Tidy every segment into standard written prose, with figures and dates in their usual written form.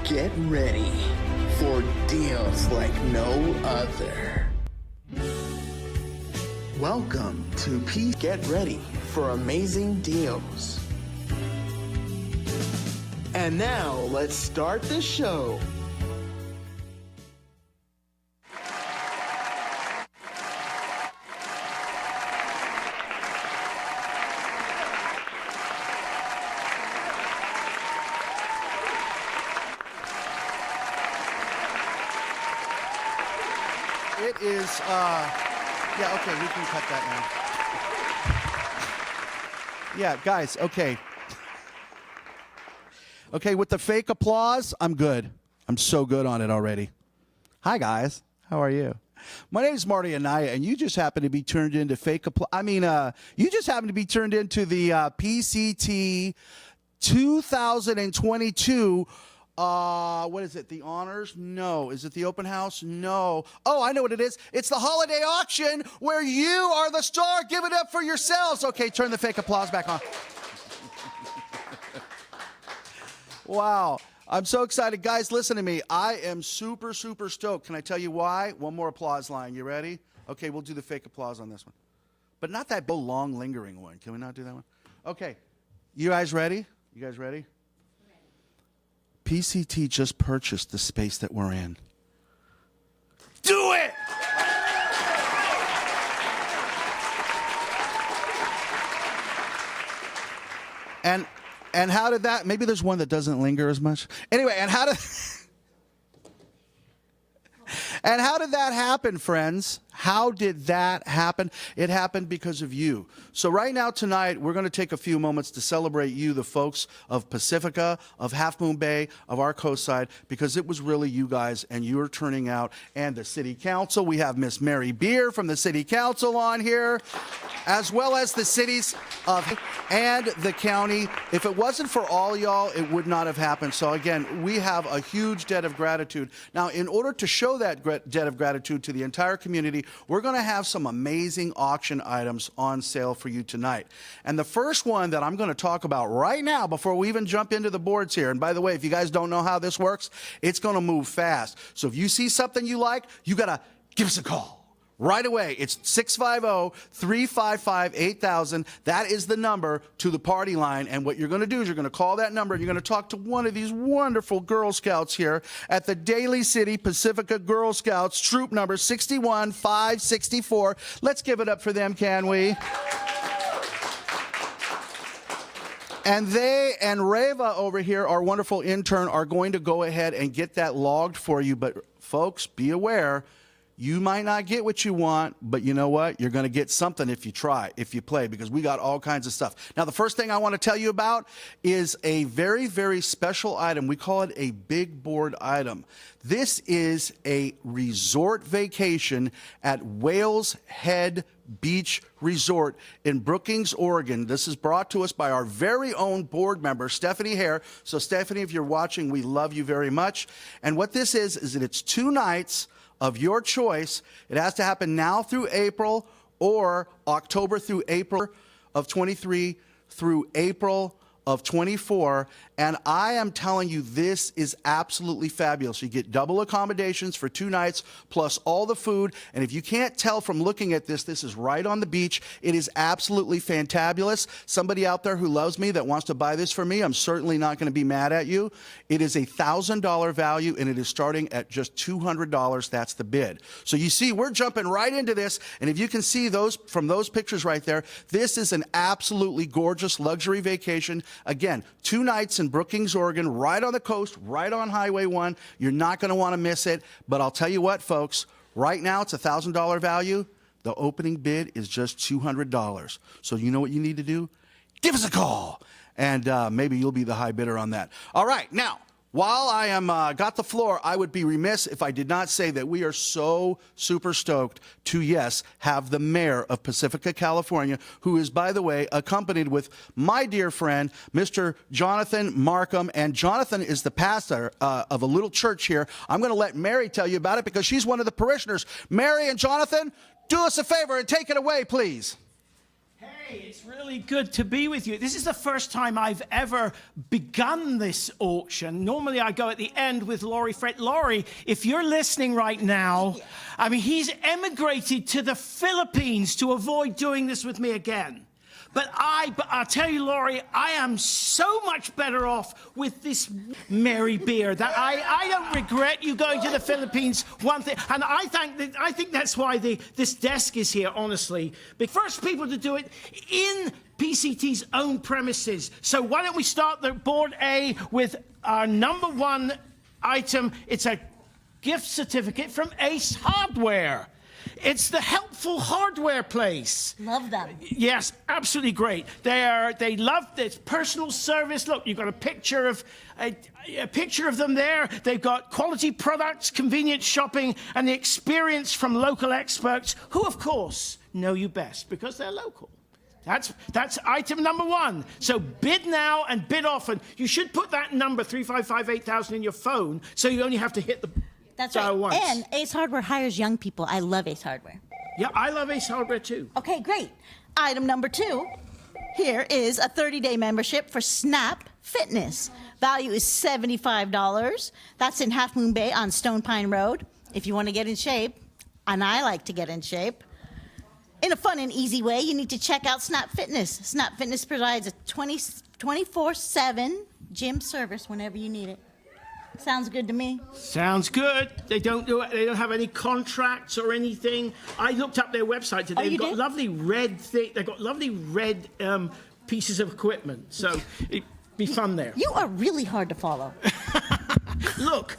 Get ready for deals like no other. Welcome to Peace. Get ready for amazing deals. And now let's start the show. It is, yeah, okay, we can cut that now. Yeah, guys, okay. Okay, with the fake applause, I'm good. I'm so good on it already. Hi, guys. How are you? My name is Marty Anaya, and you just happen to be turned into fake applause. You just happen to be turned into the PCT 2022 what is it? The honors? No. Is it the open house? No. Oh, I know what it is. It's the holiday auction where you are the star. Give it up for yourselves. Okay, turn the fake applause back on. Wow. I'm so excited. Guys, listen to me. I am super, super stoked. Can I tell you why? One more applause line. You ready? Okay, we'll do the fake applause on this one. But not that long, lingering one. Can we not do that one? Okay. You guys ready? You guys ready? PCT just purchased the space that we're in. Do it! And how did that, maybe there's one that doesn't linger as much. Anyway, and how did that happen, friends? How did that happen? It happened because of you. So right now tonight, we're going to take a few moments to celebrate you, the folks of Pacifica, of Half Moon Bay, of our coast side, because it was really you guys, and you are turning out. And the city council, we have Miss Mary Beer from the city council on here, as well as the cities of and the county. If it wasn't for all y'all, it would not have happened. So again, we have a huge debt of gratitude. Now, in order to show that debt of gratitude to the entire community, we're going to have some amazing auction items on sale for you tonight. And the first one that I'm going to talk about right now before we even jump into the boards here, and by the way, if you guys don't know how this works, it's going to move fast. So if you see something you like, you got to give us a call. Right away. It's 650-355-8000. That is the number to the party line. And what you're going to do is you're going to call that number and you're going to talk to one of these wonderful Girl Scouts here at the Daly City Pacifica Girl Scouts, troop number 61564. Let's give it up for them, can we? And they and Reva over here, our wonderful intern, are going to go ahead and get that logged for you. But folks, be aware. You might not get what you want, but you know what? You're going to get something if you try, if you play, because we got all kinds of stuff. Now, the first thing I want to tell you about is a very, very special item. We call it a big board item. This is a resort vacation at Whales Head Beach Resort in Brookings, Oregon. This is brought to us by our very own board member, Stephanie Hare. So, Stephanie, if you're watching, we love you very much. And what this is that it's 2 nights of your choice. It has to happen now through April or October through April of 23 through April of 24. And I am telling you, this is absolutely fabulous. You get double accommodations for 2 nights, plus all the food. And if you can't tell from looking at this, this is right on the beach. It is absolutely fantabulous. Somebody out there who loves me that wants to buy this for me, I'm certainly not going to be mad at you. It is a $1,000 value, and it is starting at just $200. That's the bid. So you see, we're jumping right into this. And if you can see those from those pictures right there, this is an absolutely gorgeous luxury vacation. Again, 2 nights in Brookings, Oregon, right on the coast, right on Highway 1. You're not going to want to miss it. But I'll tell you what, folks, right now it's a $1,000 value. The opening bid is just $200. So you know what you need to do? Give us a call, and maybe you'll be the high bidder on that. All right, now, while I am got the floor, I would be remiss if I did not say that we are so super stoked to, yes, have the mayor of Pacifica, California, who is, by the way, accompanied with my dear friend, Mr. Jonathan Markham. And Jonathan is the pastor of a little church here. I'm going to let Mary tell you about it because she's one of the parishioners. Mary and Jonathan, do us a favor and take it away, please. Hey, Hey, it's really good to be with you. This is the first time I've ever begun this auction. Normally I go at the end with Laurie Fred. Laurie, if you're listening right now, I mean, he's emigrated to the Philippines to avoid doing this with me again. But I'll tell you, Laurie, I am so much better off with this Mary beer that I don't regret you going to the Philippines. One thing, and I think that's why this desk is here, honestly. The first people to do it in PCT's own premises. So why don't we start the board A with our number one item. It's a gift certificate from Ace Hardware. It's the helpful hardware place. Love them. Yes, absolutely great. They love this personal service. Look, you've got a picture of them there. They've got quality products, convenient shopping, and the experience from local experts who, of course, know you best because they're local. That's item number one. So bid now and bid often. You should put that number 355-8000 in your phone so you only have to hit the That's right. once. And Ace Hardware hires young people. I love Ace Hardware. Yeah, I love Ace Hardware too. Okay, great. Item number 2. Here is a 30-day membership for Snap Fitness. Value is $75. That's in Half Moon Bay on Stone Pine Road. If you want to get in shape, and I like to get in shape, in a fun and easy way, you need to check out Snap Fitness. Snap Fitness provides a 24/7 gym service whenever you need it. Sounds good to me. Sounds good. They don't have any contracts or anything. I looked up their website today. Oh, you They've got did? lovely red They've got lovely red pieces of equipment. So it'd be fun there. You are really hard to follow. Look,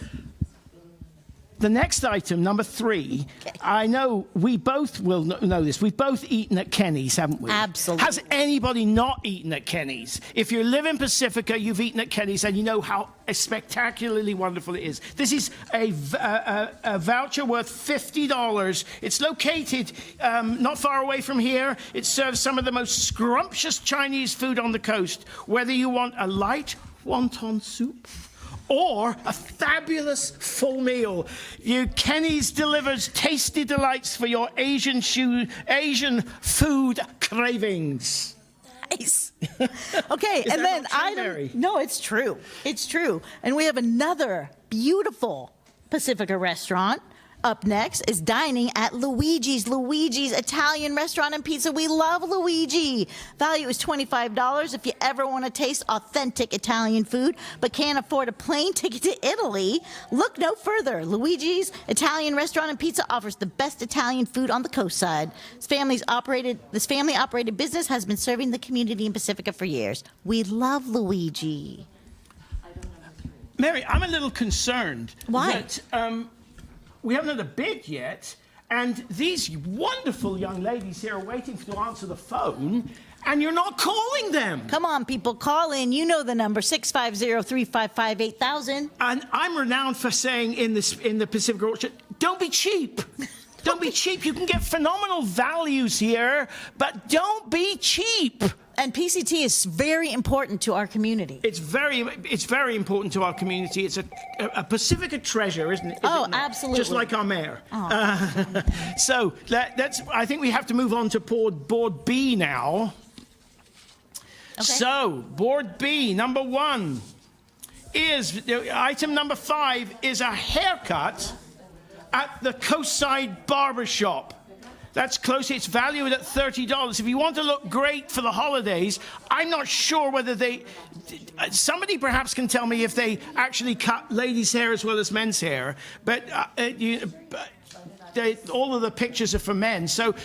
the next item, number 3, Okay. I know we both will know this. We've both eaten at Kenny's, haven't we? Absolutely. Has anybody not eaten at Kenny's? If you live in Pacifica, you've eaten at Kenny's and you know how spectacularly wonderful it is. This is a voucher worth $50. It's located not far away from here. It serves some of the most scrumptious Chinese food on the coast. Whether you want a light wonton soup or a fabulous full meal, Kenny's delivers tasty delights for your Asian food cravings. Nice. Okay, Is and that then not true, Mary? No, it's true. It's true. And we have another beautiful Pacifica restaurant. Up next is dining at Luigi's. Luigi's Italian restaurant and pizza. We love Luigi. Value is $25 if you ever want to taste authentic Italian food but can't afford a plane ticket to Italy. Look no further. Luigi's Italian restaurant and pizza offers the best Italian food on the coast side. This family-operated business has been serving the community in Pacifica for years. We love Luigi. Mary, I'm a little concerned. Why? That, we haven't had a bid yet, and these wonderful young ladies here are waiting to answer the phone, and you're not calling them. Come on, people, call in. You know the number, 650-355-8000. And I'm renowned for saying in the Pacific Orchard, don't be cheap. Don't be cheap. You can get phenomenal values here, but don't be cheap. And PCT is very important to our community. It's very important to our community. It's a Pacifica treasure, isn't it? Oh, Is it not? absolutely. Just like our mayor. So I think we have to move on to board B now. Okay. So board B, number 1, is item number 5 is a haircut at the Coastside Barber Shop. That's close. It's valued at $30. If you want to look great for the holidays, I'm not sure whether somebody perhaps can tell me if they actually cut ladies' hair as well as men's hair. But all of the pictures are for men. So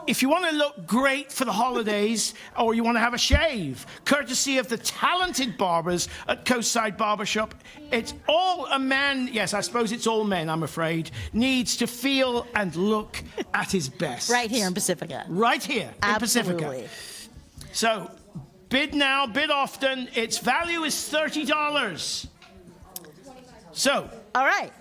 if you want to look great for the holidays or you want to have a shave, courtesy of the talented barbers at Coastside Barbershop, it's all a man, yes, I suppose it's all men, I'm afraid, needs to feel and look at his best. Right here in Pacifica. Right here in Absolutely. Pacifica. So, bid now, bid often. Its value is $30. So, All right.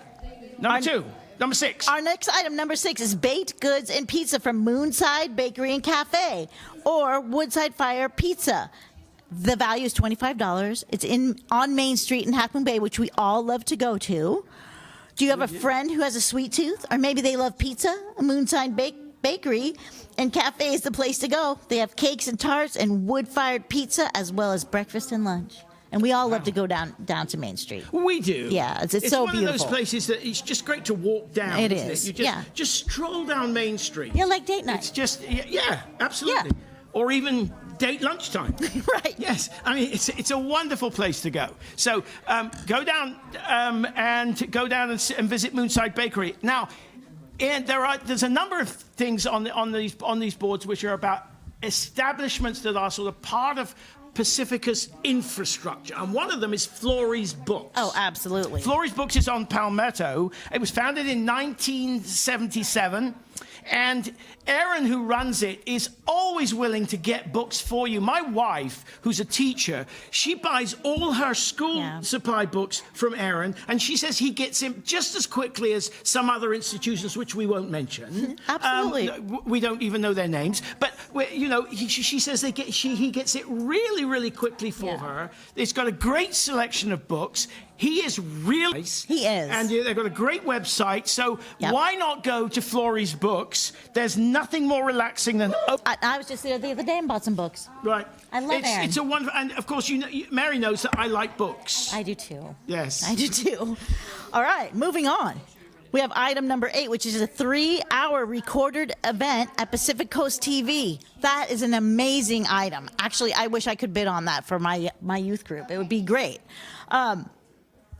Number 6. Our next item, number 6, is baked goods and pizza from Moonside Bakery and Cafe or Woodside Fire Pizza. The value is $25. It's on Main Street in Half Moon Bay, which we all love to go to. Do you have a friend who has a sweet tooth? Or maybe they love pizza? Moonside Bakery and Cafe is the place to go. They have cakes and tarts and wood-fired pizza as well as breakfast and lunch. And we all love to go down to Main Street. We do. Yeah, it's so one beautiful. of those places that it's just great to walk down. It isn't is, You just, yeah. just stroll down Main Street. Yeah, like date night. It's just, yeah, absolutely. Yeah. Or even date lunchtime. Right. Yes. I mean, it's a wonderful place to go. So go down and visit Moonside Bakery. Now, and there's a number of things on these boards which are about establishments that are sort of part of Pacifica's infrastructure, and one of them is Florey's Books. Oh, absolutely. Florey's Books is on Palmetto. It was founded in 1977, and Erin, who runs it, is always willing to get books for you. My wife, who's a teacher, she buys all her school supply books from Erin, and she says he gets them just as quickly as some other institutions, which we won't mention. Absolutely. We don't even know their names, but she says he gets it really, really quickly for her. It's got a great selection of books. He is really nice. He is. And they've got a great website, so why not go to Florey's Books? There's nothing more relaxing than... I was just there the other day and bought some books. Right. I love Erin. It's a wonderful... And, of course, Mary knows that I like books. I do, too. Yes. I do, too. All right, moving on. We have item number 8, which is a 3-hour recorded event at Pacific Coast TV. That is an amazing item. Actually, I wish I could bid on that for my youth group. It would be great.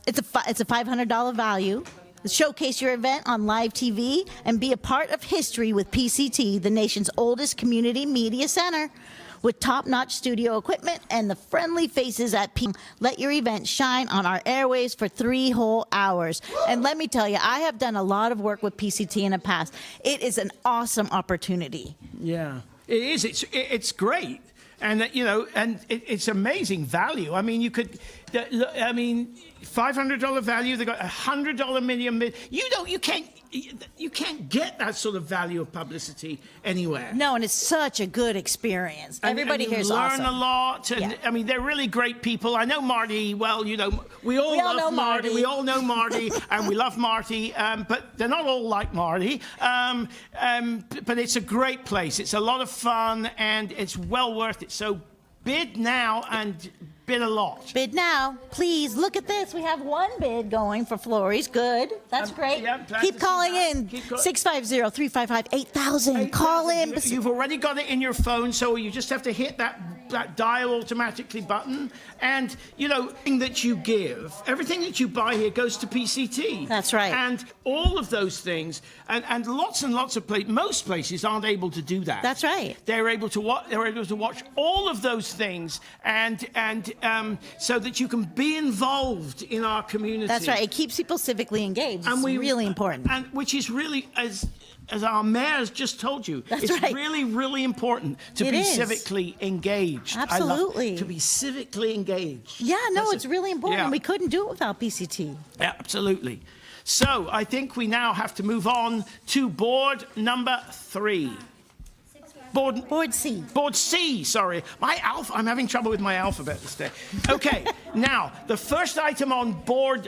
It's a $500 value. Showcase your event on live TV and be a part of history with PCT, the nation's oldest community media center. With top-notch studio equipment and the friendly faces at P. Let your event shine on our airwaves for 3 whole hours. And let me tell you, I have done a lot of work with PCT in the past. It is an awesome opportunity. Yeah, it is. It's great. And it's amazing value. I mean, $500 value. They got $100 million. You can't get that sort of value of publicity anywhere. No, and it's such a good experience. Everybody here is awesome. You learn a lot. And, I mean, they're really great people. I know Marty. Well, we all love Marty. We all know Marty, and we love Marty. But they're not all like Marty. But it's a great place. It's a lot of fun, and it's well worth it. So bid now and bid a lot. Bid now. Please, look at this. We have 1 bid going for Florey's. Good. That's great. Yeah, Keep calling in. 650-355-8000. Call in. You've already got it in your phone, so you just have to hit that dial automatically button. And, everything that you give, everything that you buy here goes to PCT. That's right. And all of those things, and lots and lots of places, most places aren't able to do that. That's right. They're able to watch all of those things, and so that you can be involved in our community. That's right. It keeps people civically engaged. It's really important. And which is really, as our mayor has just told you, it's really, really important to be civically engaged. Absolutely. To be civically engaged. Yeah, no, it's really important. Yeah. We couldn't do it without PCT. Yeah, absolutely. So I think we now have to move on to board number 3. Board C. Board C, sorry. I'm having trouble with my alphabet this day. Okay, now, the first item on board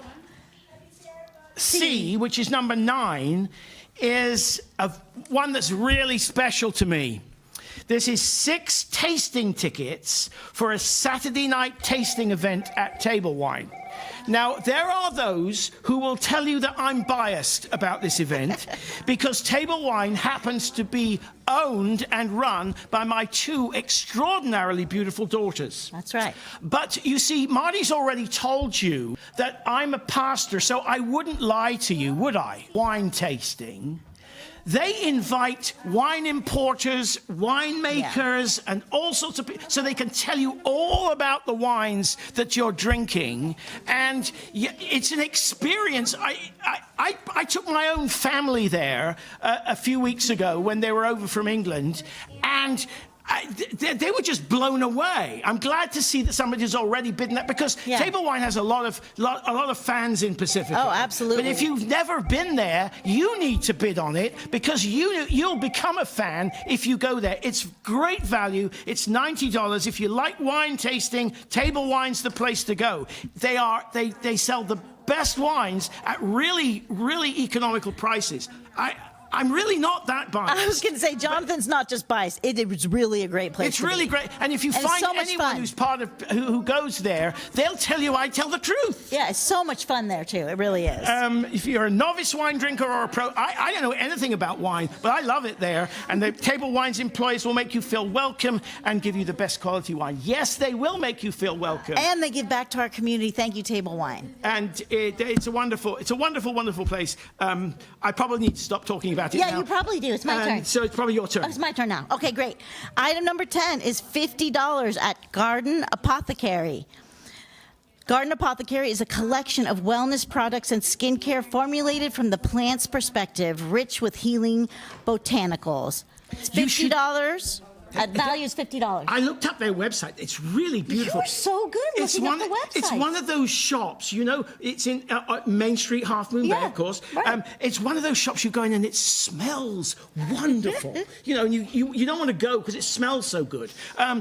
C, which is number 9, is one that's really special to me. This is 6 tasting tickets for a Saturday night tasting event at Table Wine. Now, there are those who will tell you that I'm biased about this event because Table Wine happens to be owned and run by my 2 extraordinarily beautiful daughters. That's right. But you see, Marty's already told you that I'm a pastor, so I wouldn't lie to you, would I? Wine tasting. They invite wine importers, winemakers, and all sorts of people, so they can tell you all about the wines that you're drinking. And it's an experience. I took my own family there a few weeks ago when they were over from England, and they were just blown away. I'm glad to see that somebody's already bidden that because Table Wine has a lot of fans in Pacifica. Oh, absolutely. But if you've never been there, you need to bid on it because you'll become a fan if you go there. It's great value. It's $90. If you like wine tasting, Table Wine's the place to go. They sell the best wines at really, really economical prices. I'm really not that biased. I was going to say, Jonathan's not just biased. It was really a great place. It's to really be. great. And if you And it's find so much anyone fun. who's part of who goes there, they'll tell you I tell the truth. Yeah, it's so much fun there too. It really is. If you're a novice wine drinker or a pro, I don't know anything about wine, but I love it there. And the Table Wines employees will make you feel welcome and give you the best quality wine. Yes, they will make you feel welcome. And they give back to our community. Thank you, Table Wine. And it's a wonderful, wonderful place. I probably need to stop talking about it now. Yeah, you probably do. It's my turn. So it's probably your turn. Oh, it's my turn now. Okay, great. Item number 10 is $50 at Garden Apothecary. Garden Apothecary is a collection of wellness products and skincare formulated from the plant's perspective, rich with healing botanicals. It's You should- $50. Value is $50. I looked up their website. It's really beautiful. You're so good looking up the website. It's one of those shops, you know, it's in Main Street, Half Moon Bay, Yeah, of course. right. It's one of those shops you go in and it smells wonderful. You know, and you don't want to go because it smells so good. I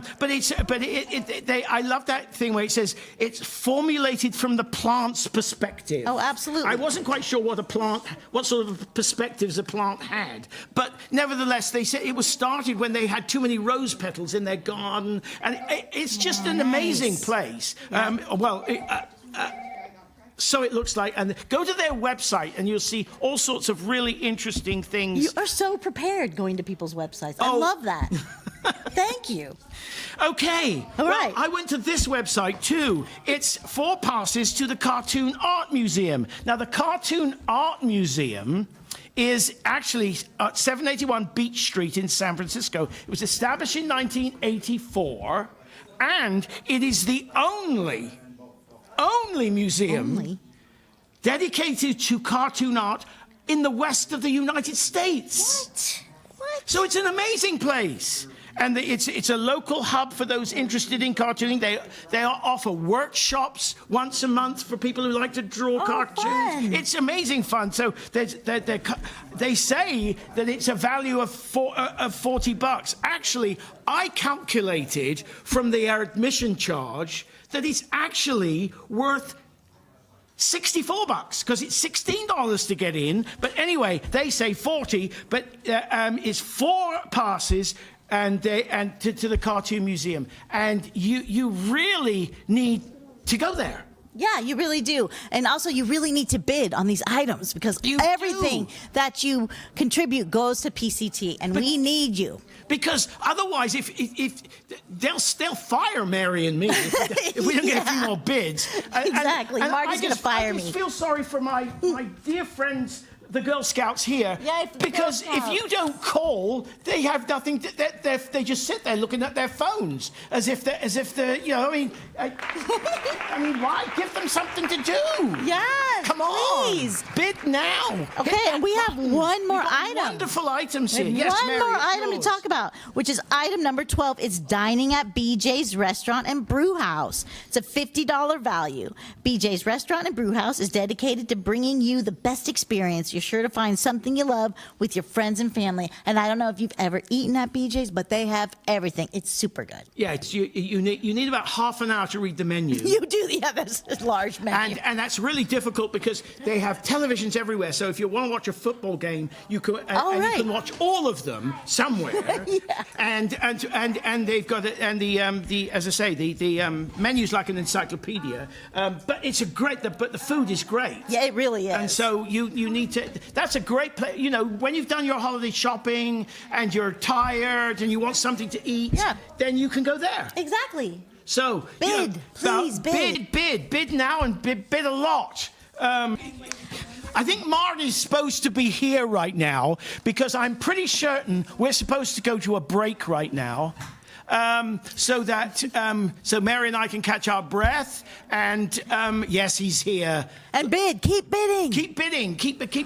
love that thing where it says it's formulated from the plant's perspective. Oh, absolutely. I wasn't quite sure what sort of perspectives a plant had, but nevertheless, they said it was started when they had too many rose petals in their garden, and it's just an amazing place. So it looks like, and go to their website and you'll see all sorts of really interesting things. You are so prepared going to people's websites. I Oh. love that. Thank you. Okay. All Well, right. I went to this website too. It's 4 passes to the Cartoon Art Museum. Now, the Cartoon Art Museum is actually at 781 Beach Street in San Francisco. It was established in 1984, and it is the only museum dedicated to cartoon art in the west of the United States. What? So it's an amazing place. And it's a local hub for those interested in cartooning. They offer workshops once a month for people who like to draw cartoons. Fun. It's amazing fun. So they say that it's a value of $40. Actually, I calculated from their admission charge that it's actually worth $64 because it's $16 to get in. But anyway, they say 40, but it's 4 passes and to the Cartoon Museum, and you really need to go there. Yeah, you really do. And also, you really need to bid on these items because You everything do. that you contribute goes to PCT, and we need you. Because otherwise, if they'll fire Mary and me if we don't get a few more bids. Exactly. Marty's gonna fire I just me. feel sorry for my dear friends, the Girl Scouts here, Yeah, it's the Girl because if Scouts. you don't call, they have nothing. They just sit there looking at their phones as if they're you know. I mean, why give them something to do? Yes, Come on, please. bid now. Okay, and we have one more We've got item. Wonderful items here. We have Yes, one Mary, more it's item to yours. talk about, which is item number 12. It's dining at BJ's Restaurant and Brew House. It's a $50 value. BJ's Restaurant and Brew House is dedicated to bringing you the best experience. You're sure to find something you love with your friends and family. And I don't know if you've ever eaten at BJ's, but they have everything. It's super good. Yeah, you need about half an hour to read the menu. You do, yeah, that's a large menu. And that's really difficult because they have televisions everywhere. So if you want to watch a football game, you can you right. can watch all of them somewhere. Yeah. And they've got it, and the as I say the menu's like an encyclopedia. But it's but the food is great. Yeah, it really is. And so you need to. That's a great place. You know, when you've done your holiday shopping and you're tired and you want something to eat, Yeah. then you can go there. Exactly. So Bid, please, bid. bid now, and bid a lot. I think Marty's supposed to be here right now because I'm pretty certain we're supposed to go to a break right now. So Mary and I can catch our breath, and yes, he's here. And bid. Keep bidding. Keep bidding. Keep bid.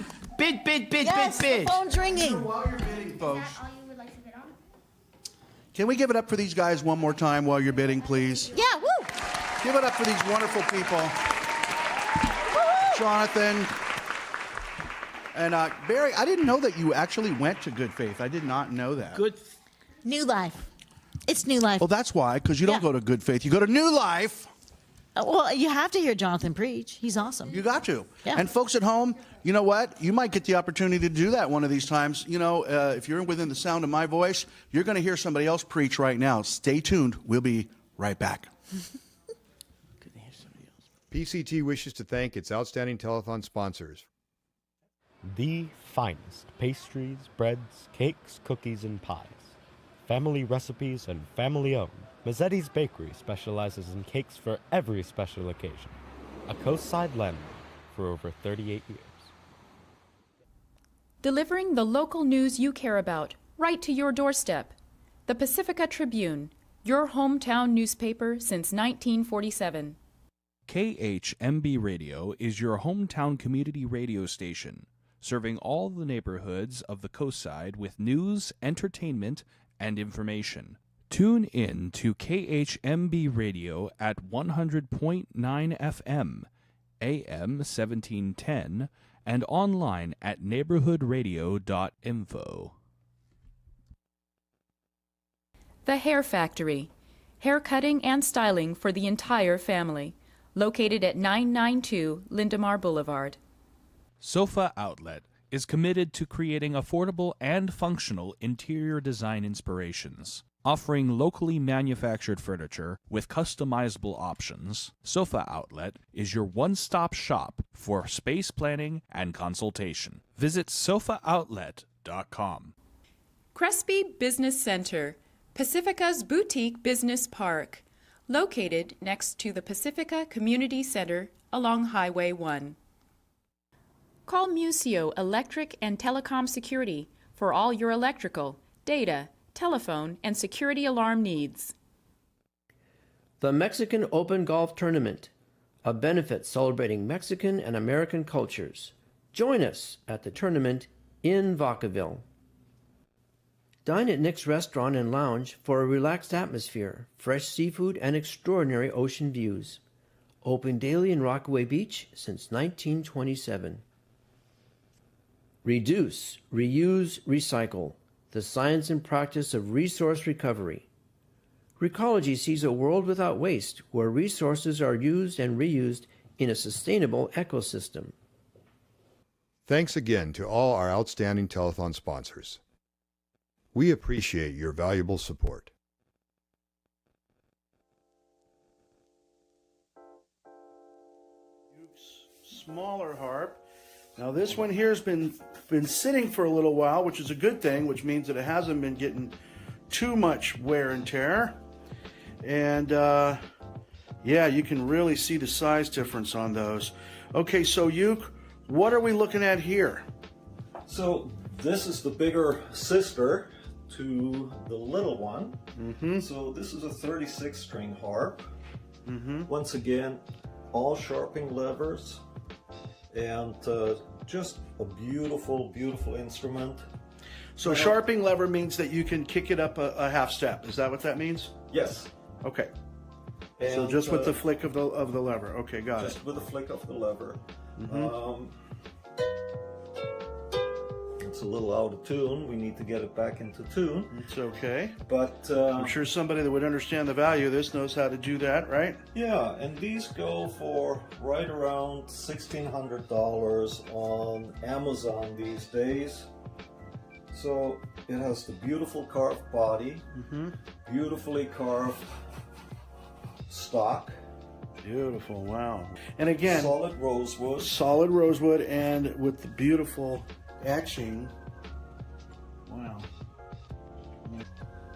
Yes, Bid. the phone's ringing. While you're bidding, folks, All you would like to bid on? can we give it up for these guys one more time while you're bidding, please? Yeah, woo. Give it up for these wonderful people. Jonathan and Barry, I didn't know that you actually went to Good Faith. I did not know that. Good. New Life. It's New Life. Well, that's why, because you don't Yeah. go to Good Faith. You go to New Life. Well, you have to hear Jonathan preach. He's awesome. You got to. Yeah. And folks at home, you know what? You might get the opportunity to do that one of these times. You know, if you're within the sound of my voice, you're going to hear somebody else preach right now. Stay tuned. We'll be right back. PCT wishes to thank its outstanding telethon sponsors. The finest pastries, breads, cakes, cookies, and pies. Family recipes and family owned. Mazzetti's Bakery specializes in cakes for every special occasion. A coastside landmark for over 38 years. Delivering the local news you care about, right to your doorstep. The Pacifica Tribune, your hometown newspaper since 1947. KHMB Radio is your hometown community radio station, serving all the neighborhoods of the coastside with news, entertainment, and information. Tune in to KHMB Radio at 100.9 FM, AM 1710, and online at neighborhoodradio.info. The Hair Factory, hair cutting and styling for the entire family. Located at 992 Lindemar Boulevard. Sofa Outlet is committed to creating affordable and functional interior design inspirations. Offering locally manufactured furniture with customizable options, Sofa Outlet is your one-stop shop for space planning and consultation. Visit sofaoutlet.com. Crespi Business Center, Pacifica's boutique business park. Located next to the Pacifica Community Center along Highway 1. Call Museo Electric and Telecom Security for all your electrical, data, telephone, and security alarm needs. The Mexican Open Golf Tournament, a benefit celebrating Mexican and American cultures. Join us at the tournament in Vacaville. Dine at Nick's Restaurant and Lounge for a relaxed atmosphere, fresh seafood, and extraordinary ocean views. Open daily in Rockaway Beach since 1927. Reduce, reuse, recycle. The science and practice of resource recovery. Recology sees a world without waste, where resources are used and reused in a sustainable ecosystem. Thanks again to all our outstanding telethon sponsors. We appreciate your valuable support. Smaller harp. Now this one here has been sitting for a little while, which is a good thing, which means that it hasn't been getting too much wear and tear. And yeah, you can really see the size difference on those. Okay, so Uke, what are we looking at here? So this is the bigger sister to the little one. So this is a 36 string harp. Once again, all sharpening levers, and just a beautiful, beautiful instrument. So sharpening lever means that you can kick it up a half step. Is that what that means? Yes. Okay. And, So just with the flick of the lever. Okay, got it. just with a flick of the lever. It's a little out of tune. We need to get it back into tune. It's okay. But I'm sure somebody that would understand the value of this knows how to do that, right? yeah, and these go for right around $1,600 on Amazon these days. So it has the beautiful carved body, beautifully carved stock, Beautiful, wow. And again, solid rosewood. solid rosewood and with the beautiful etching. Wow.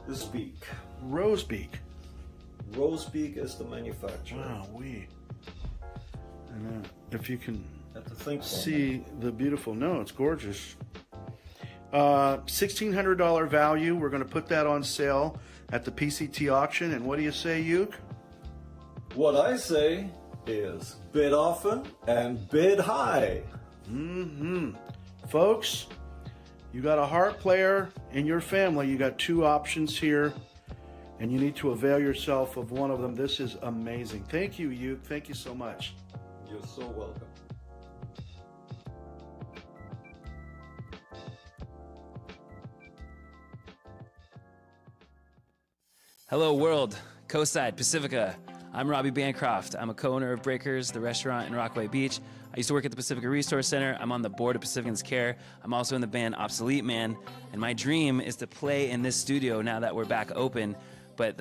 This beak. Rose beak. Rosebeak is the manufacturer. Wow, and if you can Have to think for a see the beautiful, no, it's gorgeous. $1,600 value. We're going to put that on sale at the PCT auction. And what do you say, Uke? What I say is bid often and bid high. Folks, you got a harp player in your family. You got two options here, and you need to avail yourself of one of them. This is amazing. Thank you, Uke. Thank you so much. You're so welcome. Hello world, Coastside, Pacifica. I'm Robbie Bancroft. I'm a co-owner of Breakers, the restaurant in Rockaway Beach. I used to work at the Pacifica Resource Center. I'm on the board of Pacificans Care. I'm also in the band Obsolete Man. And my dream is to play in this studio now that we're back open. But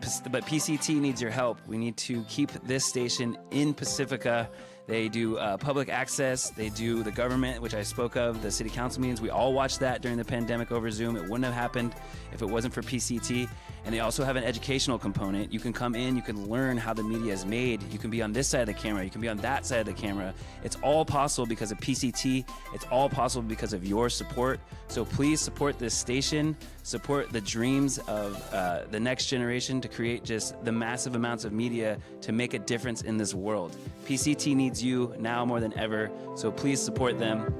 PCT needs your help. We need to keep this station in Pacifica. They do public access. They do the government, which I spoke of, the city council meetings. We all watched that during the pandemic over Zoom. It wouldn't have happened if it wasn't for PCT. And they also have an educational component. You can come in, you can learn how the media is made. You can be on this side of the camera, you can be on that side of the camera. It's all possible because of PCT. It's all possible because of your support. So please support this station, support the dreams of the next generation to create just the massive amounts of media to make a difference in this world. PCT needs you now more than ever, so please support them.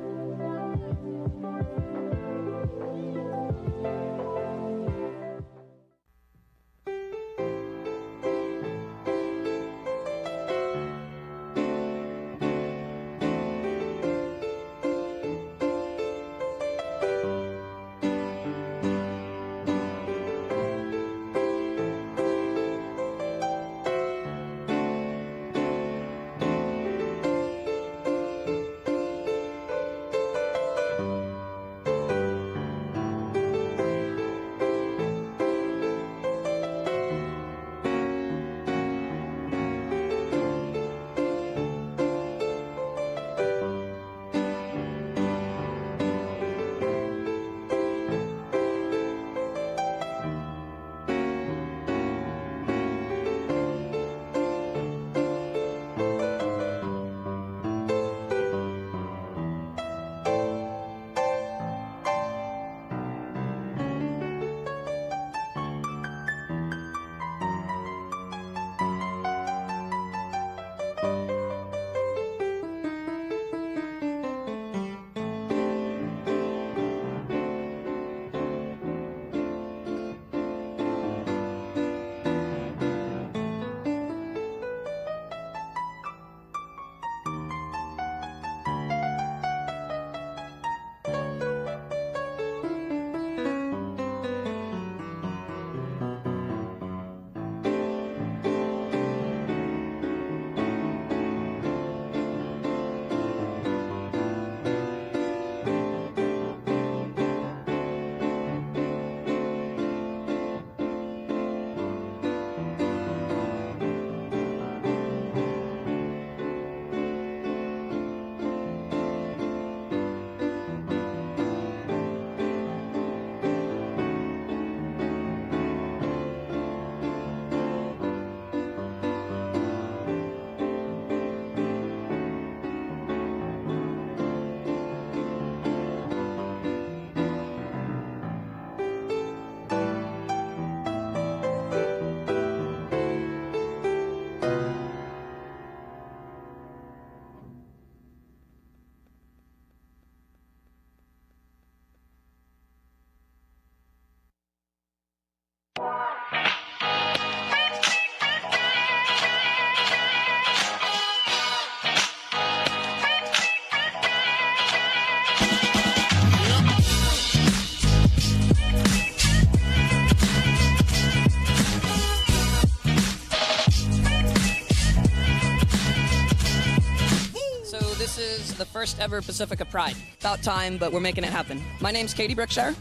The first ever Pacifica Pride. About time, but we're making it happen. My name's Katie Brookshire.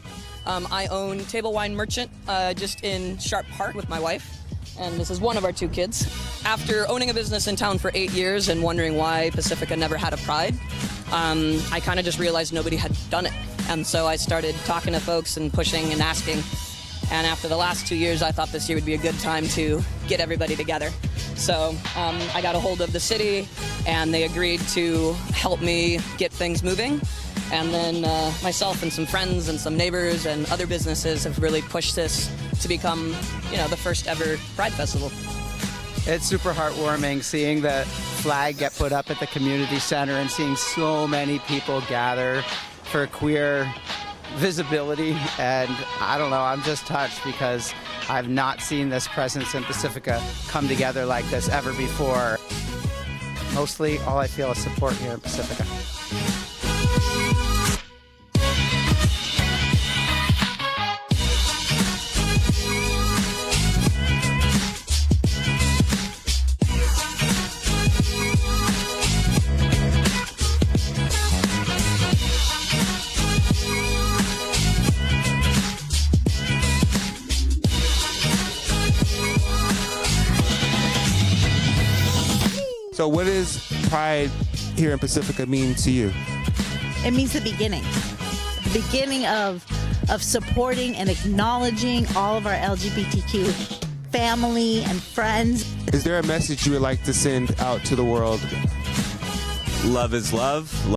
I own Table Wine Merchant just in Sharp Park with my wife, and this is one of our 2 kids. After owning a business in town for 8 years and wondering why Pacifica never had a Pride, I kind of just realized nobody had done it. And so I started talking to folks and pushing and asking. And after the last 2 years, I thought this year would be a good time to get everybody together. So I got a hold of the city, and they agreed to help me get things moving. And then myself and some friends and some neighbors and other businesses have really pushed this to become, the first ever Pride Festival. It's super heartwarming seeing the flag get put up at the community center and seeing so many people gather for queer visibility. And I don't know, I'm just touched because I've not seen this presence in Pacifica come together like this ever before. Mostly all I feel is support here in Pacifica. So what does Pride here in Pacifica mean to you? It means the beginning of supporting and acknowledging all of our LGBTQ family and friends. Is there a message you would like to send out to the world? Love is love.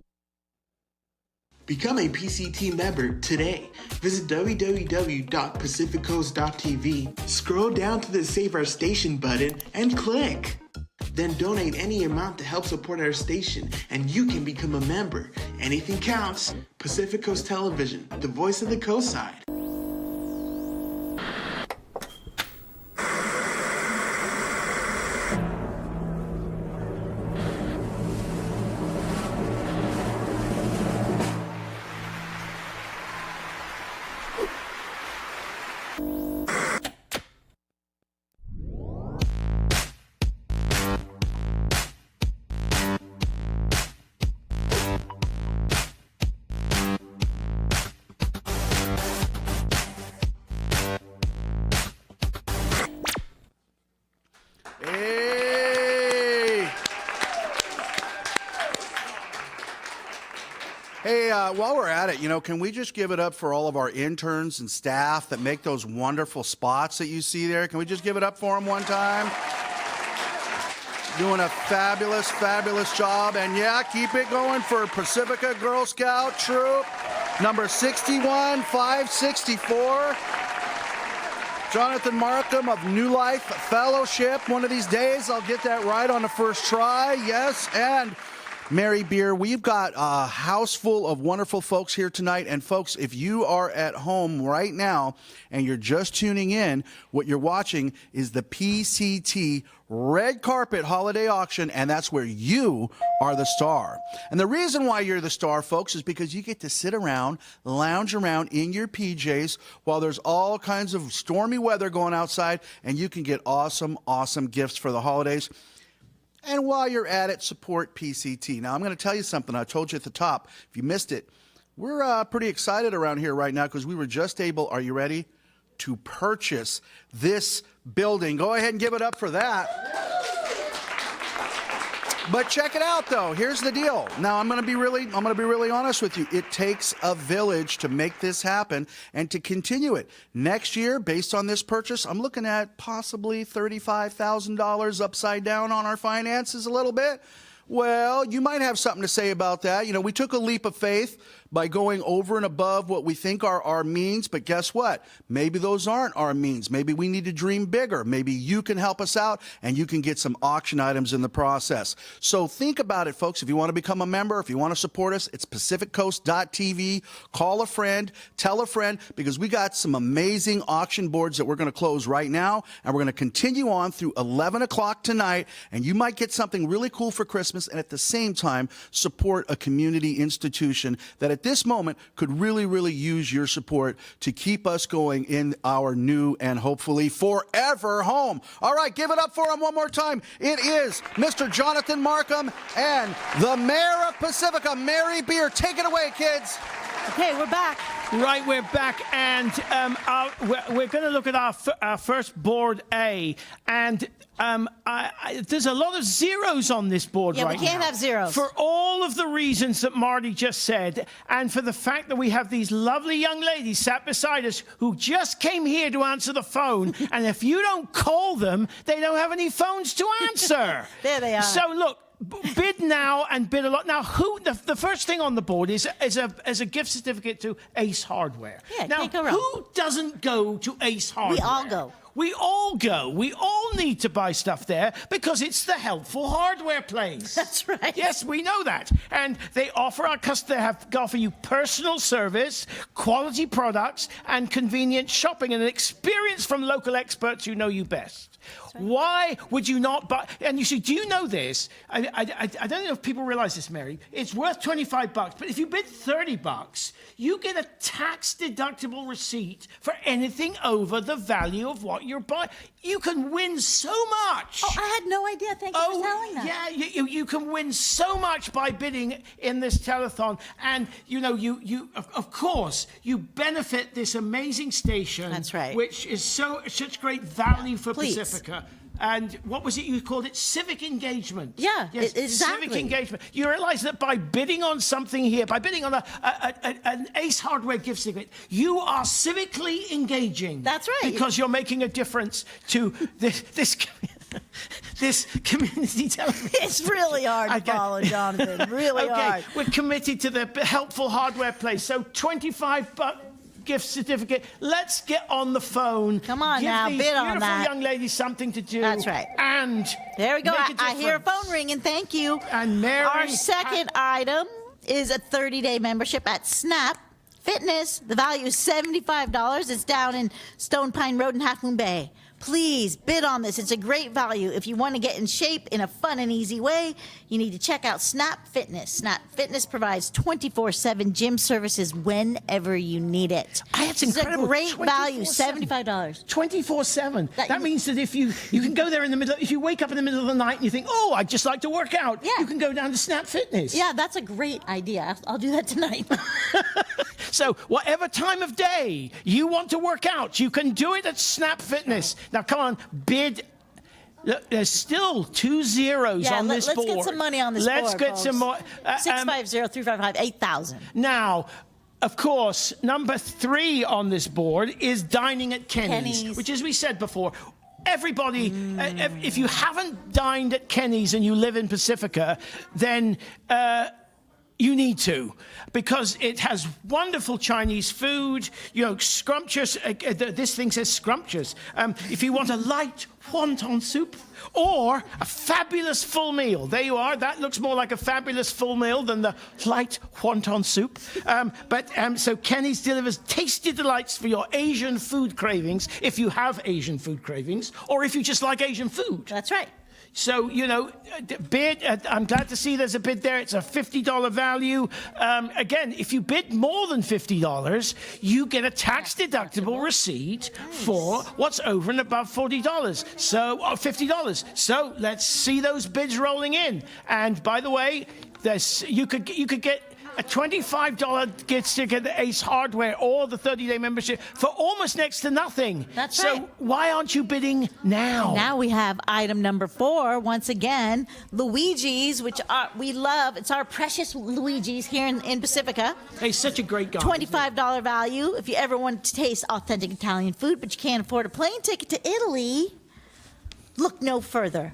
Become a PCT member today. Visit www.pacificoast.tv, scroll down to the Save Our Station button, and click. Then donate any amount to help support our station, and you can become a member. Anything counts. Pacific Coast Television, the voice of the coast side. Hey, while we're at it, can we just give it up for all of our interns and staff that make those wonderful spots that you see there? Can we just give it up for them one time? Doing a fabulous, fabulous job. And yeah, keep it going for Pacifica Girl Scout Troop, number 61564. Jonathan Markham of New Life Fellowship. One of these days, I'll get that right on the first try. Yes, and Mary Beer, we've got a house full of wonderful folks here tonight. And folks, if you are at home right now and you're just tuning in, what you're watching is the PCT Red Carpet Holiday Auction, and that's where you are the star. And the reason why you're the star, folks, is because you get to sit around, lounge around in your PJs while there's all kinds of stormy weather going outside, and you can get awesome, awesome gifts for the holidays. And while you're at it, support PCT. Now, I'm going to tell you something. I told you at the top. If you missed it, we're pretty excited around here right now because we were just able, are you ready, to purchase this building. Go ahead and give it up for that. But check it out, though. Here's the deal. Now, I'm going to be really honest with you. It takes a village to make this happen and to continue it. Next year, based on this purchase, I'm looking at possibly $35,000 upside down on our finances a little bit. Well, you might have something to say about that. We took a leap of faith by going over and above what we think are our means, but guess what? Maybe those aren't our means. Maybe we need to dream bigger. Maybe you can help us out and you can get some auction items in the process. So think about it, folks. If you want to become a member, if you want to support us, it's pacificcoast.tv. Call a friend, tell a friend, because we got some amazing auction boards that we're going to close right now, and we're going to continue on through 11 o'clock tonight, and you might get something really cool for Christmas and at the same time support a community institution that at this moment could really, really use your support to keep us going in our new and hopefully forever home. All right, give it up for him one more time. It is Mr. Jonathan Markham and the Mayor of Pacifica, Mary Beer. Take it away, kids. Okay, we're back. Right, we're back, and we're going to look at our first board A, and there's a lot of zeros on this board right now. Yeah, we can't have zeros. For all of the reasons that Marty just said, and for the fact that we have these lovely young ladies sat beside us who just came here to answer the phone, and if you don't call them, they don't have any phones to answer. There they are. So look, bid now and bid a lot. Now, the first thing on the board is a gift certificate to Ace Hardware. Yeah, now, can't go wrong. Who doesn't go to Ace Hardware? We all go. We all go. We all need to buy stuff there because it's the helpful hardware place. That's right. Yes, we know that. And they offer offer you personal service, quality products, and convenient shopping, and an experience from local experts who know you best. Right. Why would you not buy? And you see, do you know this? I don't know if people realize this, Mary. It's worth $25, but if you bid $30, you get a tax-deductible receipt for anything over the value of what you're buying. You can win so much. Oh, I had no idea. Thank you for telling that. Yeah, you can win so much by bidding in this telethon, and you of course you benefit this amazing station. That's right. Which is such great value for Please. Pacifica. And what was it you called it? Civic engagement. Yeah, yes, exactly. Civic engagement. You realize that by bidding on something here, by bidding on an Ace Hardware gift certificate, you are civically engaging. That's right. Because you're making a difference to this community television. It's really hard to follow, Jonathan. Really hard. We're committed to the helpful hardware place. So $25 gift certificate. Let's get on the phone. Come on Give now, these bid on beautiful that. young ladies something to do. That's right. And there we go. make a I hear a difference. phone ringing. Thank you. And Mary, our second item is a 30-day membership at Snap Fitness. The value is $75. It's down in Stone Pine Road in Half Moon Bay. Please bid on this. It's a great value. If you want to get in shape in a fun and easy way, you need to check out Snap Fitness. Snap Fitness provides 24/7 gym services whenever you need it. That's It's a incredible. great value, $75. 24/7. That means that if you can go there in the middle, if you wake up in the middle of the night and you think, oh, I'd just like to work out, you can go down to Snap Fitness. Yeah, that's a great idea. I'll do that tonight. So whatever time of day you want to work out, you can do it at Snap Fitness. Now, come on, bid. Look, there's still 2 zeros on this board. Let's get some money on this Let's board, get folks. some more. 650-355-8000. Now, of course, number 3 on this board is dining at Kenny's, which, as we said before, everybody, if you haven't dined at Kenny's and you live in Pacifica, then you need to, because it has wonderful Chinese food, scrumptious. This thing says scrumptious. If you want a light wonton soup or a fabulous full meal, there you are. That looks more like a fabulous full meal than the light wonton soup. So Kenny's delivers tasty delights for your Asian food cravings, if you have Asian food cravings, or if you just like Asian food. That's right. So, bid. I'm glad to see there's a bid there. It's a $50 value. Again, if you bid more than $50, you get a tax-deductible receipt for what's over and above $40. So, $50. So, let's see those bids rolling in. And by the way, you could get a $25 gift certificate at Ace Hardware or the 30-day membership for almost next to nothing. That's right. So why aren't you bidding now? Now we have item number 4, once again, Luigi's, which we love. It's our precious Luigi's here in Pacifica. He's such a great guy. $25 value. If you ever want to taste authentic Italian food, but you can't afford a plane ticket to Italy, look no further.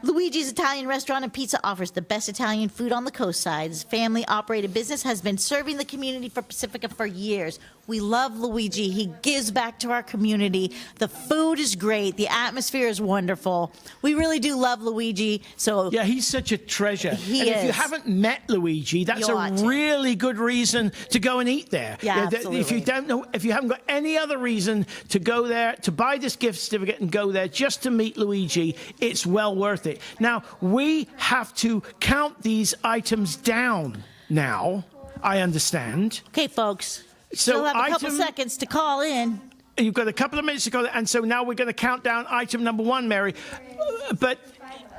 Luigi's Italian Restaurant and Pizza offers the best Italian food on the coast side. This family-operated business has been serving the community for Pacifica for years. We love Luigi. He gives back to our community. The food is great. The atmosphere is wonderful. We really do love Luigi. So yeah, he's such a treasure. He and is. if you haven't met Luigi, that's You a ought to. really good reason to go and eat there. Yeah, If you absolutely. if you haven't got any other reason to go there, to buy this gift certificate and go there just to meet Luigi, it's well worth it. Now, we have to count these items down now, I understand. Okay, folks. So Still have a couple seconds to call in. You've got a couple of minutes to go, and so now we're going to count down item number 1, Mary. But,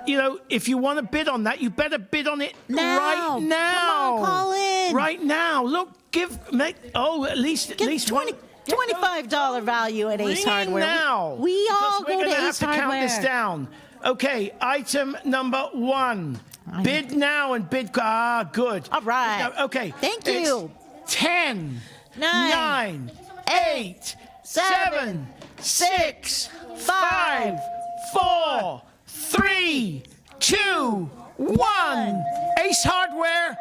if you want to bid on that, you better bid on it Now. right now. Come on, call in. Right now. Look, at least $25 value at Ace Ring in Hardware. now. We all because go we're to gonna Ace have to Hardware. count this down. Okay, item number 1. Bid now and bid. Good. All right. Okay. Thank It's you. 10, 9, 8, 7, 6, 5, 4, 3, 2, 1. Ace Hardware,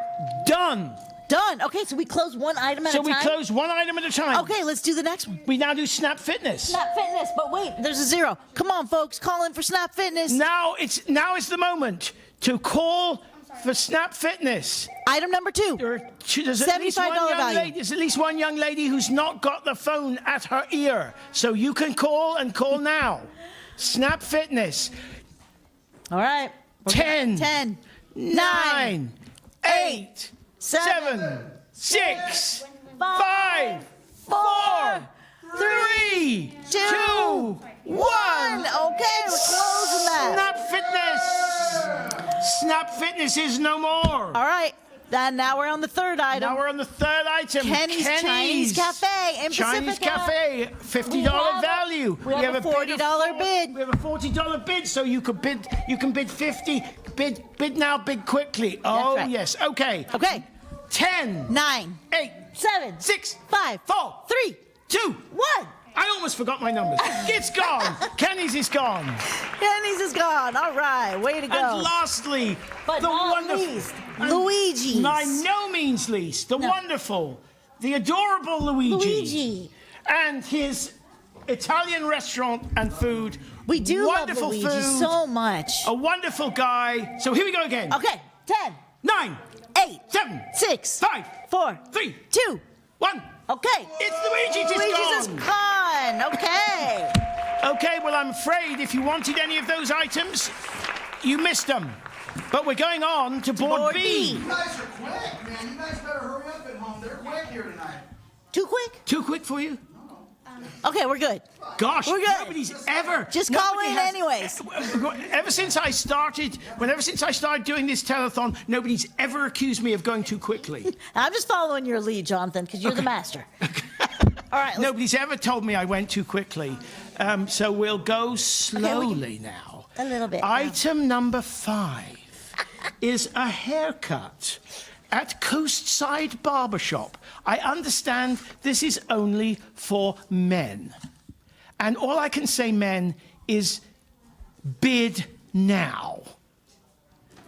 done. Done. Okay, so we close one item at a So time? we close one item at a time. Okay, let's do the next one. We now do Snap Fitness. Snap Fitness, but wait, there's a 0. Come on, folks, call in for Snap Fitness. Now is the moment to call for Snap Fitness. Item number 2. There's at least one $75 young value. lady. There's at least one young lady who's not got the phone at her ear. So you can call and call now. Snap Fitness. All right. 10, 9, 8, 7, 6, 5, 4, 3, 2, 1. Okay, we're closing that. Snap Fitness. Snap Fitness is no more. All right. And now we're on the third item. Now we're on the third item. Kenny's Chinese Cafe in Chinese Pacifica. Cafe, $50 value. We have a $40 bid. We have a $40 bid, so you can bid 50. Bid now, bid quickly. Oh right. yes. Okay. Okay. 10, 9, 8, 7, 6, 5, 4, 3, 2, 1. I almost forgot my numbers. It's gone. Kenny's is gone. Kenny's is gone. All right, way to go. And lastly, but the not wonderful least, Luigi's. By no means least, the wonderful, the adorable Luigi. And his Italian restaurant and food. We do wonderful love Luigi food, so much. A wonderful guy. So here we go again. Okay, 10, 9, 8, 7, 6, 5, 4, 3, 2, 1. Okay. It's Luigi's Luigi's is gone. Okay. Okay, well, I'm afraid if you wanted any of those items, you missed them. But we're going on to board B. You guys are quick, man. You guys better hurry up at home. They're quick here tonight. Too quick? Too quick for you? Okay, we're good. Gosh, we're good. Nobody's ever. Just call in anyways. Ever since I started doing this telethon, nobody's ever accused me of going too quickly. I'm just following your lead, Jonathan, because you're the master. All right. Nobody's ever told me I went too quickly. So we'll go slowly now. A little bit. Item number 5 is a haircut at Coastside Barbershop. I understand this is only for men. And all I can say, men, is bid now.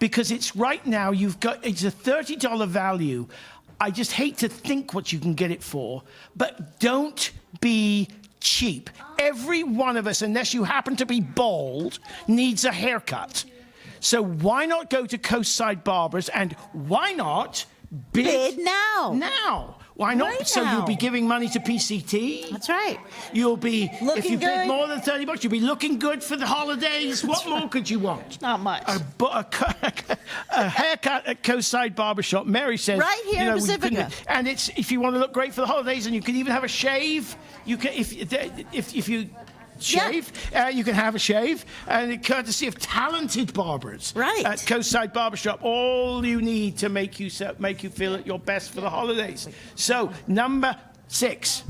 Because it's right now, it's a $30 value. I just hate to think what you can get it for, but don't be cheap. Every one of us, unless you happen to be bald, needs a haircut. So why not go to Coastside Barbers, and why not bid now? Now. Why not? Right So now. you'll be giving money to PCT. That's right. You'll be, if you good. bid more than $30, you'll be looking good for the holidays. What more could you want? Not much. A haircut at Coastside Barbershop. Mary says, Right here in we couldn't- Pacifica. and it's if you want to look great for the holidays, and you can even have a shave. You can if you shave, you can have a shave, and courtesy of talented barbers. Right. At Coastside Barbershop, all you need to make you feel at your best for the holidays. So number 6.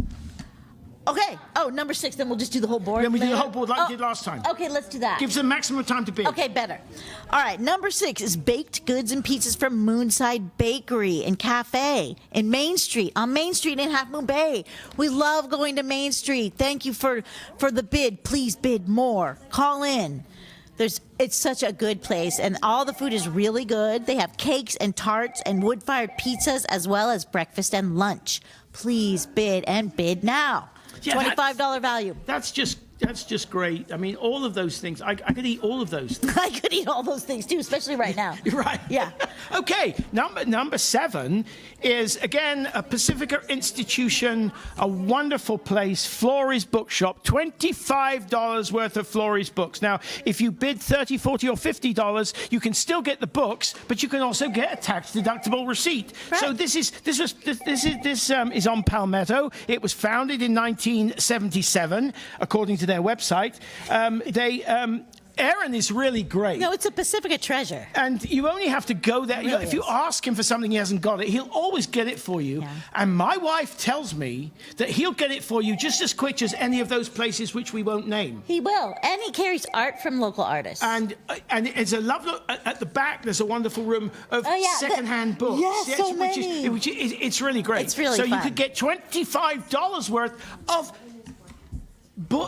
Okay. Oh, number 6. Then we'll just do the whole board. Then we do the later. whole board like we did last time. Okay, let's do that. Gives them maximum time to bid. Okay, better. All right, number 6 is baked goods and pizzas from Moonside Bakery and Cafe in Main Street, on Main Street in Half Moon Bay. We love going to Main Street. Thank you for the bid. Please bid more. Call in. It's such a good place, and all the food is really good. They have cakes and tarts and wood-fired pizzas, as well as breakfast and lunch. Please bid, and bid now. Yeah, $25 value. That's just great. I mean, all of those things. I could eat all of those things. I could eat all those things too, especially right now. Right. Yeah. Okay. Number 7 is again a Pacifica institution, a wonderful place, Florey's Bookshop. $25 worth of Florey's books. Now, if you bid $30, $40, or $50, you can still get the books, but you can also get a tax-deductible receipt. Right. So this is on Palmetto. It was founded in 1977, according to their website. Aaron is really great. No, it's a Pacifica treasure. And you only have to go there. Really If you is. ask him for something he hasn't got it, he'll always get it for you. Yeah. And my wife tells me that he'll get it for you just as quick as any of those places which we won't name. He will. And he carries art from local artists. And it's a lovely, at the back, there's a wonderful room of secondhand books. Yes, so many. It's really great. It's really so you fun. could get $25 worth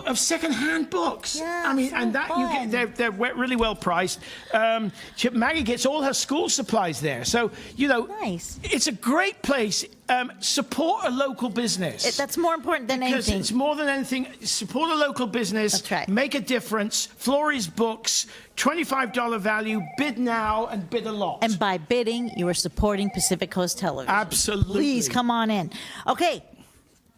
of second-hand books. Yeah, I mean, so and that you fun. get, they're really well priced. Maggie gets all her school supplies there, so Nice. It's a great place. Support a local business. That's more important than Because anything. it's more than anything. Support a local business. That's right. Make a difference. Florey's Books, $25 value. Bid now and bid a lot. And by bidding, you are supporting Pacific Coast Television. Absolutely. Please come on in. Okay.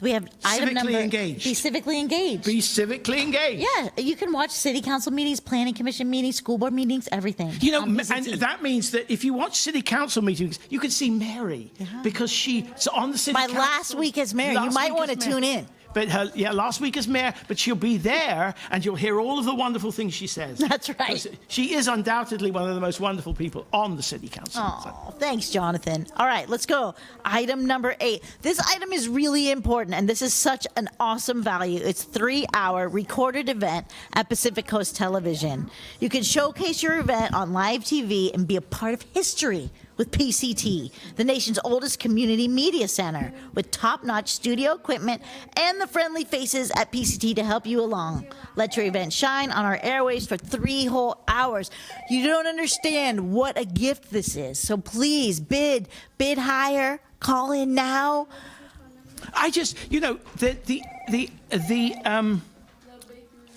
We have item Civically number. engaged. Be civically engaged. Be civically engaged. Yeah, you can watch city council meetings, planning commission meetings, school board meetings, everything. on And PCT. that means that if you watch city council meetings, you can see Mary because she's on the city My council. last week as mayor. You Last might week want to as mayor. tune in. but last week as mayor, but she'll be there, and you'll hear all of the wonderful things she says. That's right. 'Cause she is undoubtedly one of the most wonderful people on the city council. Oh, thanks, Jonathan. All right, let's go. Item number 8. This item is really important, and this is such an awesome value. It's a 3-hour recorded event at Pacific Coast Television. You can showcase your event on live TV and be a part of history with PCT, the nation's oldest community media center, with top-notch studio equipment and the friendly faces at PCT to help you along. Let your event shine on our airwaves for 3 whole hours. You don't understand what a gift this is, so please bid higher, call in now. I just, the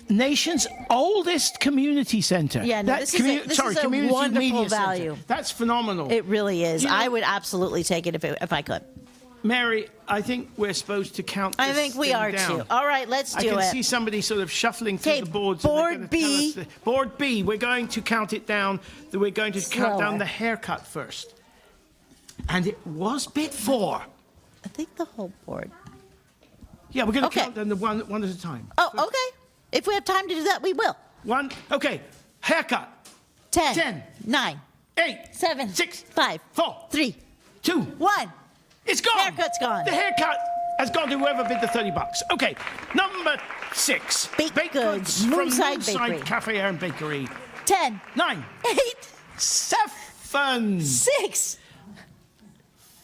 nation's oldest community center. Yeah, no, this is a community wonderful media value. Center. That's phenomenal. It really is. I would absolutely take it if I could. Mary, I think we're supposed to count this I think we thing are down. too. All right, let's do it. I can see somebody sort of shuffling through the boards. Board B. Board B, we're going to count it down. We're going to count Slower. down the haircut first. And it was bid 4. I think the whole board. Yeah, we're going to count them one at a time. Oh, okay. If we have time to do that, we will. 1, okay. Haircut. 10, 9, 8, 7, 6, 5, 4, 3, 2, 1. It's gone. Haircut's gone. The haircut has gone to whoever bid the $30. Okay, number 6. Baked goods, from Moonside Bakery. Cafe and Bakery. 10, 9, 8, 7, 6,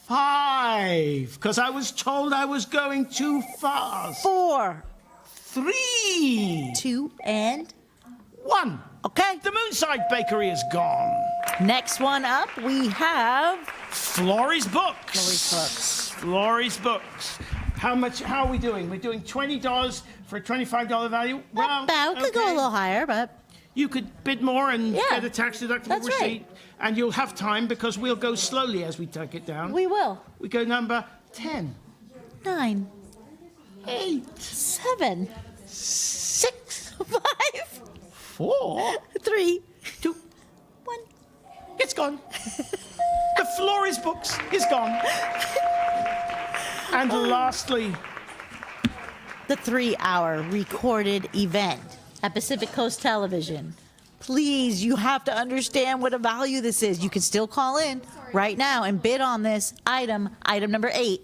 5. Because I was told I was going too fast. 4, 3, 2, and 1. Okay. The Moonside Bakery is gone. Next one up, we have Florrie's Books. Florrie's Books. How are we doing? We're doing $20 for a $25 value. Well, About could go a little higher, but you could bid more and get a tax-deductible that's receipt. right. And you'll have time because we'll go slowly as we take it down. we will. We go number 10, 9, 8, 7, 6, 5, 4, 3, 2, 1. It's gone. The Florie's Books is gone. And lastly, The 3-hour recorded event at Pacific Coast Television. Please, you have to understand what a value this is. You can still call in right now and bid on this item number 8.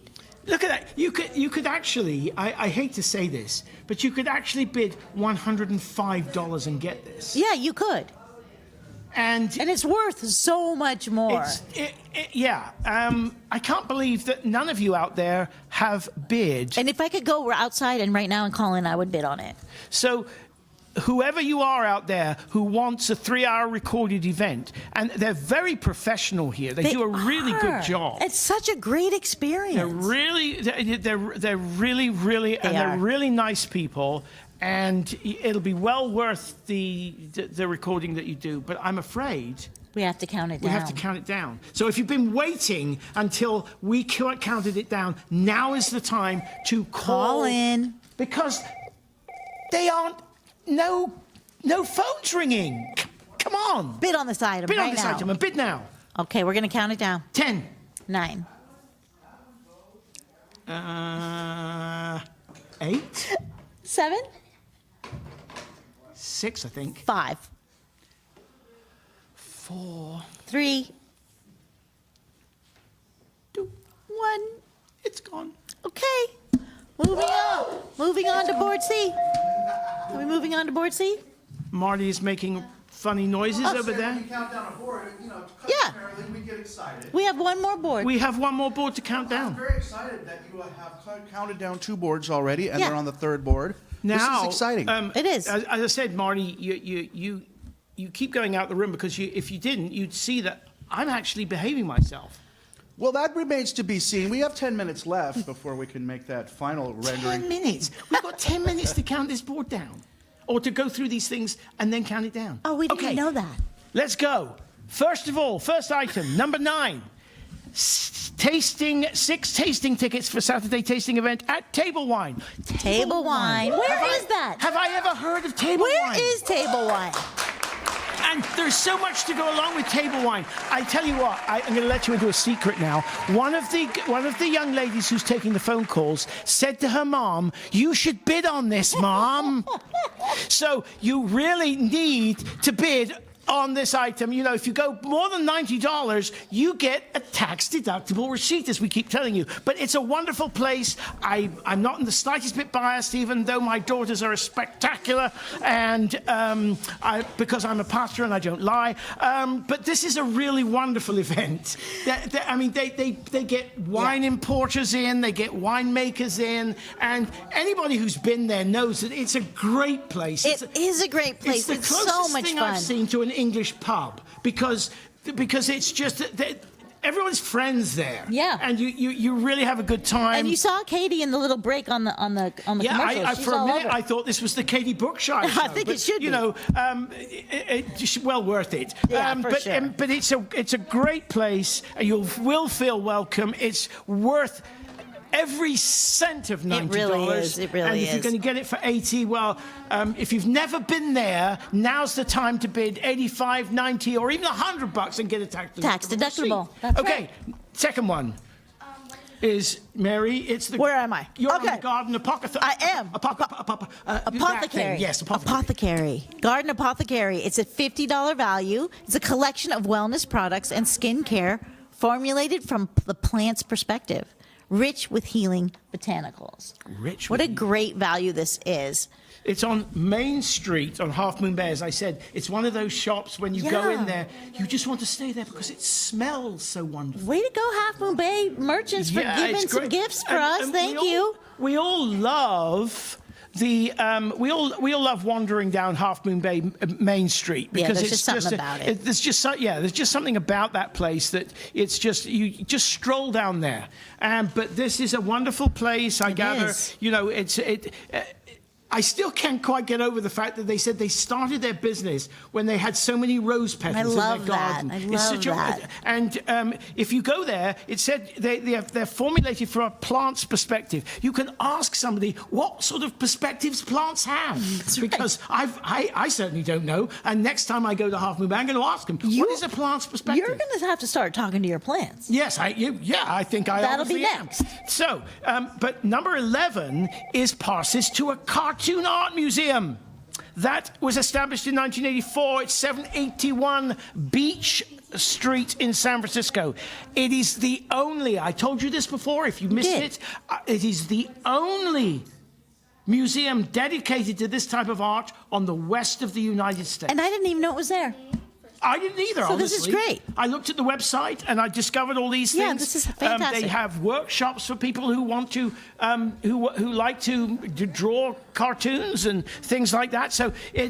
look at that. You could actually, I hate to say this, but you could actually bid $105 and get this. Yeah, you could. And it's worth so much more. I can't believe that none of you out there have bid. And if I could go outside and right now and call in, I would bid on it. So whoever you are out there who wants a 3-hour recorded event, and they're very professional here. They do a really good job. It's such a great experience. They're really nice people. And it'll be well worth the recording that you do. But I'm afraid we have to count it down. We have to count it down. So if you've been waiting until we counted it down, now is the time to call in. Because they aren't. No phone's ringing. Come on. Bid on this item. Bid right on this now. item and bid now. Okay, we're going to count it down. 10. 9. 8. 7. 6, I think. 5. 4. 3. 2. 1. It's gone. Okay. Moving on to board C. Are we moving on to board C? Marty is making funny noises over there. We count down a board, Yeah. we get excited. We have one more board. We have one more board to count down. I'm very excited that you have counted down 2 boards already, and Yeah. they're on the 3rd board. Now, this is exciting. It is. As I said, Marty, you keep going out the room because if you didn't, you'd see that I'm actually behaving myself. Well, that remains to be seen. We have 10 minutes left before we can make that final rendering. 10 minutes. We've got 10 minutes to count this board down. Or to go through these things and then count it down. Oh, we didn't know that. Let's go. First of all, first item, number 9. 6 tasting tickets for Saturday tasting event at Table Wine. Table Wine. Where is that? Have I ever heard of Table Wine? Where is Table Wine? And there's so much to go along with table wine. I tell you what, I'm going to let you into a secret now. One of the young ladies who's taking the phone calls said to her mom, "You should bid on this, Mom." So you really need to bid on this item. You know, if you go more than $90, you get a tax-deductible receipt, as we keep telling you. But it's a wonderful place. I'm not in the slightest bit biased, even though my daughters are spectacular, and because I'm a pastor and I don't lie. But this is a really wonderful event. I mean, they get wine importers in, they get winemakers in, and anybody who's been there knows that it's a great place. It is a great place. It's the so closest much thing fun. I've seen to an English pub, because it's just that everyone's friends there. Yeah. And you really have a good time. And you saw Katie in the little break on the commercial. Yeah, She's for a all minute over. I thought this was the Katie Brookshire show. I think it should be. You know, it's well worth it. Yeah, for sure. But it's a great place. You will feel welcome. It's worth every cent of $90. It really is. It really and if is. you're going to get it for $80, well, if you've never been there, now's the time to bid $85, $90, or even $100 and get a Tax-deductible. receipt. That's okay, right. Second one is Mary. It's the. Where am I? You're Okay. on the Garden Apothecary. I am. Apothecary. Yes, apothecary. Apothecary. Garden Apothecary. It's a $50 value. It's a collection of wellness products and skincare formulated from the plant's perspective, rich with healing botanicals. What a great value this is. It's on Main Street on Half Moon Bay. As I said, it's one of those shops when you go in there, you just want to stay there because it smells so wonderful. Way to go, Half Moon Bay merchants, for giving it's some great. gifts for And- us. and Thank you. We all love the we all love wandering down Half Moon Bay Main Street, Yeah, because there's it's just something about it. There's just something about that place that it's just you just stroll down there. But this is a wonderful place. I gather, is. you know, I still can't quite get over the fact that they said they started their business when they had so many rose petals in love their that. garden. I It's love such that. And if you go there, it said they're formulated from a plant's perspective. You can ask somebody what sort of perspectives plants have, because I certainly don't know. And next time I go to Half Moon Bay, I'm going to ask them, what is a plant's perspective? You're going to have to start talking to your plants. Yes, I think I That'll be obviously am. next. So, but number 11 is passes to a cartoon art museum. That was established in 1984. It's 781 Beach Street in San Francisco. It is the only, I told you this before, if you missed it, it is the only museum dedicated to this type of art on the west of the United States. And I didn't even know it was there. I didn't either, So honestly. this is great. I looked at the website and I discovered all these things. Yeah, this is fantastic. They have workshops for people who want to, who like to draw cartoons and things like that. So they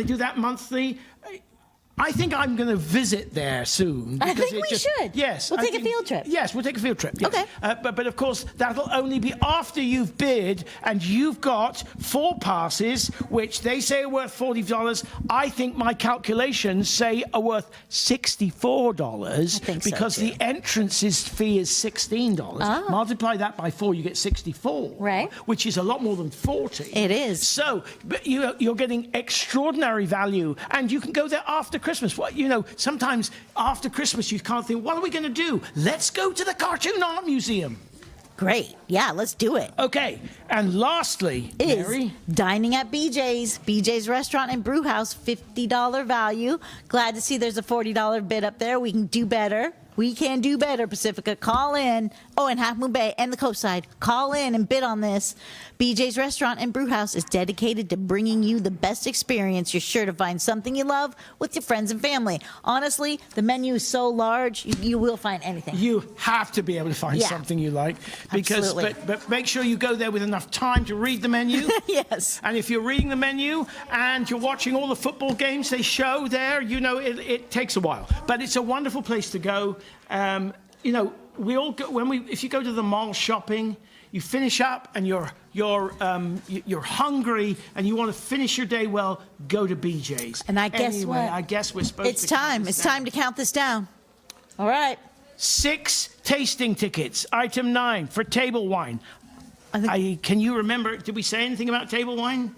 do that monthly. I think I'm going to visit there soon. I because think it we should. Yes. We'll I take a think- field trip. Yes, we'll take a field trip. Yes. Okay. But of course, that'll only be after you've bid and you've got 4 passes, which they say are worth $40. I think my calculations say are worth $64 because too. the entrance fee is $16. Ah. Multiply that by 4, you get 64. Right. Which is a lot more than 40. It is. So, but you're getting extraordinary value, and you can go there after Christmas. Well, you know, sometimes after Christmas you can't think, what are we going to do? Let's go to the Cartoon Art Museum. Great. Yeah, let's do it. Okay, and lastly, Is Mary? dining at BJ's. BJ's Restaurant and Brew House, $50 value. Glad to see there's a $40 bid up there. We can do better. We can do better, Pacifica. Call in. Oh, and Half Moon Bay and the coastside. Call in and bid on this. BJ's Restaurant and Brew House is dedicated to bringing you the best experience. You're sure to find something you love with your friends and family. Honestly, the menu is so large, you will find anything. You have to be able to find Yeah. something you like, because Absolutely. but make sure you go there with enough time to read the menu. Yes. And if you're reading the menu and you're watching all the football games they show there, you know it takes a while, but it's a wonderful place to go. You know, we all go if you go to the mall shopping, you finish up and you're hungry and you want to finish your day well, go to BJ's. And I guess anyway, what? I guess we're supposed It's to count time. this It's down. time to count this down. All right. 6 tasting tickets. Item 9 for table wine. Can you remember? Did we say anything about table wine?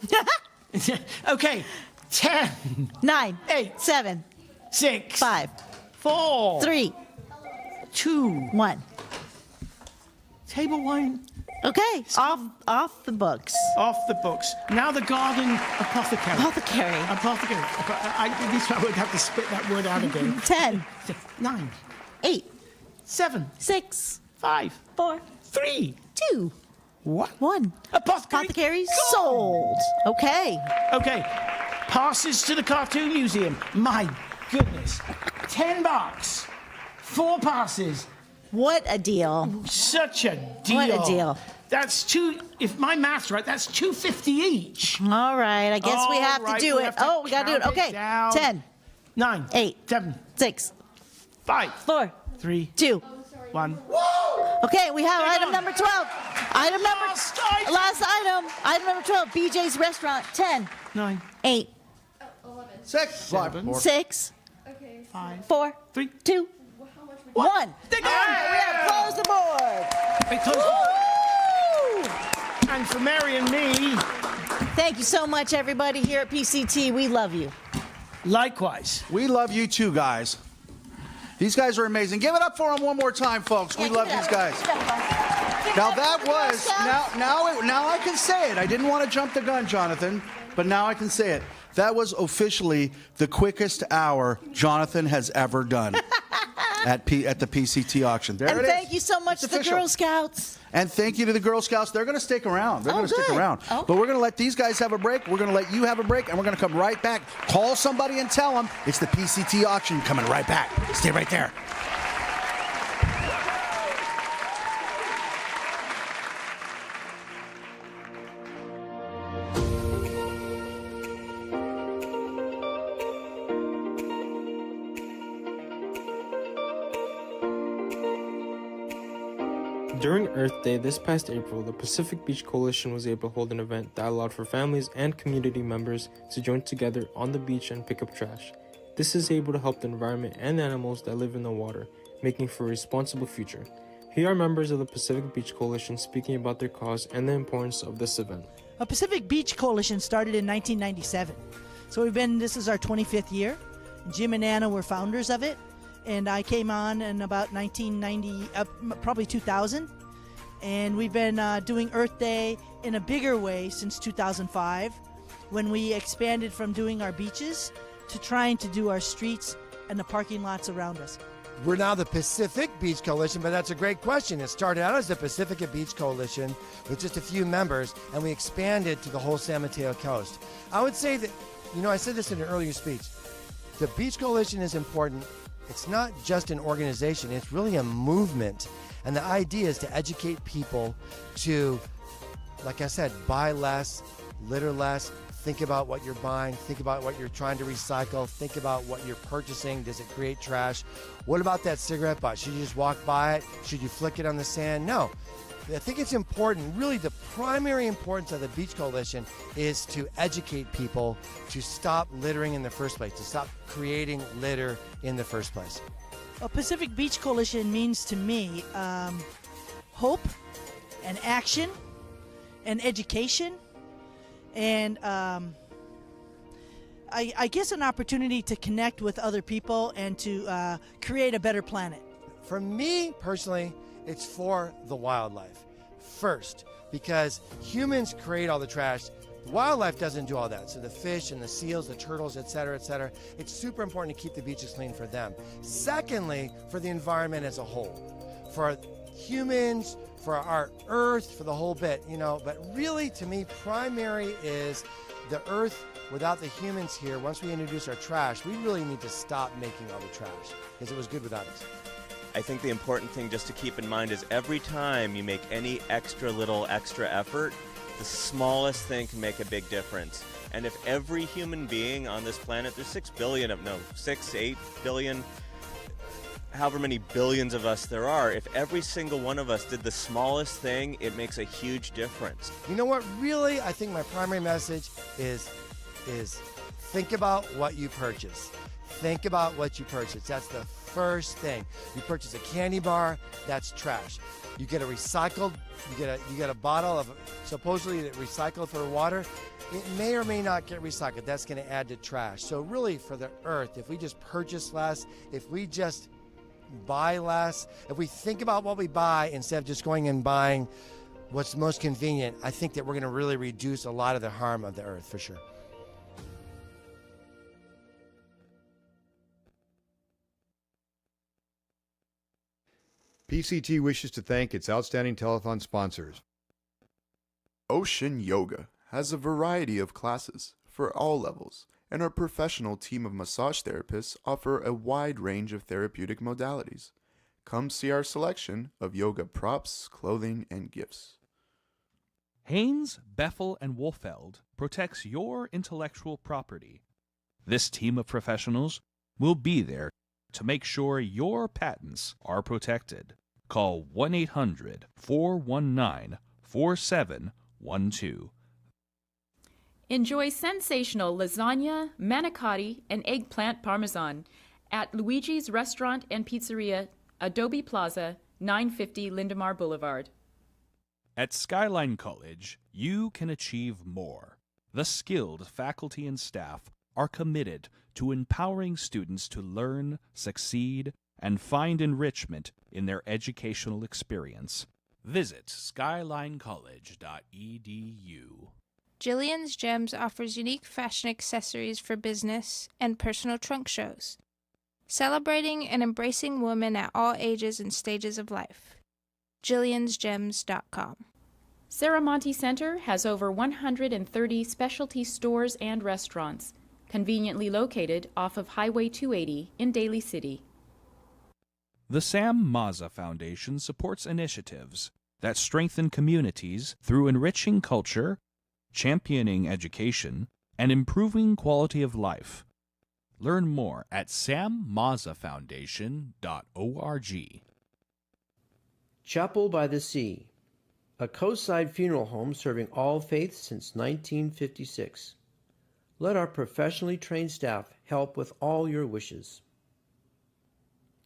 Okay. 10, 9, 8, 7, 6, 5, 4, 3, 2, 1. Table wine. Okay, off the books. Off the books. Now the garden apothecary. Apothecary. Apothecary. This I would have to spit that word out again. 10, 9, 8, 7, 6, 5, 4, 3, 2, 1. Apothecary sold. Okay. Okay. Passes to the Cartoon Museum. My goodness. $10. 4 passes. What a deal. Such a deal. What a deal. That's if my math's right, that's $2.50 each. All right, I guess we have to do we it. have to Oh, we got to do it. count Okay. down. 10, 9, 8, 7, 6, 5, 4, 3, 2. 1. Okay, we have item number 12. Last item. Item number 12, BJ's Restaurant. 10, 9, 8, 6, 7, 6, 5, 4, 3, 2, 1. All right, we have closed the board. Woo! And for Mary and me. Thank you so much, everybody here at PCT. We love you. Likewise. We love you too, guys. These guys are amazing. Give it up for them one more time, folks. We love these guys. Now that was now I can say it. I didn't want to jump the gun, Jonathan, but now I can say it. That was officially the quickest hour Jonathan has ever done at the PCT auction. There And it is. thank you so much to the Girl Scouts. And thank you to the Girl Scouts. They're going to stick around. They're going to stick good. around. Okay. But we're going to let these guys have a break. We're going to let you have a break, and we're going to come right back. Call somebody and tell them it's the PCT auction coming right back. Stay right there. During Earth Day this past April, the Pacific Beach Coalition was able to hold an event that allowed for families and community members to join together on the beach and pick up trash. This is able to help the environment and animals that live in the water, making for a responsible future. Here are members of the Pacific Beach Coalition speaking about their cause and the importance of this event. A Pacific Beach Coalition started in 1997. So this is our 25th year. Jim and Anna were founders of it. And I came on in about 1990, probably 2000. And we've been doing Earth Day in a bigger way since 2005, when we expanded from doing our beaches to trying to do our streets and the parking lots around us. We're now the Pacific Beach Coalition, but that's a great question. It started out as the Pacifica Beach Coalition with just a few members, and we expanded to the whole San Mateo coast. I would say that, I said this in an earlier speech, the Beach Coalition is important. It's not just an organization, it's really a movement. And the idea is to educate people to, like I said, buy less, litter less, think about what you're buying, think about what you're trying to recycle, think about what you're purchasing. Does it create trash? What about that cigarette butt? Should you just walk by it? Should you flick it on the sand? No. I think it's important, really the primary importance of the Beach Coalition is to educate people to stop littering in the first place, to stop creating litter in the first place. A Pacific Beach Coalition means to me hope and action and education and I guess an opportunity to connect with other people and to create a better planet. For me personally, it's for the wildlife first, because humans create all the trash. Wildlife doesn't do all that. So the fish and the seals, the turtles, et cetera, it's super important to keep the beaches clean for them. Secondly, for the environment as a whole, for humans, for our earth, for the whole bit, but really to me, primary is the earth. Without the humans here, once we introduce our trash, we really need to stop making all the trash because it was good without us. I think the important thing just to keep in mind is every time you make any extra effort, the smallest thing can make a big difference. And if every human being on this planet, there's 8 billion, however many billions of us there are, if every single one of us did the smallest thing, it makes a huge difference. You know what, really, I think my primary message is think about what you purchase. Think about what you purchase. That's the first thing. You purchase a candy bar, that's trash. You get a recycled, you get a bottle of supposedly recycled for water. it may or may not get recycled. That's going to add to trash. So really for the earth, if we just purchase less, if we just buy less, if we think about what we buy instead of just going and buying what's most convenient, I think that we're going to really reduce a lot of the harm of the earth for sure. PCT wishes to thank its outstanding telethon sponsors. Ocean Yoga has a variety of classes for all levels, and our professional team of massage therapists offer a wide range of therapeutic modalities. Come see our selection of yoga props, clothing, and gifts. Haynes, Beffel, and Wolfeld protects your intellectual property. This team of professionals will be there to make sure your patents are protected. Call 1-800-419-4712. Enjoy sensational lasagna, manicotti, and eggplant parmesan at Luigi's Restaurant and Pizzeria, Adobe Plaza, 950 Lindemar Boulevard. At Skyline College, you can achieve more. The skilled faculty and staff are committed to empowering students to learn, succeed, and find enrichment in their educational experience. Visit skylinecollege.edu. Jillian's Gems offers unique fashion accessories for business and personal trunk shows, celebrating and embracing women at all ages and stages of life. Jillian'sGems.com. Saramonte Center has over 130 specialty stores and restaurants, conveniently located off of Highway 280 in Daly City. The Sam Mazza Foundation supports initiatives that strengthen communities through enriching culture, championing education, and improving quality of life. Learn more at sammazzafoundation.org. Chapel by the Sea, a coastside funeral home serving all faiths since 1956. Let our professionally trained staff help with all your wishes.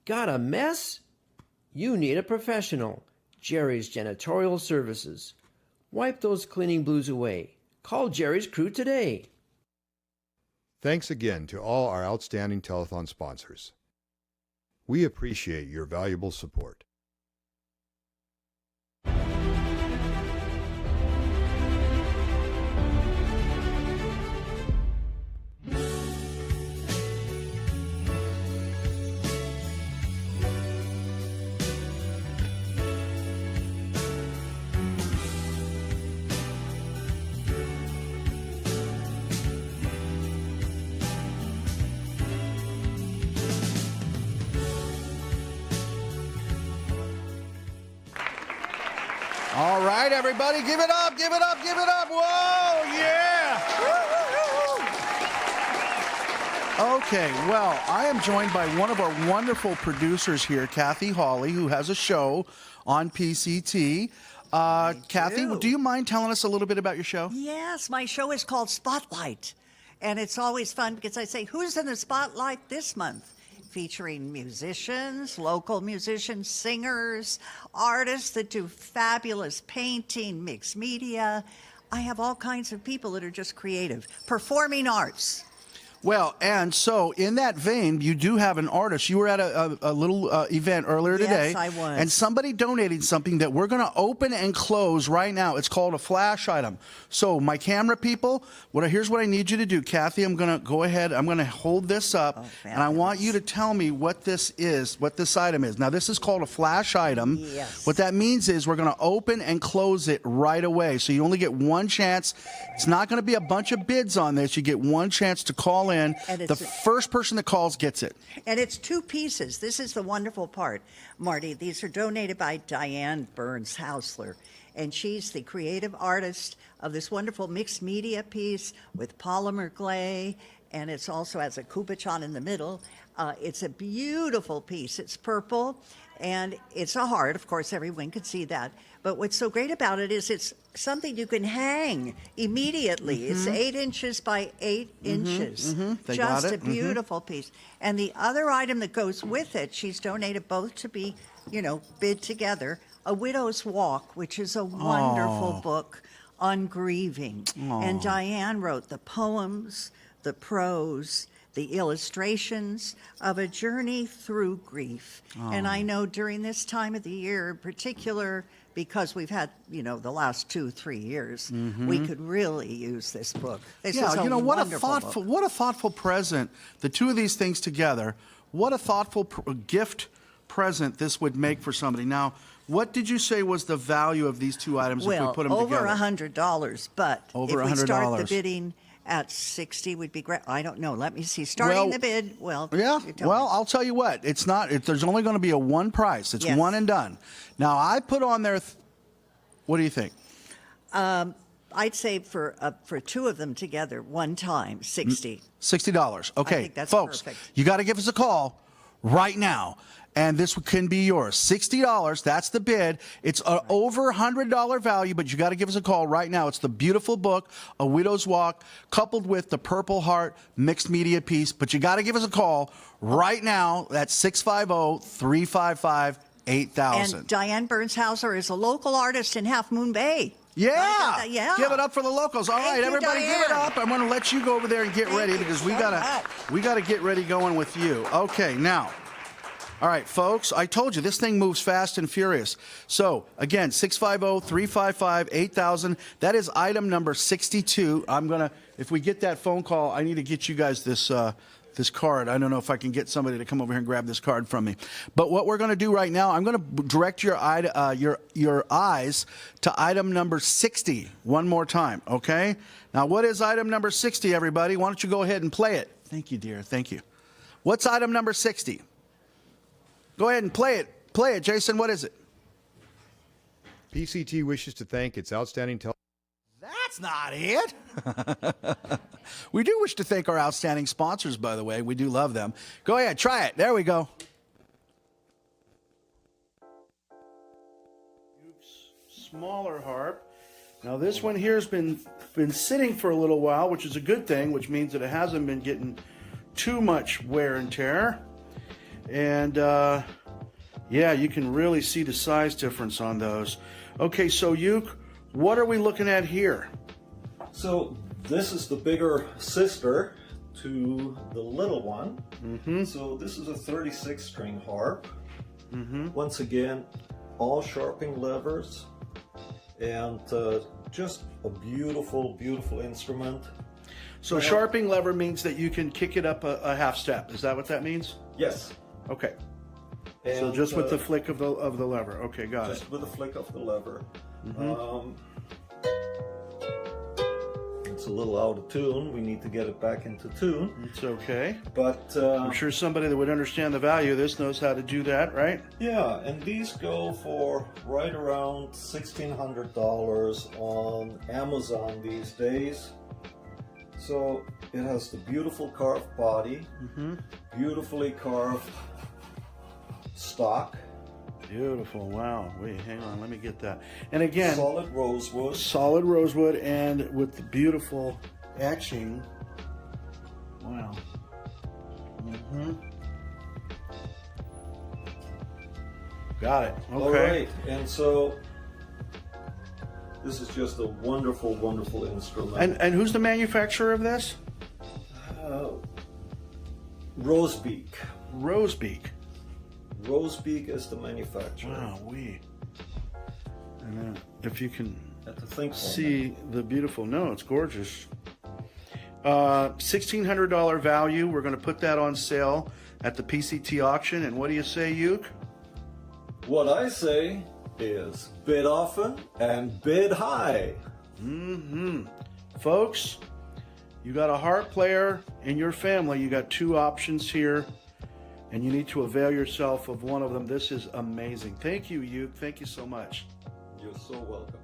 Got a mess? You need a professional. Jerry's Janitorial Services. Wipe those cleaning blues away. Call Jerry's crew today. Thanks again to all our outstanding telethon sponsors. We appreciate your valuable support. All right, everybody, give it up, give it up, give it up. Whoa, yeah. Okay, well, I am joined by one of our wonderful producers here, Kathy Hawley, who has a show on PCT. Kathy, do you mind telling us a little bit about your show? Yes, my show is called Spotlight, and it's always fun because I say, who's in the spotlight this month? Featuring musicians, local musicians, singers, artists that do fabulous painting, mixed media. I have all kinds of people that are just creative, performing arts. Well, and so in that vein, you do have an artist. You were at a little event earlier today. Yes, I was. And somebody donated something that we're going to open and close right now. It's called a flash item. So my camera people, here's what I need you to do. Kathy, I'm going to go ahead. I'm going to hold this up. And I want you to tell me what this is, what this item is. Now, this is called a flash item. Yes. What that means is we're going to open and close it right away. So you only get one chance. It's not going to be a bunch of bids on this. You get one chance to call in. The first person that calls gets it. And it's two pieces. This is the wonderful part, Marty. These are donated by Diane Burns Hausler, and she's the creative artist of this wonderful mixed media piece with polymer clay, and it's also has a Kubichon in the middle. It's a beautiful piece. It's purple, and it's a heart. Of course, everyone can see that. But what's so great about it is it's something you can hang immediately. It's 8 inches by 8 inches. They Just got a it. beautiful piece. And the other item that goes with it, she's donated both to be, bid together, A Widow's Walk, which is a wonderful book on grieving. And Diane wrote the poems, the prose, the illustrations of a journey through grief. And I know during this time of the year in particular, because we've had, the last 2-3 years, we could really use this book. This is a what a wonderful thoughtful, book. what a thoughtful present. The two of these things together. What a thoughtful gift present this would make for somebody. Now, what did you say was the value of these two items if we put them over together? $100, but Over if we start the $100. bidding at 60 would be great. I don't know. Let me see. Starting the bid, Yeah. you tell Well, me. I'll tell you what. It's not. There's only going to be a one price. It's Yes. one and done. Now, I put on there. What do you think? I'd say for two of them together, one time, 60. $60. Okay, I think that's folks, perfect. you got to give us a call right now, and this can be yours. $60. That's the bid. It's an over $100 value, but you got to give us a call right now. It's the beautiful book, A Widow's Walk, coupled with the Purple Heart mixed media piece. But you got to give us a call right now. That's 650-355-8000. And Diane Bernshauser is a local artist in Half Moon Bay. Yeah. Yeah. Give it up for the locals. All Thank right, you, everybody, give it Diane. up. I'm going to let you go over there and get ready because we so gotta get ready going with you. Okay, now. All right, folks, I told you this thing moves fast and furious. So, again, 650-355-8000. That is item number 62. If we get that phone call, I need to get you guys this card. I don't know if I can get somebody to come over here and grab this card from me. But what we're going to do right now, I'm going to direct your eyes to item number 60 one more time, okay? Now, what is item number 60, everybody? Why don't you go ahead and play it? Thank you, dear. Thank you. What's item number 60? Go ahead and play it. Play it, Jason. What is it? PCT wishes to thank its outstanding That's not it. We do wish to thank our outstanding sponsors, by the way. We do love them. Go ahead, try it. There we go. Smaller harp. Now this one here has been sitting for a little while, which is a good thing, which means that it hasn't been getting too much wear and tear. And yeah, you can really see the size difference on those. Okay, so Uke, what are we looking at here? So this is the bigger sister to the little one. So this is a 36-string harp. Once again, all sharpening levers, and just a beautiful, beautiful instrument. So sharpening lever means that you can kick it up a half step. Is that what that means? Yes. Okay. And, So just with the flick of the lever. Okay, got it. just with a flick of the lever. It's a little out of tune. We need to get it back into tune. It's okay. But I'm sure somebody that would understand the value of this knows how to do that, right? yeah, and these go for right around $1,600 on Amazon these days. So it has the beautiful carved body, beautifully carved stock. Beautiful. Wow. Wait, hang on. Let me get that. And again, Solid rosewood. solid rosewood and with the beautiful etching. Wow. Got it. Okay. All right, and so this is just a wonderful, wonderful instrument. And who's the manufacturer of this? Rosebeak. Rosebeak. Rosebeak is the manufacturer. Wow, and if you can Have to think for a see the beautiful, no, it's gorgeous. $1,600 value. We're going to put that on sale at the PCT auction. And what do you say, Uke? What I say is bid often and bid high. Folks, you got a harp player in your family. You got two options here, and you need to avail yourself of one of them. This is amazing. Thank you, Uke. Thank you so much. You're so welcome.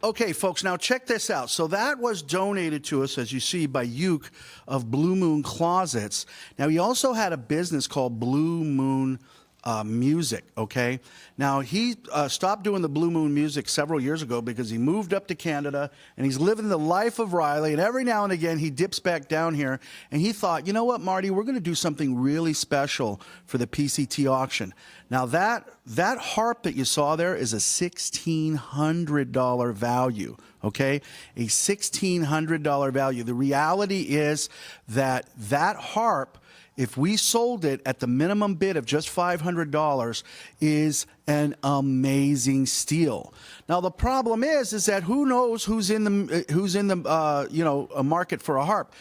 Okay, folks, now check this out. So that was donated to us, as you see, by Uke of Blue Moon Closets. Now, he also had a business called Blue Moon music, okay? Now, he stopped doing the Blue Moon music several years ago because he moved up to Canada, and he's living the life of Riley, and every now and again he dips back down here, and he thought, you know what, Marty, we're going to do something really special for the PCT auction. Now, that harp that you saw there is a $1,600 value, okay? A $1,600 value. The reality is that harp, if we sold it at the minimum bid of just $500, is an amazing steal. Now the problem is that who knows who's in the a market for a harp.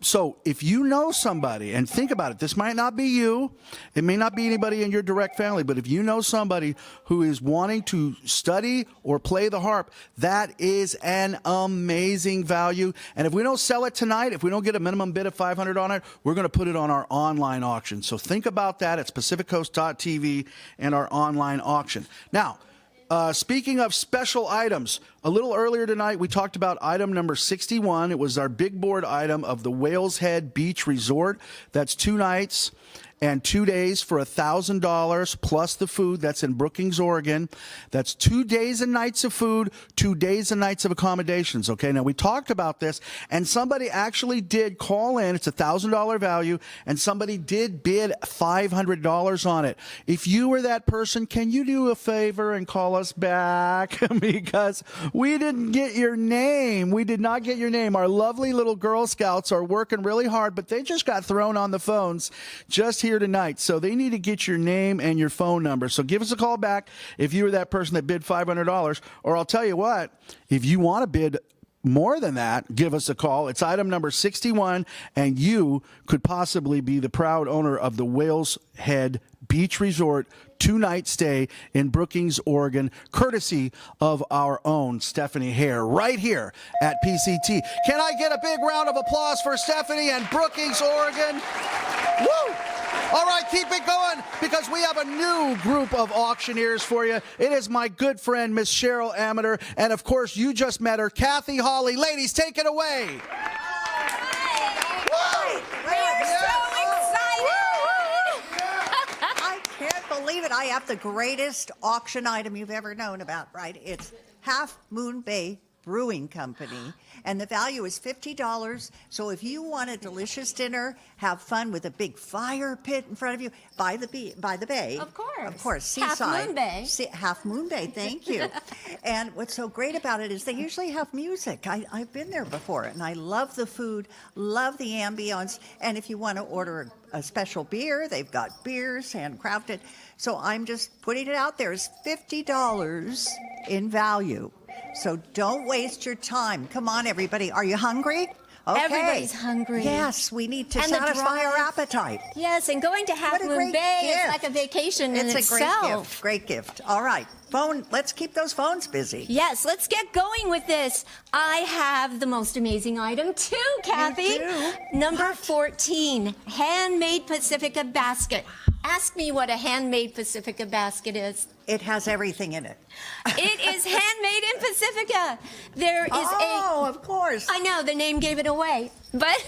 So if you know somebody, and think about it, this might not be you, it may not be anybody in your direct family, but if you know somebody who is wanting to study or play the harp, that is an amazing value. And if we don't sell it tonight, if we don't get a minimum bid of $500 on it, we're going to put it on our online auction. So think about that at PacificCoast.tv and our online auction. Now, speaking of special items, a little earlier tonight, we talked about item number 61. It was our big board item of the Whales Head Beach Resort. That's 2 nights and 2 days for $1,000 plus the food. That's in Brookings, Oregon. That's 2 days and nights of food, 2 days and nights of accommodations. Okay, now we talked about this, and somebody actually did call in. It's a $1,000 value, and somebody did bid $500 on it. If you were that person, can you do a favor and call us back? Because we didn't get your name. We did not get your name. Our lovely little Girl Scouts are working really hard, but they just got thrown on the phones just here tonight. So they need to get your name and your phone number. So give us a call back if you were that person that bid $500. Or I'll tell you what, if you want to bid more than that, give us a call. It's item number 61, and you could possibly be the proud owner of the Whales Head Beach Resort 2-night stay in Brookings, Oregon, courtesy of our own Stephanie Hare right here at PCT. Can I get a big round of applause for Stephanie and Brookings, Oregon? Woo! All right, keep it going, because we have a new group of auctioneers for you. It is my good friend, Miss Cheryl Amater, and of course, you just met her, Kathy Hawley. Ladies, take it away. Believe it, I have the greatest auction item you've ever known about, right? It's Half Moon Bay Brewing Company, and the value is $50. So if you want a delicious dinner, have fun with a big fire pit in front of you by the bay. Of course, seaside. Half Moon Bay. Half Moon Bay, thank you. And what's so great about it is they usually have music. I've been there before, and I love the food, love the ambiance. And if you want to order a special beer, they've got beers handcrafted. So I'm just putting it out there. It's $50 in value. So don't waste your time. Come on, everybody. Are you hungry? Okay. Everybody's hungry. Yes, we need to And satisfy our appetite. Yes, and going to Half What a Moon great Bay gift. is like a vacation in It's a itself. great gift. All right, phone. Let's keep those phones busy. Yes, let's get going with this. I have the most amazing item too, Kathy. You do? Number 14, handmade Pacifica basket. Ask me what a handmade Pacifica basket is. It has everything in it. It is handmade in Pacifica. There is of course. I know, the name gave it away. But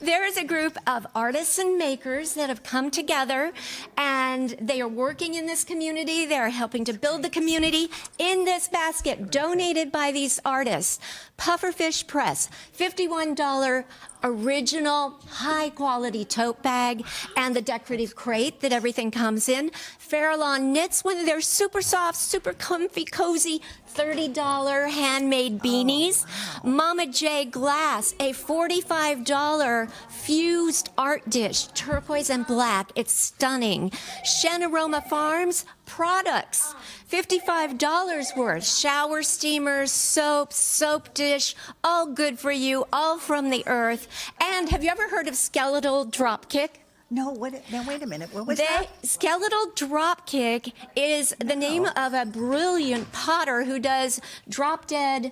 there is a group of artists and makers that have come together, and they are working in this community. They are helping to build the community. In this basket, donated by these artists, Pufferfish Press, $51 original high-quality tote bag, and the decorative crate that everything comes in. Farallon Knits, one of their super soft, super comfy, cozy, $30 handmade beanies. Mama J Glass, a $45 fused art dish, turquoise and black. It's stunning. Shenaroma Farms products, $55 worth. Shower steamers, soaps, soap dish, all good for you, all from the earth. And have you ever heard of Skeletal Dropkick? No, now wait a minute. What was that? Skeletal Dropkick is the name of a brilliant potter who does drop-dead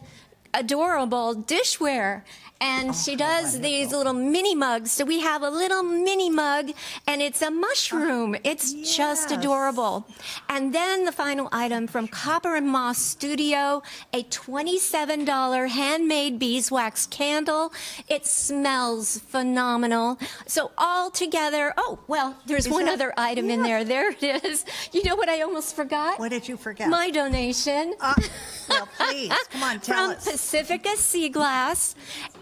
adorable dishware. And she does these little mini mugs. So we have a little mini mug, and it's a mushroom. It's just adorable. And then the final item from Copper and Moss Studio, a $27 handmade beeswax candle. It smells phenomenal. So all together, oh, well, there's one other item in there. There it is. You know what I almost forgot? What did you forget? My donation. Well, please, come on, tell us. From Pacifica Sea Glass,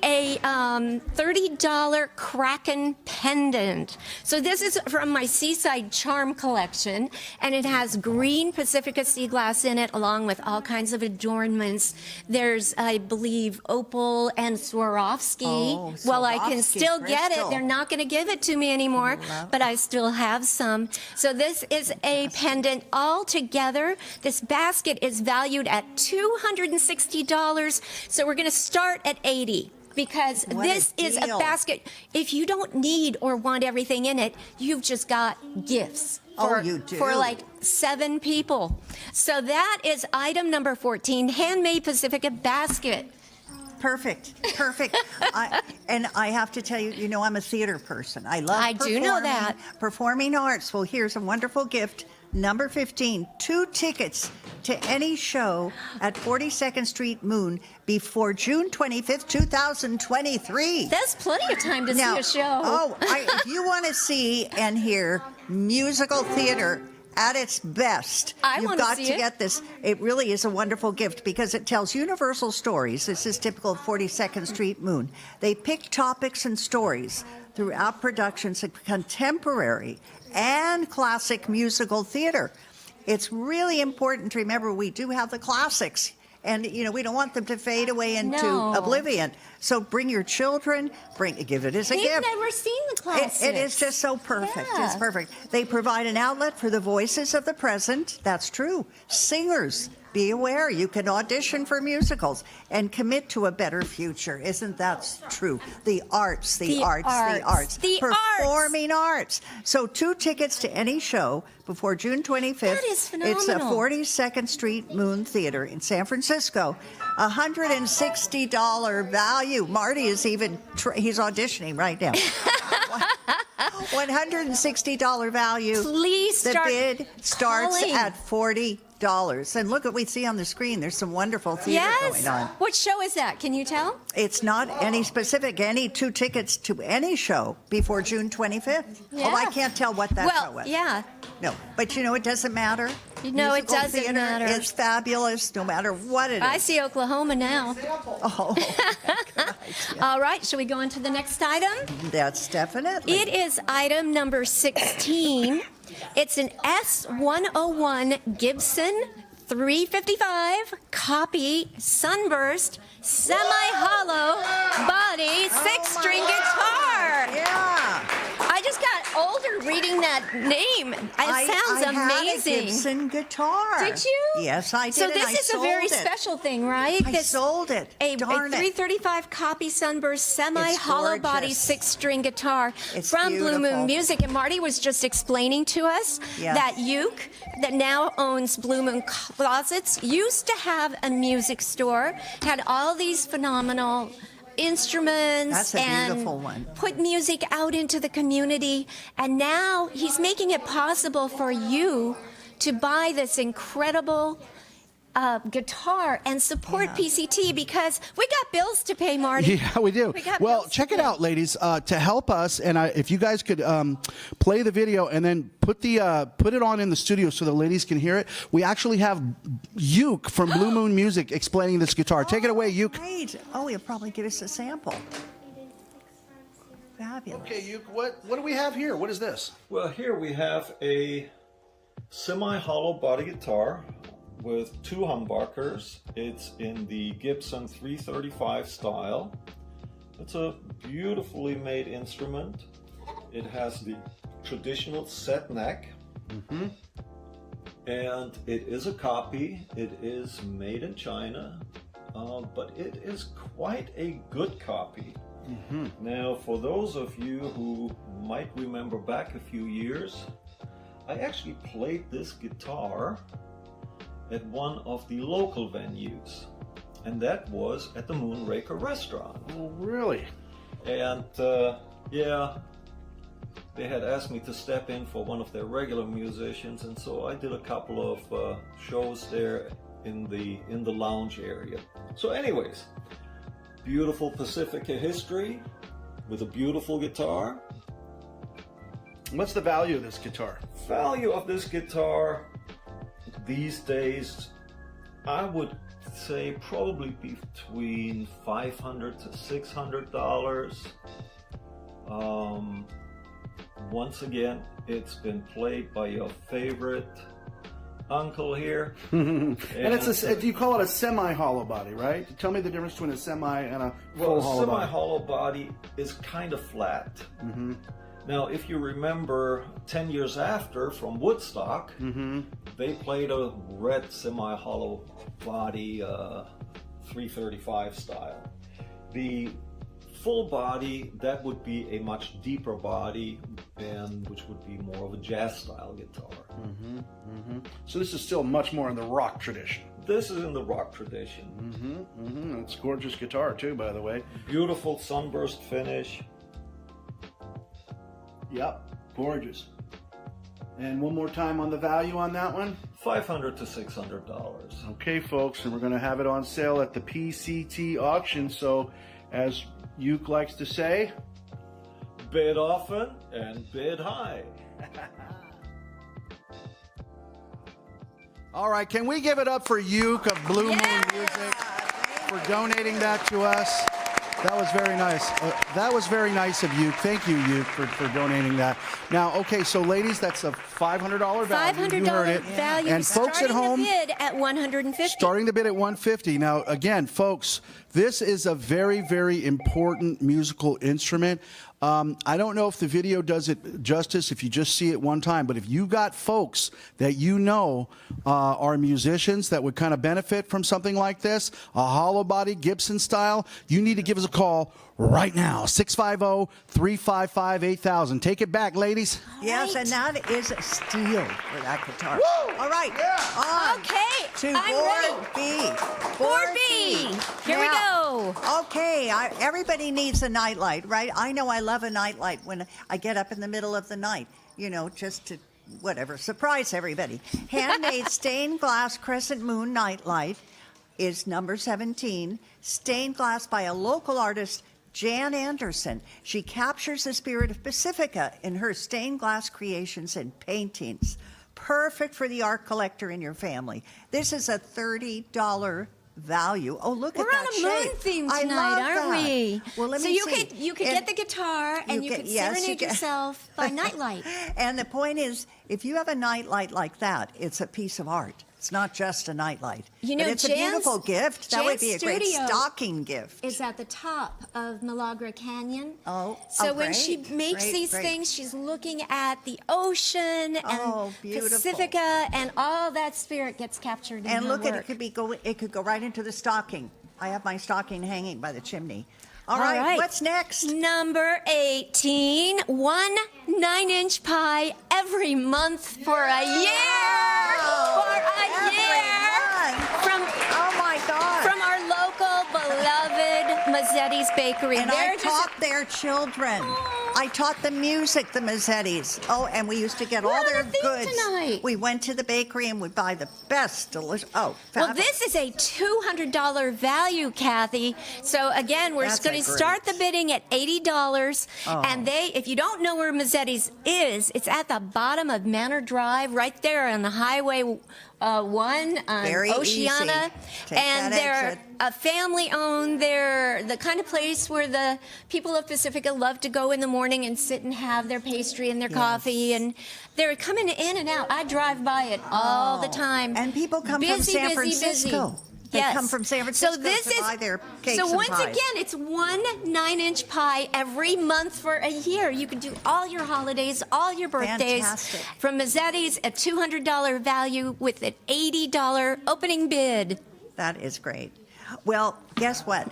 a $30 Kraken pendant. So this is from my Seaside Charm collection, and it has green Pacifica Sea Glass in it, along with all kinds of adornments. There's, I believe, opal and Swarovski. Oh, Well, I can Swarovski still get it. crystal. They're not going to give it to me anymore, but I still have some. So this is a pendant all together. This basket is valued at $260. So we're going to start at $80. Because What this a is a deal. basket. If you don't need or want everything in it, you've just got gifts. Oh, For, you do. For like 7 people. So that is item number 14, handmade Pacifica basket. Perfect. And I have to tell you, you know, I'm a theater person. I love I do know that. Performing arts. Well, here's a wonderful gift. Number 15, 2 tickets to any show at 42nd Street Moon before June 25th, 2023. That's plenty of time to see a show. If you want to see and hear musical theater at its best, I you've wanna got see to it. get this. It really is a wonderful gift because it tells universal stories. This is typical of 42nd Street Moon. They pick topics and stories throughout productions of contemporary and classic musical theater. It's really important to remember we do have the classics, and you know we don't want them to fade away into No. oblivion. So bring your children, give it as a They've gift. never seen the classics. It is just so perfect. Yeah. It's perfect. They provide an outlet for the voices of the present. That's true. Singers, be aware. You can audition for musicals and commit to a better future. Isn't that true? The arts, the arts. Performing arts. So 2 tickets to any show before June 25th. That is It's a phenomenal. 42nd Street Moon Theater in San Francisco. $160 value. Marty is even, he's auditioning right now. $160 value. Please The start bid starts calling. at $40. And look what we see on the screen. There's some wonderful theater Yes. going on. What show is that? Can you tell? It's not any specific, any 2 tickets to any show before June 25th. Yeah. Oh, I can't tell what that show is. Yeah. No, but you know, it doesn't matter. No, it Musical doesn't theater matter. is fabulous no matter what it is. I see Oklahoma now. Oh, All right, shall we go on to the next item? that's definitely. It is item number 16. It's an S101 Gibson 355 copy Sunburst semi-hollow body 6-string guitar. Yeah. I just got older reading that name. It sounds I amazing. Had a Gibson guitar. Did you? Yes, I did. So and this I is a very sold it. special thing, right? I sold it. A Darn it. 335 copy Sunburst semi-hollow body gorgeous. 6-string guitar It's from Blue beautiful. Moon Music. And Marty was just explaining to us Yes. that Uke, that now owns Blue Moon Closets, used to have a music store, had all these phenomenal instruments That's a and beautiful one. put music out into the community. And now he's making it possible for you to buy this incredible guitar and support PCT because we got bills to pay, Marty. Yeah, we do. got Well, bills check to it pay. out, ladies. To help us, and if you guys could play the video and then put it on in the studio so the ladies can hear it. We actually have Uke from Blue Moon Music explaining this guitar. Take it away, Uke. Great. Oh, he'll probably give us a sample. Fabulous. Okay, Uke. What do we have here? What is this? Well, here we have a semi-hollow body guitar with 2 humbuckers. It's in the Gibson 335 style. It's a beautifully made instrument. It has the traditional set neck. And it is a copy. It is made in China, but it is quite a good copy. Now, for those of you who might remember back a few years, I actually played this guitar at one of the local venues. and that was at the Moonraker restaurant. Oh, really? And yeah, they had asked me to step in for one of their regular musicians, and so I did a couple of shows there in the lounge area. So anyways, beautiful Pacifica history with a beautiful guitar. What's the value of this guitar? Value of this guitar these days, I would say probably between $500 to $600. Once again, it's been played by your favorite uncle here. And it's you call it a semi-hollow body, right? Tell me the difference between a semi and a full hollow body. Semi-hollow body is kind of flat. Mm-hmm. Now, if you remember 10 years after from Woodstock, they played a red semi-hollow body 335 style. The full body, that would be a much deeper body, and which would be more of a jazz style guitar. So this is still much more in the rock tradition. This is in the rock tradition. It's a gorgeous guitar too, by the way. Beautiful sunburst finish. Yep, gorgeous. And one more time on the value on that one? $500 to $600. Okay, folks, and we're going to have it on sale at the PCT auction. So, as Uke likes to say, bid often and bid high. All right, can we give it up for Uke of Blue Moon Music for donating that to us? That was very nice. That was very nice of you. Thank you, Uke, for donating that. Now, okay, so ladies, that's a $500 value. $500 You heard it. value. And folks at home, starting the bid at $150. starting the bid at $150. Now, again, folks, this is a very, very important musical instrument. I don't know if the video does it justice if you just see it one time, but if you got folks that you know are musicians that would kind of benefit from something like this, a hollow body Gibson style, you need to give us a call right now, 650-355-8000. Take it back, ladies. Yes, and that is a steal for that guitar. Woo! All right, on Okay, to I'm board ready. B. Board B. Here we go. Okay, everybody needs a nightlight, right? I know I love a nightlight when I get up in the middle of the night, you know, just to, whatever, surprise everybody. Handmade stained glass crescent moon nightlight is number 17, stained glass by a local artist, Jan Anderson. She captures the spirit of Pacifica in her stained glass creations and paintings. Perfect for the art collector in your family. This is a $30 value. Oh, look We're at that on a moon shape. theme I tonight, love aren't that. we? Well, let so me you see. could get the guitar and you could serenade yourself by nightlight. And the point is, if you have a nightlight like that, it's a piece of art. It's not just a nightlight. You know, but it's a beautiful gift. That would be a great studio stocking gift. Is at the top of Milagro Canyon. So when she makes these things, she's looking at the ocean and Pacifica, and all that spirit gets captured in And her look work. at it could go right into the stocking. I have my stocking hanging by the chimney. All right. right, what's next? Number 18, one 9-inch pie every month for a year. For a year. From, oh my God. From our local beloved Mazzetti's Bakery. And They're I taught their children. I taught the music, the Mazzettis. Oh, and we used to get all their goods. Tonight. We went to the bakery and would buy the best delicious. Oh, well, this is a $200 value, Kathy. So again, we're That's going to start the bidding at $80. Oh. And if you don't know where Mazzetti's is, it's at the bottom of Manor Drive, right there on the Highway 1 on Very Oceana. easy. Take And that they're exit. a family-owned. They're the kind of place where the people of Pacifica love to go in the morning and sit and have their pastry and their coffee. And they're coming in and out. I drive by it all the time. And people come from San Francisco. They come from San Francisco to buy their cakes So and once pies. again, it's one 9-inch pie every month for a year. You can do all your holidays, all your birthdays. Fantastic. From Mazzetti's, a $200 value with an $80 opening bid. That is great. Well, guess what?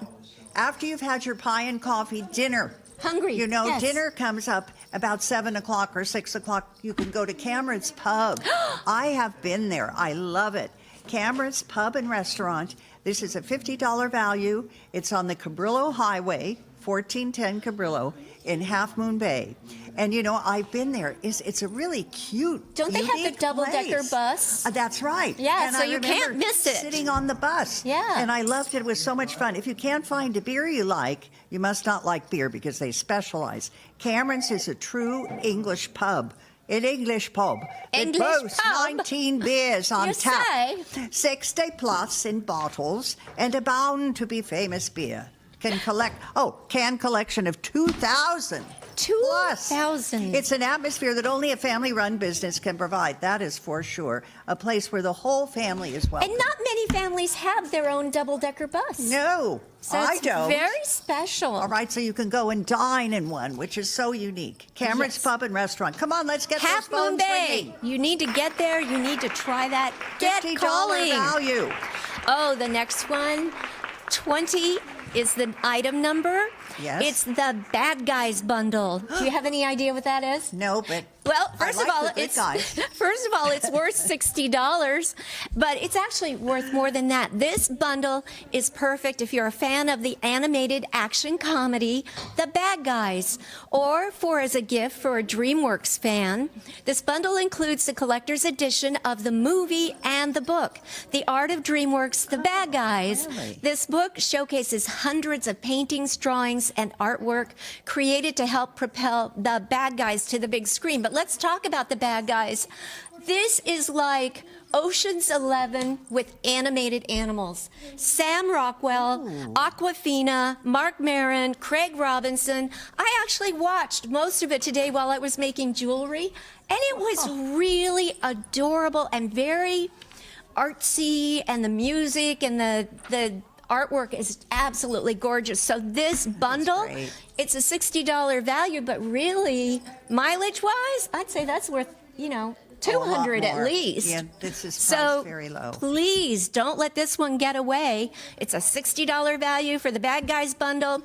After you've had your pie and coffee, dinner. Hungry. You know, yes. dinner comes up about 7 o'clock or 6 o'clock. You can go to Cameron's Pub. I have been there. I love it. Cameron's Pub and Restaurant. This is a $50 value. It's on the Cabrillo Highway, 1410 Cabrillo in Half Moon Bay. And you know, I've been there. It's a really cute, Don't they have the unique double-decker place. bus? That's right. Yeah, And so I you can't remember miss it. Sitting on the bus. Yeah. And I loved it. It was so much fun. If you can't find a beer you like, you must not like beer because they specialize. Cameron's is a true English pub. An English pub. English It boasts pub? 19 beers on You tap. say? 60 plus in bottles and a bound to be famous beer. Can collection of 2,000. 2,000. It's an atmosphere that only a family-run business can provide. That is for sure. A place where the whole family is welcome. And not many families have their own double-decker bus. No, So I it's don't. very special. All right, so you can go and dine in one, which is so unique. Cameron's Yes. Pub and Restaurant. Come on, let's get Half those Moon phones Bay. ringing. You need to get there. You need to try that. Get $50 calling. value. Oh, the next one, 20 is the item number. Yes. It's the Bad Guys bundle. Do you have any idea what that is? No, but Well, I first like of all, the good it's guys. first of all, it's worth $60, but it's actually worth more than that. This bundle is perfect if you're a fan of the animated action comedy The Bad Guys, or for as a gift for a DreamWorks fan. This bundle includes the collector's edition of the movie and the book, The Art of DreamWorks The Bad Guys. really? This book showcases hundreds of paintings, drawings, and artwork created to help propel the bad guys to the big screen. But let's talk about the bad guys. This is like Ocean's 11 with animated animals. Sam Rockwell, Aquafina, Mark Maron, Craig Robinson. I actually watched most of it today while I was making jewelry, and it was really adorable and very artsy, and the music and the artwork is absolutely gorgeous. So this bundle, it's a $60 value, but really, mileage-wise, I'd say that's worth, you know, $200 at more. least. Yeah, this is so priced very low. Please don't let this one get away. It's a $60 value for the Bad Guys bundle.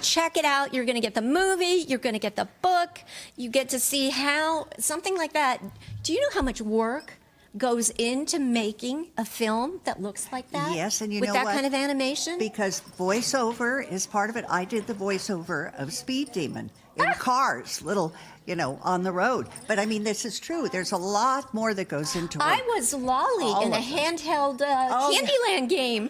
Check it out. You're going to get the movie. You're going to get the book. You get to see how something like that. Do you know how much work goes into making a film that looks like that? Yes, and you with know that what? kind of animation? Because voiceover is part of it. I did the voiceover of Speed Demon in cars, little, you know, on the road. But I mean, this is true. There's a lot more that goes into it. I was Lolly All in a of them. handheld Oh, Candyland game.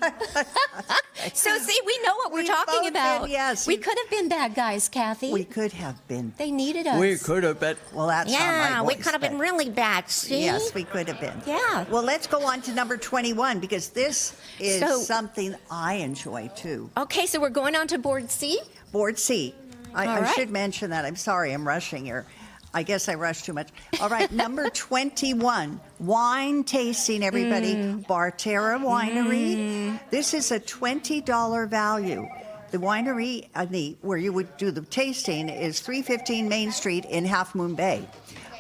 So see, we know what we're We've talking both about. been, yes. We could have been bad guys, Kathy. We could have been. They needed us. We could have been. Well, that's not Yeah, my we voice, could have been but- really bad. See? Yes, we could have been. Yeah. Well, let's go on to number 21 because this is So- something I enjoy too. Okay, so we're going on to board C. Board C. All I right. should mention that. I'm sorry, I'm rushing here. I guess I rushed too much. All right, number 21, wine tasting, everybody. Barterra Winery. This is a $20 value. The winery, where you would do the tasting, is 315 Main Street in Half Moon Bay.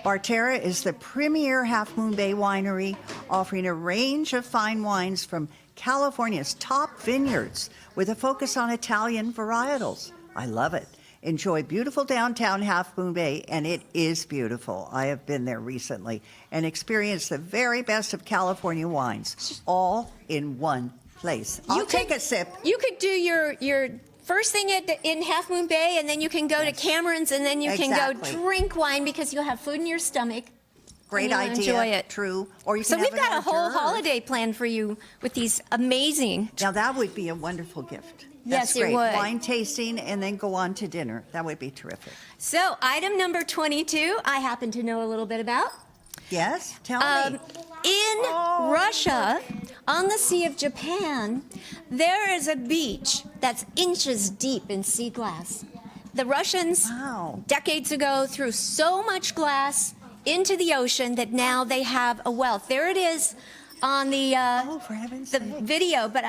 Barterra is the premier Half Moon Bay winery, offering a range of fine wines from California's top vineyards with a focus on Italian varietals. I love it. Enjoy beautiful downtown Half Moon Bay, and it is beautiful. I have been there recently and experienced the very best of California wines, all in one place. I'll take a sip. You could do your first thing in Half Moon Bay, and then you can go to Cameron's, and then you can Exactly. go drink wine because you'll have food in your stomach. Great and you'll idea. Enjoy it. True. Or you So can we've have got an a whole hors d'oeuvre. holiday planned for you with these amazing. Now that would be a wonderful gift. Yes, That's it great. would. Wine tasting and then go on to dinner. That would be terrific. So item number 22, I happen to know a little bit about. Yes, tell me. In Russia, on the Sea of Japan, there is a beach that's inches deep in sea glass. The Russians, decades ago, threw so much glass into the ocean that now they have a wealth. There it is on the video. But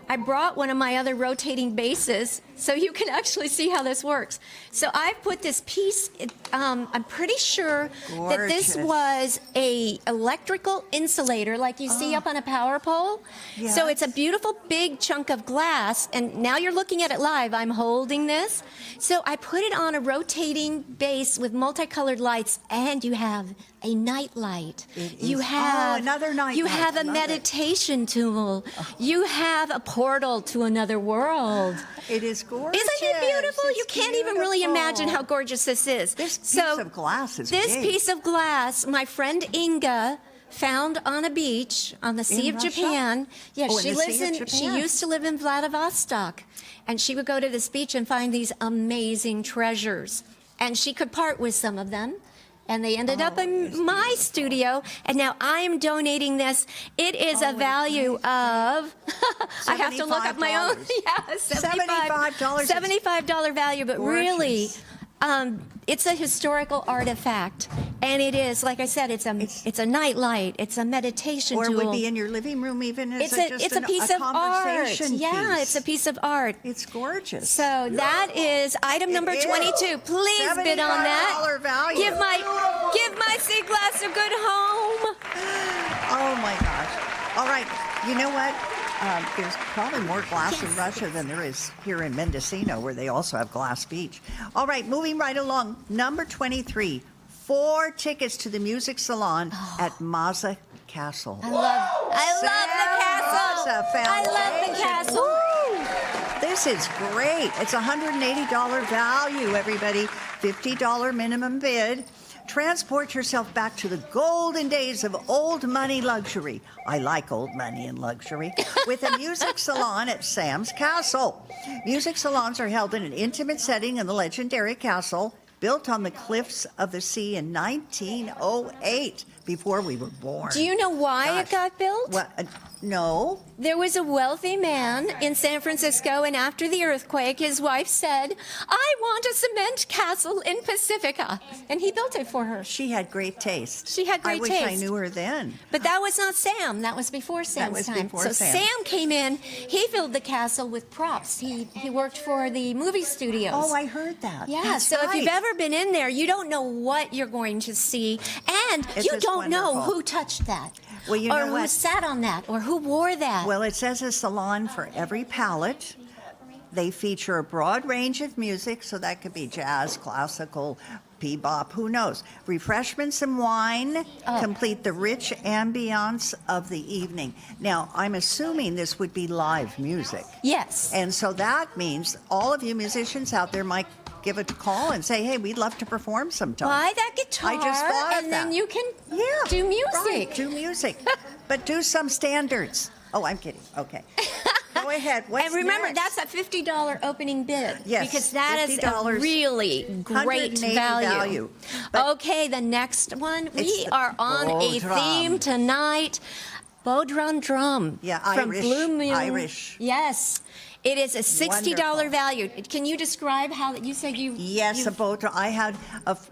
I brought one of my other rotating bases so you can actually see how this works. So I've put this piece, I'm pretty sure that this Gorgeous. was a electrical insulator like you see up on a power pole. So it's a beautiful big chunk of glass, and now you're looking at it live. I'm holding this. So I put it on a rotating base with multicolored lights, and you have a night light. You have another night You light. have I a love it. meditation tool. You have a portal to another world. It is gorgeous. Isn't it beautiful? You can't even really imagine how gorgeous this is. This piece of glass is This big. piece of glass, my friend Inga found on a beach on the Sea In of Russia? Japan. Yeah, Oh, in she the lives Sea of in. She Japan. used to live in Vladivostok, and she would go to this beach and find these amazing treasures. And she could part with some of them. And they ended up in my studio, and now I am donating this. It is a value of, I have to look up my own, yeah, $75. $75 value, but really, it's a historical artifact. And it is, like I said, it's a night light, it's a meditation Or tool. it would be in your living room even as It's a piece of art. conversation Yeah, piece. it's a piece of art. It's gorgeous. So that is item number 22. Please bid on that. $75 value. Give my sea glass a good home. Oh my gosh. All right. You know what? There's probably more glass in Russia than there is here in Mendocino, where they also have Glass Beach. All right, moving right along. Number 23, 4 tickets to the music salon at Maza Castle. I love the castle. I love the castle. This is great. It's $180 value, everybody. $50 minimum bid. Transport yourself back to the golden days of old money luxury. I like old money and luxury. With a music salon at Sam's Castle. Music salons are held in an intimate setting in the legendary castle, built on the cliffs of the sea in 1908, before we were born. Do you know why it got built? What? No. There was a wealthy man in San Francisco, and after the earthquake, his wife said, I want a cement castle in Pacifica. And he built it for her. She had great taste. She had great I wish taste. I knew her then. But that was not Sam. That was before Sam's was time. before so Sam. Came in. He filled the castle with props. He worked for the movie studios. Oh, I heard that. Yeah, That's so if you've right. ever been in there, you don't know what you're going to see. And It's you just don't know wonderful. who touched that. Well, you or know who what? sat on that, or who wore that. Well, it says a salon for every palate. They feature a broad range of music, so that could be jazz, classical, bebop, who knows. Refreshments and wine complete the rich ambiance of the evening. Now, I'm assuming this would be live music. Yes. And so that means all of you musicians out there might give it a call and say, hey, we'd love to perform sometime. Buy that guitar, I just thought of and then that. you can do music. Right, do music. But do some standards. Oh, I'm kidding. Okay. Go ahead. What's and remember, next? that's a $50 opening bid. Yes, Because that is a $50, really great $180 value. Okay, the next one. We It's the are on a Bodrum. theme tonight. Bodrum Drum. Yeah, from Irish, Blue Moon. Irish. Yes. It is a $60 Wonderful. value. Can you describe how you said you... Yes, a bodhrán. I had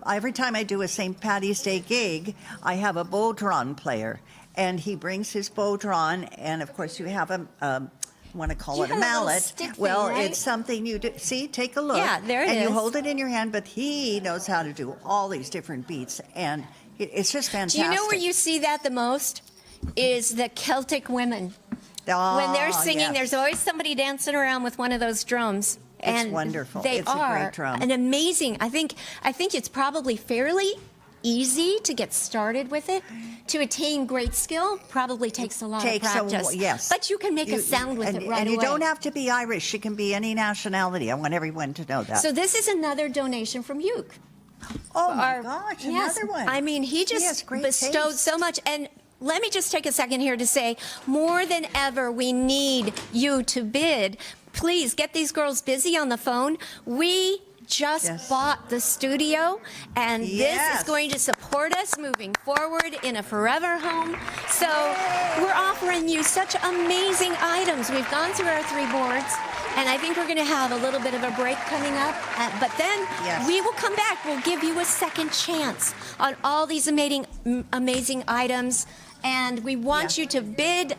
every time I do a St. Patty's Day gig, I have a bodhrán player, and he brings his bodhrán, and of course you have a want to call You it a have a little mallet. stick thing, Well, right? it's something you do. See, take a look. Yeah, there it and you is. hold it in your hand, but he knows how to do all these different beats, and it's just Do fantastic. you know where you see that the most? Is the Celtic women. When they're singing, yes. there's always somebody dancing around with one of those drums. It's And wonderful. They It's a are great drum. an amazing. I think it's probably fairly easy to get started with it. To attain great skill probably takes a lot of practice. Yes. But you can make a sound with it right and away. you don't have to be Irish. It can be any nationality. I want everyone to know that. So this is another donation from Hugh. Oh my gosh, Yes. another one. I mean, he He has just great bestowed taste. so much. And let me just take a second here to say, more than ever, we need you to bid. Please get these girls busy on the phone. We just bought the studio, and this Yes. is going to support us moving forward in a forever home. So we're offering you such amazing items. We've gone through our 3 boards, and I think we're going to have a little bit of a break coming up. But then we will come back. We'll give you a second chance on all these amazing items, and we want you to bid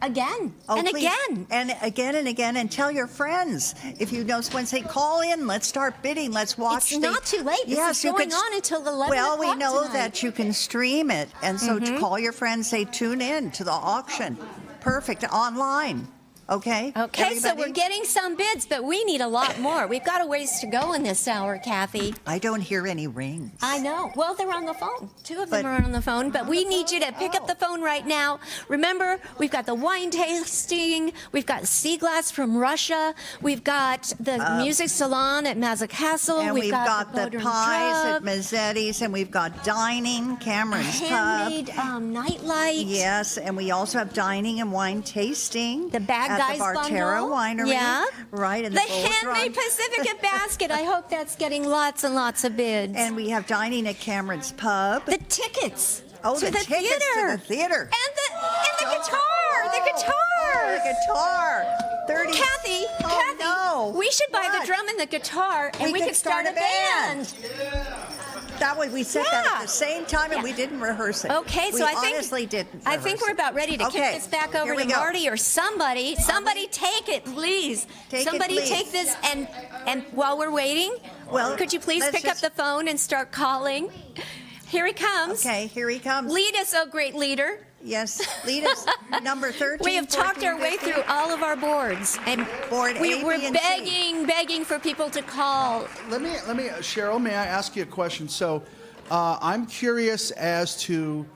again Oh, and please. again. And again and again. And tell your friends. If you know someone, say, call in. Let's start bidding. Let's watch. It's not too late. This is you going can- on until 11 Well, we o'clock know tonight. that you can stream it. And so Mhm. to call your friends, say, tune in to the auction. Perfect. Online. Okay? Okay, so Everybody? we're getting some bids, but we need a lot more. We've got a ways to go in this hour, Kathy. I don't hear any rings. I know. Well, they're on the phone. Two of them But- are on the phone, but we need you to pick up the phone right now. Remember, we've got the wine tasting, we've got sea glass from Russia, we've got the music salon at Mazza Castle, And we've got the Bodrum pies Drug, at Mazzetti's, and we've got dining, Cameron's handmade Pub. nightlight. Yes, and we also have dining and wine tasting. The Bad at Guys the Bartera bundle. Winery. Yeah. Right. And The Bull handmade Run. Pacifica basket. I hope that's getting lots and lots of bids. And we have dining at Cameron's Pub. The tickets. Oh, to the the tickets theater. to the theater. And the guitar. The guitar. The guitar. 30. Kathy, Oh, Kathy, no. we should buy What? the drum and the guitar, and we could start a band. That way we said that Yeah. at the same time, and we didn't rehearse it. Okay, we so I think honestly didn't. I think we're about ready to Okay, kick this back here over we to go. Marty or somebody. Somebody take it, please. Take it, Somebody please. take this, and while we're waiting, Well, could you please let's pick up just- the phone and start calling? Here he comes. Okay, here he comes. Lead us, oh great leader. Yes, lead us. Number 13. We have talked our way 14, through all of our boards, and Board A, we're B, and C. begging for people to call. Let me, Cheryl, may I ask you a question? So I'm curious as to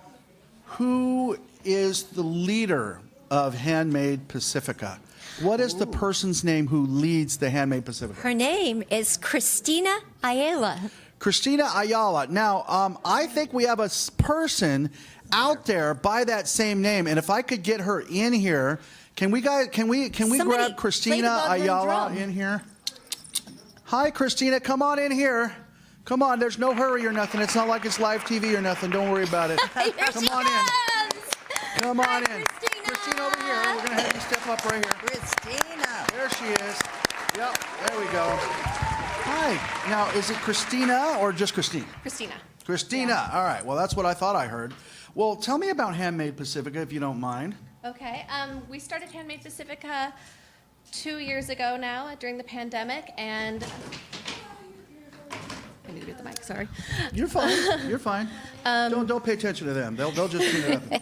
who is the leader of Handmade Pacifica? What is the person's name who leads the Handmade Pacifica? Her name is Christina Ayala. Christina Ayala. Now, I think we have a person out there by that same name, and if I could get her in here, can we Somebody grab play Christina the Bodrum Ayala drum. in here? Hi, Christina. Come on in here. Come on. There's no hurry or nothing. It's not like it's live TV or nothing. Don't worry about it. Come on in. Come on in. Christina, over here. We're gonna have you step up right here. Christina. There she is. Yep. There we go. Hi. Now, is it Christina or just Christine? Christina. Christina. All right. Well, that's what I thought I heard. Well, tell me about Handmade Pacifica, if you don't mind. Okay. We started Handmade Pacifica 2 years ago now during the pandemic, and I need to get the mic. Sorry. You're fine. You're fine. Don't pay attention to them. They'll just tune it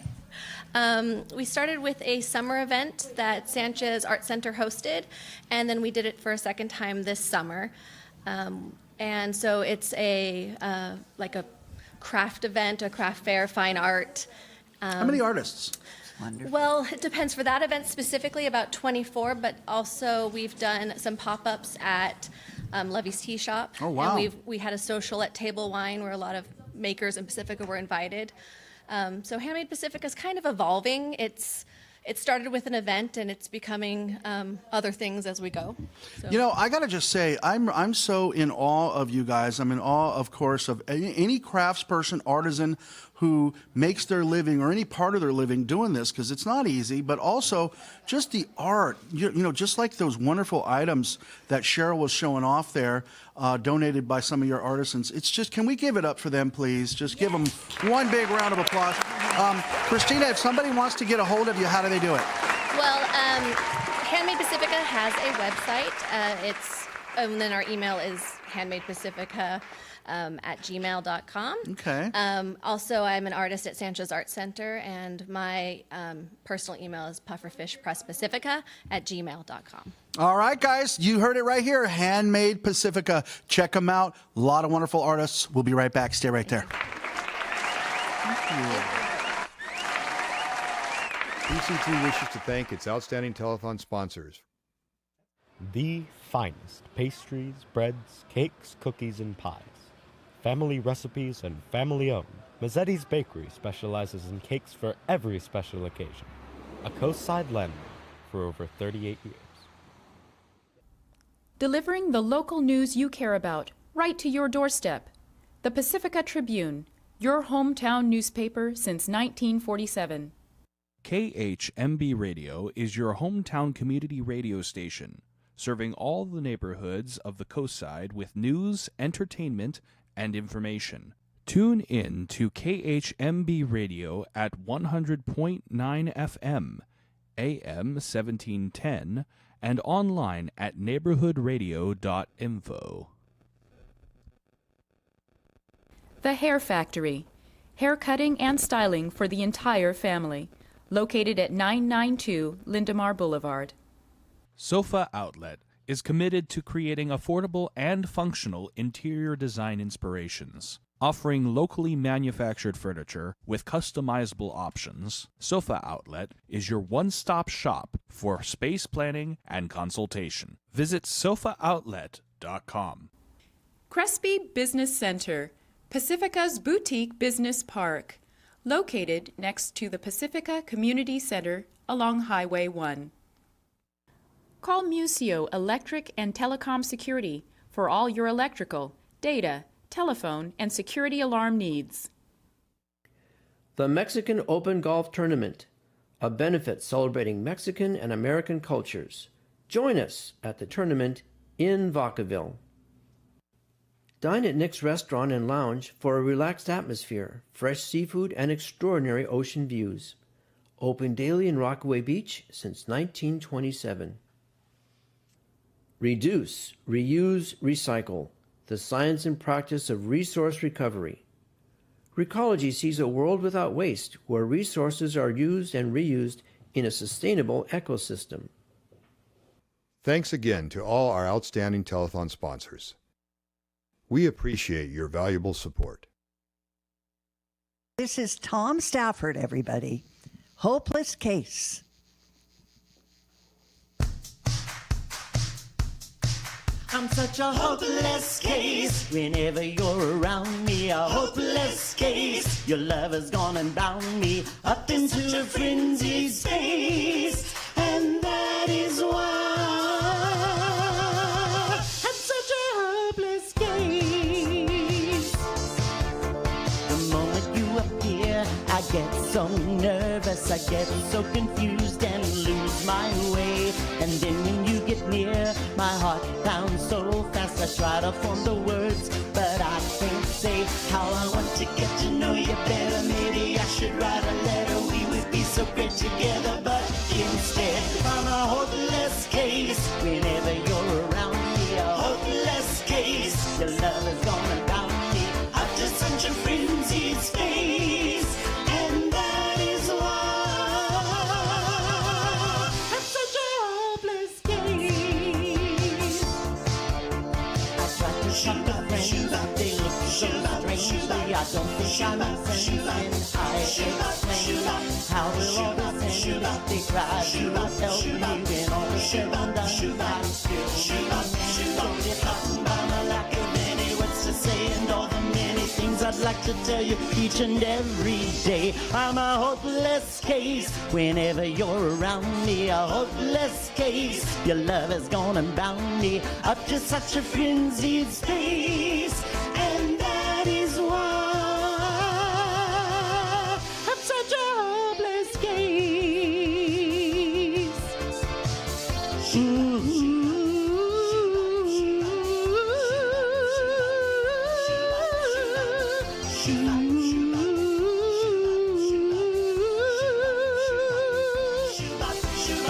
up. We started with a summer event that Sanchez Art Center hosted, and then we did it for a second time this summer. And so it's a like a craft event, a craft fair, fine art. How many artists? Well, it depends. For that event specifically, about 24, but also we've done some pop-ups at Levy's Tea Shop. Oh, wow. And we had a social at Table Wine where a lot of makers in Pacifica were invited. So Handmade Pacifica is kind of evolving. It started with an event, and it's becoming other things as we go. So. You know, I got to just say, I'm so in awe of you guys. I'm in awe, of course, of any craftsperson, artisan who makes their living or any part of their living doing this, because it's not easy, but also just the art, you know, just like those wonderful items that Cheryl was showing off there, donated by some of your artisans. It's just, can we give it up for them, please? Just give them one big round of applause. Christina, if somebody wants to get a hold of you, how do they do it? Well, Handmade Pacifica has a website. And then our email is handmadepacifica at gmail.com. Okay. Also, I'm an artist at Sanchez Art Center, and my personal email is pufferfishpresspacifica at gmail.com. All right, guys, you heard it right here. Handmade Pacifica. Check them out. A lot of wonderful artists. We'll be right back. Stay right there. PCT wishes to thank its outstanding telethon sponsors. The finest pastries, breads, cakes, cookies, and pies. Family recipes and family owned. Mazzetti's Bakery specializes in cakes for every special occasion. A coastside landmark for over 38 years. Delivering the local news you care about right to your doorstep. The Pacifica Tribune, your hometown newspaper since 1947. KHMB Radio is your hometown community radio station, serving all the neighborhoods of the coastside with news, entertainment, and information. Tune in to KHMB Radio at 100.9 FM AM 1710, and online at neighborhoodradio.info. The Hair Factory. Hair cutting and styling for the entire family. Located at 992 Lindemar Boulevard. Sofa Outlet is committed to creating affordable and functional interior design inspirations. Offering locally manufactured furniture with customizable options, Sofa Outlet is your one-stop shop for space planning and consultation. Visit sofaoutlet.com. Crespi Business Center, Pacifica's boutique business park. Located next to the Pacifica Community Center along Highway 1. Call Museo Electric and Telecom Security for all your electrical, data, telephone, and security alarm needs. The Mexican Open Golf Tournament, a benefit celebrating Mexican and American cultures. Join us at the tournament in Vacaville. Dine at Nick's Restaurant and Lounge for a relaxed atmosphere, fresh seafood, and extraordinary ocean views. Open daily in Rockaway Beach since 1927. Reduce, reuse, recycle. The science and practice of resource recovery. Recology sees a world without waste, where resources are used and reused in a sustainable ecosystem. Thanks again to all our outstanding telethon sponsors. We appreciate your valuable support. This is Tom Stafford, everybody. Hopeless Case. I'm such a hopeless case. Whenever you're around me, a hopeless case. Your love has gone and bound me up into a frenzied space, and that is why I'm such a hopeless case. The moment you appear, I get so nervous, I get so confused and lose my way. And then when you get near, my heart pounds so fast, I try to form the words, but I can't say how I want to get to know you better. Maybe I should write a letter, we would be so great together, but instead I'm a hopeless case. Whenever you're around me, a hopeless case. Your love is gonna bound me up to such a frenzied space, and that is why I'm such a hopeless case. I try to talk to friends, they look so strangely. I don't think I'm insane, and I explain how we're all the same. They try to help me when all is said and done. I still don't get hurt by my lack of any words to say, and all the many things I'd like to tell you each and every day. I'm a hopeless case. Whenever you're around me, a hopeless case. Your love has gone and bound me up to such a frenzied space, and that is why I'm such a hopeless case.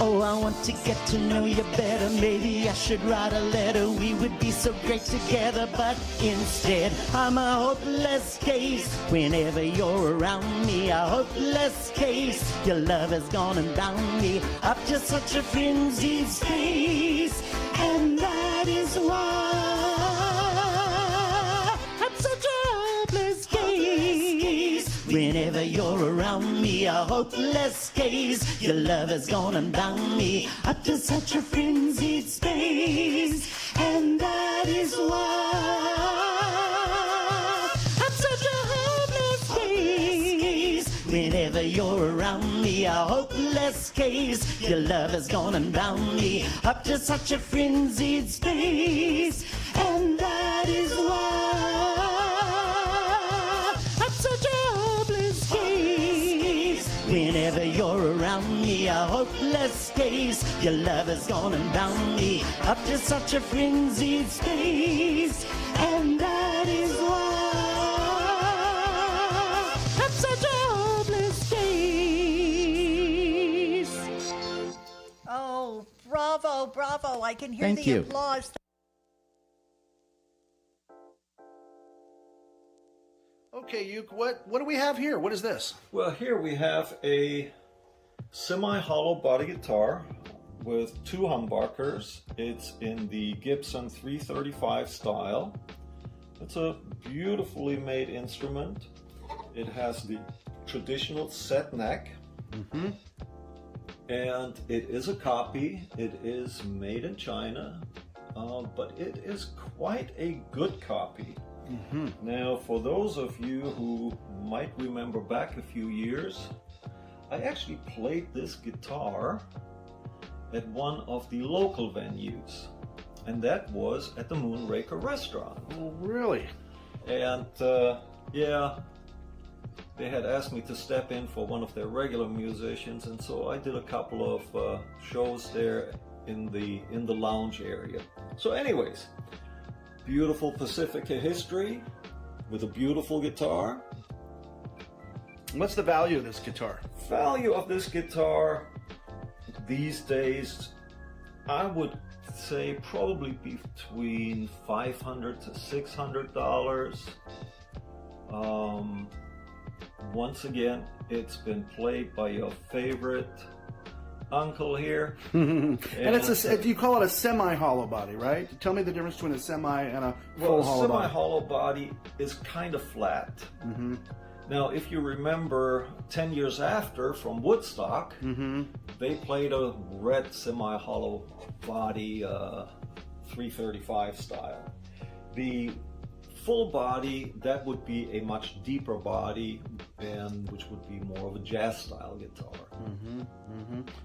Oh, I want to get to know you better. Maybe I should write a letter, we would be so great together, but instead I'm a hopeless case. Whenever you're around me, a hopeless case. Your love has gone and bound me up to such a frenzied space, and that is why I'm such a hopeless case. Whenever you're around me, a hopeless case. Your love has gone and bound me up to such a frenzied space, and that is why I'm such a hopeless case. Whenever you're around me, a hopeless case. Your love has gone and bound me up to such a frenzied space, and that is why I'm such a hopeless case. Whenever you're around me, a hopeless case. Your love has gone and bound me up to such a frenzied space, and that is why I'm such a hopeless case. I can hear Thank the you. applause. Okay, Uke, what do we have here? What is this? Well, here we have a semi-hollow body guitar with 2 humbuckers. It's in the Gibson 335 style. It's a beautifully made instrument. It has the traditional set neck. And it is a copy. It is made in China, but it is quite a good copy. Now, for those of you who might remember back a few years, I actually played this guitar at one of the local venues, and that was at the Moonraker restaurant. Oh, really? And yeah, they had asked me to step in for one of their regular musicians, and so I did a couple of shows there in the lounge area. So anyways, beautiful Pacifica history with a beautiful guitar. What's the value of this guitar? Value of this guitar these days, I would say probably between $500 to $600. Once again, it's been played by your favorite uncle here. And it's you call it a semi-hollow body, right? Tell me the difference between a semi and a full hollow body. Semi-hollow body is kind of flat. Now, if you remember 10 years after from Woodstock, they played a red semi-hollow body 335 style. The full body, that would be a much deeper body, and which would be more of a jazz style guitar.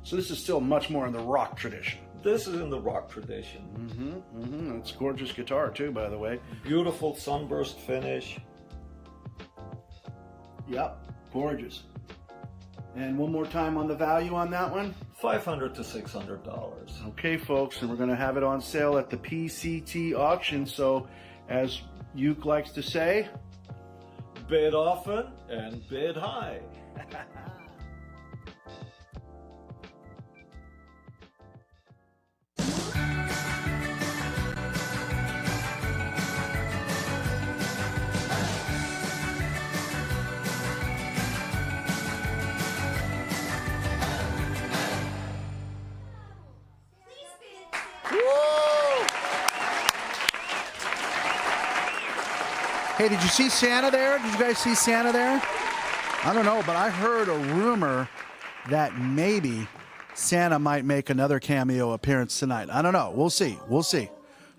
So this is still much more in the rock tradition. This is in the rock tradition. It's a gorgeous guitar too, by the way. Beautiful sunburst finish. Yep, gorgeous. And one more time on the value on that one? $500 to $600. Okay, folks, and we're going to have it on sale at the PCT auction. So, as Uke likes to say, bid often and bid high. Hey, did you see Santa there? Did you guys see Santa there? I don't know, but I heard a rumor that maybe Santa might make another cameo appearance tonight. I don't know. We'll see. We'll see.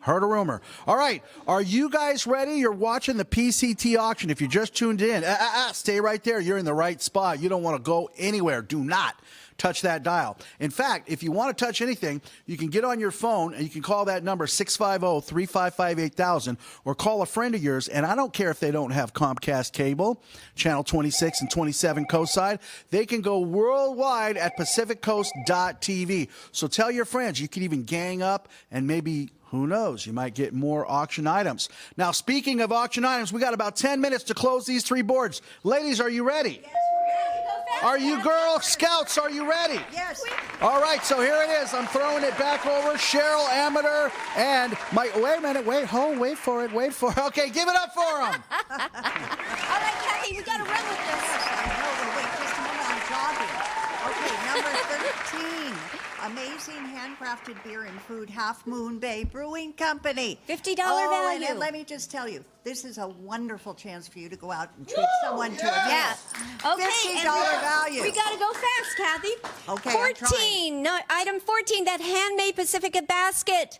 Heard a rumor. All right. Are you guys ready? You're watching the PCT auction. If you just tuned in, stay right there. You're in the right spot. You don't want to go anywhere. Do not touch that dial. In fact, if you want to touch anything, you can get on your phone and you can call that number 650-355-8000 or call a friend of yours. And I don't care if they don't have Comcast cable, channel 26 and 27 coastside. They can go worldwide at pacificcoast.tv. So tell your friends. You can even gang up and maybe, who knows, you might get more auction items. Now, speaking of auction items, we got about 10 minutes to close these 3 boards. Ladies, are you ready? Yes, we're ready. Are you Girl Scouts? Are you ready? Yes. All right, so here it is. I'm throwing it back over. Cheryl Amater and Mike. Wait a minute. Wait for it. Okay, give it up for them. All right, Kathy, we got to run with this. I know, but wait just a moment. I'm jogging. Okay, number 13. Amazing handcrafted beer and food, Half Moon Bay Brewing Company. $50 value. value. Let me just tell you, this is a wonderful chance for you to go out and treat someone to a meal. Yeah. Okay. $50 value. We got to go fast, Kathy. Okay, 14. No, item 14, that handmade Pacifica basket.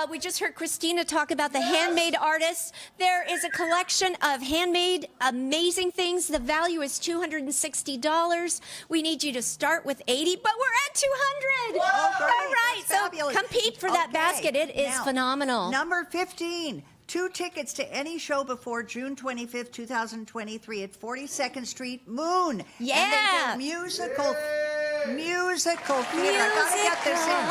We just heard Christina talk about the handmade artists. There is a collection of handmade amazing things. The value is $260. We need you to start with 80, but we're at 200. Oh, great. All right, That's so fabulous. compete for that Okay, basket. It is now, phenomenal. Number 15. 2 tickets to any show before June 25th, 2023 at 42nd Street Moon. Yeah. And they do musical theater. I gotta get this in.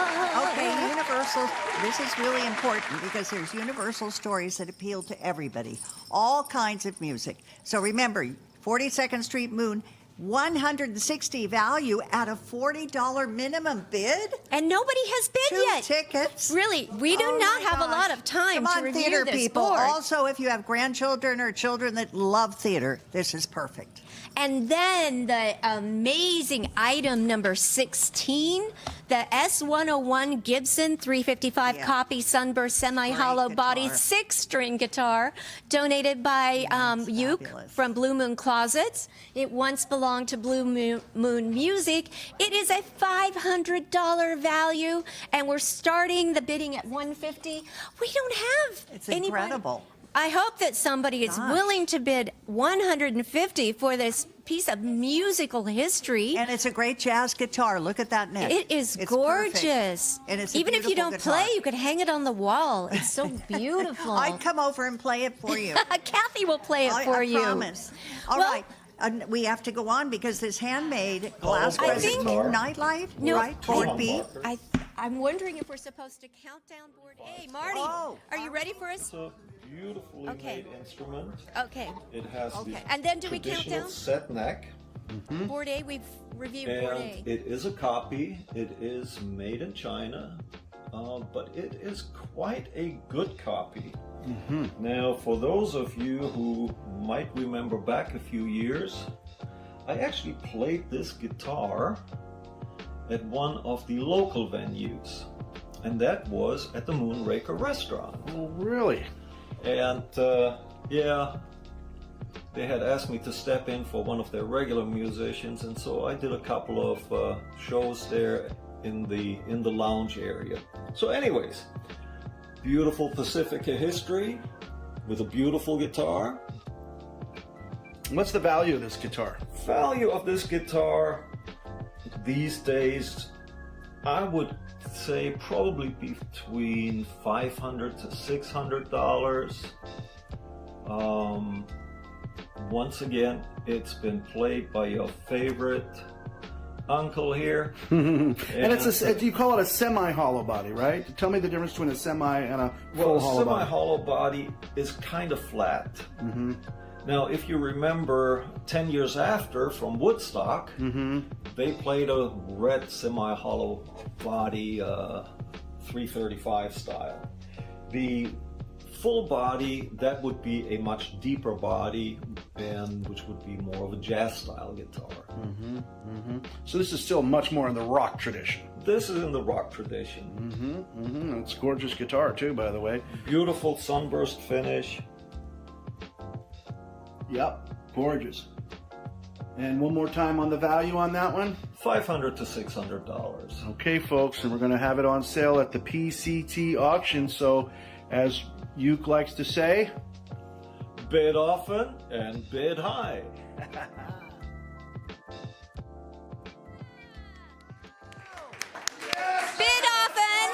Okay, Universal. This is really important because there's Universal stories that appeal to everybody. All kinds of music. So remember, 42nd Street Moon. $160 value at a $40 minimum bid. And nobody has bid 2 yet. tickets. Really, we do Oh not my have a lot gosh. of time Come to on, review theater this people. board. Also, if you have grandchildren or children that love theater, this is perfect. And then the amazing item number 16, the S101 Gibson 355 copy Sunburst semi-hollow body 6-string guitar, donated by Uke from Blue Moon Closets. It once belonged to Blue Moon Music. It is a $500 value, and we're starting the bidding at $150. We don't have It's anybody. incredible. I hope that somebody is willing to bid $150 for this piece of musical history. And it's a great jazz guitar. Look at that neck. It is It's gorgeous. perfect. And it's a even if you beautiful don't guitar. play, you could hang it on the wall. It's so beautiful. I'd come over and play it for you. Kathy will play it for you. I promise. All right. We have to go on because this handmade glass I Crescent think- Moon Nightlight, right? Board B. I'm wondering if we're supposed to count down board A. Marty, are you ready for us? It's a beautifully made instrument. Okay. It has the And then do we count traditional down? set neck. Board A, we've reviewed board A. And it is a copy. It is made in China, but it is quite a good copy. Now, for those of you who might remember back a few years, I actually played this guitar at one of the local venues, and that was at the Moonraker restaurant. Oh, really? And yeah, they had asked me to step in for one of their regular musicians, and so I did a couple of shows there in the lounge area. So anyways, beautiful Pacifica history with a beautiful guitar. What's the value of this guitar? Value of this guitar these days, I would say probably between $500 to $600. Once again, it's been played by your favorite uncle here. And you call it a semi-hollow body, right? Tell me the difference between a semi and a full hollow body. Semi-hollow body is kind of flat. Now, if you remember 10 years after from Woodstock, they played a red semi-hollow body 335 style. The full body, that would be a much deeper body, and which would be more of a jazz style guitar. So this is still much more in the rock tradition. This is in the rock tradition. It's a gorgeous guitar too, by the way. Beautiful sunburst finish. Yep, gorgeous. And one more time on the value on that one? $500 to $600. Okay, folks, and we're going to have it on sale at the PCT auction. So, as Uke likes to say, bid often and bid high. Bid often,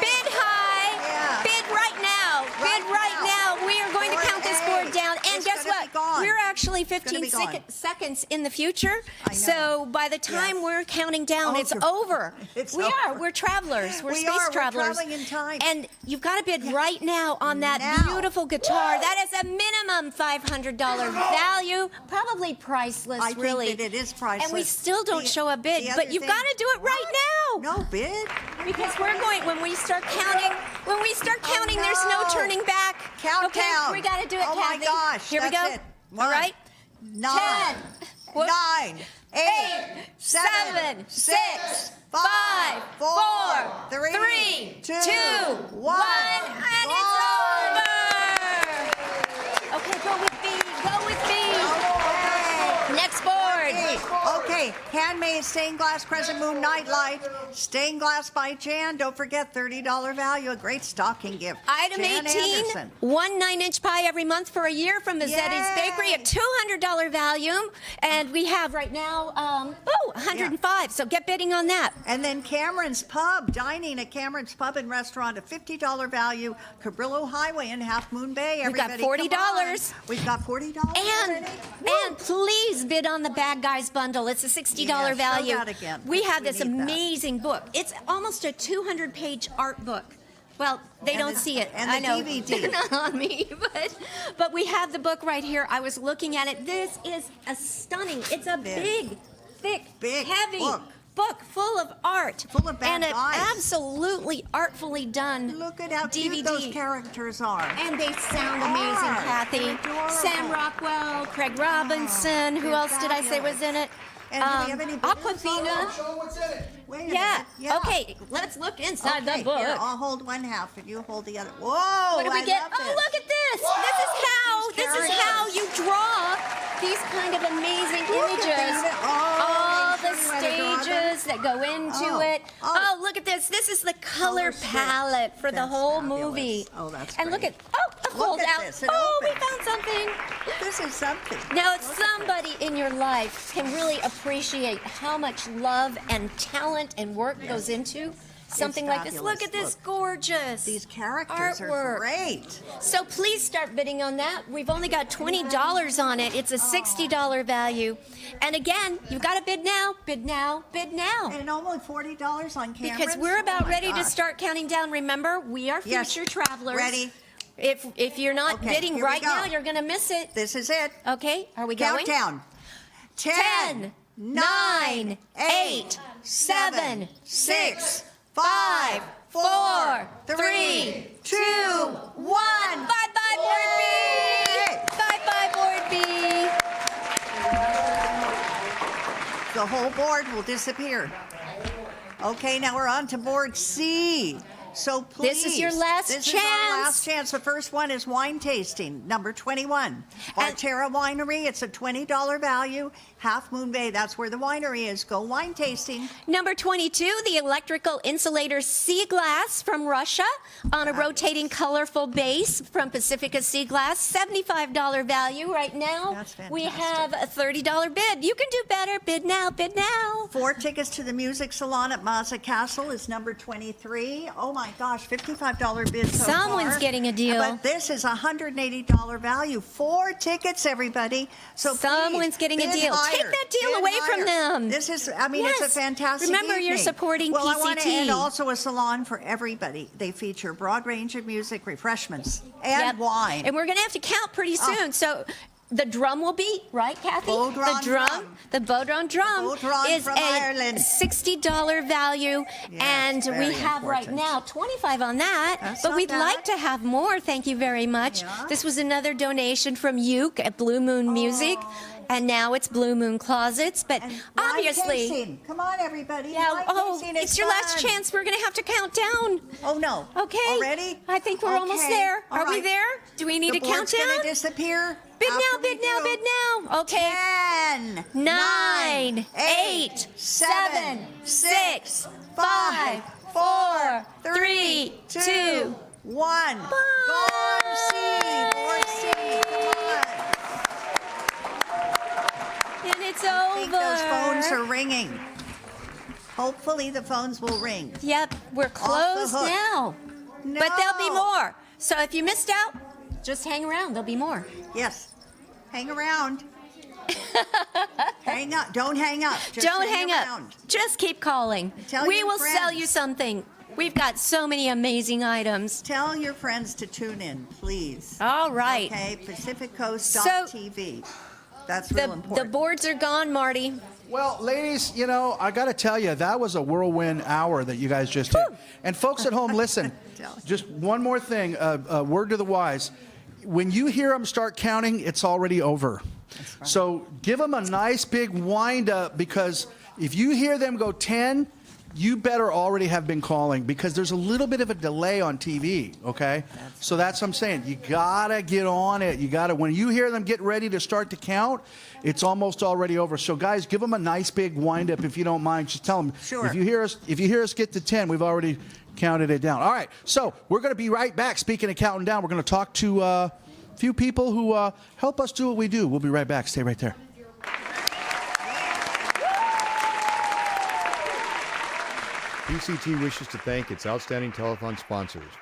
bid high, bid right now, bid right now. We are going to count this board down. And guess what? We're actually 15 seconds in the future. So by the time we're counting down, it's over. We are. We're travelers. We're space travelers. We're traveling in time. And you've got to bid right now on that beautiful guitar. That is a minimum $500 value. Probably priceless, I think really. that it is priceless. And we still don't show a bid, but you've got to do it right now. No bid. Because we're going, when we start counting, there's no turning back. Count okay, down. we got to do it, Oh my Kathy. gosh, Here we that's go. it. All right. 9, 9, 8, 7, 6, 5, 4, 3, 2, 1. And it's over. Okay, go with me. Go with me. Next board. Okay, handmade stained glass Crescent Moon Nightlight. Stained glass by Jan. Don't forget, $30 value. A great stocking gift. Item Jan 18, Anderson. 1 9-inch pie every month for a year from Mazzetti's Bakery, a $200 value. And we have right now, 105. So get bidding on that. And then Cameron's Pub, dining at Cameron's Pub and Restaurant, a $50 value. Cabrillo Highway in Half Moon Bay. We've got Everybody, come on. $40. We've got $40. And please bid on the Bad Guys bundle. It's a $60 show value. that again, We because have we this need that. amazing book. It's almost a 200-page art book Well, they And don't the- see it. and I the know. DVD. They're not on me, but we have the book right here. I was looking at it. This is a stunning. It's a big, thick, heavy book full of art. Full of bad and an guys. absolutely artfully done. Look at how DVD. cute those characters are. And they sound amazing, Kathy. Sam Rockwell, Craig Robinson. Who else did I say was in it? And do we have any Aquafina. Show what's in it. Wait a Yeah. minute. Yeah. Okay, let's look inside Okay, the book. Here, I'll hold one half and you hold the other. Whoa! What do we I get? love Oh, this. look at this! These This is how you draw these kind of amazing Look at images. these. All the they show you how to draw them. stages that go into it. Oh, look at this! This is the color palette for the whole movie. Oh, that's And look great. at a Look fold at out. this. It Oh, we opens. found something. This is something. Now, it's somebody in your life can really appreciate how much love and talent and work goes into something like this. Look fabulous. at this Look. gorgeous These characters artwork. are great. So please start bidding on that. We've only got $20 on it. It's a $60 value. And again, you've got to bid now, bid now, bid now. And only $40 on cameras. Because we're about Oh my ready to gosh. start counting down. Remember, we are Yes. future travelers. Ready? If you're not Okay, bidding here we right go. now, you're going to miss it. This is it. Okay, are we going? Countdown. 10, 9, 8, 7, 6, 5, 4, 3, 2, 1. Bye-bye, Board B! Bye-bye, Board B! The whole board will disappear. Okay, now we're on to board C. So please. This is your last This is chance. our last chance. The first one is wine tasting, number 21. Barterra Winery, it's a $20 value. Half Moon Bay, that's where the winery is. Go wine tasting. Number 22, the electrical insulator Sea Glass from Russia on a rotating colorful base from Pacifica Sea Glass. $75 value right now. That's fantastic. We have a $30 bid. You can do better. Bid now, bid now. 4 tickets to the music salon at Mazza Castle is number 23. Oh my gosh, $55 bid so Someone's far. getting a deal. But this is $180 value. 4 tickets, everybody. So Someone's please, getting a bid deal. higher. Take that deal Bid away from higher. them. This is, I mean, it's Yes. a fantastic Remember, you're evening. supporting Well, I want to PCT. end also a salon for everybody. They feature a broad range of music, refreshments, and wine. And we're going to have to count pretty soon. So the drum will beat, right, Kathy? Bodhrán the drum. drum. The Bodhrán drum Bodhrán is from a Ireland. $60 value. and we very have right important. now 25 on that. That's but not we'd bad. like to have more. Thank you very much. Yeah. This was another donation from Uke at Blue Moon Music. And now it's Blue Moon Closets. But Wine obviously. tasting. Come on, everybody. Yeah, Wine oh, tasting is it's your last fun. chance. We're going to have to count down. Oh, no. Okay. Already? I think we're almost Okay. there. All Are we right. there? Do we need The a board's countdown? gonna disappear. Bid after now, we bid now, do. bid now. Okay. 10, 9, 8, 7, 6, 5, 4, 3, 2, 1. Board C. Board C. Come on. And it's I over. think those phones are ringing. Hopefully the phones will ring. Yep, we're closed hook. now. No. But there'll be more. So if you missed out, just hang around. There'll be more. Yes. Hang around. Hang up. Don't hang up. Just Don't hang around. up. Just keep calling. Tell We your will sell friends. you something. We've got so many amazing items. Tell your friends to tune in, please. All right. Okay, PacificCoast.tv. That's real The important. boards are gone, Marty. Well, ladies, you know, I got to tell you, that was a whirlwind hour that you guys just did. And folks at home, listen, just one more thing, a word to the wise. When you hear them start counting, it's already over. So give them a nice big wind up, because if you hear them go 10, you better already have been calling, because there's a little bit of a delay on TV, okay? So that's what I'm saying. You got to get on it. You got to, when you hear them get ready to start to count, it's almost already over. So guys, give them a nice big wind up if you don't mind. Just tell them, Sure. if you hear us get to 10, we've already counted it down. All right. So we're going to be right back. Speaking of counting down, we're going to talk to a few people who help us do what we do. We'll be right back. Stay right there. PCT wishes to thank its outstanding telethon sponsors.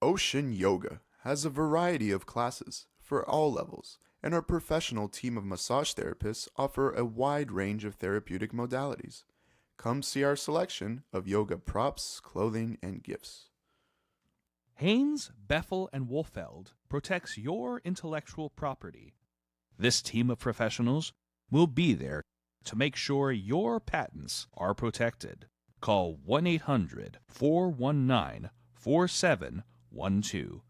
Ocean Yoga has a variety of classes for all levels, and our professional team of massage therapists offer a wide range of therapeutic modalities. Come see our selection of yoga props, clothing, and gifts. Haynes, Beffel, and Wolfeld protects your intellectual property. This team of professionals will be there to make sure your patents are protected. Call 1-800-419-4712.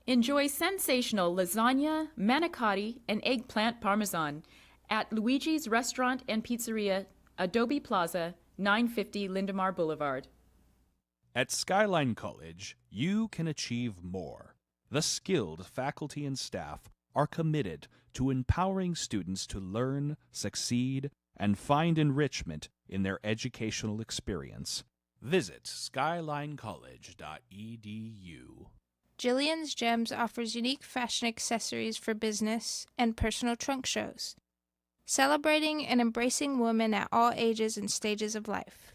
Enjoy sensational lasagna, manicotti, and eggplant parmesan at Luigi's Restaurant and Pizzeria, Adobe Plaza, 950 Lindemar Boulevard. At Skyline College, you can achieve more. The skilled faculty and staff are committed to empowering students to learn, succeed, and find enrichment in their educational experience. Visit skylinecollege.edu. Jillian's Gems offers unique fashion accessories for business and personal trunk shows, celebrating and embracing women at all ages and stages of life.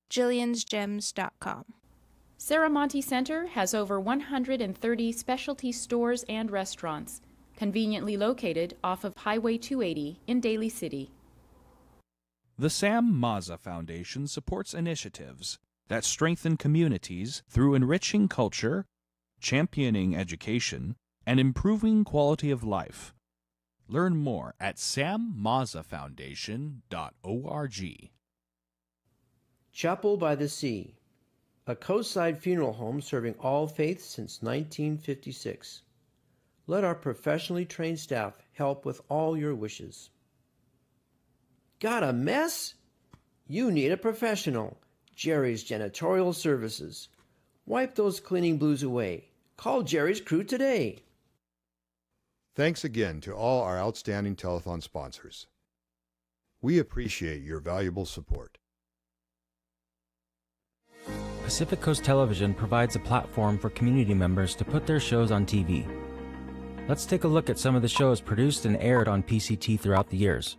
Jillian'sGems.com. Saramonte Center has over 130 specialty stores and restaurants, conveniently located off of Highway 280 in Daly City. The Sam Mazza Foundation supports initiatives that strengthen communities through enriching culture, championing education, and improving quality of life. Learn more at sammazzafoundation.org. Chapel by the Sea, a coastside funeral home serving all faiths since 1956. Let our professionally trained staff help with all your wishes. Got a mess? You need a professional. Jerry's Janitorial Services. Wipe those cleaning blues away. Call Jerry's crew today. Thanks again to all our outstanding telethon sponsors. We appreciate your valuable support. Pacific Coast Television provides a platform for community members to put their shows on TV. Let's take a look at some of the shows produced and aired on PCT throughout the years.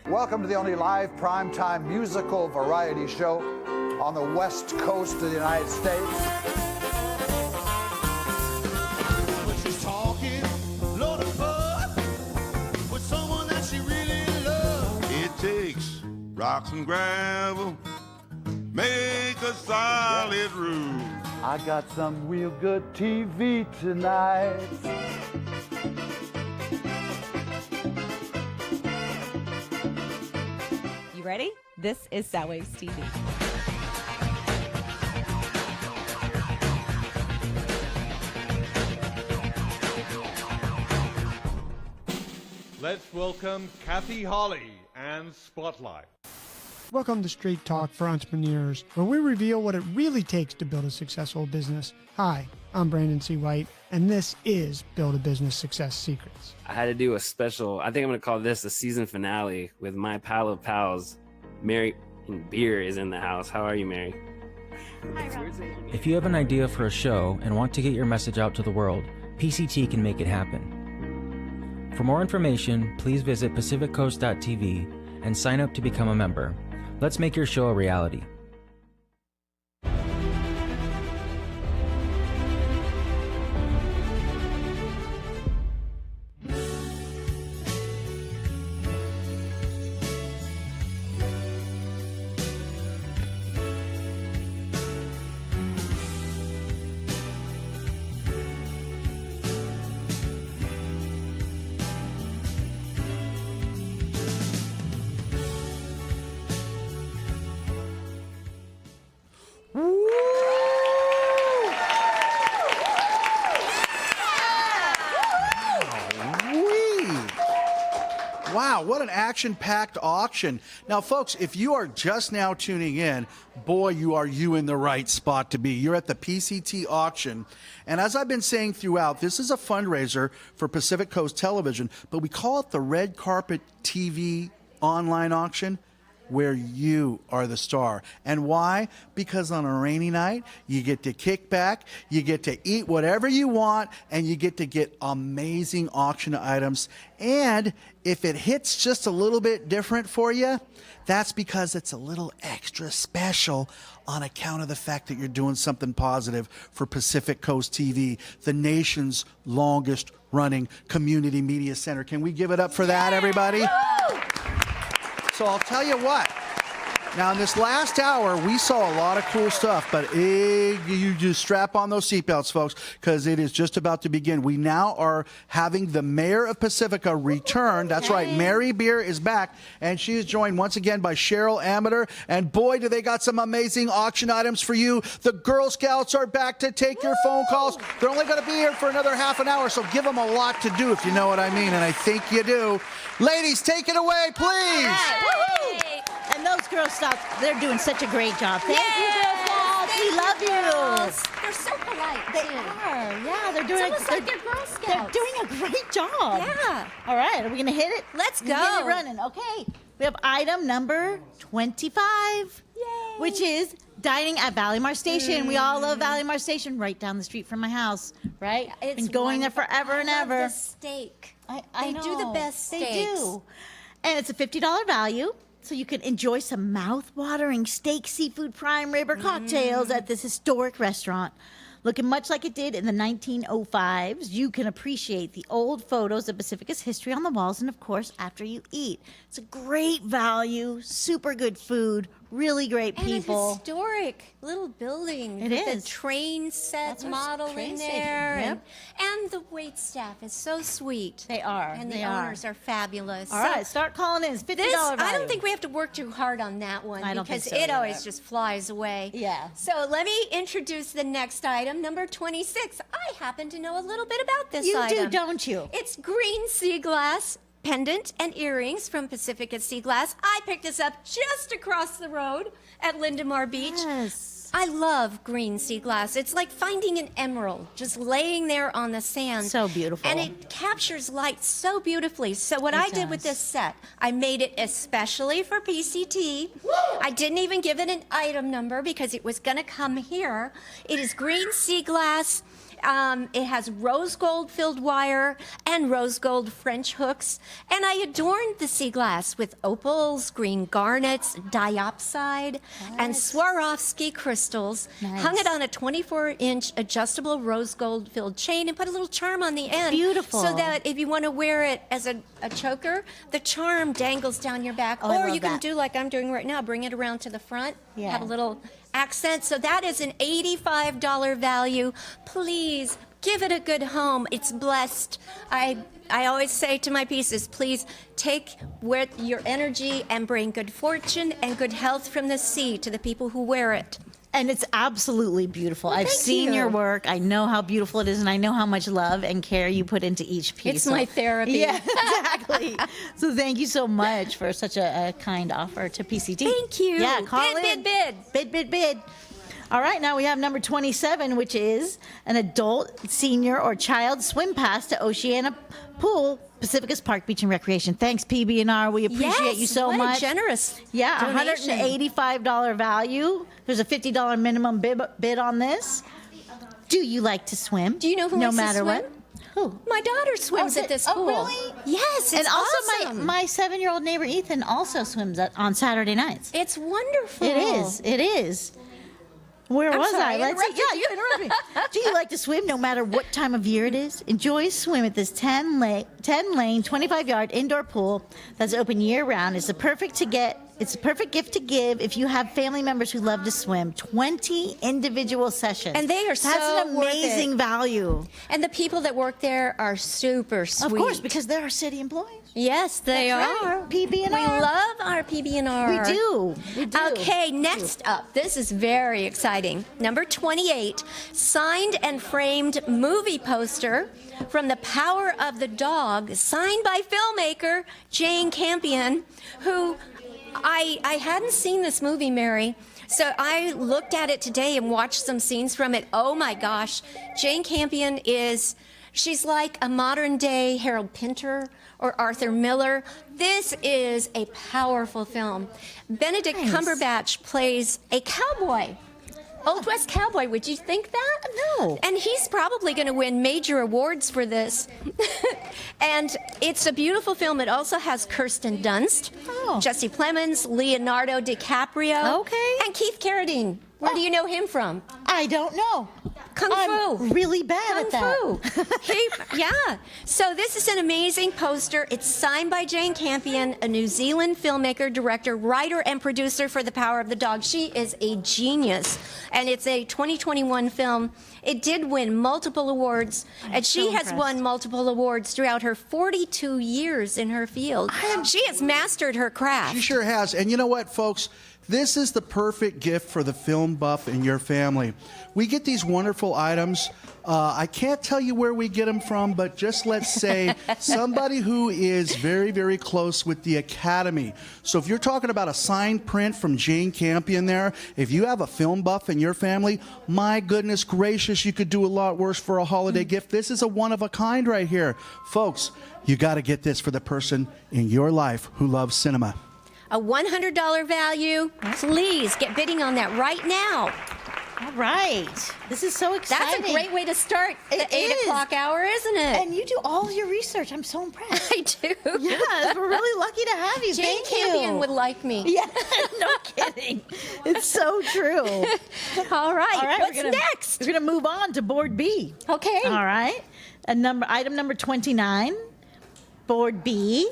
Welcome to the only live primetime musical variety show on the west coast of the United States. She's talking, Lord of fun, with someone that she really loves. It takes rocks and gravel, make a solid roof. I got some real good TV tonight. You ready? This is Soundwaves TV. Let's welcome Kathy Holly and Spotlight. Welcome to Straight Talk for Entrepreneurs, where we reveal what it really takes to build a successful business. Hi, I'm Brandon C. White, and this is Build a Business Success Secrets. I had to do a special, I think I'm going to call this a season finale with my pal of pals. Mary Beer is in the house. How are you, Mary? If you have an idea for a show and want to get your message out to the world, PCT can make it happen. For more information, please visit pacificcoast.tv and sign up to become a member. Let's make your show a reality. Wow, what an action-packed auction. Now, folks, if you are just now tuning in, boy, you in the right spot to be. You're at the PCT auction. And as I've been saying throughout, this is a fundraiser for Pacific Coast Television, but we call it the Red Carpet TV online auction, where you are the star. And why? Because on a rainy night, you get to kick back, you get to eat whatever you want, and you get to get amazing auction items. And if it hits just a little bit different for you, that's because it's a little extra special on account of the fact that you're doing something positive for Pacific Coast TV, the nation's longest running community media center. Can we give it up for that, everybody? So I'll tell you what, Now, in this last hour, we saw a lot of cool stuff, but you just strap on those seatbelts, folks, because it is just about to begin. We now are having the mayor of Pacifica return. That's right, Mary Beer is back, and she is joined once again by Cheryl Amater. And boy, do they got some amazing auction items for you. The Girl Scouts are back to take your phone calls. They're only going to be here for another half an hour, so give them a lot to do, if you know what I mean, and I think you do. Ladies, take it away, please. And those Girl Scouts, they're doing such a great job. Thank you, Girl Scouts. We love you. They're so polite. They are. Yeah, they're doing. It's almost like they're Girl Scouts. They're doing a great job. Yeah. All right, are we gonna hit it? Let's We're gonna go. Get it running. Okay. We have item number 25, which is dining at Valleymar Station. We all love Valleymar Station, right down the street from my house. Right? It's been going there forever and I ever. love the steak. I They do the know. best They steaks. do. And it's a $50 value, so you can enjoy some mouth-watering steak, seafood, prime rib, or cocktails at this historic restaurant. Looking much like it did in the 1905s, you can appreciate the old photos of Pacifica's history on the walls, and of course, after you eat. It's a great value, super good food, really great people. And a historic little building. It with is. The train set That's our model train in station. there. Yep. And the wait staff is so sweet. They are. And the They are. owners are fabulous. All right, start calling in. It's $50 value. I don't think we have to work too hard on that one I don't think because so it always either. just flies away. Yeah. So let me introduce the next item, number 26. I happen to know a little bit about this You item. do, don't you? It's green sea glass pendant and earrings from Pacifica Sea Glass. I picked this up just across the road at Lindemar Beach. Yes. I love green sea glass. It's like finding an emerald just laying there on the sand. So beautiful. And it captures light so beautifully. So what I did with this set, I made it especially for PCT. I didn't even give it an item number because it was going to come here. It is green sea glass. It has rose gold filled wire and rose gold French hooks. And I adorned the sea glass with opals, green garnets, diopside, and Swarovski crystals. Nice. Hung it on a 24-inch adjustable rose gold filled chain and put a little charm on the end. Beautiful. So that if you want to wear it as a choker, the charm dangles down your back. Oh, I or love you can that. do like I'm doing right now, bring it around to the front, Yeah. have a little accent. So that is an $85 value. Please give it a good home. It's blessed. I always say to my pieces, please take your energy and bring good fortune and good health from the sea to the people who wear it. And it's absolutely beautiful. Well, I've thank seen you. your work. I know how beautiful it is, and I know how much love and care you put into each piece. It's my therapy. Yeah, exactly. So thank you so much for such a kind offer to PCT. Thank you. Yeah, call Bid, in. bid, bid. Bid. All right, now we have number 27, which is an adult, senior, or child swim pass to Oceana Pool, Pacifica's Park Beach and Recreation. Thanks, PB&R. We appreciate Yes, you so what a much. generous Yeah, donation. $185 value. There's a $50 minimum bid on this. Do you like to swim? Do you know who no likes to matter swim? what? Who? My daughter swims at this pool. really? Yes, it's and also awesome. my 7-year-old neighbor Ethan also swims on Saturday nights. It's wonderful. It is. It is. Where I'm was sorry, I? I interrupted Yeah, you interrupted me. Do you like to swim no matter what time of year it is? Enjoy a swim at this 10-lane, 25-yard indoor pool that's open year-round. It's a perfect gift to give if you have family members who love to swim. 20 individual sessions. And they are That's so an worth it. amazing value. And the people that work there are super sweet. Of course, because they're our city employees. Yes, they That's are. right. PB&R. We love our PB&R. We do. We do. Okay, next up. This is very exciting. Number 28, signed and framed movie poster from The Power of the Dog, signed by filmmaker Jane Campion, who I hadn't seen this movie, Mary. So I looked at it today and watched some scenes from it. Oh my gosh. Jane Campion she's like a modern day Harold Pinter or Arthur Miller. This is a powerful film. Benedict Cumberbatch plays a cowboy. Old West cowboy, would you think that? No. And he's probably going to win major awards for this. And it's a beautiful film. It also has Kirsten Dunst, Jesse Plemons, Leonardo DiCaprio, Okay. and Keith Carradine. Where do you know him from? I don't know. Kung I'm Fu. really bad Kung at that. Fu. Yeah. So this is an amazing poster. It's signed by Jane Campion, a New Zealand filmmaker, director, writer, and producer for The Power of the Dog. She is a genius. And it's a 2021 film. It did win multiple awards, and she has won multiple awards throughout her 42 years in her field. She has mastered her craft. She sure has. And you know what, folks? This is the perfect gift for the film buff in your family. We get these wonderful items. I can't tell you where we get them from, but just let's say somebody who is very, very close with the Academy. So if you're talking about a signed print from Jane Campion there, if you have a film buff in your family, my goodness gracious, you could do a lot worse for a holiday gift. This is a one-of-a-kind right here. Folks, you got to get this for the person in your life who loves cinema. A $100 value. Please get bidding on that right now. All right. This is so exciting. That's a great way to start the It 8 is. o'clock hour, isn't it? And you do all your research. I'm so impressed. I do. Yes, we're really lucky to have you. Jane Thank Campion you. would like me. Yeah, no kidding. It's so true. All right. What's we're gonna, next? We're going to move on to Board B. Okay. All right. Item number 29, Board B,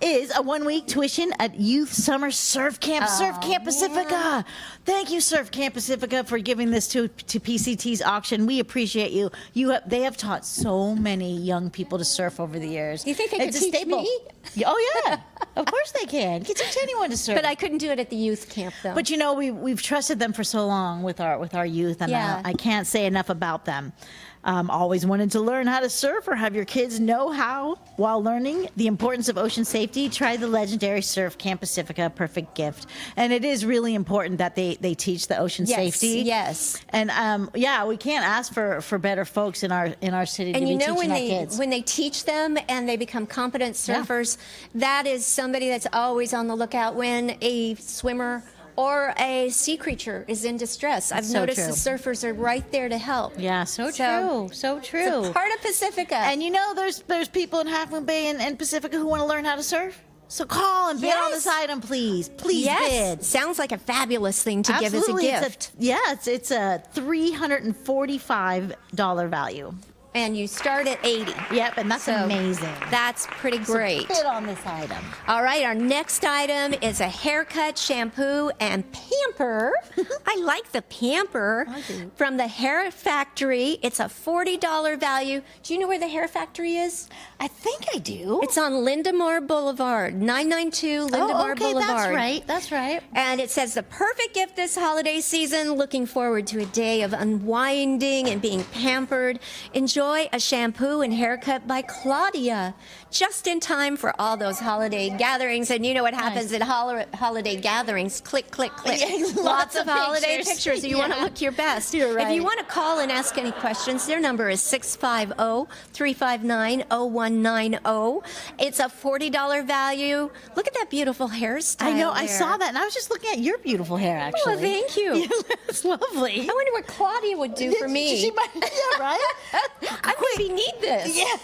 is a one-week tuition at Youth Summer Surf Camp, Surf Camp Pacifica. Thank you, Surf Camp Pacifica, for giving this to PCT's auction. We appreciate you. They have taught so many young people to surf over the years. You think they It's could a teach staple. me? Oh, yeah. Of course they can. You can teach anyone to surf. But I couldn't do it at the youth camp, though. But you know, we've trusted them for so long with our youth, and Yeah. I can't say enough about them. Always wanted to learn how to surf or have your kids know how while learning the importance of ocean safety? Try the legendary Surf Camp Pacifica, perfect gift. And it is really important that they teach the ocean Yes, safety. yes. And we can't ask for better folks in our city to And be you know, teaching when our they kids. when they teach them and they become competent surfers, that is somebody that's always on the lookout when a swimmer or a sea creature is in distress. I've So noticed true. the surfers are right there to help. Yeah, so true. So true. It's a part of Pacifica. And you know, there's people in Half Moon Bay and Pacifica who want to learn how to surf. So call and bid on this item, please. Please yes. bid. Sounds like a fabulous thing to Absolutely. give as a gift. It's a $345 value. And you start at 80. Yep, and that's amazing. That's pretty great. So bid on this item. All right, our next item is a haircut, shampoo, and pamper. I like the pamper. I do. From the Hair Factory. It's a $40 value. Do you know where the Hair Factory is? I think I do. It's on Lindemar Boulevard, 992 Lindemar Boulevard. That's right. And it says the perfect gift this holiday season. Looking forward to a day of unwinding and being pampered. Enjoy a shampoo and haircut by Claudia, just in time for all those holiday gatherings. And you know what happens at holiday gatherings? Click, click, click. Lots of holiday pictures. You want to look your best. You're right. If you want to call and ask any questions, their number is 650-359-0190. It's a $40 value. Look at that beautiful hairstyle. I know. I there. saw that, and I was just looking at your beautiful hair, actually. Oh, thank you. It's lovely. I wonder what Claudia would do for me. She might, yeah, right? I maybe need this. Yeah.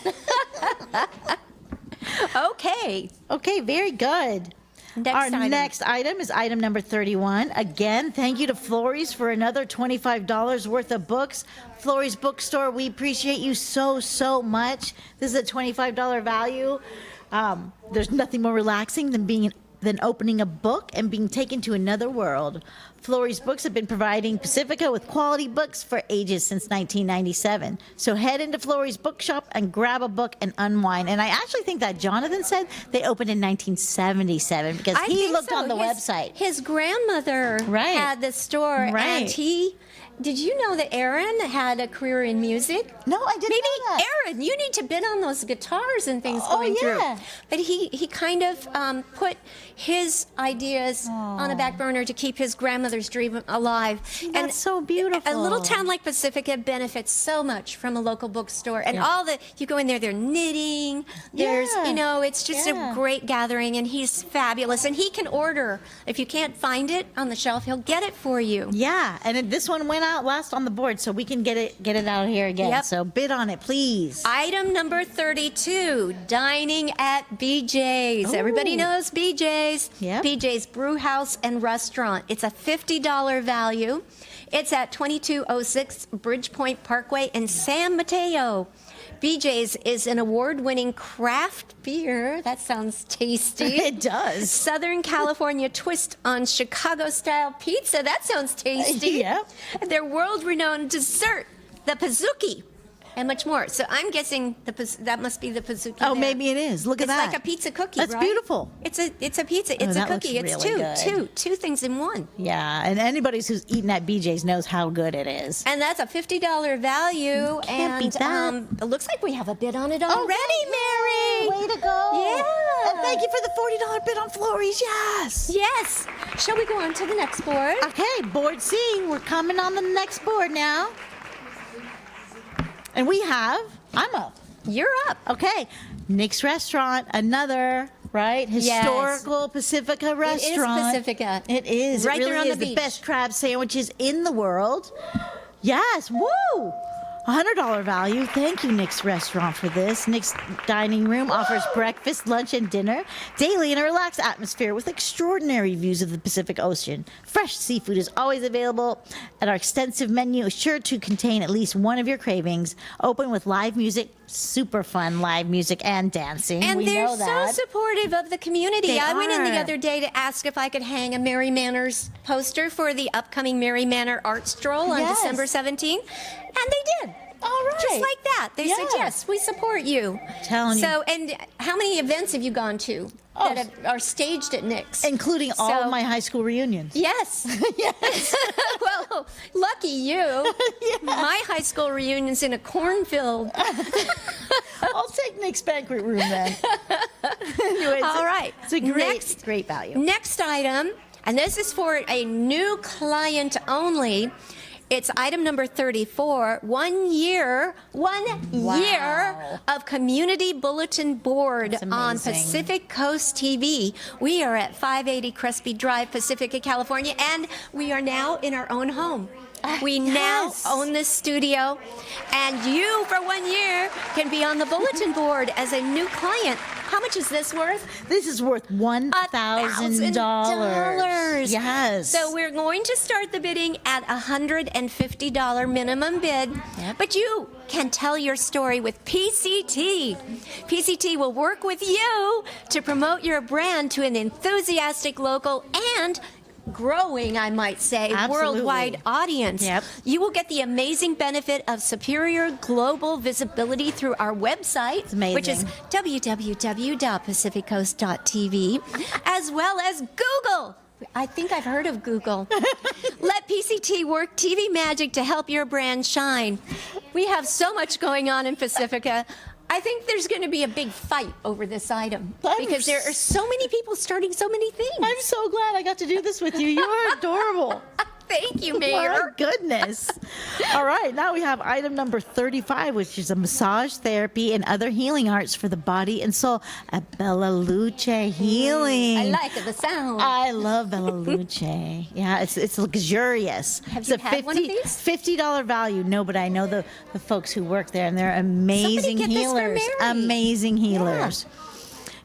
Okay. Okay, very good. Our next item is item number 31. Again, thank you to Florey's for another $25 worth of books. Florey's Bookstore, we appreciate you so much. This is a $25 value. There's nothing more relaxing than opening a book and being taken to another world. Florey's Books have been providing Pacifica with quality books for ages since 1997. So head into Florey's Bookshop and grab a book and unwind. And I actually think that Jonathan said they opened in 1977 because I he think looked so. on the His- website. His grandmother had the store, Right. and did you know that Aaron had a career in music? No, I didn't Maybe know that. Aaron, you need to bid on those guitars and things Oh, going yeah. through. But he kind of put his ideas on a back burner to keep his grandmother's dream alive. That's so beautiful. A little town like Pacifica benefits so much from a local bookstore, and Yeah. you go in there, they're knitting. There's it's just a great gathering, and he's fabulous. And he can order if you can't find it on the shelf, he'll get it for you. Yeah, and this one went last on the board, so we can get it out here again. Yep. So bid on it, please. Item number 32, dining at BJ's. Ooh. Everybody knows BJ's. Yep. BJ's Brew House and Restaurant. It's a $50 value. It's at 2206 Bridgepoint Parkway in San Mateo. BJ's is an award-winning craft beer. That sounds tasty. It does. Southern California twist on Chicago-style pizza. That sounds tasty. Yep. Their world-renowned dessert, the Pizookie, and much more. So I'm guessing that must be the Pizookie. Oh, there. maybe it is. Look at It's that. like a pizza cookie, That's right? beautiful. It's a pizza. It's a that looks cookie. It's really two things in one. Yeah, and anybody who's eaten at BJ's knows how good it is. And that's a $50 value. Can't beat that. It looks like we have a bid on it already, Mary. Way to go. Yeah. And thank you for the $40 bid on Florries. Yes. Yes. Shall we go on to the next board? Okay, board C. We're coming on the next board now. And we have, I'm up. You're up. Okay. Nick's Restaurant, another, right? Historical Pacifica restaurant. It is Pacifica. It is. Right it really there on is the the beach. best crab sandwiches in the world. Yes. Woo! $100 value. Thank you, Nick's Restaurant, for this. Nick's Dining Room offers breakfast, lunch, and dinner daily in a relaxed atmosphere with extraordinary views of the Pacific Ocean. Fresh seafood is always available, and our extensive menu is sure to contain at least one of your cravings. Open with live music, super fun live music, and dancing. And we they're know so that. supportive of the community. They I went in the are. other day to ask if I could hang a Mary Manners poster for the upcoming Mary Manor Art Stroll on Yes. December 17th. And they did. All right. Just like that. They said, Yeah. yes, we support you. Telling you. So, and how many events have you gone to that are staged at Nick's? Including all So- of my high school reunions. Yes. Yes. Well, lucky you. My high school reunion's in a cornfield. I'll take Nick's banquet room then. Anyways, All right. It's a Next- great value. Next item, and this is for a new client only. It's item number 34, 1 year of community bulletin board That's on amazing. Pacific Coast TV. We are at 580 Crespi Drive, Pacifica, California, and we are now in our own home. We now own this studio, and you, for 1 year, can be on the bulletin board as a new client. How much is this worth? This is worth $1,000. Yes. So we're going to start the bidding at $150 minimum bid. But you can tell your story with PCT. PCT will work with you to promote your brand to an enthusiastic local and growing, I might say, Absolutely. worldwide audience. Yep. You will get the amazing benefit of superior global visibility through our website, amazing. which is www.pacificcoast.tv, as well as Google. I think I've heard of Google. Let PCT work TV magic to help your brand shine. We have so much going on in Pacifica. I think there's going to be a big fight over this item because there are so many people starting so many things. I'm so glad I got to do this with you. You are adorable. Thank you, My Mayor. goodness. All right, now we have item number 35, which is a massage therapy and other healing arts for the body and soul at Bella Luce Healing. I like the sound. I love Bella Luce. Yeah, it's luxurious. Have It's you a had one of these? $50 value. No, but I know the folks who work there, and they're amazing get this for healers. Mary. Amazing healers.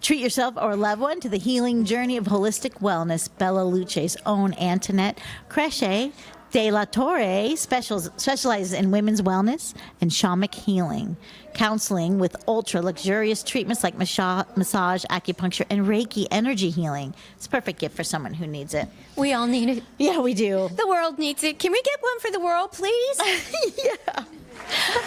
Treat yourself or a loved one to the healing journey of holistic wellness. Bella Luce's own Antoinette Creche de la Torre specializes in women's wellness and shamanic healing, counseling with ultra luxurious treatments like massage, acupuncture, and Reiki energy healing. It's a perfect gift for someone who needs it. We all need it. Yeah, we do. The world needs it. Can we get one for the world, please? Yeah.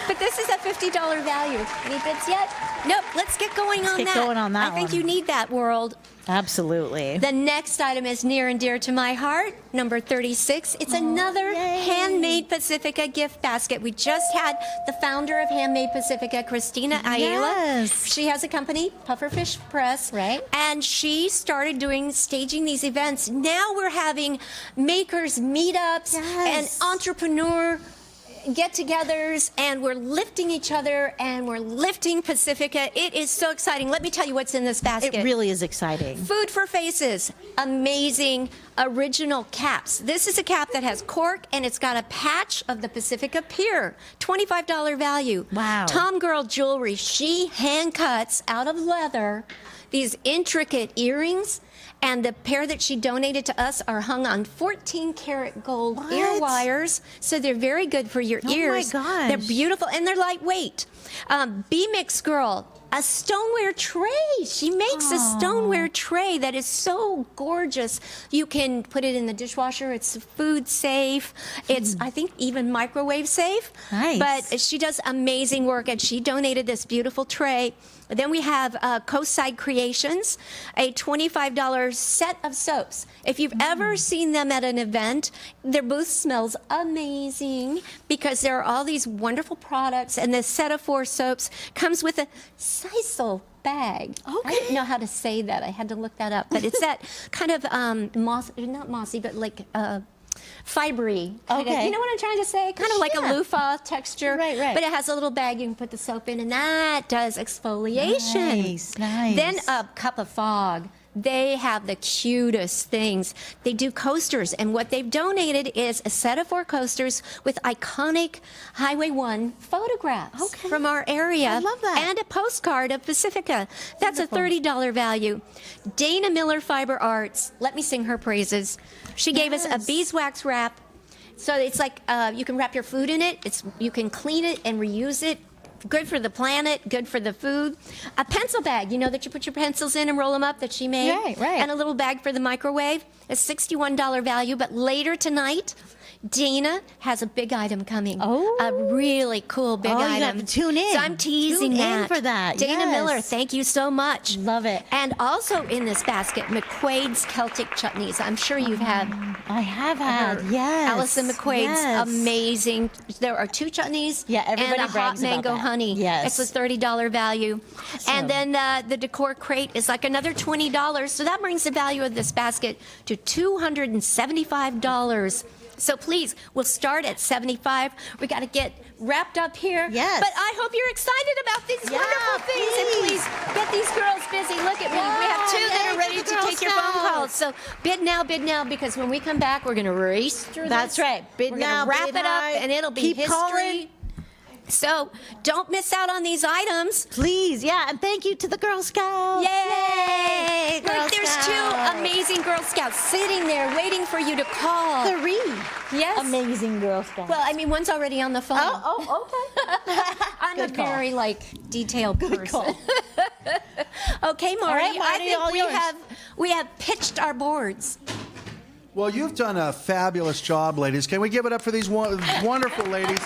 But this is a $50 value. Any bids yet? Nope. Let's get going on get that. going on that I think one. you need that, world. Absolutely. The next item is near and dear to my heart, number 36. It's another Handmade Pacifica gift basket. We just had the founder of Handmade Pacifica, Christina Ayala. Yes. She has a company, Pufferfish Press. Right. And she started staging these events. Now we're having makers meetups and entrepreneur get-togethers, and we're lifting each other, and we're lifting Pacifica. It is so exciting. Let me tell you what's in this basket. It really is exciting. Food for Faces, amazing original caps. This is a cap that has cork, and it's got a patch of the Pacifica Pier. $25 value. Wow. Tom Girl Jewelry, she hand cuts out of leather these intricate earrings. And the pair that she donated to us are hung on 14-karat gold ear wires, so they're very good for your ears. Oh my gosh. They're beautiful and they're lightweight. B-Mix Girl, a stoneware tray. She makes a stoneware tray that is so gorgeous. You can put it in the dishwasher. It's food safe. It's, I think, even microwave safe. Nice. But she does amazing work, and she donated this beautiful tray. Then we have Coastside Creations, a $25 set of soaps. If you've ever seen them at an event, their booth smells amazing because there are all these wonderful products, and the set of 4 soaps comes with a sisal bag. Okay. I didn't know how to say that. I had to look that up. But it's that kind of not mossy, but like fibery. Okay. You know what I'm trying to say? Kind of like a loofah texture. Right. But it has a little bag you can put the soap in, and that does exfoliation. Nice. Then a Cup of Fog. They have the cutest things. They do coasters, and what they've donated is a set of 4 coasters with iconic Highway 1 photographs from our area. I love that. And a postcard of Pacifica. That's Wonderful. a $30 value. Dana Miller Fiber Arts. Let me sing her praises. She gave us a beeswax wrap. So it's like you can wrap your food in it. You can clean it and reuse it. Good for the planet, good for the food. A pencil bag, you know, that you put your pencils in and roll them up, that she made. Right. And a little bag for the microwave. A $61 value. But later tonight, Dana has a big item coming. Oh. A really cool big item. You have to tune in. So I'm teasing Tune that. in for that. Dana Yes. Miller, thank you so much. Love it. And also in this basket, McQuaid's Celtic chutneys. I'm sure you've had. I have had, her. yes. Allison McQuaid's yes. amazing. There are 2 chutneys. Yeah, everybody and a hot brags about mango that. honey. Yes. It's a $30 value. Awesome. And then the decor crate is like another $20. So that brings the value of this basket to $275. So please, we'll start at $75. We got to get wrapped up here. Yes. But I hope you're excited about these wonderful things. And please get these girls busy. Look at me. We have 2 that yay are ready for the to Girl take your phone Scouts. calls. So bid now, because when we come back, we're going to race through That's this. right. Bid We're now, gonna wrap bid it up, high. and it'll be Keep history. calling. So don't miss out on these items. Please, yeah, and thank you to the Girl Scouts. Yay! Girl Look, there's Scouts. 2 amazing Girl Scouts sitting there waiting for you to call. 3 Yes. amazing Girl Scouts. Well, I mean, one's already on the phone. Oh, okay. I'm Good a call. very detailed person. call. Okay, Marty. right, Marty, I think all yours. we have pitched our boards. Well, you've done a fabulous job, ladies. Can we give it up for these wonderful ladies?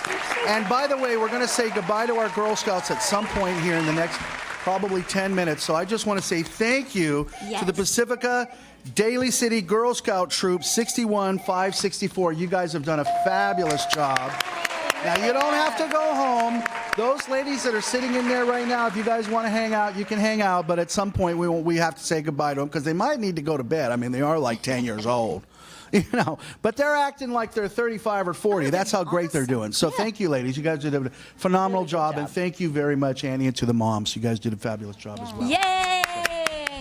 And by the way, we're going to say goodbye to our Girl Scouts at some point here in the next probably 10 minutes. So I just want to say thank you to the Pacifica Daly City Girl Scout Troop 61564. You guys have done a fabulous job. Now, you don't have to go home. Those ladies that are sitting in there right now, if you guys want to hang out, you can hang out. But at some point, we have to say goodbye to them because they might need to go to bed. I mean, they are like 10 years old. You know, but they're acting like they're 35 or 40. That's how great they're doing. So thank you, ladies. You guys did a phenomenal job. And thank you very much, Annie, and to the moms. You guys did a fabulous job as well. Yay!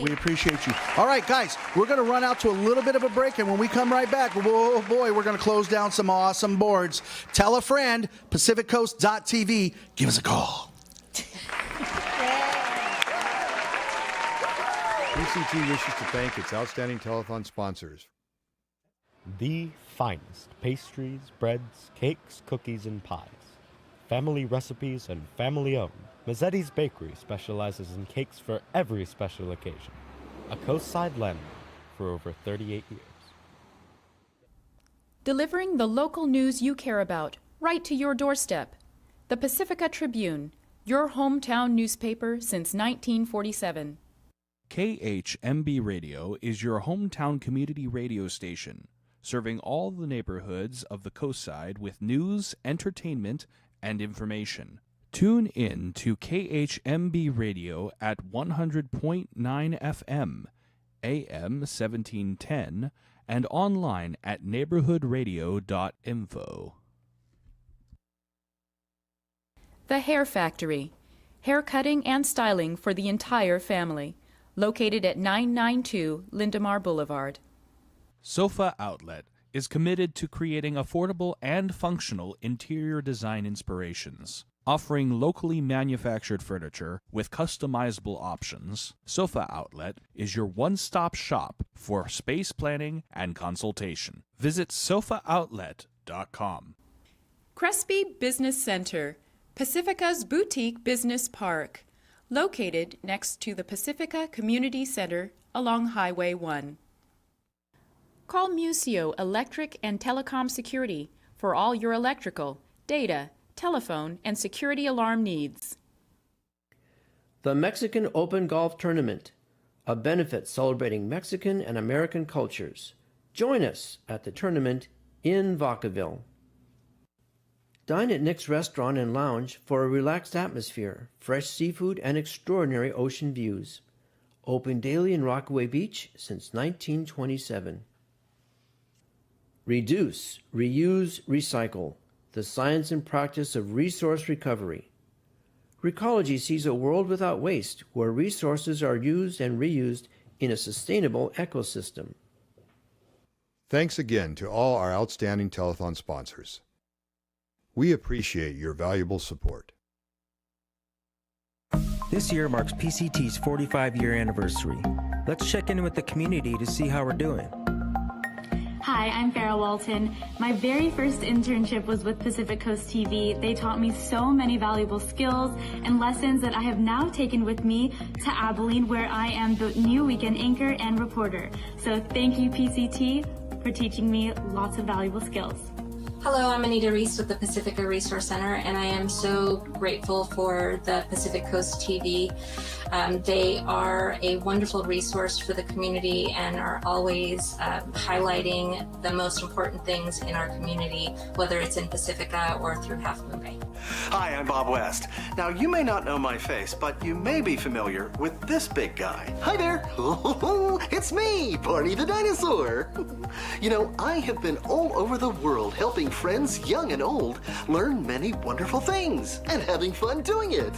We appreciate you. All right, guys, we're going to run out to a little bit of a break. And when we come right back, oh boy, we're going to close down some awesome boards. Tell a friend, PacificCoast.tv. Give us a call. PCT wishes to thank its outstanding telethon sponsors. The finest pastries, breads, cakes, cookies, and pies. Family recipes and family owned. Mazzetti's Bakery specializes in cakes for every special occasion. A coastside landmark for over 38 years. Delivering the local news you care about, right to your doorstep. The Pacifica Tribune, your hometown newspaper since 1947. KHMB Radio is your hometown community radio station, serving all the neighborhoods of the coastside with news, entertainment, and information. Tune in to KHMB Radio at 100.9 FM, AM 1710, and online at neighborhoodradio.info. The Hair Factory, hair cutting and styling for the entire family, located at 992 Lindemar Boulevard. Sofa Outlet is committed to creating affordable and functional interior design inspirations. Offering locally manufactured furniture with customizable options, Sofa Outlet is your one-stop shop for space planning and consultation. Visit sofaoutlet.com. Crespi Business Center, Pacifica's boutique business park, located next to the Pacifica Community Center along Highway 1. Call Museo Electric and Telecom Security for all your electrical, data, telephone, and security alarm needs. The Mexican Open Golf Tournament, a benefit celebrating Mexican and American cultures. Join us at the tournament in Vacaville. Dine at Nick's Restaurant and Lounge for a relaxed atmosphere, fresh seafood, and extraordinary ocean views. Open daily in Rockaway Beach since 1927. Reduce, reuse, recycle. The science and practice of resource recovery. Recology sees a world without waste, where resources are used and reused in a sustainable ecosystem. Thanks again to all our outstanding telethon sponsors. We appreciate your valuable support. This year marks PCT's 45-year anniversary. Let's check in with the community to see how we're doing. Hi, I'm Farrah Walton. My very first internship was with Pacific Coast TV. They taught me so many valuable skills and lessons that I have now taken with me to Abilene, where I am the new weekend anchor and reporter. So thank you, PCT, for teaching me lots of valuable skills. Hello, I'm Anita Reese with the Pacifica Resource Center, and I am so grateful for the Pacific Coast TV. They are a wonderful resource for the community and are always highlighting the most important things in our community, whether it's in Pacifica or through Half Moon Bay. Hi, I'm Bob West. Now, you may not know my face, but you may be familiar with this big guy. Hi there. It's me, Barney the Dinosaur. You know, I have been all over the world helping friends, young and old, learn many wonderful things and having fun doing it.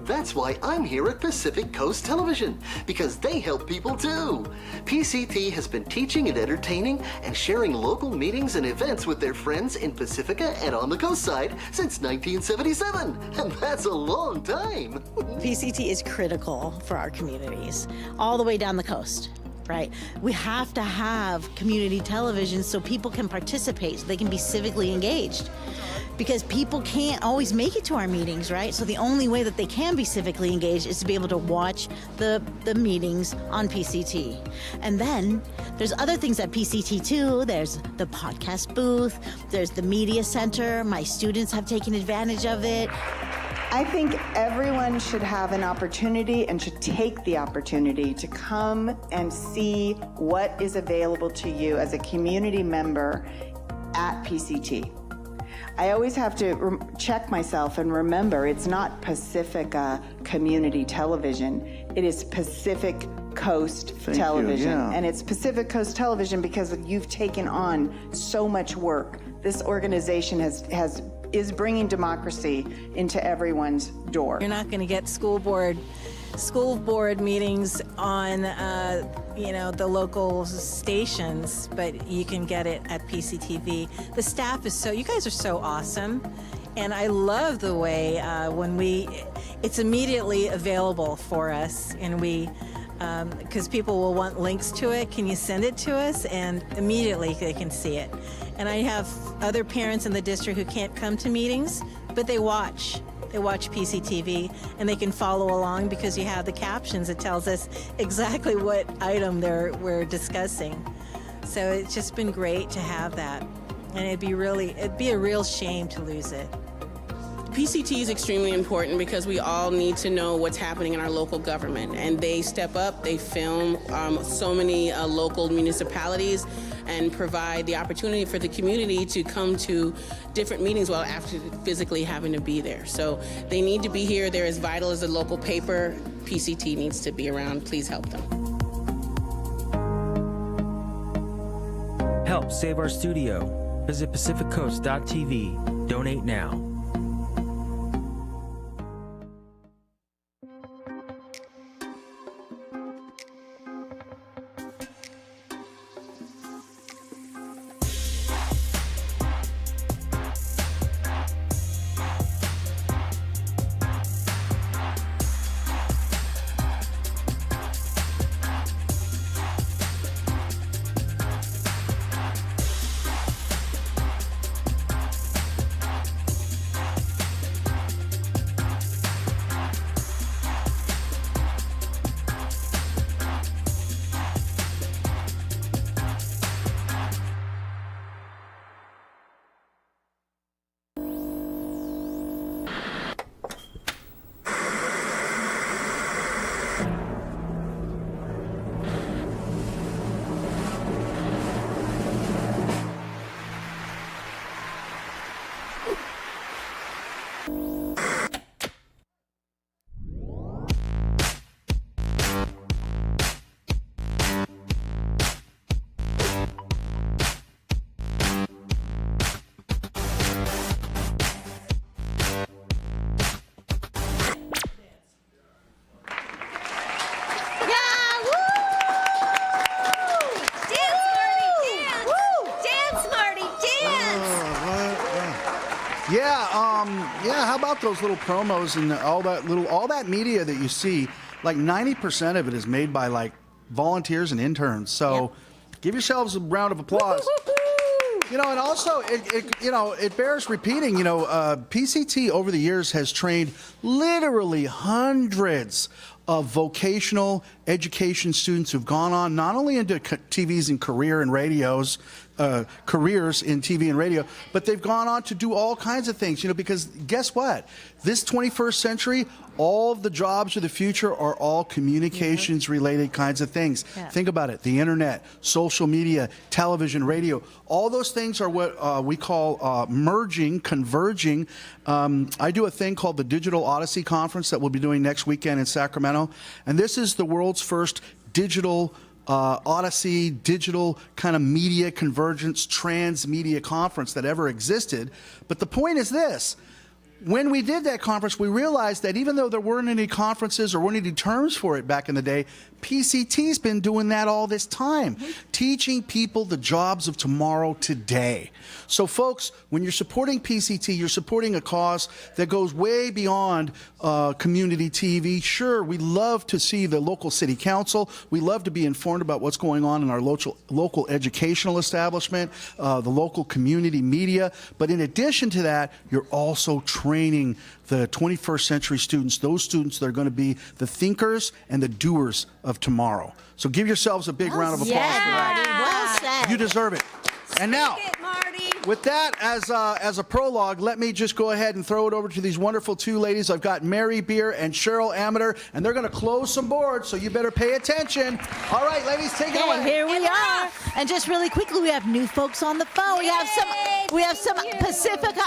That's why I'm here at Pacific Coast Television, because they help people too. PCT has been teaching and entertaining and sharing local meetings and events with their friends in Pacifica and on the coast side since 1977, and that's a long time. PCT is critical for our communities, all the way down the coast. Right? We have to have community television so people can participate, so they can be civically engaged. Because people can't always make it to our meetings, right? So the only way that they can be civically engaged is to be able to watch the meetings on PCT. And then there's other things at PCT too. There's the podcast booth, there's the media center. My students have taken advantage of it. I think everyone should have an opportunity and should take the opportunity to come and see what is available to you as a community member at PCT. I always have to check myself and remember it's not Pacifica Community Television, it is Pacific Coast Television. Yeah. And it's Pacific Coast Television because you've taken on so much work. This organization is bringing democracy into everyone's door. You're not going to get school board meetings on the local stations, but you can get it at PCTV. The staff you guys are so awesome, and I love the way it's immediately available for us, and because people will want links to it, can you send it to us? And immediately they can see it. And I have other parents in the district who can't come to meetings, but they watch PCTV, and they can follow along because you have the captions that tells us exactly what item we're discussing. So it's just been great to have that, and it'd be a real shame to lose it. PCT is extremely important because we all need to know what's happening in our local government, and they step up, they film so many local municipalities and provide the opportunity for the community to come to different meetings while after physically having to be there. So they need to be here. They're as vital as a local paper. PCT needs to be around. Please help them. Help save our studio. Visit pacificcoast.tv. Donate now. how about those little promos and all that media that you see? Like 90% of it is made by like volunteers and interns. So give yourselves a round of applause. You know, and also it bears repeating. You know, PCT over the years has trained literally hundreds of vocational education students who've gone on not only into TVs and careers in TV and radio, but they've gone on to do all kinds of things, you know, because guess what? This 21st century, all of the jobs of the future are all communications related kinds of things. Yeah. Think about it. The internet, social media, television, radio, all those things are what we call merging, converging. I do a thing called the Digital Odyssey Conference that we'll be doing next weekend in Sacramento. And this is the world's first digital Odyssey, digital kind of media convergence, transmedia conference that ever existed. But the point is this. When we did that conference, we realized that even though there weren't any conferences or weren't any terms for it back in the day, PCT's been doing that all this time, teaching people the jobs of tomorrow today. So folks, when you're supporting PCT, you're supporting a cause that goes way beyond community TV. Sure, we love to see the local city council. We love to be informed about what's going on in our local educational establishment, the local community media. But in addition to that, you're also training the 21st century students, those students that are going to be the thinkers and the doers of tomorrow. So give yourselves a big round of applause for that. Well said. You deserve it. And now, with that as a prologue, let me just go ahead and throw it over to these wonderful two ladies. I've got Mary Beer and Cheryl Amater, and they're going to close some boards, so you better pay attention. All right, ladies, take it away. Here we are. And just really quickly, we have new folks on the phone. We have some Pacifica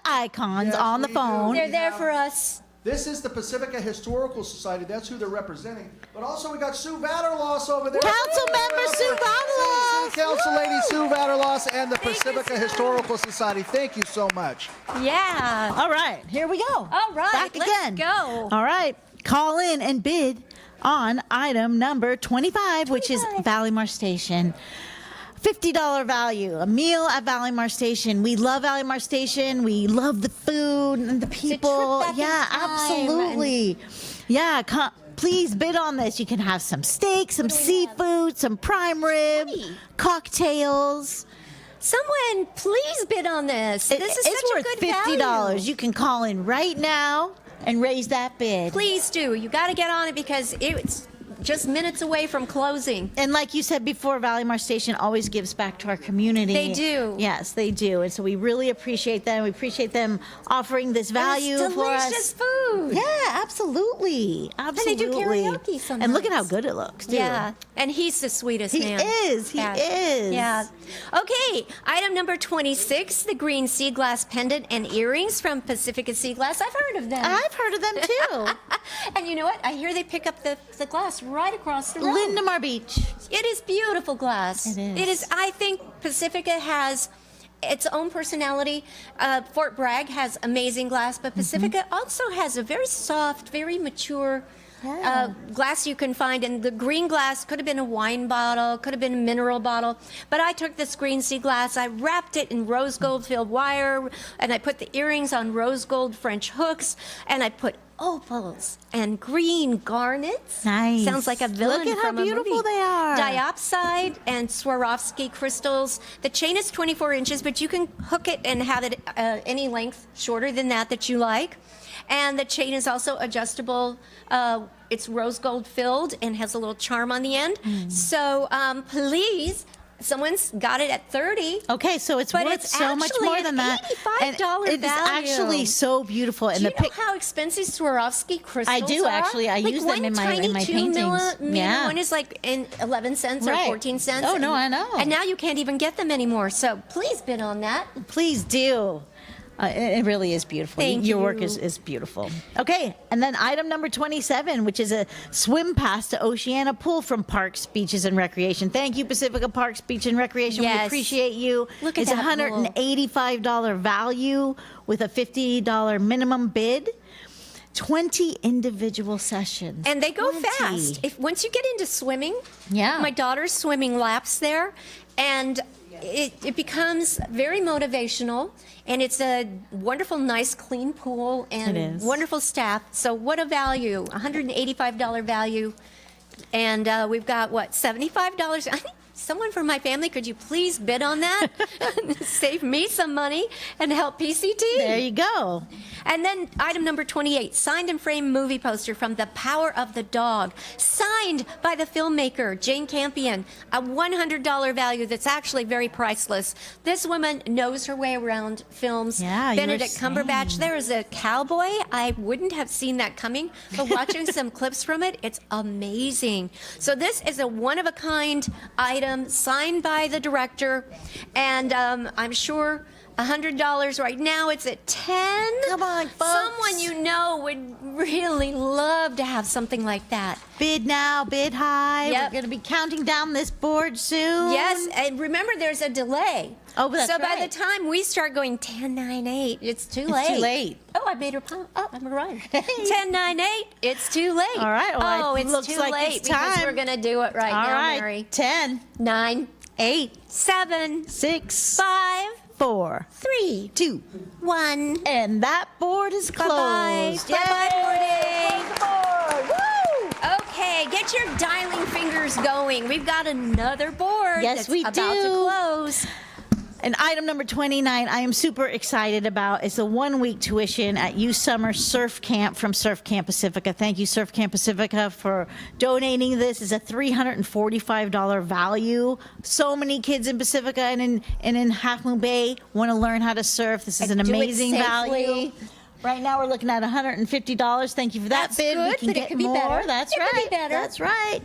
icons on the phone. They're there for us. This is the Pacifica Historical Society. That's who they're representing. But also we got Sue Vaterlos over there. Council member Sue Vaterlos. City Council Lady Sue Vaterlos and the Pacifica Historical Society. Thank you so much. Yeah. All right, here we go. All right, Back again. go. All right, call in and bid on item number 25, which is Valleymar Station. $50 value, a meal at Valleymar Station. We love Valleymar Station. We love the food and the people. Yeah, absolutely. Yeah, please bid on this. You can have some steak, some seafood, some prime rib, cocktails. Someone, please bid on this. This is It's such worth a good $50. value. You can call in right now and raise that bid. Please do. You got to get on it because it's just minutes away from closing. And like you said before, Valleymar Station always gives back to our community. They do. Yes, they do. And so we really appreciate them. We appreciate them offering this value and it's for us. delicious food. Yeah, absolutely. Absolutely. And they do karaoke sometimes. And look at how good it looks, too. Yeah, and he's the sweetest He man. is. He is. Yeah. Okay, item number 26, the green sea glass pendant and earrings from Pacifica Sea Glass. I've heard of them. I've heard of them, too. And you know what? I hear they pick up the glass right across the road. Lindemar Beach. It is beautiful glass. It is. It is. I think Pacifica has its own personality. Fort Bragg has amazing glass, but Pacifica also has a very soft, very mature glass you can find. And the green glass could have been a wine bottle, could have been a mineral bottle. But I took this green sea glass, I wrapped it in rose gold filled wire, and I put the earrings on rose gold French hooks, and I put opals and green garnets. Nice. Sounds like a villain Look at how from a beautiful movie. they are. Diopside and Swarovski crystals. The chain is 24 inches, but you can hook it and have it any length shorter than that you like. And the chain is also adjustable. It's rose gold filled and has a little charm on the end. So please, someone's got it at $30. Okay, so it's but worth it's so much more than that. $85 And it is actually so beautiful. And Do you know how expensive Swarovski crystals I do, are? actually. I use them in my paintings. Yeah. One is like in 11 cents or Right. 14 cents. Oh, no, I know. And now you can't even get them anymore. So please bid on that. Please do. It really is beautiful. Thank Your you. work is beautiful. Okay, and then item number 27, which is a swim pass to Oceana Pool from Parks, Beaches, and Recreation. Thank you, Pacifica Parks, Beach, and Recreation. We Yes. appreciate you. Look at it's that $185 value with a $50 minimum bid. 20 individual sessions. And they go 20. fast. Once you get into swimming, Yeah. my daughter's swimming laps there, and it becomes very motivational, and it's a wonderful, nice, clean pool, It and is. wonderful staff. So what a value, $185 value. And we've got, what, $75? I think someone from my family, could you please bid on that? Save me some money and help PCT. There you go. And then item number 28, signed and framed movie poster from The Power of the Dog, signed by the filmmaker Jane Campion, a $100 value that's actually very priceless. This woman knows her way around films. Yeah, you were Benedict Cumberbatch, saying. there is a cowboy. I wouldn't have seen that coming, but watching some clips from it, it's amazing. So this is a one-of-a-kind item signed by the director, and I'm sure $100 right now. It's at 10. Come on, folks. Someone you know would really love to have something like that. Bid now, bid high. Yep. We're going to be counting down this board soon. Yes, and remember there's a delay. Oh, that's so by right. the time we start going 10, 9, 8, it's too late. It's too late. Oh, I made her pump up. I'm run. 10, 9, 8, it's too late. All right. Well, oh, it it's looks too like late it's because time. we're going to do it right All now, right. Mary. 10, 9, 8, 7, 6, 5, 4, 3, 2, 1. and that board is closed. Bye-bye. Bye-bye, boarding. Okay, get your dialing fingers going. We've got another board Yes, that's we about do. to close. And item number 29, I am super excited about. It's a 1-week tuition at U Summer Surf Camp from Surf Camp Pacifica. Thank you, Surf Camp Pacifica, for donating this. It's a $345 value. So many kids in Pacifica and in Half Moon Bay want to learn how to surf. This is an And do it amazing safely. value. Right now, we're looking at $150. Thank you for that That's bid. We good, can but it get could be more. better. That's It right. could be better. That's right.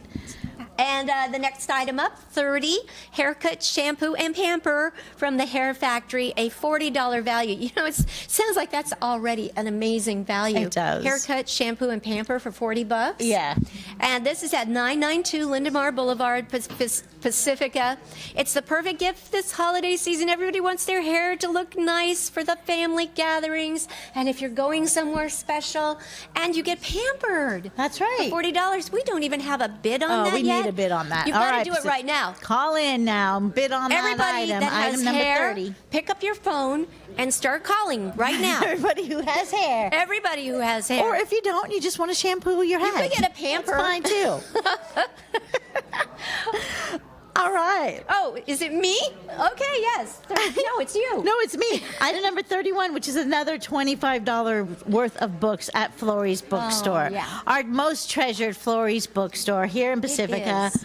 And the next item up, 30, haircut, shampoo, and pamper from the Hair Factory, a $40 value. You know, it sounds like that's already an amazing value. It does. Haircut, shampoo, and pamper for $40. Yeah. And this is at 992 Lindemar Boulevard, Pacifica. It's the perfect gift this holiday season. Everybody wants their hair to look nice for the family gatherings. And if you're going somewhere special, and you get pampered. That's right. For $40. We don't even have a bid on Oh, that we yet. need a bid on that. You've All got to right, do it right now. Call in now. Bid on Everybody that item. that has item number hair, 30. pick up your phone and start calling right now. Everybody who has hair. Everybody who has hair. Or if you don't, you just want to shampoo your head. You could get a pamper. That's fine too. All right. Oh, is it me? Okay, yes. No, it's you. No, it's me. Item number 31, which is another $25 worth of books at Florrie's Bookstore. yeah. Our most treasured Florrie's Bookstore here in Pacifica. is.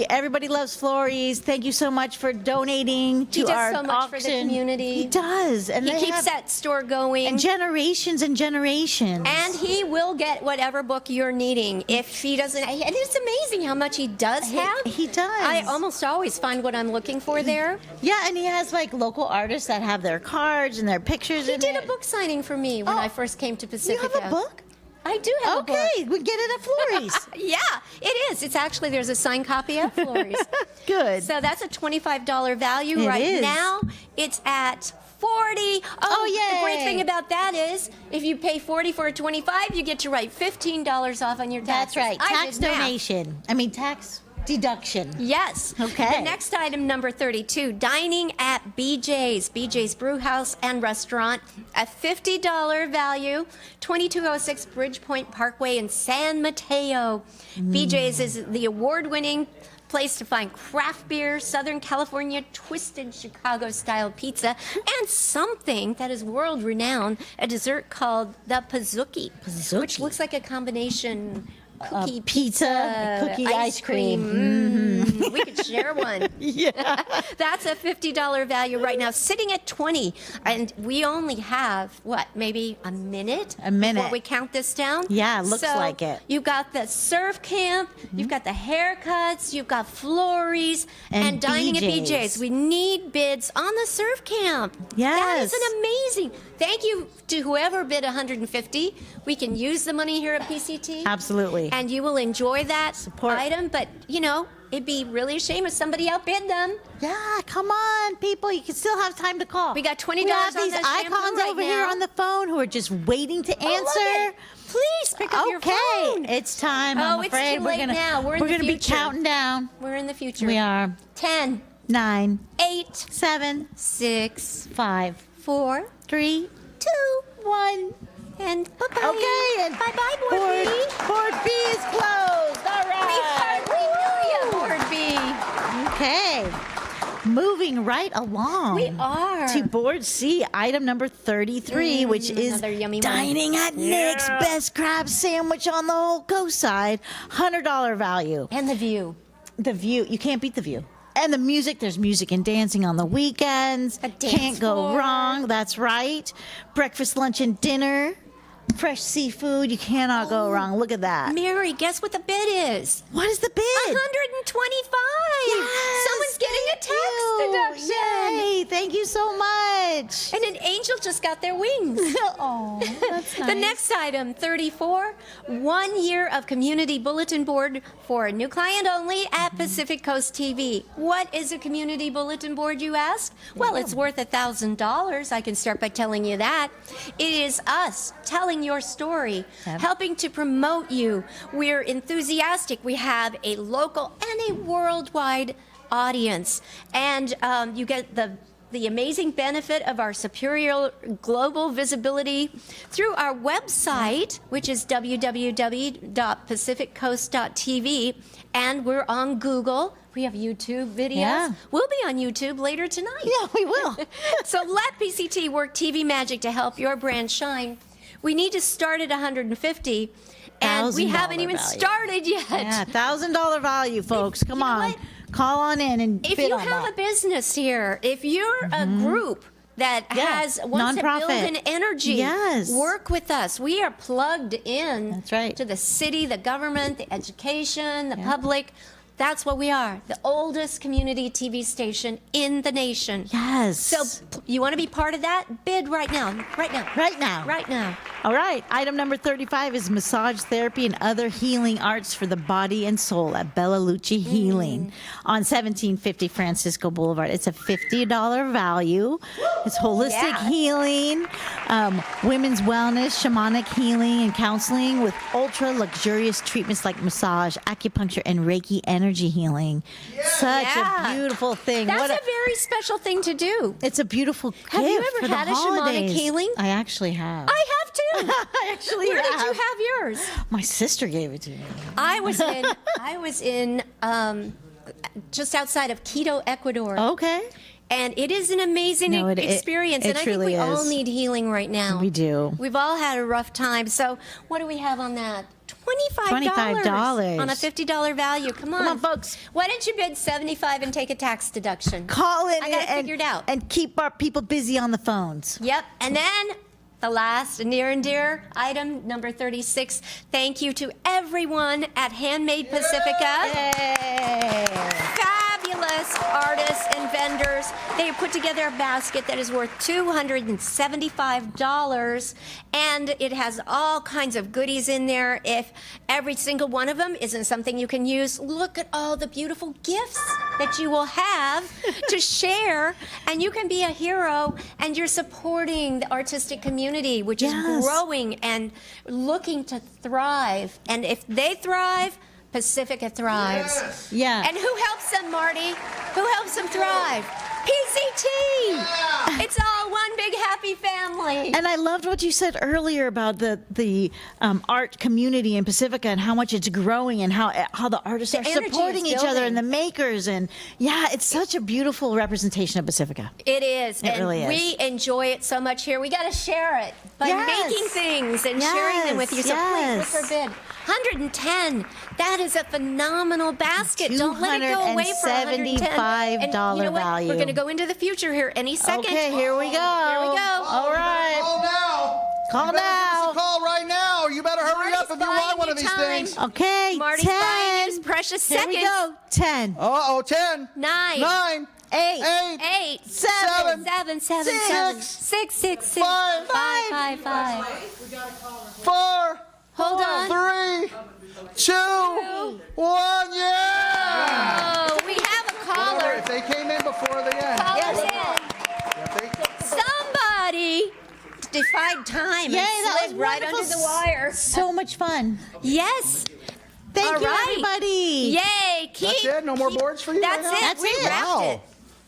Everybody loves Florrie's. Thank you so much for donating to He does our so much for the auction. community. He does. And He they keeps have- that store going. and generations and generations. And he will get whatever book you're needing. If he doesn't, and it's amazing how much he does have. He does. I almost always find what I'm looking for there. Yeah, and he has like local artists that have their cards and their pictures He in did it. a book signing for me when I first came to You Pacifica. have a book? I do have a book. Okay, we get it at Florrie's. Yeah, it is. It's actually, there's a signed copy at Florrie's. Good. So that's a $25 value It right is. now. It's at 40. Oh, The great yay. thing about that is if you pay 40 for a 25, you get to write $15 off on your taxes. That's right. I Tax did math. donation. Tax deduction. Yes. Okay. The next item, number 32, dining at BJ's Brew House and Restaurant, a $50 value, 2206 Bridgepoint Parkway in San Mateo. BJ's is the award-winning place to find craft beer, Southern California twisted Chicago-style pizza, and something that is world-renowned, a dessert called the Pizookie, which looks like a combination cookie, pizza, cookie, ice cream. We could share one. Yeah. That's a $50 value right now, sitting at 20. And we only have, what, maybe a minute? A minute. Before we count this down? Yeah, it looks So like it. You've got the surf camp, you've got the haircuts, you've got Florrie's, and dining at BJ's. BJ's. We need bids on the surf camp. That Yes. is an amazing. Thank you to whoever bid $150. We can use the money here at PCT. Absolutely. And you will enjoy that item, but it'd be really a shame if somebody outbid them. Yeah, come on, people. You can still have time to call. We got $20 We have on these the shampoo icons right over here now. on the phone who are just waiting to Oh, look answer. it. Please pick up your phone. It's time. Oh, I'm it's afraid too we're late gonna now. We're in the gonna be future. counting down. We're in the future. We are. 10, 9, 8, 7, 6, 5, 4, 3, 2, 1. and bye-bye. Okay, and bye-bye, Board B. Board B is closed. All We right. hardly knew you, Board B. Okay. Moving right along. We are. To Board C, item number 33, which is another yummy one. dining at Nick's, best crab sandwich on the whole coast side, $100 value. And the view. The view, you can't beat the view. And the music, there's music and dancing on the weekends. A dance Can't go floor. wrong, that's right. Breakfast, lunch, and dinner. Fresh seafood, you cannot go wrong. Look at that. Mary, guess what the bid is? What is the bid? $125. Yes, Someone's getting a tax you. deduction. Yay, thank you so much. And an angel just got their wings. Oh, that's nice. The next item, 34, 1 year of community bulletin board for a new client only at Pacific Coast TV. What is a community bulletin board, you ask? Well, it's worth $1,000. I can start by telling you that. It is us telling your story, helping to promote you. We're enthusiastic. We have a local and a worldwide audience. And you get the amazing benefit of our superior global visibility through our website, which is www.pacificcoast.tv, and we're on Google. We have YouTube videos. Yeah. We'll be on YouTube later tonight. Yeah, we will. So let PCT work TV magic to help your brand shine. We need to start at $150, and we haven't even value. started yet. Yeah, $1,000 value, folks. Come on. Call on in and If bid you on have that. a business here, if you're a group that wants to build nonprofit. an energy, Yes. work with us. We are plugged in That's right. to the city, the government, the education, the public. That's what we are, the oldest community TV station in the nation. Yes. So you want to be part of that? Bid right now. Right now. Right now. Right now. All right. Item number 35 is massage therapy and other healing arts for the body and soul at Bella Lucci Healing on 1750 Francisco Boulevard. It's a $50 value. It's holistic healing, women's wellness, shamanic healing, and counseling with ultra luxurious treatments like massage, acupuncture, and Reiki energy healing. Such a beautiful thing. That's What a very special thing to do. It's a beautiful gift. Have you ever for the had a holidays. shamanic healing? I actually have. I have too. I actually Where did you have. have yours? My sister gave it to me. I was in just outside of Quito, Ecuador. Okay. And it is an amazing No, it experience. it And I think truly we all is. need healing right now. We do. We've all had a rough time. So what do we have on that? $25 on a $50 value. Come on. Come on, folks. Why don't you bid $75 and take a tax deduction? Call in I got it and, figured out. and keep our people busy on the phones. Yep. And then the last near and dear item, number 36. Thank you to everyone at Handmade Pacifica. Fabulous artists and vendors. They have put together a basket that is worth $275, and it has all kinds of goodies in there. If every single one of them isn't something you can use, look at all the beautiful gifts that you will have to share, and you can be a hero, and you're supporting the artistic community, which is growing and looking to thrive. And if they thrive, Pacifica thrives. Yeah. And who helps them, Marty? Who helps them thrive? PCT! It's all one big happy family. And I loved what you said earlier about the art community in Pacifica and how much it's growing and how the artists The are energy supporting is each other building. and the makers. And yeah, it's such a beautiful representation of Pacifica. It is. It and really is. we enjoy it so much here. We got to share it by Yes. making things and sharing them with you. So please, what's our bid? 110. That is a phenomenal basket. Don't let it go away for 110. And you know what? value. We're going to go into the future here any second. Okay, here we go. Here we go. All right. Call now. Call You better now. give us a call right now. You better hurry Marty's up if you buying want one you of these time. things. Okay, Marty's 10. buying his precious Here seconds. we go. 10. 10. 9. 9. 8. 8. 7. 7. 7. 6. 7. 6. 6. 6. 5. 5. 5. 4. Hold on. 3. 2. 1. Yeah! Oh, we have a caller. If they came in before the end. Call us in. If they- Somebody defied time Yay, and that slid was right wonderful. under the wire. So much fun. Yes. Thank All you, right. everybody. Yay. Keep. That's it? No more boards for you That's right now? it. That's We it. wrapped Wow. it.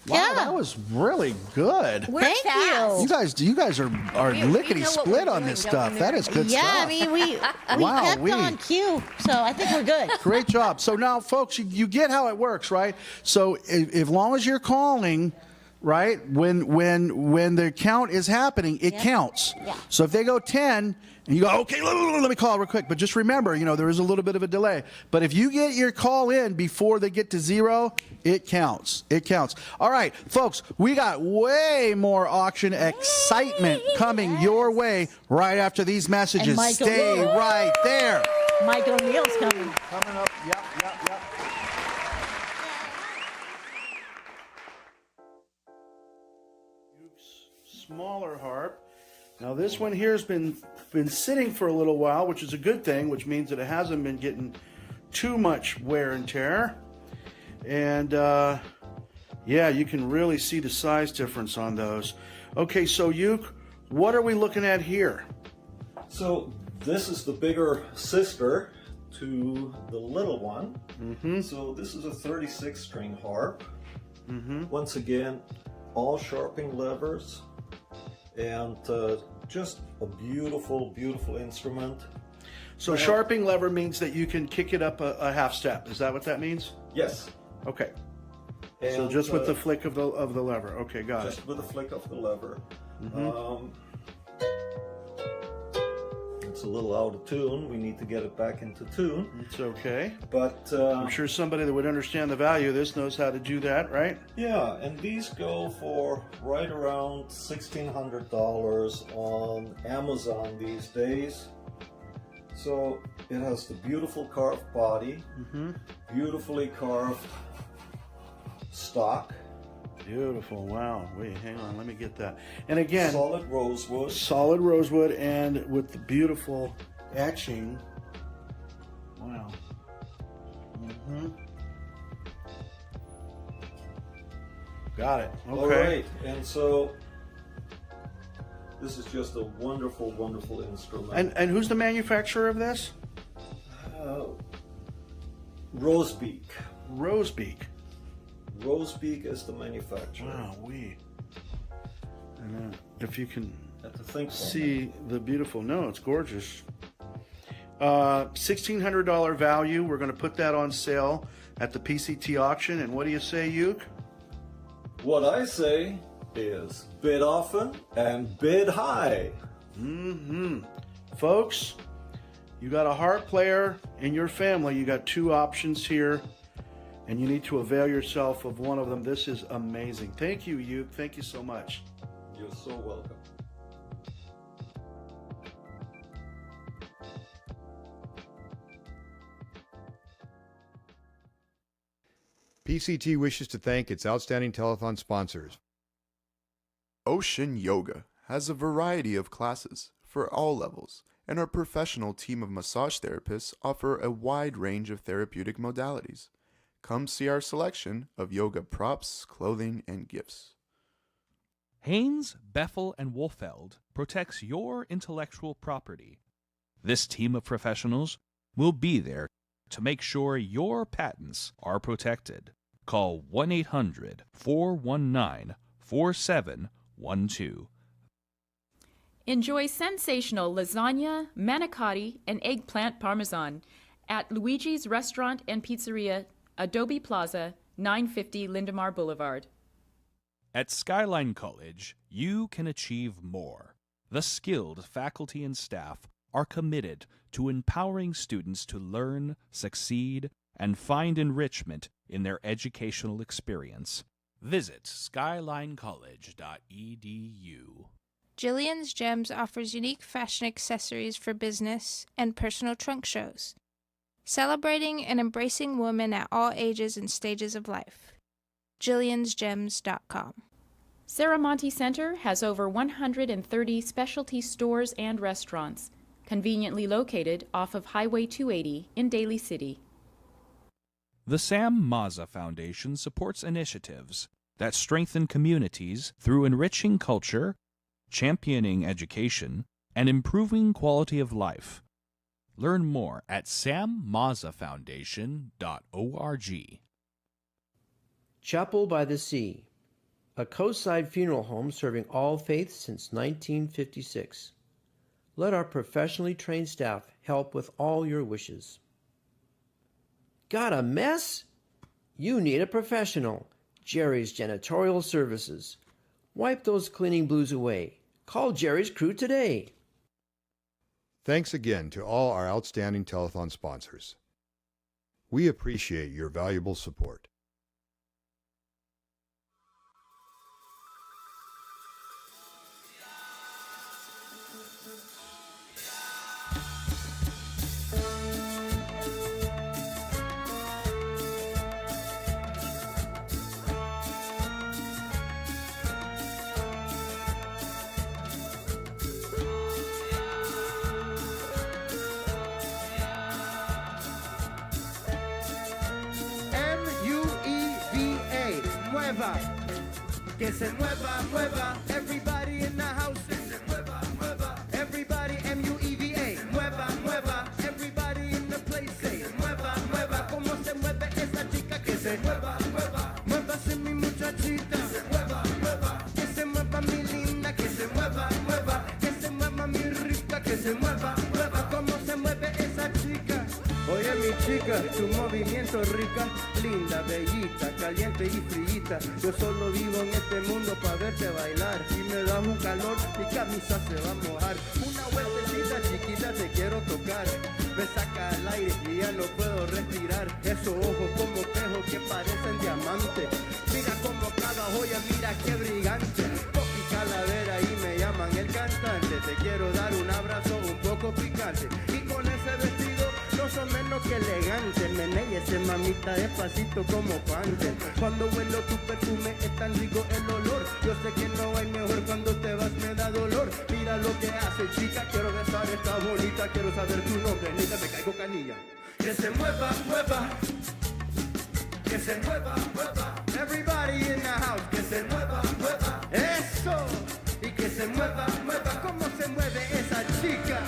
Wow, Yeah. that was really good. Thank you. You guys are lickety know what split we're on doing, this don't stuff. we, That Mary? is good Yeah, stuff. I mean, we Wow, kept we- on cue, so I think we're good. Great job. So now, folks, you get how it works, right? So as long as you're calling, right, when the count is happening, it counts. Yeah. So if they go 10 and you go, okay, let me call real quick. But just remember, there is a little bit of a delay. But if you get your call in before they get to 0, it counts. It counts. All right, folks, we got way more auction excitement coming your way right after these messages. And Michael- Stay right there. Mike O'Neill's coming. Coming up. Yep. Smaller harp. Now this one here has been sitting for a little while, which is a good thing, which means that it hasn't been getting too much wear and tear. And yeah, you can really see the size difference on those. Okay, so Uke, what are we looking at here? So this is the bigger sister to the little one. Mm-hmm. So this is a 36 string harp. Mm-hmm. Once again, all sharpening levers, and just a beautiful, beautiful instrument. So sharpening lever means that you can kick it up a half step. Is that what that means? Yes. Okay. So And, just with the flick of the lever. Okay, got just it. with the flick of the lever. Mhm. It's a little out of tune. We need to get it back into tune. It's okay. But I'm sure somebody that would understand the value of this knows how to do that, right? yeah, and these go for right around $1,600 on Amazon these days. So it has the beautiful carved body, beautifully carved stock. Beautiful. Wow. Wait, hang on. Let me get that. And again, Solid rosewood. solid rosewood and with the beautiful etching. Wow. Got it. Okay. All right, and so this is just a wonderful, wonderful instrument. And who's the manufacturer of this? Rosebeak. Rosebeak. Rosebeak is the manufacturer. Wow, and if you can Have to think for a see the beautiful, no, it's gorgeous. $1,600 value. We're going to put that on sale at the PCT auction. And what do you say, Uke? What I say is bid often and bid high. Folks, you got a harp player in your family. You got 2 options here, and you need to avail yourself of one of them. This is amazing. Thank you, Uke. Thank you so much. You're so welcome. PCT wishes to thank its outstanding telethon sponsors. Ocean Yoga has a variety of classes for all levels, and our professional team of massage therapists offer a wide range of therapeutic modalities. Come see our selection of yoga props, clothing, and gifts. Haynes, Beffel, and Wolfeld protects your intellectual property. This team of professionals will be there to make sure your patents are protected. Call 1-800-419-4712. Enjoy sensational lasagna, manicotti, and eggplant parmesan at Luigi's Restaurant and Pizzeria, Adobe Plaza, 950 Lindemar Boulevard. At Skyline College, you can achieve more. The skilled faculty and staff are committed to empowering students to learn, succeed, and find enrichment in their educational experience. Visit skylinecollege.edu. Jillian's Gems offers unique fashion accessories for business and personal trunk shows, celebrating and embracing women at all ages and stages of life. Jillian'sGems.com. Saramonte Center has over 130 specialty stores and restaurants, conveniently located off of Highway 280 in Daly City. The Sam Mazza Foundation supports initiatives that strengthen communities through enriching culture, championing education, and improving quality of life. Learn more at sammazzafoundation.org. Chapel by the Sea, a coastside funeral home serving all faiths since 1956. Let our professionally trained staff help with all your wishes. Got a mess? You need a professional. Jerry's Janitorial Services. Wipe those cleaning blues away. Call Jerry's crew today. Thanks again to all our outstanding telethon sponsors. We appreciate your valuable support. Que se mueva, mueva. Everybody in the house. Que se mueva, mueva. Everybody M-U-E-V-A. Mueva, mueva. Everybody in the place. Say, mueva, mueva. ¿Cómo se mueve esa chica? Que se mueva, mueva. Muévase mi muchachita. Que se mueva, mueva. Que se mueva mi linda. Que se mueva, mueva. Que se mueva mi rica. Que se mueva, mueva. ¿Cómo se mueve esa chica? Oye mi chica, tu movimiento rica, linda, bellita, caliente y frillita. Yo solo vivo en este mundo para verte bailar. Si me das un calor, mi camisa se va a mojar. Una vueltecita chiquita te quiero tocar. Me saca al aire y ya no puedo respirar. Esos ojos como espejos que parecen diamantes. Mira como cada joya, mira qué brillante. Popi Calavera y me llaman el cantante. Te quiero dar un abrazo un poco picante. Y con ese vestido no son menos que elegante. Menéyese mamita despacito como pante. Cuando huelo tu perfume es tan rico el olor. Yo sé que no hay mejor, cuando te vas me da dolor. Mira lo que hace chica, quiero besar esta bonita. Quiero saber tu nombre, neta me caigo canilla. Que se mueva, mueva. Que se mueva, mueva. Everybody in the house. Que se mueva, mueva. Eso. Y que se mueva, mueva. ¿Cómo se mueve esa chica?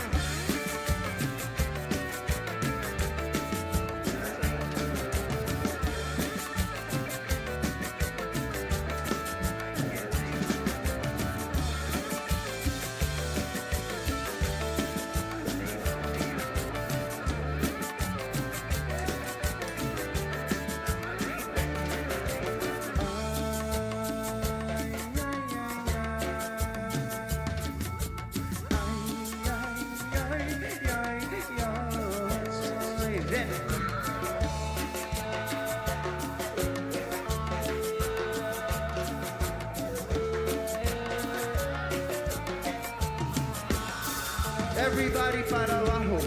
Everybody para abajo,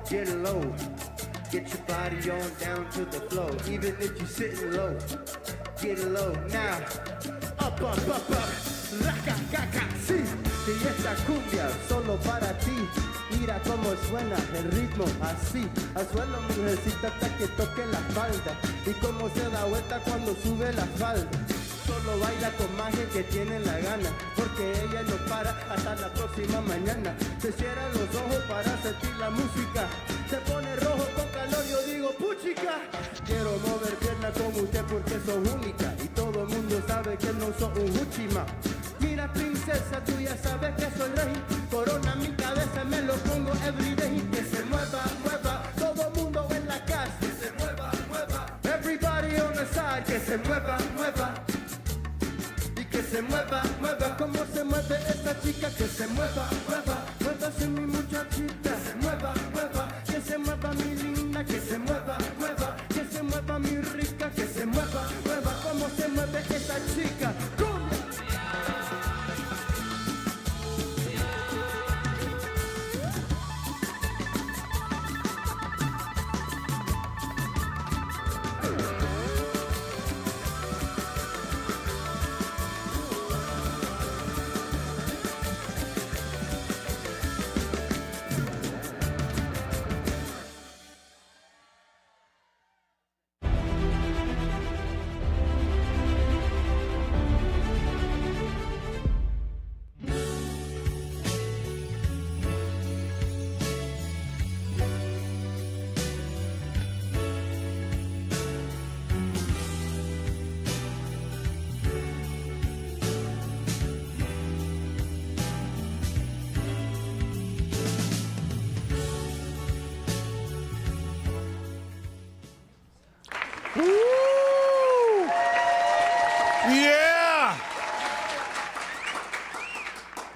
get low. Get your body on down to the floor. Even if you're sitting low, get low. Now, up, up, up, up. Raca, caca, sí. Y esta cumbia solo para ti. Mira cómo suena el ritmo así. Al suelo mujercita hasta que toque la espalda. Y cómo se da vuelta cuando sube la falda. Solo baila con magia que tiene la gana, porque ella no para hasta la próxima mañana. Se cierran los ojos para sentir la música. Se pone rojo con calor, yo digo puchica. Quiero mover pierna como usted porque sos única. Y todo el mundo sabe que no sos un uchima. Mira princesa, tú ya sabes que soy rey. Corona mi cabeza, me lo pongo everyday. Que se mueva, mueva, todo el mundo en la casa. Que se mueva, mueva. Everybody on the side, que se mueva, mueva. Que se mueva, mueva, como se mueve esa chica. Que se mueva, mueva, muévase mi muchachita. Que se mueva, mueva, que se mueva mi linda. Que se mueva, mueva, que se mueva mi rica. Que se mueva, mueva, como se mueve esa chica. Woo! Yeah!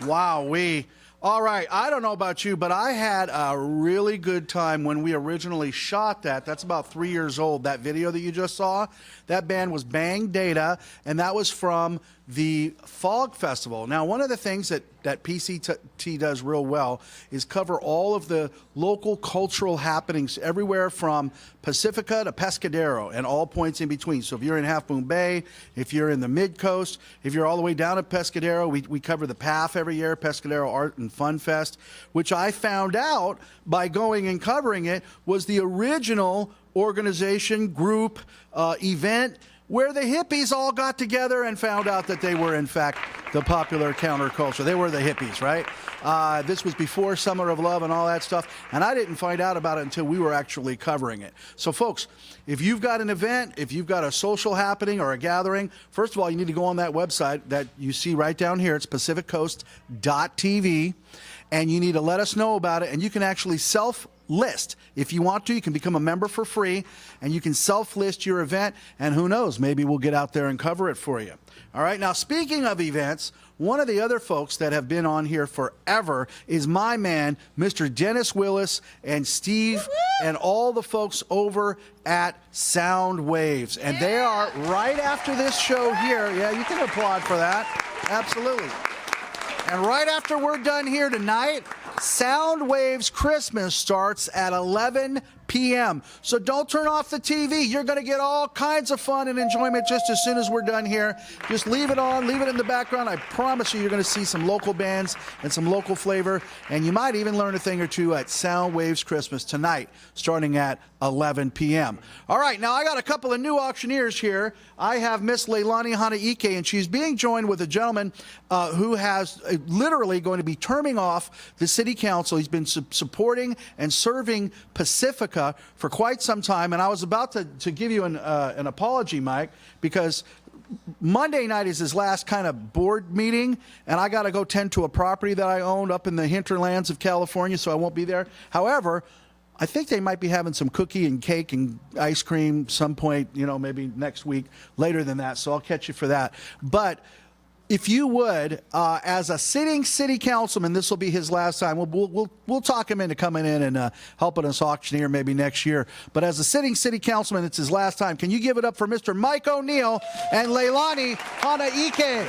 Wow, all right, I don't know about you, but I had a really good time when we originally shot that. That's about 3 years old, that video that you just saw. That band was Bang Data, and that was from the Fog Festival. Now, one of the things that PCT does real well is cover all of the local cultural happenings everywhere from Pacifica to Pescadero and all points in between. So if you're in Half Moon Bay, if you're in the Mid-Coast, if you're all the way down at Pescadero, we cover the PAF every year, Pescadero Art and Fun Fest, which I found out by going and covering it was the original organization, group, event where the hippies all got together and found out that they were, in fact, the popular counterculture. They were the hippies, right? This was before Summer of Love and all that stuff, and I didn't find out about it until we were actually covering it. So, folks, if you've got an event, if you've got a social happening or a gathering, first of all, you need to go on that website that you see right down here. It's pacificcoast.tv, and you need to let us know about it, and you can actually self-list. If you want to, you can become a member for free, and you can self-list your event, and who knows, maybe we'll get out there and cover it for you. All right, now speaking of events, one of the other folks that have been on here forever is my man, Mr. Dennis Willis and Steve and all the folks over at Sound Waves. And they are right after this show here. Yeah, you can applaud for that. Absolutely. And right after we're done here tonight, Sound Waves Christmas starts at 11 p.m. So don't turn off the TV. You're going to get all kinds of fun and enjoyment just as soon as we're done here. Just leave it on, leave it in the background. I promise you, you're going to see some local bands and some local flavor. And you might even learn a thing or two at Sound Waves Christmas tonight, starting at 11 p.m. All right, now I got a couple of new auctioneers here. I have Miss Leilani Hanaike, and she's being joined with a gentleman who has literally going to be terming off the city council. He's been supporting and serving Pacifica for quite some time, and I was about to give you an apology, Mike, because Monday night is his last kind of board meeting, and I got to go tend to a property that I owned up in the hinterlands of California, so I won't be there. However, I think they might be having some cookie and cake and ice cream some point, maybe next week, later than that, so I'll catch you for that. But if you would, as a sitting city councilman, this will be his last time. We'll talk him into coming in and helping us auctioneer maybe next year. But as a sitting city councilman, it's his last time. Can you give it up for Mr. Mike O'Neill and Leilani Hanaike?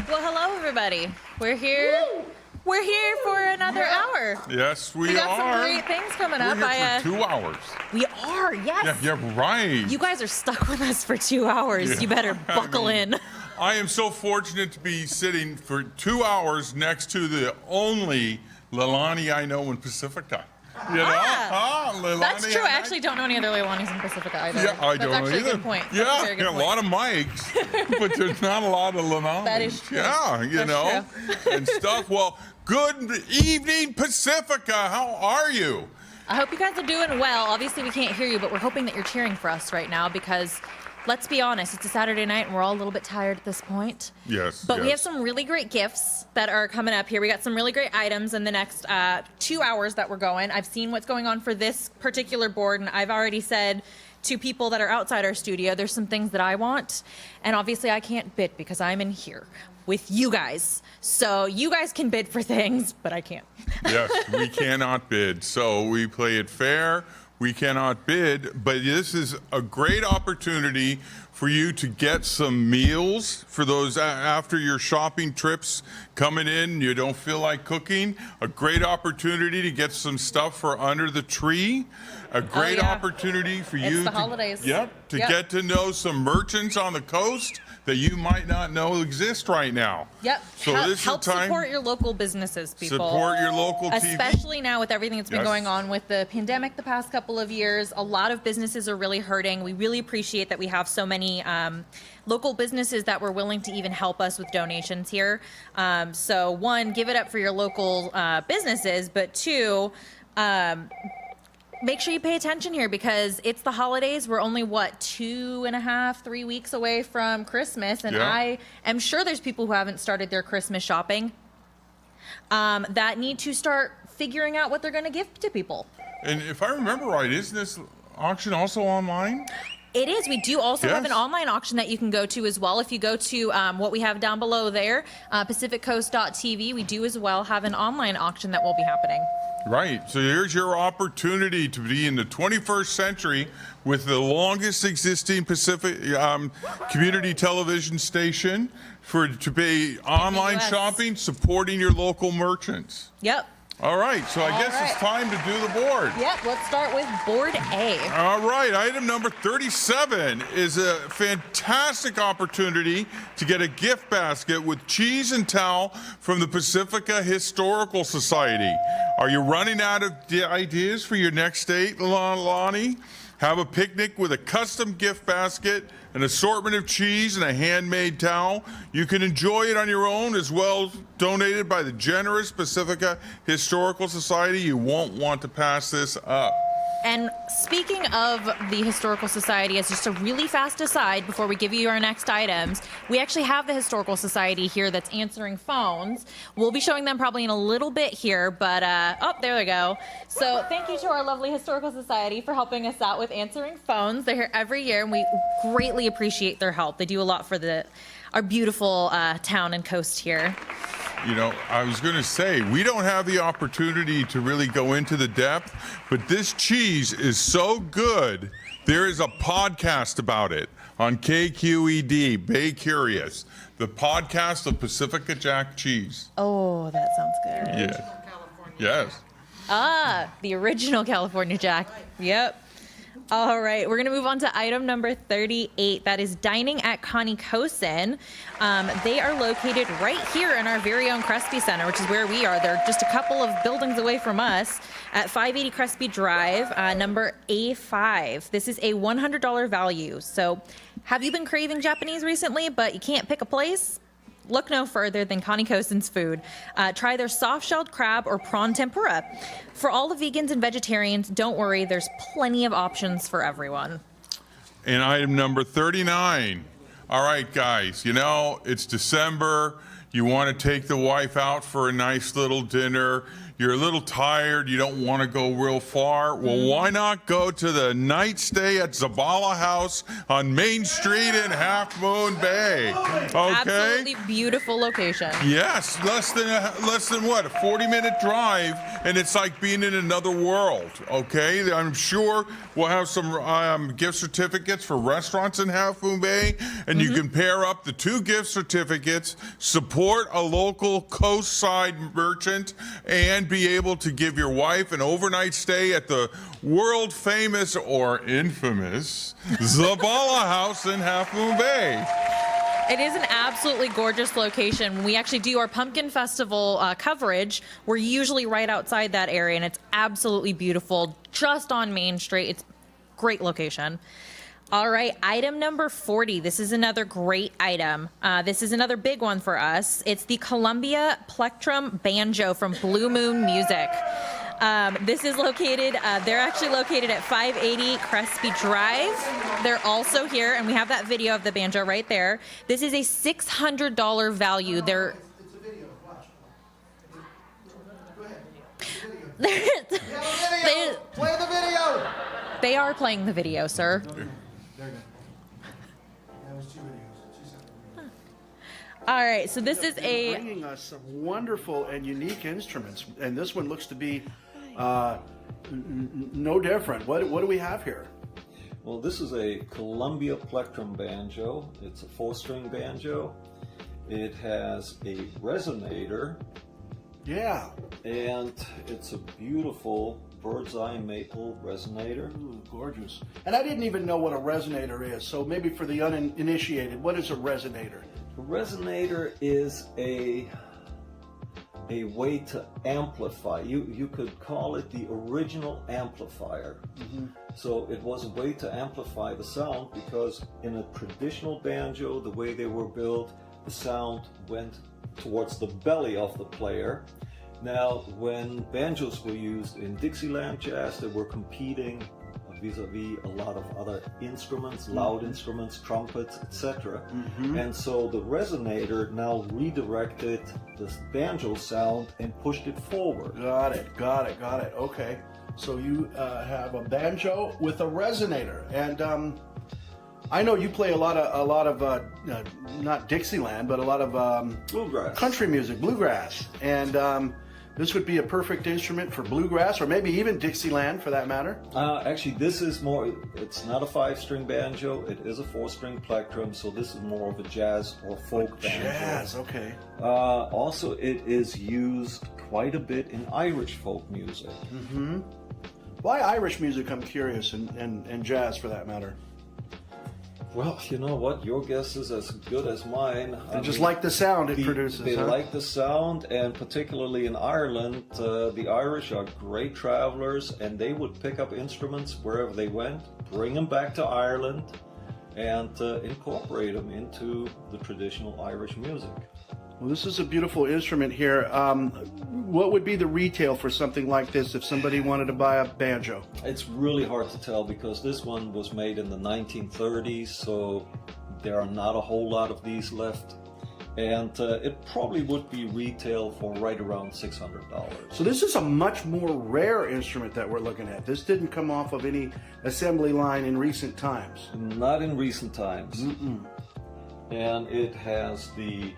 Well, hello, everybody. We're here. Woo! We're here for another hour. Yes, we are. We got some great things coming up. We're here for 2 hours. We are, yes. Yeah, right. You guys are stuck with us for 2 hours. Yeah. You better buckle in. I am so fortunate to be sitting for 2 hours next to the only Leilani I know in Pacifica. Leilani. That's true. I actually don't know any other Leilanis in Pacifica either. Yeah, I don't know That's actually either. a good point. Yeah, That's a very good point. a lot of mics, but there's not a lot of Leilani. That is true. Yeah, That's true. and stuff. Well, good evening, Pacifica. How are you? I hope you guys are doing well. Obviously, we can't hear you, but we're hoping that you're cheering for us right now because, let's be honest, it's a Saturday night and we're all a little bit tired at this point. Yes. But we have some really great gifts that are coming up here. We got some really great items in the next 2 hours that we're going. I've seen what's going on for this particular board, and I've already said to people that are outside our studio, there's some things that I want. And obviously, I can't bid because I'm in here with you guys. So you guys can bid for things, but I can't. Yes, we cannot bid. So we play it fair. We cannot bid, but this is a great opportunity for you to get some meals for those after your shopping trips coming in. You don't feel like cooking. A great opportunity to get some stuff for under the tree. A great opportunity for you the holidays. to get to know some merchants on the coast that you might not know exist right now. Yep. So this help is time. support your local businesses, people. Support your local TV. Especially now with everything that's been Yes. going on with the pandemic the past couple of years. A lot of businesses are really hurting. We really appreciate that we have so many local businesses that were willing to even help us with donations here. So one, give it up for your local businesses, but two, make sure you pay attention here because it's the holidays. We're only, 2.5, 3 weeks away from Christmas. And Yeah. I am sure there's people who haven't started their Christmas shopping that need to start figuring out what they're going to give to people. And if I remember right, isn't this auction also online? It is. We do also have Yes. an online auction that you can go to as well. If you go to what we have down below there, PacificCoast.tv, we do as well have an online auction that will be happening. Right. So here's your opportunity to be in the 21st century with the longest existing Pacific community television station to be online US. shopping, supporting your local merchants. Yep. All right. So I All guess right. it's time to do the board. Yep. Let's start with board A. All right, item number 37 is a fantastic opportunity to get a gift basket with cheese and towel from the Pacifica Historical Society. Are you running out of ideas for your next date, Lonnie? Have a picnic with a custom gift basket, an assortment of cheese, and a handmade towel. You can enjoy it on your own as well, donated by the generous Pacifica Historical Society. You won't want to pass this up. And speaking of the Historical Society, as just a really fast aside before we give you our next items, we actually have the Historical Society here that's answering phones. We'll be showing them probably in a little bit here, but oh, there they go. So thank you to our lovely Historical Society for helping us out with answering phones. They're here every year, and we greatly appreciate their help. They do a lot for our beautiful town and coast here. You know, I was going to say, we don't have the opportunity to really go into the depth, but this cheese is so good, there is a podcast about it on KQED, Bay Curious, the podcast of Pacifica Jack cheese. Oh, that sounds good. Yeah. Yes. The original California Jack. Yep. All right, we're going to move on to item number 38. That is Dining at Connie Kosin. They are located right here in our very own Crespi Center, which is where we are. They're just a couple of buildings away from us at 580 Crespi Drive, number A5. This is a $100 value. So have you been craving Japanese recently, but you can't pick a place? Look no further than Connie Kosin's food. Try their soft-shelled crab or prawn tempura. For all the vegans and vegetarians, don't worry, there's plenty of options for everyone. And item number 39. All right, guys, you know, it's December. You want to take the wife out for a nice little dinner. You're a little tired. You don't want to go real far. Well, why not go to the night stay at Zabala House on Main Street in Half Moon Bay? Okay. Absolutely beautiful location. Yes, less than what, a 40-minute drive, and it's like being in another world. Okay, I'm sure we'll have some gift certificates for restaurants in Half Moon Bay, and you can pair up the 2 gift certificates, support a local coastside merchant, and be able to give your wife an overnight stay at the world famous or infamous Zabala House in Half Moon Bay. It is an absolutely gorgeous location. When we actually do our Pumpkin Festival coverage, we're usually right outside that area, and it's absolutely beautiful, just on Main Street. It's a great location. All right, item number 40. This is another great item. This is another big one for us. It's the Columbia Plectrum Banjo from Blue Moon Music. This is located, they're actually located at 580 Crespi Drive. They're also here, and we have that video of the banjo right there. This is a $600 value. Play the video! They are playing the video, sir. All right, so this is bringing us some wonderful and unique instruments, and this one looks to be no different. What do we have here? Well, this is a Columbia Plectrum banjo. It's a 4-string banjo. It has a resonator. Yeah. And it's a beautiful bird's eye maple resonator. Ooh, gorgeous. And I didn't even know what a resonator is, so maybe for the uninitiated, what is a resonator? A resonator is a way to amplify. You could call it the original amplifier. So it was a way to amplify the sound, because in a traditional banjo, the way they were built, the sound went towards the belly of the player. Now, when banjos were used in Dixieland jazz, they were competing vis-a-vis a lot of other instruments, loud instruments, trumpets, etc. And so the resonator now redirected the banjo sound and pushed it forward. Got it. Okay. So you have a banjo with a resonator, and I know you play a lot of not Dixieland, but a lot of bluegrass, country music, bluegrass, and this would be a perfect instrument for bluegrass, or maybe even Dixieland for that matter. Actually, this is more, it's not a 5-string banjo, it is a 4-string plectrum, so this is more of a jazz or folk banjo. Jazz, okay. Also, it is used quite a bit in Irish folk music. Mm-hmm. Why Irish music, I'm curious, and jazz for that matter? Well, you know what? Your guess is as good as mine. They just like the sound it produces. They huh? like the sound, and particularly in Ireland, the Irish are great travelers, and they would pick up instruments wherever they went, bring them back to Ireland, and incorporate them into the traditional Irish music. Well, this is a beautiful instrument here. What would be the retail for something like this if somebody wanted to buy a banjo? It's really hard to tell because this one was made in the 1930s, so there are not a whole lot of these left. And it probably would be retail for right around $600. So this is a much more rare instrument that we're looking at. This didn't come off of any assembly line in recent times. Not in recent times. Mm-mm. And it has the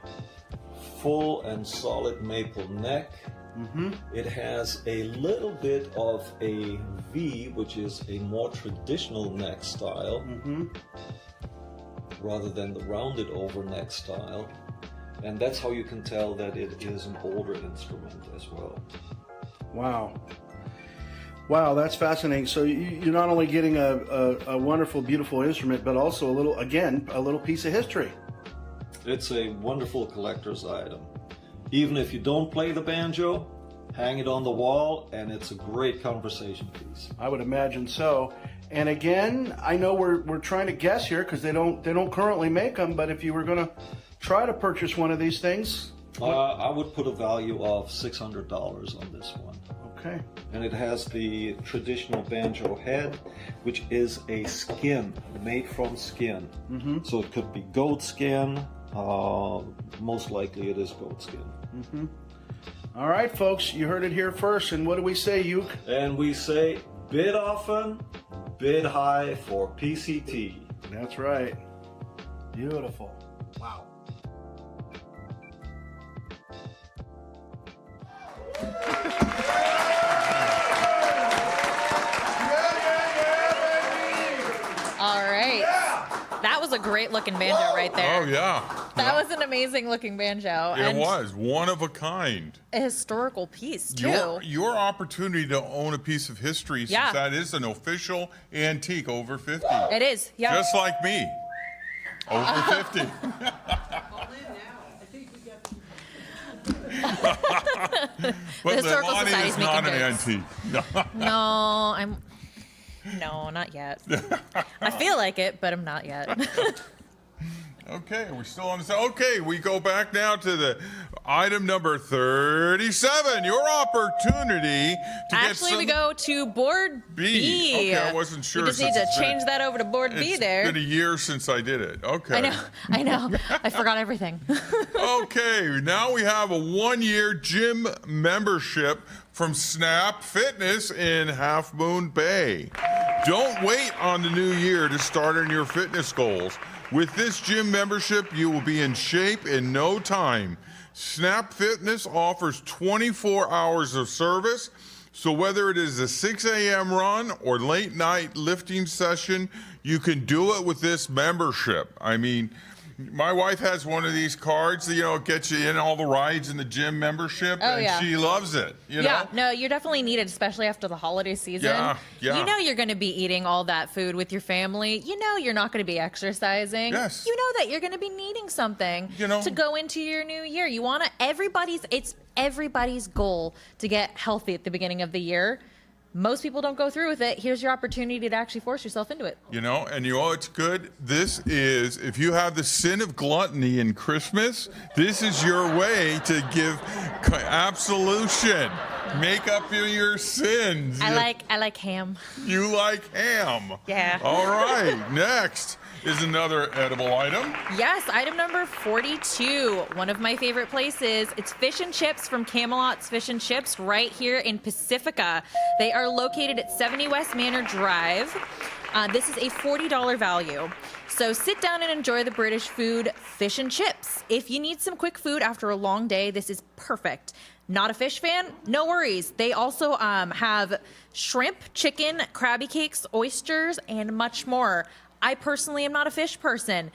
full and solid maple neck. Mm-hmm. It has a little bit of a V, which is a more traditional neck style, rather than the rounded over neck style. And that's how you can tell that it is an older instrument as well. Wow. Wow, that's fascinating. So you're not only getting a wonderful, beautiful instrument, but also a little piece of history. It's a wonderful collector's item. Even if you don't play the banjo, hang it on the wall, and it's a great conversation piece. I would imagine so. And again, I know we're trying to guess here because they don't currently make them. But if you were going to try to purchase one of these things, I would put a value of $600 on this one. Okay. And it has the traditional banjo head, which is a skin, made from skin. Mm-hmm. So it could be goat skin. Most likely it is goat skin. Mm-hmm. All right, folks, you heard it here first. And what do we say, Uke? And we say bid often, bid high for PCT. That's right. Beautiful. Wow. All right. That was a great looking banjo right there. Oh, yeah. That was an amazing looking banjo. It was one of a kind. A historical piece, too. Your opportunity to own a piece of history, since Yeah. that is an official antique over 50. It is, yeah. Just like me. Over 50. But The Historical Lonnie Society's is not an making jokes. antique. No, not yet. I feel like it, but I'm not yet. Okay, we're still on the. Okay, we go back now to the item number 37. Your opportunity to Actually, we go to board B. Okay, I wasn't sure. We just need since to it's change that over to board B there. It's been a year since I did it. Okay. I know. I forgot everything. Okay, now we have a 1-year gym membership from Snap Fitness in Half Moon Bay. Don't wait on the new year to start on your fitness goals. With this gym membership, you will be in shape in no time. Snap Fitness offers 24 hours of service, so whether it is a 6 a.m. run or late night lifting session, you can do it with this membership. I mean, my wife has one of these cards, it gets you in all the rides in the gym membership, Oh, and yeah. she loves it. You know? No, you definitely need it, especially after the holiday season. Yeah. You know you're going to be eating all that food with your family. You know you're not going to be exercising. Yes. You know that you're going to be needing something to go into your new year. You want to, it's everybody's goal to get healthy at the beginning of the year. Most people don't go through with it. Here's your opportunity to actually force yourself into it. And it's good. This is, if you have the sin of gluttony in Christmas, this is your way to give absolution. Make up your sins. I like ham. You like ham. Yeah. All right. Next is another edible item. Yes, item number 42. One of my favorite places. It's fish and chips from Camelot's Fish and Chips right here in Pacifica. They are located at 70 West Manor Drive. This is a $40 value. So sit down and enjoy the British food, fish and chips. If you need some quick food after a long day, this is perfect. Not a fish fan? No worries. They also have shrimp, chicken, Krabby Cakes, oysters, and much more. I personally am not a fish person,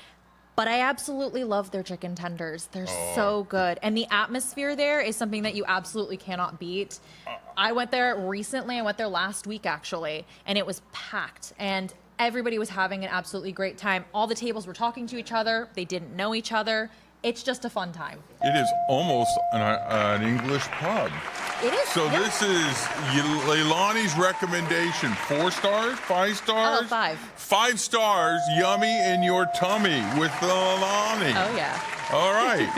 but I absolutely love their chicken tenders. They're so good. And the atmosphere there is something that you absolutely cannot beat. I went there recently. I went there last week, actually, and it was packed. And everybody was having an absolutely great time. All the tables were talking to each other. They didn't know each other. It's just a fun time. It is almost an English pub. It is. So this is Leilani's recommendation. 4 stars? 5 stars? Oh, 5. 5 stars, yummy in your tummy with Leilani. Oh, yeah. All right.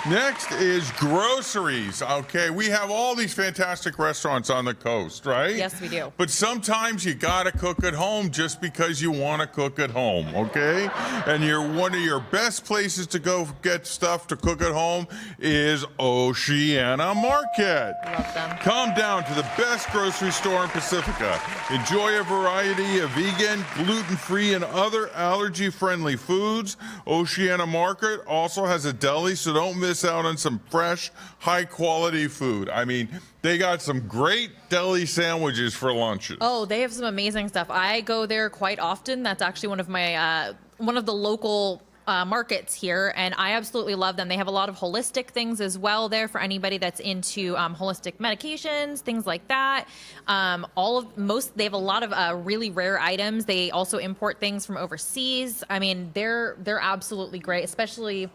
Next is groceries. Okay, we have all these fantastic restaurants on the coast, right? Yes, we do. But sometimes you gotta cook at home just because you want to cook at home, okay? And one of your best places to go get stuff to cook at home is Oceana Market. Love them. Come down to the best grocery store in Pacifica. Enjoy a variety of vegan, gluten-free, and other allergy-friendly foods. Oceana Market also has a deli, so don't miss out on some fresh, high-quality food. I mean, they got some great deli sandwiches for lunches. Oh, they have some amazing stuff. I go there quite often. That's actually one of my one of the local markets here, and I absolutely love them. They have a lot of holistic things as well there for anybody that's into holistic medications, things like that. They have a lot of really rare items. They also import things from overseas. I mean, they're absolutely great, especially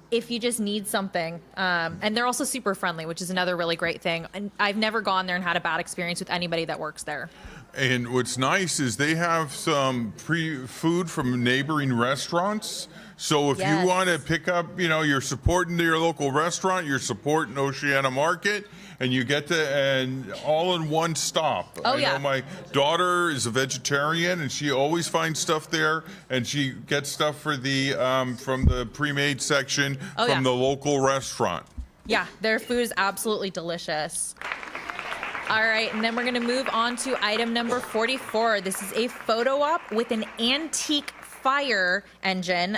if you just need something. And they're also super friendly, which is another really great thing. And I've never gone there and had a bad experience with anybody that works there. And what's nice is they have some food from neighboring restaurants. So if you want to pick up, you're supporting your local restaurant, you're supporting Oceana Market, and you get and all in one stop. Oh, I know my daughter is a vegetarian, and she always finds stuff there, and she gets stuff for the from the pre-made section from the local restaurant. Yeah, their food is absolutely delicious. All right, and then we're going to move on to item number 44. This is a photo op with an antique fire engine,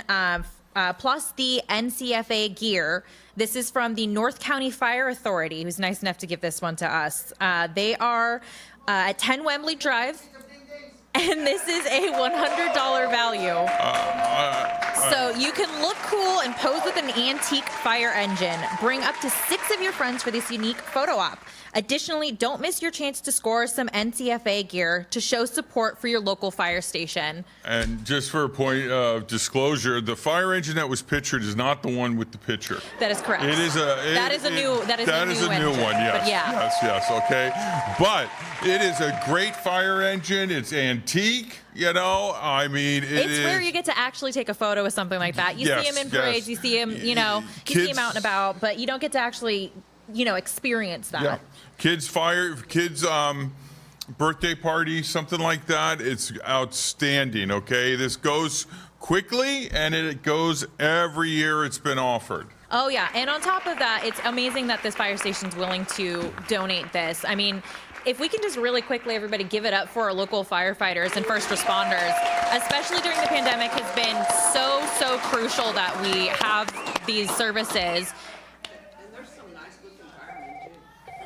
plus the NCFA gear. This is from the North County Fire Authority, who's nice enough to give this one to us. They are at 10 Wembley Drive, and this is a $100 value. So you can look cool and pose with an antique fire engine. Bring up to 6 of your friends for this unique photo op. Additionally, don't miss your chance to score some NCFA gear to show support for your local fire station. And just for a point of disclosure, the fire engine that was pictured is not the one with the picture. That is correct. It is that is a new one. Yes. But yeah. Yes. Okay. But it is a great fire engine. It's antique. I mean, it's where you get to actually take a photo with something like that. You see them in parades. You see them. You see them out and about, but you don't get to actually, experience that. Yeah. Kids birthday party, something like that. It's outstanding. Okay, this goes quickly, and it goes every year it's been offered. Oh yeah, and on top of that, it's amazing that this fire station's willing to donate this. I mean, if we can just really quickly, everybody, give it up for our local firefighters and first responders, especially during the pandemic, has been so crucial that we have these services.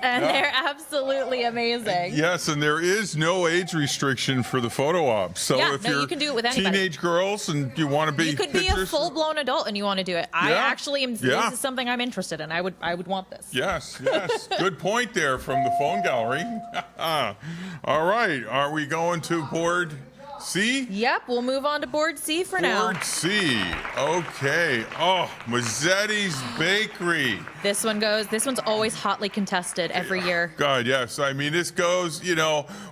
And they're absolutely amazing. Yes, and there is no age restriction for the photo op. So if you're you can do it with anybody. Teenage girls and you want to be, you could be a full-blown adult and you want to do it. I actually am. Yeah. This is something I'm interested in. I would want this. Yes. Good point there from the phone gallery. All right, are we going to board C? Yep, we'll move on to board C for now. Board C. Okay. Oh, Mazzetti's Bakery. This one's always hotly contested every year. God, yes. I mean, this goes,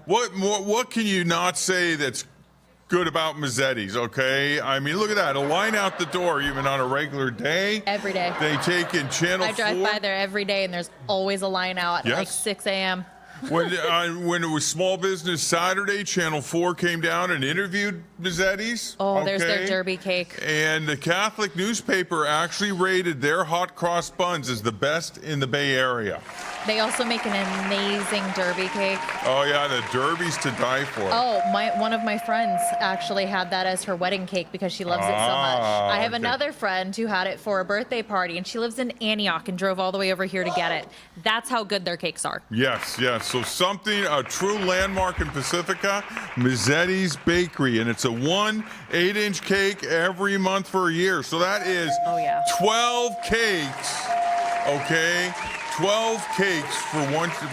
what can you not say that's good about Mazzetti's, okay? I mean, look at that. A line out the door even on a regular day. Every day. They take in Channel 4. I drive by there every day and there's always a line out at like 6 a.m. when it was Small Business Saturday, Channel 4 came down and interviewed Mazzetti's. Oh, there's their derby cake. And the Catholic newspaper actually rated their hot cross buns as the best in the Bay Area. They also make an amazing derby cake. Oh yeah, the derby's to die for. Oh, one of my friends actually had that as her wedding cake because she loves it so much. I have another friend who had it for a birthday party, and she lives in Antioch and drove all the way over here to get it. That's how good their cakes are. Yes. So a true landmark in Pacifica, Mazzetti's Bakery, and it's a 1 8-inch cake every month for a year. So that is 12 cakes. Okay. 12 cakes for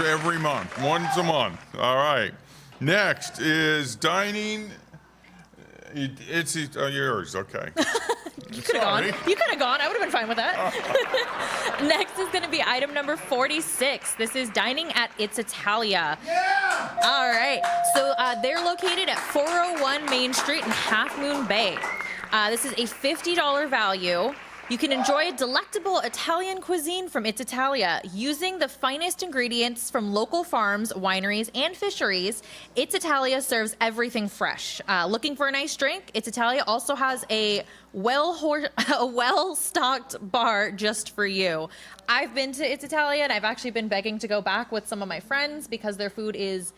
every month, once a month. All right. Next is dining. It's yours. Okay. You could have gone. You could have gone. I would have been fine with that. Next is going to be item number 46. This is dining at It's Italia. Yeah! All right. So they're located at 401 Main Street in Half Moon Bay. This is a $50 value. You can enjoy a delectable Italian cuisine from It's Italia using the finest ingredients from local farms, wineries, and fisheries. It's Italia serves everything fresh. Looking for a nice drink? It's Italia also has a well-stocked bar just for you. I've been to It's Italia, and I've actually been begging to go back with some of my friends because their food is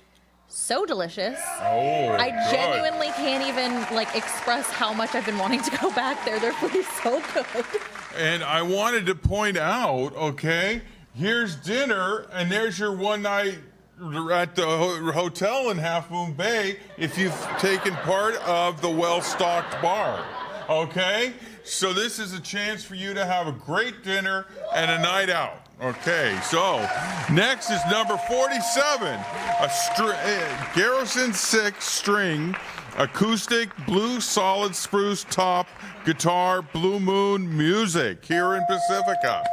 so delicious. I genuinely can't even express how much I've been wanting to go back there. Their food is so good. And I wanted to point out, okay, here's dinner, and there's your one night at the hotel in Half Moon Bay if you've taken part of the well-stocked bar. Okay? So this is a chance for you to have a great dinner and a night out. Okay, so next is number 47, a Garrison 6 string acoustic blue solid spruce top guitar Blue Moon Music here in Pacifica.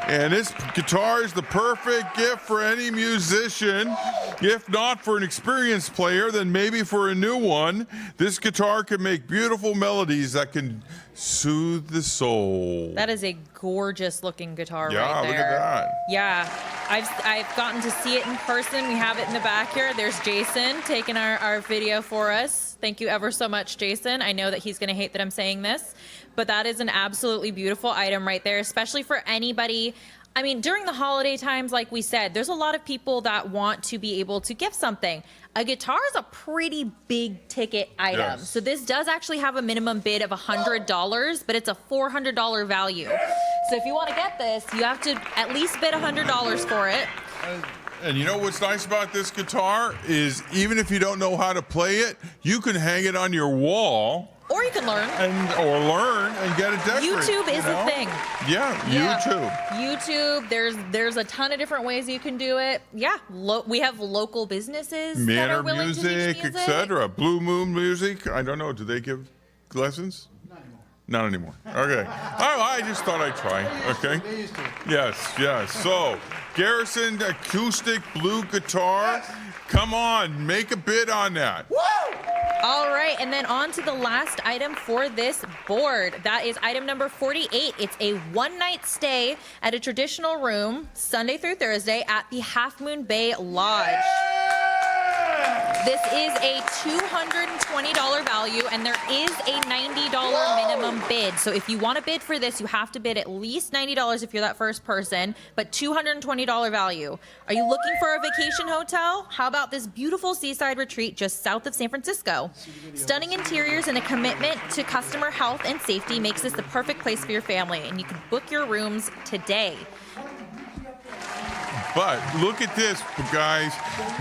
And this guitar is the perfect gift for any musician. If not for an experienced player, then maybe for a new one. This guitar can make beautiful melodies that can soothe the soul. That is a gorgeous looking guitar right there. Yeah, look at that. Yeah, I've gotten to see it in person. We have it in the back here. There's Jason taking our video for us. Thank you ever so much, Jason. I know that he's going to hate that I'm saying this, but that is an absolutely beautiful item right there, especially for anybody. I mean, during the holiday times, like we said, there's a lot of people that want to be able to gift something. A guitar is a pretty big ticket item. Yes. So this does actually have a minimum bid of $100, but it's a $400 value. So if you want to get this, you have to at least bid $100 for it. And you know what's nice about this guitar is even if you don't know how to play it, you can hang it on your wall. Or you can learn. Or learn and get it decorated. YouTube is a thing. Yeah, YouTube. YouTube, there's a ton of different ways you can do it. Yeah, we have local businesses that Manor are willing to teach music. etc. Blue Moon Music. I don't know. Do they give lessons? Not anymore. Okay. I just thought I'd try. Okay. Yes. So, Garrison acoustic blue guitar. Come on, make a bid on that. Woo! All right, and then on to the last item for this board. That is item number 48. It's a one-night stay at a traditional room, Sunday through Thursday, at the Half Moon Bay Lodge. This is a $220 value, and there is a $90 minimum bid. So if you want to bid for this, you have to bid at least $90 if you're that first person, but $220 value. Are you looking for a vacation hotel? How about this beautiful seaside retreat just south of San Francisco? Stunning interiors and a commitment to customer health and safety makes this the perfect place for your family, and you can book your rooms today. But look at this, guys.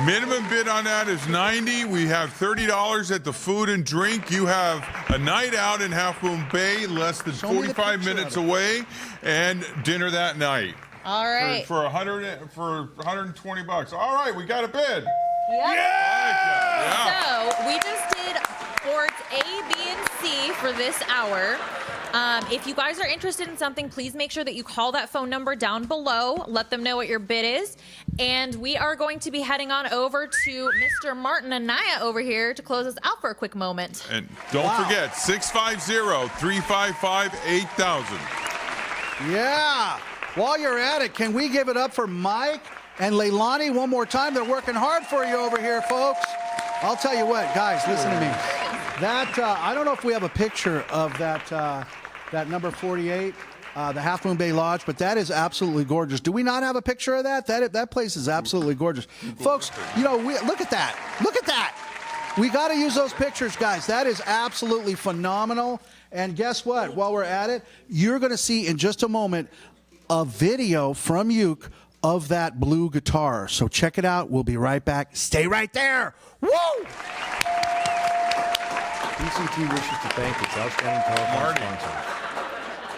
Minimum bid on that is $90. We have $30 at the food and drink. You have a night out in Half Moon Bay, less than 45 minutes away, and dinner that night. All right. For $120. All right, we got a bid. Yeah. So we just did boards A, B, and C for this hour. If you guys are interested in something, please make sure that you call that phone number down below. Let them know what your bid is. And we are going to be heading on over to Mr. Martin Anaya over here to close us out for a quick moment. And don't forget, 650-355-8000. Yeah. While you're at it, can we give it up for Mike And Leilani, one more time. They're working hard for you over here, folks. I'll tell you what, guys, listen to me. That, I don't know if we have a picture of that number 48, the Half Moon Bay Lodge, but that is absolutely gorgeous. Do we not have a picture of that? That place is absolutely gorgeous. Folks, you know, look at that. Look at that. We got to use those pictures, guys. That is absolutely phenomenal. And guess what? While we're at it, you're going to see in just a moment a video from Uke of that blue guitar. So check it out. We'll be right back. Stay right there. Woo! PCT wishes to thank its outstanding telephone sponsors.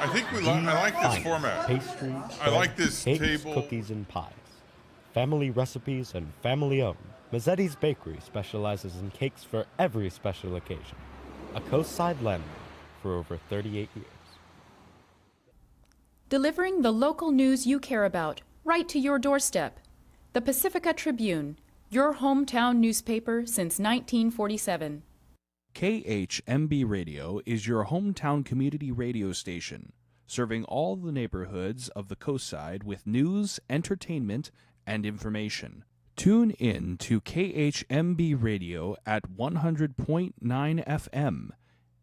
I think I like this format. Pastries, I like this cakes, table. cookies, and pies. Family recipes and family owned. Mazzetti's Bakery specializes in cakes for every special occasion. A coastside landmark for over 38 years. Delivering the local news you care about, right to your doorstep. The Pacifica Tribune, your hometown newspaper since 1947. KHMB Radio is your hometown community radio station, serving all the neighborhoods of the coastside with news, entertainment, and information. Tune in to KHMB Radio at 100.9 FM,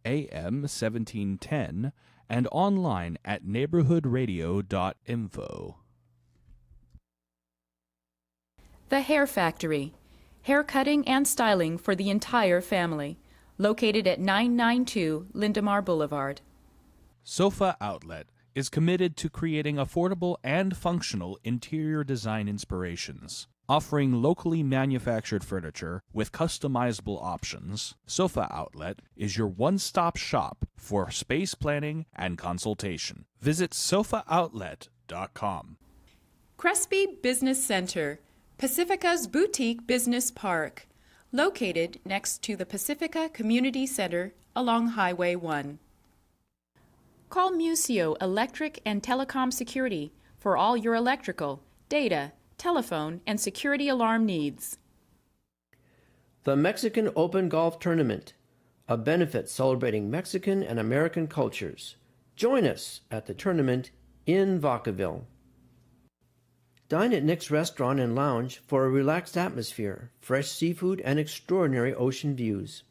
AM 1710, and online at neighborhoodradio.info. The Hair Factory, hair cutting and styling for the entire family. Located at 992 Lindemar Boulevard. Sofa Outlet is committed to creating affordable and functional interior design inspirations. Offering locally manufactured furniture with customizable options, Sofa Outlet is your one-stop shop for space planning and consultation. Visit sofaoutlet.com. Crespi Business Center, Pacifica's boutique business park. Located next to the Pacifica Community Center along Highway 1. Call Museo Electric and Telecom Security for all your electrical, data, telephone, and security alarm needs. The Mexican Open Golf Tournament, a benefit celebrating Mexican and American cultures. Join us at the tournament in Vacaville. Dine at Nick's Restaurant and Lounge for a relaxed atmosphere, fresh seafood, and extraordinary ocean views.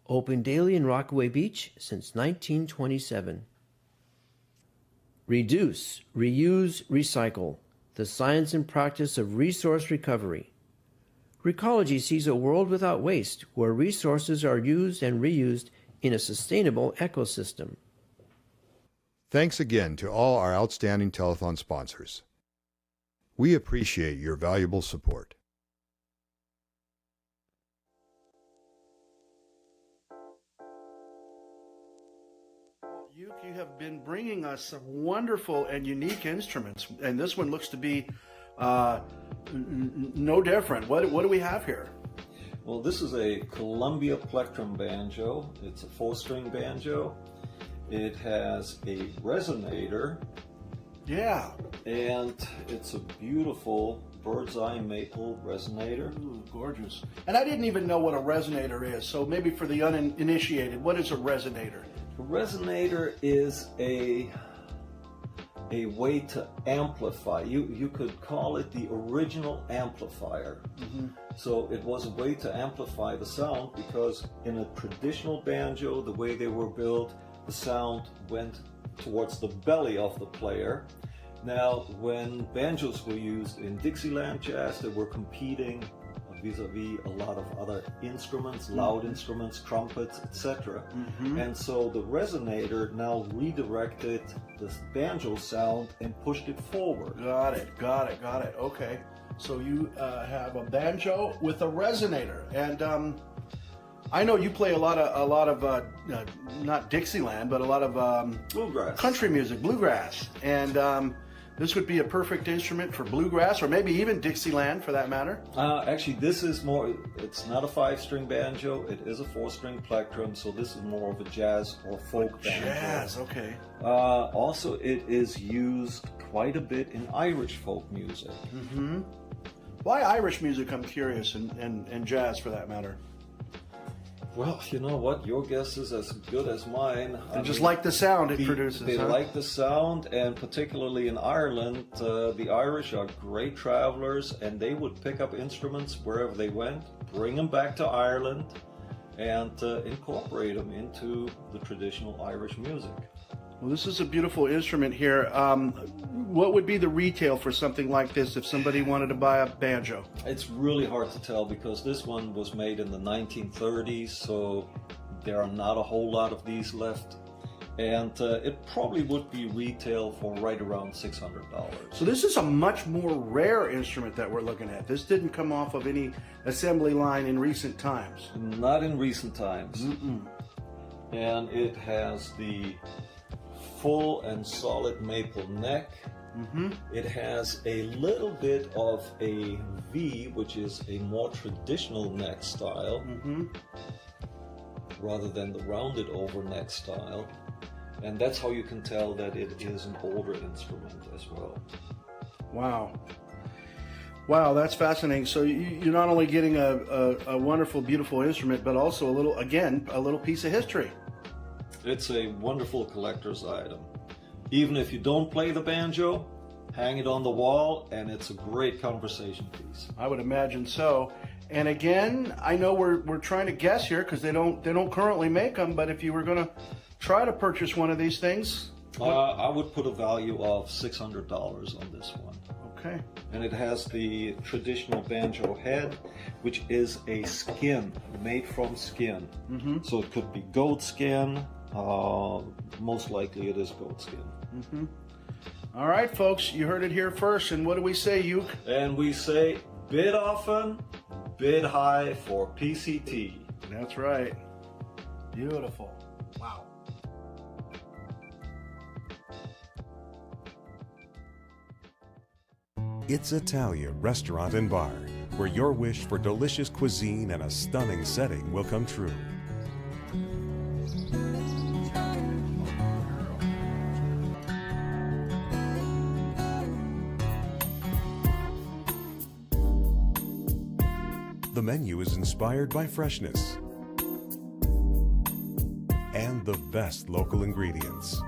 Open daily in Rockaway Beach since 1927. Reduce, reuse, recycle. The science and practice of resource recovery. Recology sees a world without waste, where resources are used and reused in a sustainable ecosystem. Thanks again to all our outstanding telethon sponsors. We appreciate your valuable support. You have been bringing us some wonderful and unique instruments, and this one looks to be no different. What do we have here? Well, this is a Columbia plectrum banjo. It's a 4-string banjo. It has a resonator. Yeah. And it's a beautiful bird's eye maple resonator. Ooh, gorgeous. And I didn't even know what a resonator is, so maybe for the uninitiated, what is a resonator? A resonator is a way to amplify. You could call it the original amplifier. Mm-hmm. So it was a way to amplify the sound, because in a traditional banjo, the way they were built, the sound went towards the belly of the player. Now, when banjos were used in Dixieland jazz, they were competing vis-a-vis a lot of other instruments, loud instruments, trumpets, etc. Mm-hmm. And so the resonator now redirected the banjo sound and pushed it forward. Got it. Okay. So you have a banjo with a resonator, and I know you play a lot of not Dixieland, but a lot of bluegrass, country music, bluegrass, and this would be a perfect instrument for bluegrass, or maybe even Dixieland for that matter. Actually, this is more, it's not a 5-string banjo, it is a 4-string plectrum, so this is more of a jazz or folk banjo. Jazz, okay. Also, it is used quite a bit in Irish folk music. Mm-hmm. Why Irish music, I'm curious, and jazz for that matter? Well, you know what? Your guess is as good as mine. They just like the sound it produces, They huh? like the sound, and particularly in Ireland, the Irish are great travelers, and they would pick up instruments wherever they went, bring them back to Ireland, and incorporate them into the traditional Irish music. Well, this is a beautiful instrument here. What would be the retail for something like this if somebody wanted to buy a banjo? It's really hard to tell because this one was made in the 1930s, so there are not a whole lot of these left. And it probably would be retail for right around $600. So this is a much more rare instrument that we're looking at. This didn't come off of any assembly line in recent times. Not in recent times. And it has the full and solid maple neck. It has a little bit of a V, which is a more traditional neck style, rather than the rounded over neck style. And that's how you can tell that it is an older instrument as well. Wow. Wow, that's fascinating. So you're not only getting a wonderful, beautiful instrument, but also a little piece of history. It's a wonderful collector's item. Even if you don't play the banjo, hang it on the wall, and it's a great conversation piece. I would imagine so. And again, I know we're trying to guess here because they don't currently make them. But if you were going to try to purchase one of these things, I would put a value of $600 on this one. Okay. And it has the traditional banjo head, which is a skin, made from skin. So it could be goat skin. Most likely it is goat skin. All right, folks, you heard it here first. And what do we say, Uke? And we say bid often, bid high for PCT. That's right. Beautiful. Wow. It's Italia Restaurant and Bar, where your wish for delicious cuisine and a stunning setting will come true. The menu is inspired by freshness and the best local ingredients.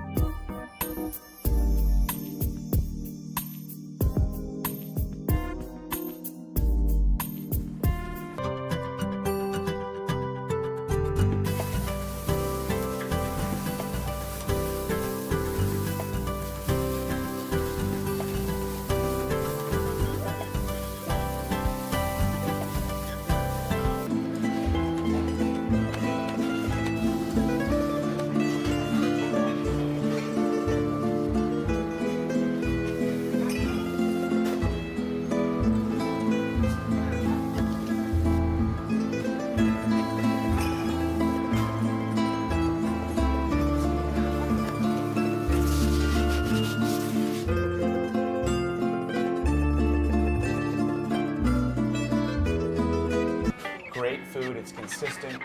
Great food, it's consistent.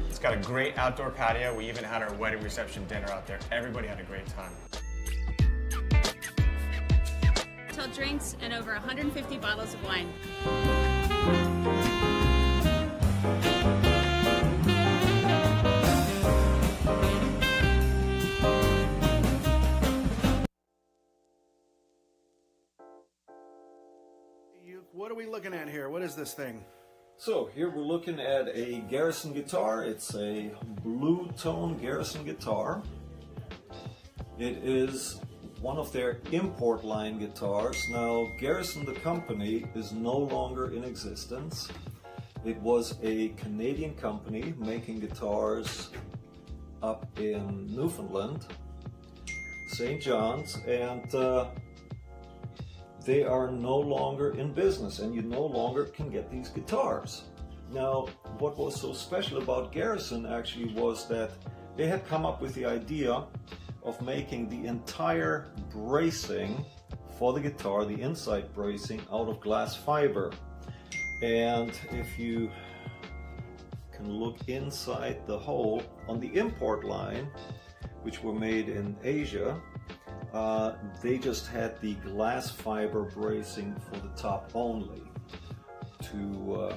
It's got a great outdoor patio. We even had our wedding reception dinner out there. Everybody had a great time. Hotel drinks and over 150 bottles of wine. What are we looking at here? What is this thing? So here we're looking at a Garrison guitar. It's a blue tone Garrison guitar. It is one of their import line guitars. Now Garrison the company is no longer in existence. It was a Canadian company making guitars up in Newfoundland, St. John's, and they are no longer in business, and you no longer can get these guitars. Now, what was so special about Garrison actually was that they had come up with the idea of making the entire bracing for the guitar, the inside bracing, out of glass fiber. And if you can look inside the hole on the import line, which were made in Asia, they just had the glass fiber bracing for the top only to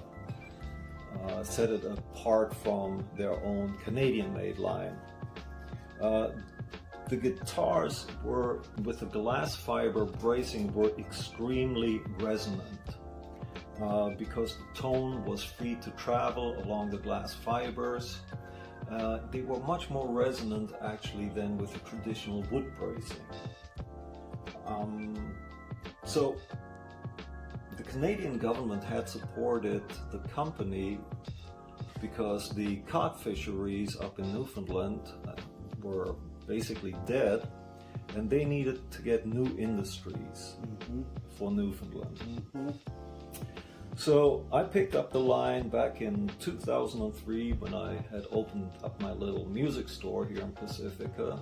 set it apart from their own Canadian-made line. The guitars were, with the glass fiber bracing, were extremely resonant because the tone was free to travel along the glass fibers. They were much more resonant actually than with the traditional wood bracing. So the Canadian government had supported the company because the cod fisheries up in Newfoundland were basically dead, and they needed to get new industries for Newfoundland. So I picked up the line back in 2003 when I had opened up my little music store here in Pacifica,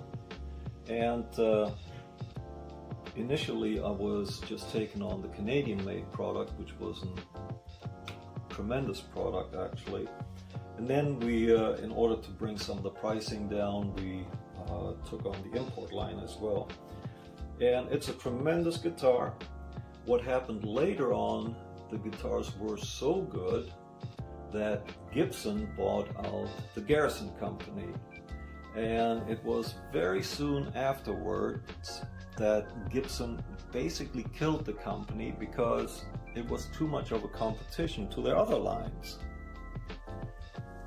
and initially I was just taking on the Canadian-made product, which was a tremendous product actually. And then we, in order to bring some of the pricing down, we took on the import line as well. And it's a tremendous guitar. What happened later on, the guitars were so good that Gibson bought out the Garrison Company. And it was very soon afterwards that Gibson basically killed the company because it was too much of a competition to their other lines.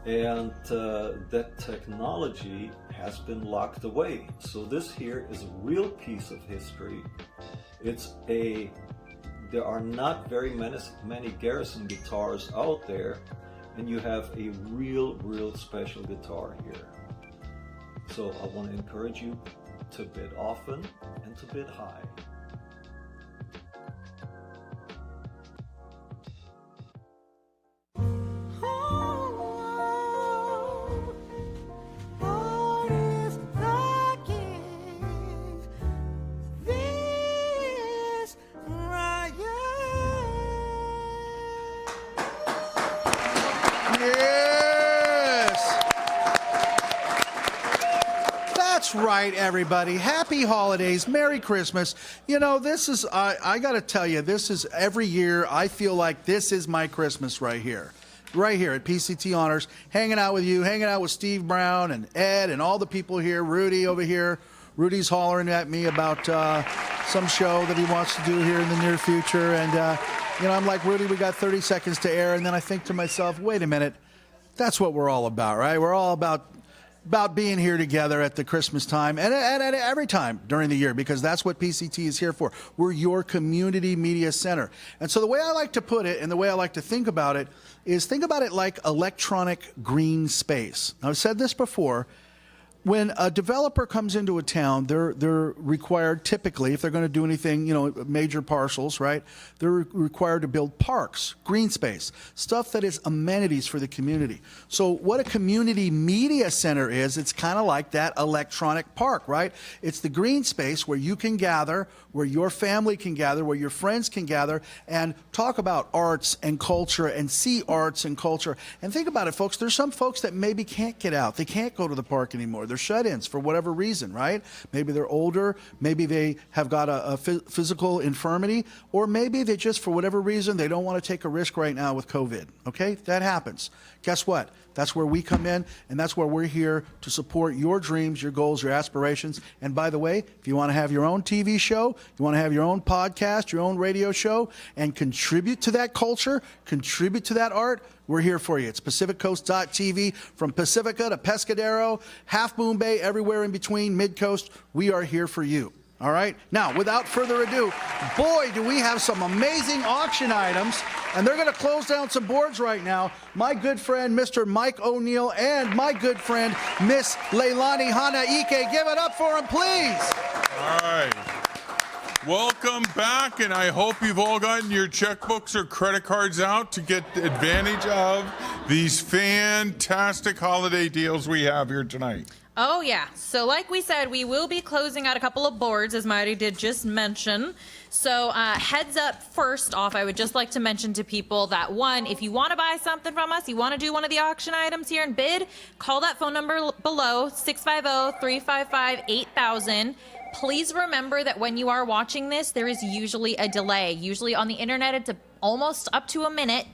And that technology has been locked away. So this here is a real piece of history. There are not very many Garrison guitars out there, and you have a real special guitar here. So I want to encourage you to bid often and to bid high. That's right, everybody. Happy holidays. Merry Christmas. You know, this is, I got to tell you, this is every year, I feel like this is my Christmas right here. Right here at PCT Honors, hanging out with you, hanging out with Steve Brown and Ed and all the people here, Rudy over here. Rudy's hollering at me about some show that he wants to do here in the near future. And, you know, I'm like, Rudy, we got 30 seconds to air. And then I think to myself, wait a minute, that's what we're all about, right? We're all about being here together at the Christmas time and at every time during the year, because that's what PCT is here for. We're your community media center. And so the way I like to put it and the way I like to think about it is think about it like electronic green space. Now, I've said this before. When a developer comes into a town, they're required typically, if they're going to do anything, you know, major parcels, right? They're required to build parks, green space, stuff that is amenities for the community. So what a community media center is, it's kind of like that electronic park, right? It's the green space where you can gather, where your family can gather, where your friends can gather and talk about arts and culture and see arts and culture. And think about it, folks. There's some folks that maybe can't get out. They can't go to the park anymore. They're shut-ins for whatever reason, right? Maybe they're older, maybe they have got a physical infirmity, or maybe they just, for whatever reason, they don't want to take a risk right now with COVID, okay? That happens. Guess what? That's where we come in, and that's where we're here to support your dreams, your goals, your aspirations. And by the way, if you want to have your own TV show, you want to have your own podcast, your own radio show, and contribute to that culture, contribute to that art, we're here for you. It's PacificCoast.tv, from Pacifica to Pescadero, Half Moon Bay, everywhere in between, Mid-Coast. We are here for you. All right? Now, without further ado, boy, do we have some amazing auction items, and they're going to close down some boards right now. My good friend, Mr. Mike O'Neill, and my good friend, Miss Leilani Hanaike. Give it up for them, please. All right. Welcome back, and I hope you've all gotten your checkbooks or credit cards out to get advantage of these fantastic holiday deals we have here tonight. Oh, yeah. So like we said, we will be closing out a couple of boards, as Marty did just mention. So heads up, first off, I would just like to mention to people that, one, if you want to buy something from us, you want to do one of the auction items here and bid, call that phone number below, 650-355-8000. Please remember that when you are watching this, there is usually a delay. Usually on the internet, it's almost up to a minute.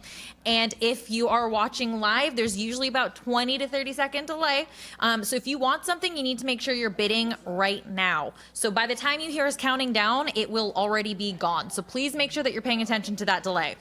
And if you are watching live, there's usually about 20 to 30-second delay. So if you want something, you need to make sure you're bidding right now. So by the time you hear us counting down, it will already be gone. So please make sure that you're paying attention to that delay.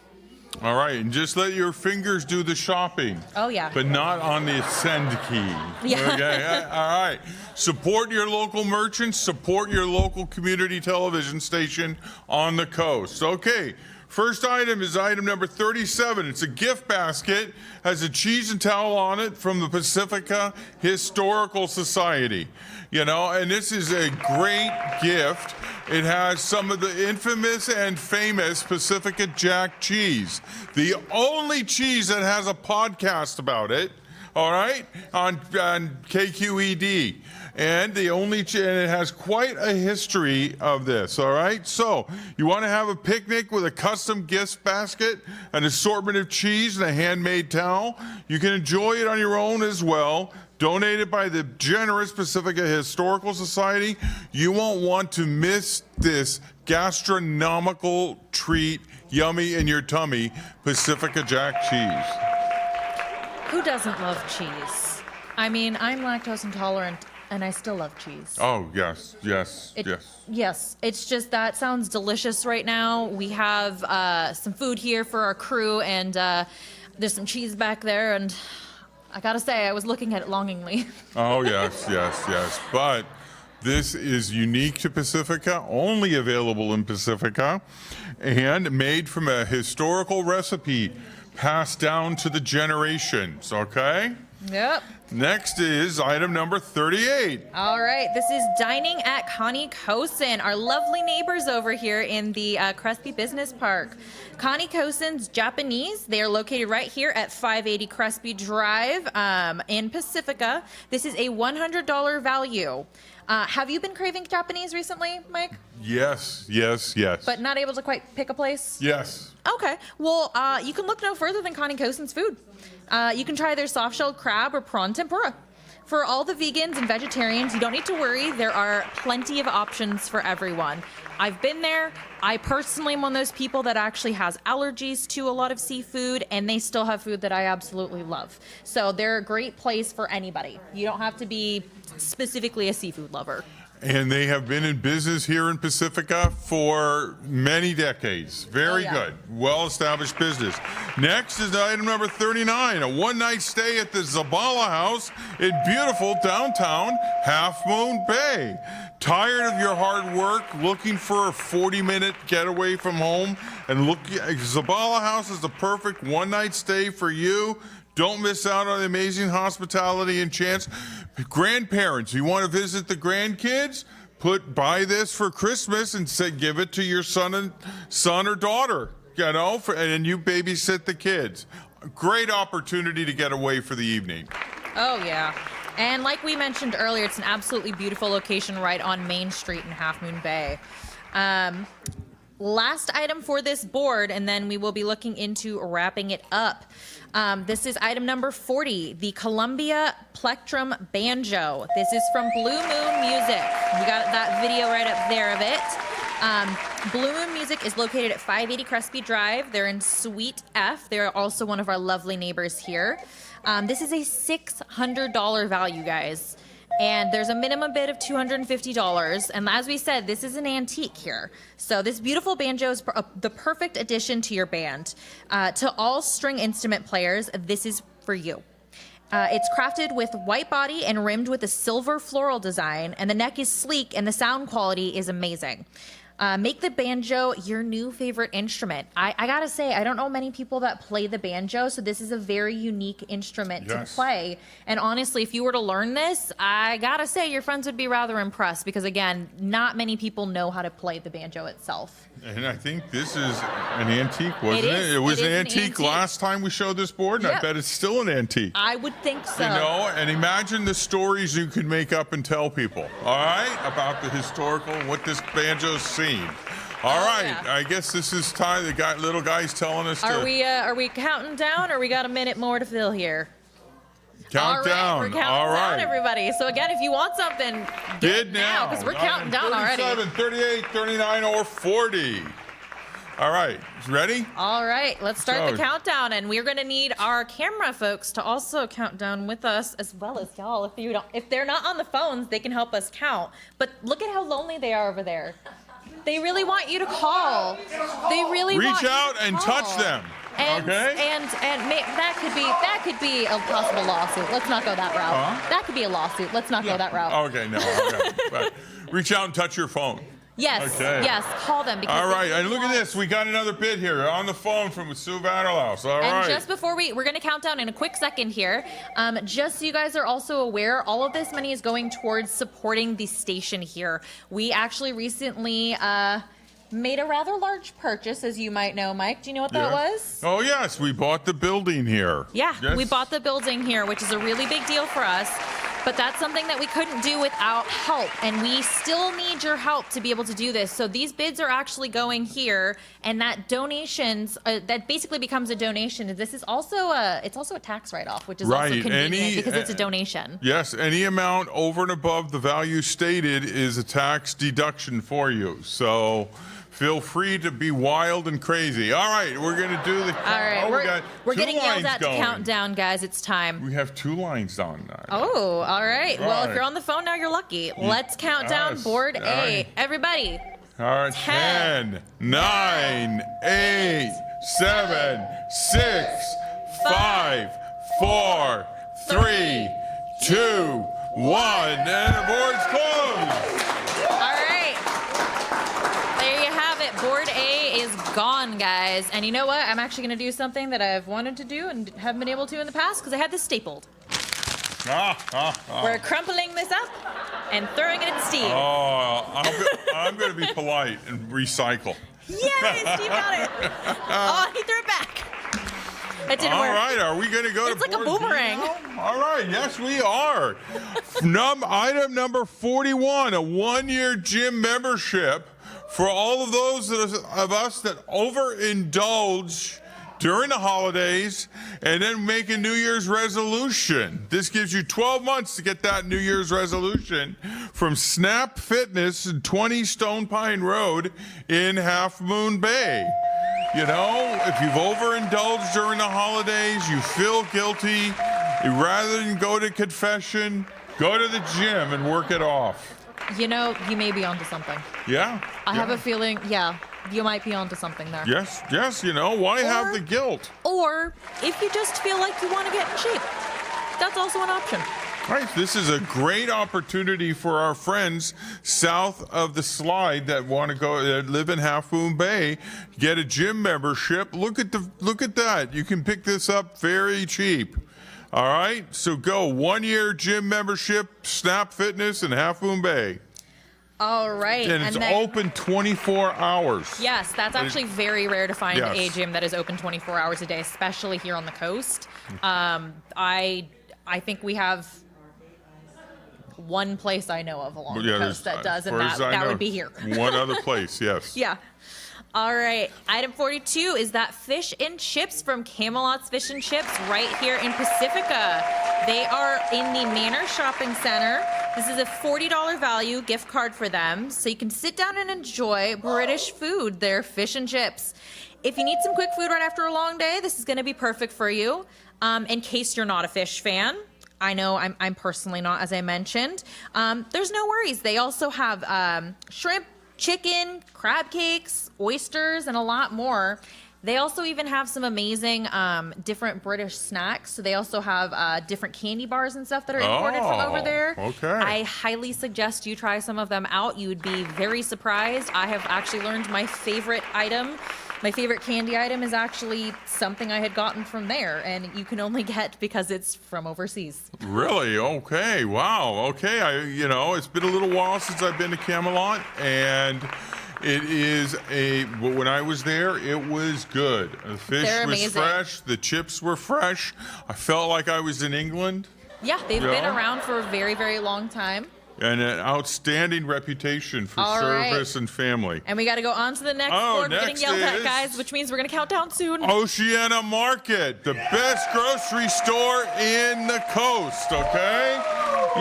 All right, and just let your fingers do the shopping. Oh, yeah. But not on the send key. Yeah. Okay, all right. Support your local merchants, support your local community television station on the coast. Okay, first item is item number 37. It's a gift basket, has a cheese and towel on it from the Pacifica Historical Society. You know, and this is a great gift. It has some of the infamous and famous Pacifica Jack cheese, the only cheese that has a podcast about it, all right, on KQED. And the only, and it has quite a history of this, all right? So you want to have a picnic with a custom gift basket, an assortment of cheese, and a handmade towel. You can enjoy it on your own as well. Donated by the generous Pacifica Historical Society. You won't want to miss this gastronomical treat, yummy in your tummy, Pacifica Jack cheese. Who doesn't love cheese? I mean, I'm lactose intolerant and I still love cheese. Oh, yes, yes, yes. Yes, it's just that sounds delicious right now. We have some food here for our crew and there's some cheese back there and I gotta say, I was looking at it longingly. Oh, yes, yes, yes. But this is unique to Pacifica, only available in Pacifica, and made from a historical recipe passed down to the generations, okay? Yep. Next is item number 38. All right, this is Dining at Connie Cosin, our lovely neighbors over here in the Crespi Business Park. Connie Cosin's Japanese. They are located right here at 580 Crespi Drive in Pacifica. This is a $100 value. Have you been craving Japanese recently, Mike? Yes, yes, yes. But not able to quite pick a place? Yes. Okay. Well, you can look no further than Connie Cosin's food. You can try their soft-shelled crab or prawn tempura. For all the vegans and vegetarians, you don't need to worry. There are plenty of options for everyone. I've been there. I personally am one of those people that actually has allergies to a lot of seafood, and they still have food that I absolutely love. So they're a great place for anybody. You don't have to be specifically a seafood lover. And they have been in business here in Pacifica for many decades. Very good. Well-established business. Next is item number 39, a one-night stay at the Zabala House in beautiful downtown Half Moon Bay. Tired of your hard work, looking for a 40-minute getaway from home, and Zabala House is the perfect one-night stay for you. Don't miss out on the amazing hospitality and chance. Grandparents, you want to visit the grandkids? Buy this for Christmas and give it to your son or daughter, you know, and you babysit the kids. Great opportunity to get away for the evening. Oh, yeah. And like we mentioned earlier, it's an absolutely beautiful location right on Main Street in Half Moon Bay. Last item for this board, and then we will be looking into wrapping it up. This is item number 40, the Columbia Plectrum Banjo. This is from Blue Moon Music. We got that video right up there of it. Blue Moon Music is located at 580 Crespi Drive. They're in Suite F. They're also one of our lovely neighbors here. This is a $600 value, guys. And there's a minimum bid of $250. And as we said, this is an antique here. So this beautiful banjo is the perfect addition to your band. To all string instrument players, this is for you. It's crafted with white body and rimmed with a silver floral design. And the neck is sleek and the sound quality is amazing. Make the banjo your new favorite instrument. I gotta say, I don't know many people that play the banjo, so this is a very unique instrument to play. And honestly, if you were to learn this, I gotta say your friends would be rather impressed because, again, not many people know how to play the banjo itself. And I think this is an antique, wasn't it? It was an antique last time we showed this board, and I bet it's still an antique. I would think so. You know, and imagine the stories you could make up and tell people, all right, about the historical and what this banjo's seen. All right, I guess this is time. The little guy's telling us Are we counting down, or we got a minute more to fill here? Countdown. We're counting All down, right. everybody. So again, if you want something, Bid now. because we're counting down already. 37, 38, 39, or 40. All right. Ready? All right, let's start the So- countdown, and we're going to need our camera folks to also count down with us, as well as y'all. If they're not on the phones, they can help us count. But look at how lonely they are over there. They really want you to call. They really Reach want you out to and call. touch them. And, Okay? and that could be a possible lawsuit. Let's not go that route. Huh? That could be a lawsuit. Let's not go that route. Okay, no. Okay. But reach out and touch your phone. Yes, Okay. yes, call them. Because All they right, really and look at want- this. We got another bid here on the phone from Sue Vanderlaus. All And right. just before we're going to count down in a quick second here, just so you guys are also aware, all of this money is going towards supporting the station here. We actually recently made a rather large purchase, as you might know, Mike. Do you know what that was? Oh, yes, we bought the building here. Yeah, Yes. we bought the building here, which is a really big deal for us. But that's something that we couldn't do without help, and we still need your help to be able to do this. So these bids are actually going here, and that donations that basically becomes a donation. This is also a tax write-off, which is also Right, convenient because it's a donation. Yes, any amount over and above the value stated is a tax deduction for you. So feel free to be wild and crazy. All right, we're going to do the. All right, we got we're two getting yelled lines at to going. count down, guys. It's time. We have 2 lines on that. Oh, all right. All Well, if right. you're on the phone now, you're lucky. Let's count down Yes, board all A. right. Everybody. All right, 10, 9, 8, 7, 6, 5, 4, 3, 2, 1, and the board's closed. All right. There you have it. Board A is gone, guys. And you know what? I'm actually going to do something that I've wanted to do and haven't been able to in the past because I had this stapled. We're crumpling this up and throwing it at Steve. Oh, I'm going to be polite and recycle. Yay, Steve got it. Oh, he threw it back. That didn't All work. right, are we going to go It's to like a board B boomerang. now? All right, yes, we are. Item number 41, a 1-year gym membership for all of those of us that overindulge during the holidays and then make a New Year's resolution. This gives you 12 months to get that New Year's resolution from Snap Fitness, 20 Stone Pine Road in Half Moon Bay. You know, if you've overindulged during the holidays, you feel guilty, rather than go to confession, go to the gym and work it off. You know, you may be onto something. Yeah? I have a feeling, yeah, you might be onto something there. Yes, you know, why have the guilt? Or if you just feel like you want to get in shape, that's also an option. Right, this is a great opportunity for our friends south of the slide that want to go that live in Half Moon Bay, get a gym membership. Look at that. You can pick this up very cheap. All right, so go 1-year gym membership, Snap Fitness in Half Moon Bay. All right. And it's then, open 24 hours. Yes, that's actually very rare to find Yes. a gym that is open 24 hours a day, especially here on the coast. I think we have one place I know of along the there's- coast that does, and as far as I that know, would be here. One other place, yes. Yeah. All right. Item 42 is that fish and chips from Camelot's Fish and Chips right here in Pacifica. They are in the Manor Shopping Center. This is a $40 value gift card for them, so you can sit down and enjoy British food, their fish and chips. If you need some quick food right after a long day, this is going to be perfect for you. In case you're not a fish fan, I know I'm personally not, as I mentioned. There's no worries. They also have shrimp, chicken, crab cakes, oysters, and a lot more. They also even have some amazing different British snacks. So they also have different candy bars and stuff that are imported from over there. Okay. I highly suggest you try some of them out. You would be very surprised. I have actually learned my favorite item. My favorite candy item is actually something I had gotten from there, and you can only get because it's from overseas. Really? Okay. Wow. Okay. It's been a little while since I've been to Camelot, and it is when I was there, it was good. The fish They're was amazing. fresh. The chips were fresh. I felt like I was in England. Yeah, they've Yeah. been around for a very, very long time. and an outstanding reputation for All right. service and family. And we got to go on to the next Oh, board. We're getting next yelled at, is- guys, which means we're going to count down soon. Oceana Market, the best grocery store in the coast, okay?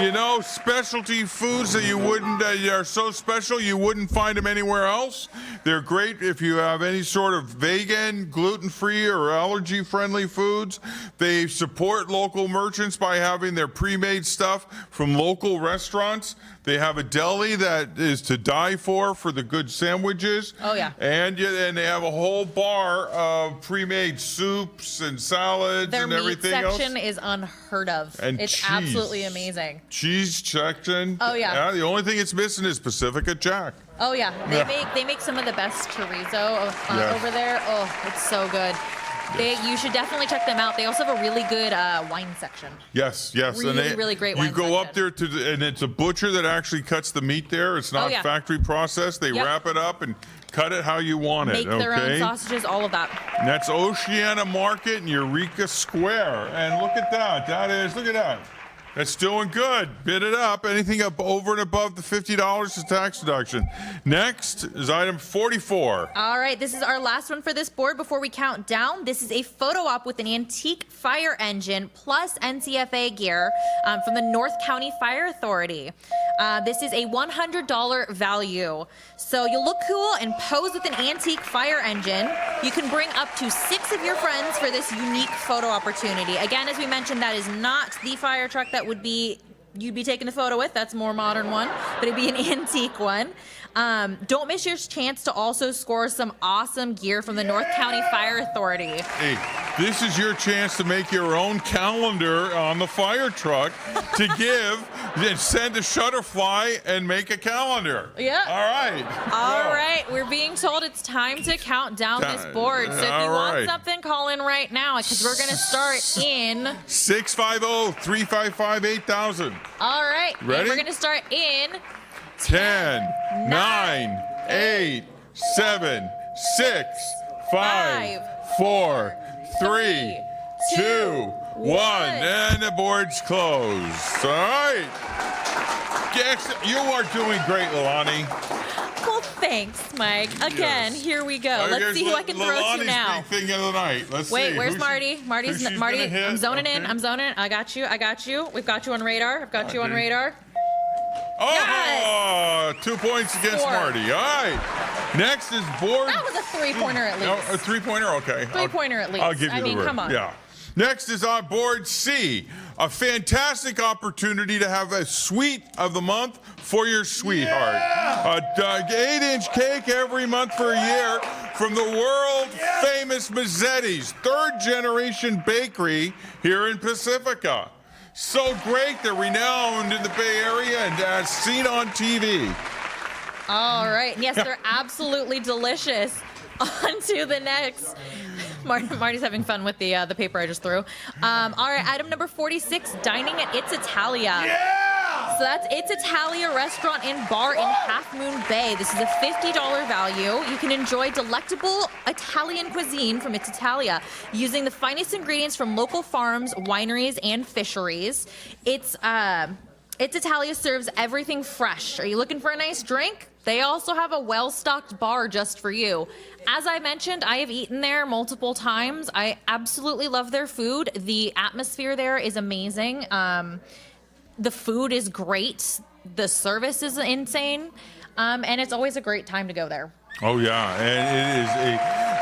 You know, specialty foods that you wouldn't, are so special you wouldn't find them anywhere else. They're great if you have any sort of vegan, gluten-free, or allergy-friendly foods. They support local merchants by having their pre-made stuff from local restaurants. They have a deli that is to die for the good sandwiches. Oh, yeah. And they have a whole bar of pre-made soups and salads Their and meat everything section else. is unheard of. And it's cheese. absolutely amazing. Cheese section. Oh, yeah. The only thing it's missing is Pacifica Jack. Oh yeah, Yeah. they make some of the best chorizo Yeah. over there. Oh, it's so good. You should definitely check them out. They also have a really good wine section. Yes. Really, really great You wine go up there and it's a butcher that actually cuts the meat there. It's not Oh, yeah. factory processed. They Yep. wrap it up and cut it how you want it. Make their own okay? sausages, all of that. And that's Oceana Market in Eureka Square. And look at that. Look at that. That's doing good. Bid it up. Anything up over and above the $50 is tax deduction. Next is item 44. All right, this is our last one for this board before we count down. This is a photo op with an antique fire engine plus NCFA gear from the North County Fire Authority. This is a $100 value. So you'll look cool and pose with an antique fire engine. You can bring up to 6 of your friends for this unique photo opportunity. Again, as we mentioned, that is not the fire truck that you'd be taking the photo with. That's a more modern one, but it'd be an antique one. Don't miss your chance to also score some awesome gear from the North County Fire Authority. Hey, this is your chance to make your own calendar on the fire truck to give and send a Shutterfly and make a calendar. Yeah. All right. All right, we're being told it's time to count down this board. So if All you want right. something, call in right now because we're going to start in. 650-355-8000. All right, and Ready? we're going to start in 10, 9, 8, 7, 6, 5, 4, 3, 2, 1. And the board's closed. All right. Yes, you are doing great, Lilani. Well, thanks, Mike. Again, Yes. here we go. Let's Here's see who I can throw to Lilani's now. big thing of the night. Let's Wait, see. where's Who's Marty? who Marty. she's gonna hit? I'm zoning in. Okay. I'm zoning in. I got you. We've got you on radar. I've got you on Okay. radar. Oh, 2 points against 4. Marty. All right. Next is board. That was a 3-pointer at least. Oh, a 3-pointer? Okay. 3-pointer at least. I'll give you I the mean, word. come on. Yeah. Next is on board C, a fantastic opportunity to have a sweet of the month for your sweetheart. A 8-inch cake every month for a year from the world famous Mazzetti's, 3rd-generation bakery here in Pacifica. So great, they're renowned in the Bay Area and as seen on TV. All right. Yes, they're absolutely delicious. On to the next. Marty's having fun with the paper I just threw. All right, item number 46, dining at It's Italia. So that's It's Italia Restaurant and Bar in Half Moon Bay. This is a $50 value. You can enjoy delectable Italian cuisine from It's Italia using the finest ingredients from local farms, wineries, and fisheries. It's Italia serves everything fresh. Are you looking for a nice drink? They also have a well-stocked bar just for you. As I mentioned, I have eaten there multiple times. I absolutely love their food. The atmosphere there is amazing. The food is great. The service is insane. And it's always a great time to go there. Oh yeah, and it is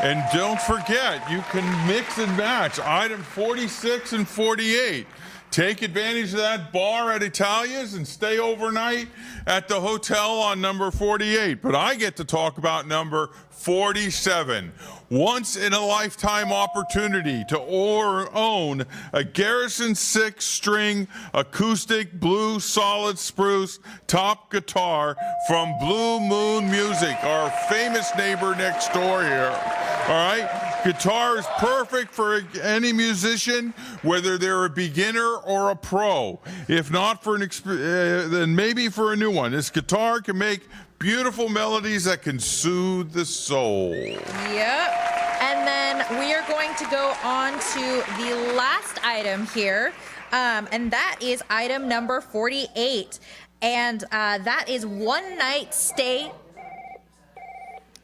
and don't forget, you can mix and match item 46 and 48. Take advantage of that bar at Italia's and stay overnight at the hotel on number 48. But I get to talk about number 47. Once in a lifetime opportunity to own a Garrison 6-string acoustic blue solid spruce top guitar from Blue Moon Music, our famous neighbor next door here. All right? Guitar is perfect for any musician, whether they're a beginner or a pro. If not for then maybe for a new one. This guitar can make beautiful melodies that can soothe the soul. Yep. And then we are going to go on to the last item here, and that is item number 48. And that is one night stay.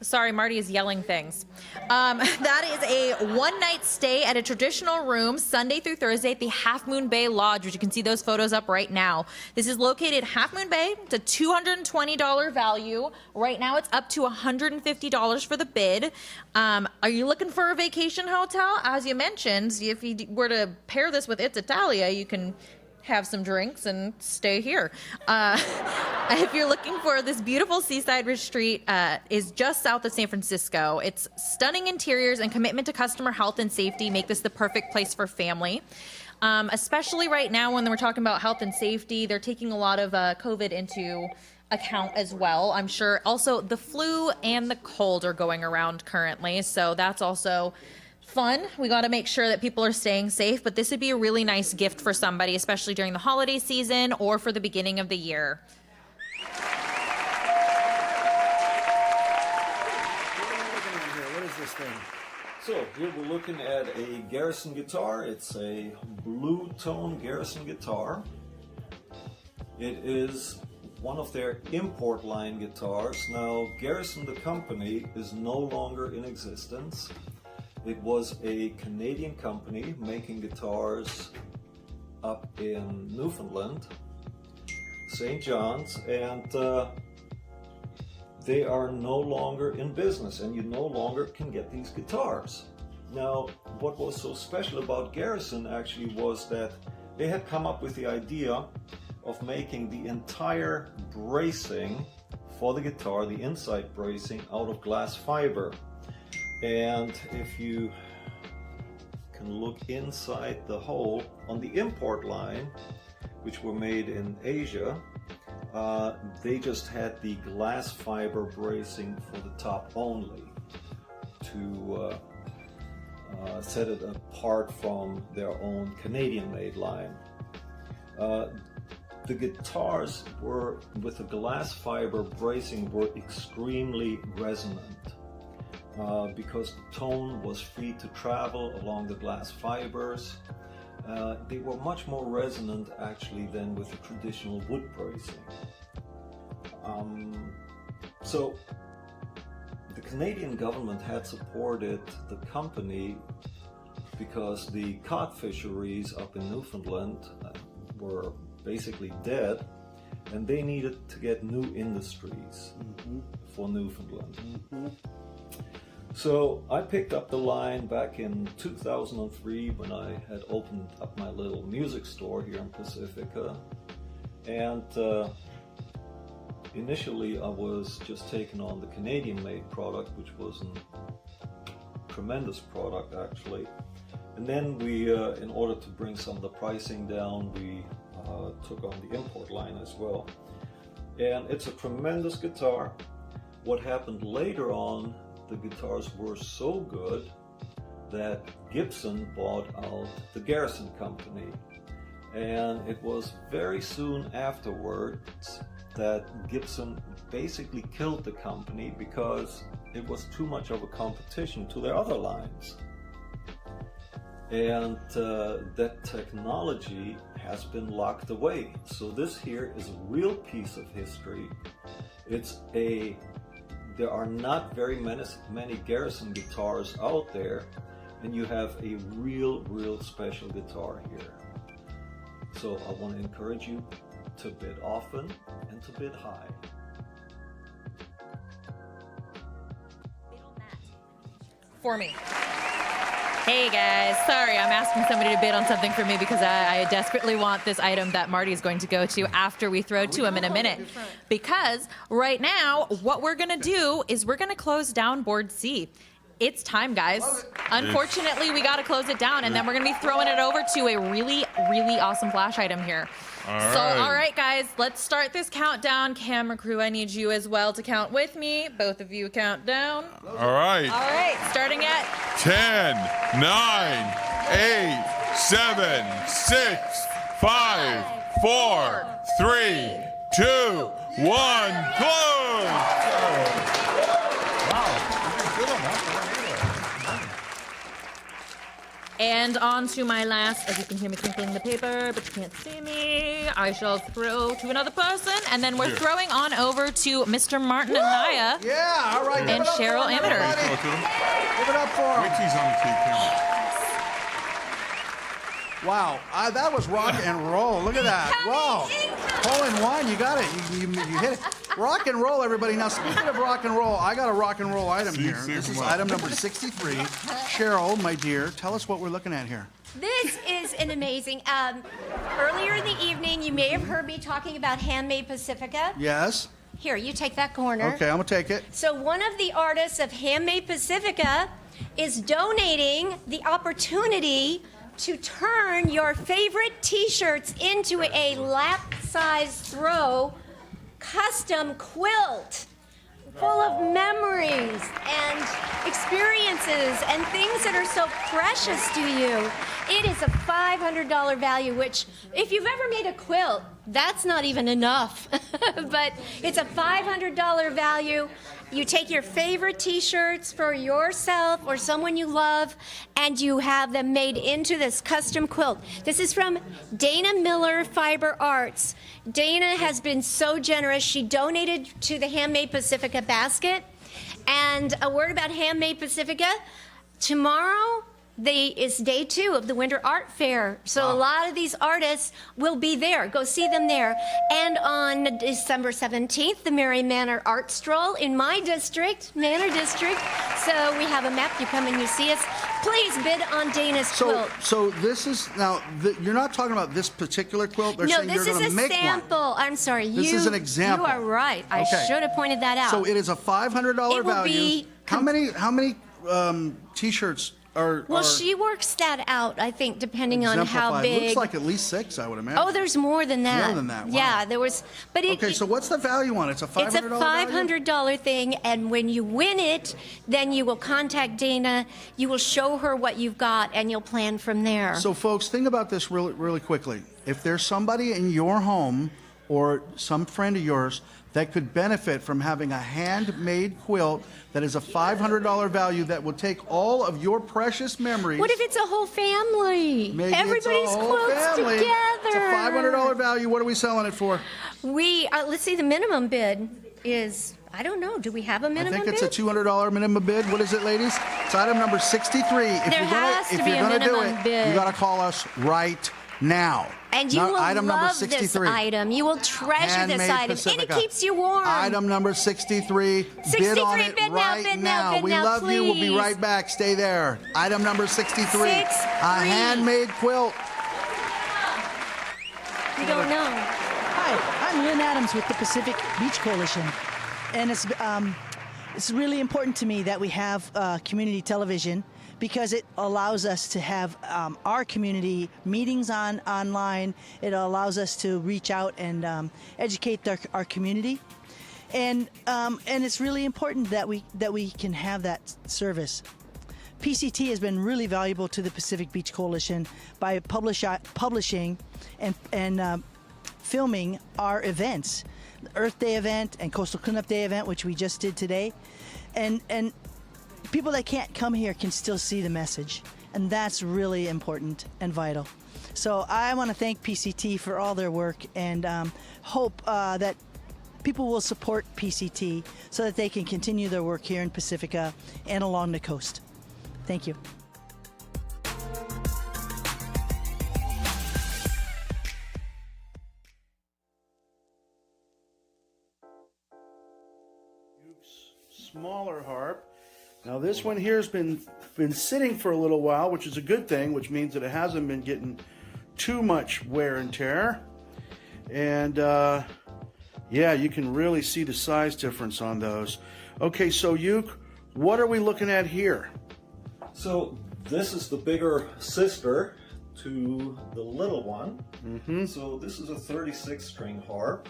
Sorry, Marty is yelling things. That is a one-night stay at a traditional room Sunday through Thursday at the Half Moon Bay Lodge, which you can see those photos up right now. This is located Half Moon Bay. It's a $220 value. Right now it's up to $150 for the bid. Are you looking for a vacation hotel? As you mentioned, if you were to pair this with It's Italia, you can have some drinks and stay here. If you're looking for this beautiful seaside retreat, is just south of San Francisco. It's stunning interiors and commitment to customer health and safety make this the perfect place for family. Especially right now when we're talking about health and safety, they're taking a lot of COVID into account as well. I'm sure also the flu and the cold are going around currently, so that's also fun. We got to make sure that people are staying safe, but this would be a really nice gift for somebody, especially during the holiday season or for the beginning of the year. What is this thing? So here we're looking at a Garrison guitar. It's a blue tone Garrison guitar. It is one of their import line guitars. Now Garrison the company is no longer in existence. It was a Canadian company making guitars up in Newfoundland, St. John's, and they are no longer in business, and you no longer can get these guitars. Now, what was so special about Garrison actually was that they had come up with the idea of making the entire bracing for the guitar, the inside bracing, out of glass fiber. And if you can look inside the hole on the import line, which were made in Asia, they just had the glass fiber bracing for the top only to set it apart from their own Canadian-made line. The guitars were, with the glass fiber bracing, were extremely resonant. Because the tone was free to travel along the glass fibers. They were much more resonant actually than with the traditional wood bracing. So the Canadian government had supported the company because the cod fisheries up in Newfoundland were basically dead, and they needed to get new industries for Newfoundland. So I picked up the line back in 2003 when I had opened up my little music store here in Pacifica, and initially I was just taking on the Canadian-made product, which was a tremendous product actually, and then we, in order to bring some of the pricing down, we took on the import line as well. And it's a tremendous guitar. What happened later on, the guitars were so good that Gibson bought out the Garrison company. And it was very soon afterwards that Gibson basically killed the company because it was too much of a competition to their other lines. And that technology has been locked away. So this here is a real piece of history. There are not very many Garrison guitars out there, and you have a real special guitar here. So I want to encourage you to bid often and to bid high. For me. Hey guys, sorry, I'm asking somebody to bid on something for me because I desperately want this item that Marty is going to go to after we throw to him in a minute. Because right now, what we're gonna do is we're gonna close down board C. It's time, guys. Unfortunately, we gotta close it down, and then we're gonna be throwing it over to a really awesome flash item here. All right, guys, let's start this countdown. Camera crew, I need you as well to count with me. Both of you count down. All right. All right, starting at 10, 9, 8, 7, 6, 5, 4, 3, 2, 1, close! And on to my last, as you can hear me crinkling the paper, but you can't see me, I shall throw to another person, and then we're Here. throwing on over to Mr. Martin Anaya. Yeah, all right. And Cheryl Amater. Give it up for him. Wait till he's on the camera. Wow, that was rock and roll. Look at that. Wow. Hole in one, you got it. You hit it. Rock and roll, everybody. Now, speaking of rock and roll, I got a rock and roll item here. This is item number 63. Cheryl, my dear, tell us what we're looking at here. This is an amazing. Earlier in the evening, you may have heard me talking about Handmade Pacifica. Yes. Here, you take that corner. Okay, I'm going to take it. So one of the artists of Handmade Pacifica is donating the opportunity to turn your favorite t-shirts into a lap-size throw custom quilt full of memories and experiences and things that are so precious to you. It is a $500 value, which if you've ever made a quilt, that's not even enough. But it's a $500 value. You take your favorite t-shirts for yourself or someone you love, and you have them made into this custom quilt. This is from Dana Miller Fiber Arts. Dana has been so generous. She donated to the Handmade Pacifica basket. And a word about Handmade Pacifica. Tomorrow is day 2 of the Winter Art Fair. So a lot of these artists will be there. Go see them there. And on December 17th, the Mary Manor Art Stroll in my district, Manor District. So we have a map. You come and you see us. Please bid on Dana's quilt. So this is, now, you're not talking about this particular quilt. They're No, saying this you're is going a to make sample. one. I'm sorry. This is an example. You are right. I Okay. should have pointed that out. So it is a $500 It will value. be How many t-shirts are? Well, are she works that out, I think, depending on how exemplified? big. Looks like at least 6, I would imagine. Oh, there's more than that. More than that. Wow. Yeah, there was. But it, Okay, so what's the value on it? It's a $500 it's a $500 thing, and when you win it, then you will contact Dana. You will show her what you've got, and you'll plan from there. So, folks, think about this really quickly. If there's somebody in your home or some friend of yours that could benefit from having a handmade quilt that is a $500 value that will take all of your precious memories. What if it's a whole family? Maybe Everybody's it's a whole quilts family. together. It's a $500 value. What are we selling it for? Let's see, the minimum bid is, I don't know, do we have a I minimum think bid? it's a $200 minimum bid. What is it, ladies? It's item number 63. If There you're gonna, has to if be you're a gonna do minimum it, bid. you got to call us right now. And you Not will item number love 63. this item. You will treasure Handmade this item. Pacifica. And it keeps you warm. Item number 63. 63, Bid on it bid now, right bid now, bid We now, love you. We'll be please. right back. Stay there. Item number 63. 63. A handmade quilt. You don't know. Hi, I'm Lynn Adams with the Pacific Beach Coalition, and it's really important to me that we have community television because it allows us to have our community meetings online. It allows us to reach out and educate our community, and it's really important that we can have that service. PCT has been really valuable to the Pacific Beach Coalition by publishing and filming our events, the Earth Day event and Coastal Cleanup Day event, which we just did today, and people that can't come here can still see the message, and that's really important and vital. So I want to thank PCT for all their work and hope that people will support PCT so that they can continue their work here in Pacifica and along the coast. Thank you. Smaller harp. Now this one here has been sitting for a little while, which is a good thing, which means that it hasn't been getting too much wear and tear. And yeah, you can really see the size difference on those. Okay, so Uke, what are we looking at here? So this is the bigger sister to the little one. Mm-hmm. So this is a 36-string harp.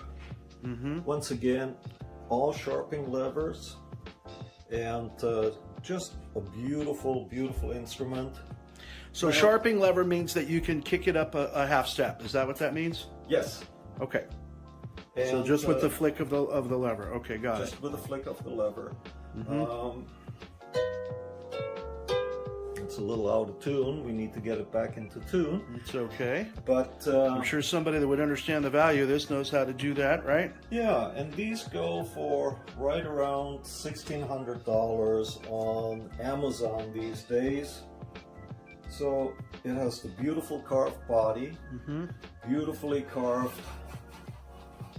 Mm-hmm. Once again, all sharpening levers, and just a beautiful, beautiful instrument. So sharpening lever means that you can kick it up a half step. Is that what that means? Yes. Okay. And, so just with the flick of the lever. Okay, got it. Just with the flick of the lever. Mm-hmm. It's a little out of tune. We need to get it back into tune. It's okay. But I'm sure somebody that would understand the value of this knows how to do that, right? yeah, and these go for right around $1,600 on Amazon these days. So it has the beautiful carved body, beautifully carved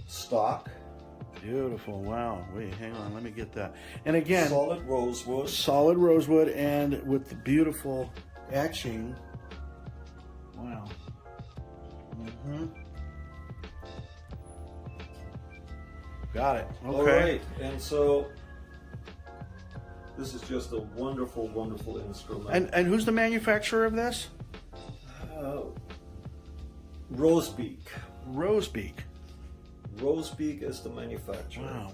stock. Beautiful. Wow. Wait, hang on. Let me get that. And again, Solid rosewood. solid rosewood and with the beautiful etching. Wow. Got it. Okay. All right, and so this is just a wonderful, wonderful instrument. And who's the manufacturer of this? Rosebeak. Rosebeak. Rosebeak is the manufacturer. Wow,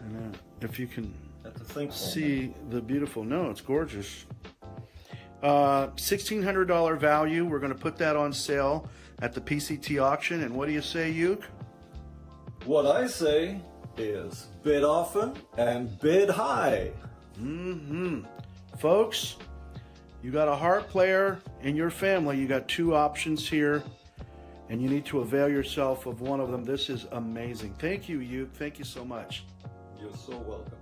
and if you can Have to think for a see the beautiful, no, it's gorgeous. $1,600 value. We're going to put that on sale at the PCT auction. And what do you say, Uke? What I say is bid often and bid high. Folks, you got a harp player in your family. You got two options here, and you need to avail yourself of one of them. This is amazing. Thank you, Uke. Thank you so much. You're so welcome.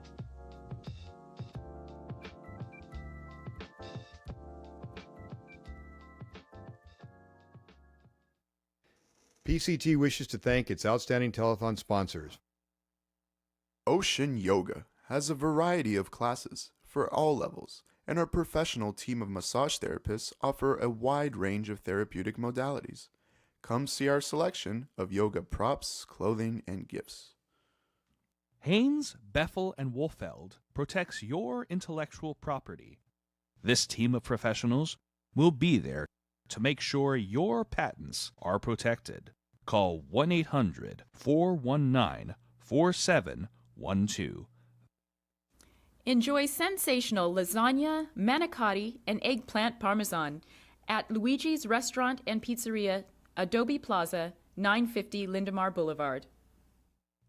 PCT wishes to thank its outstanding telethon sponsors. Ocean Yoga has a variety of classes for all levels, and our professional team of massage therapists offer a wide range of therapeutic modalities. Come see our selection of yoga props, clothing, and gifts. Haynes, Beffel, and Wolfeld protects your intellectual property. This team of professionals will be there to make sure your patents are protected. Call 1-800-419-4712. Enjoy sensational lasagna, manicotti, and eggplant parmesan at Luigi's Restaurant and Pizzeria, Adobe Plaza, 950 Lindemar Boulevard.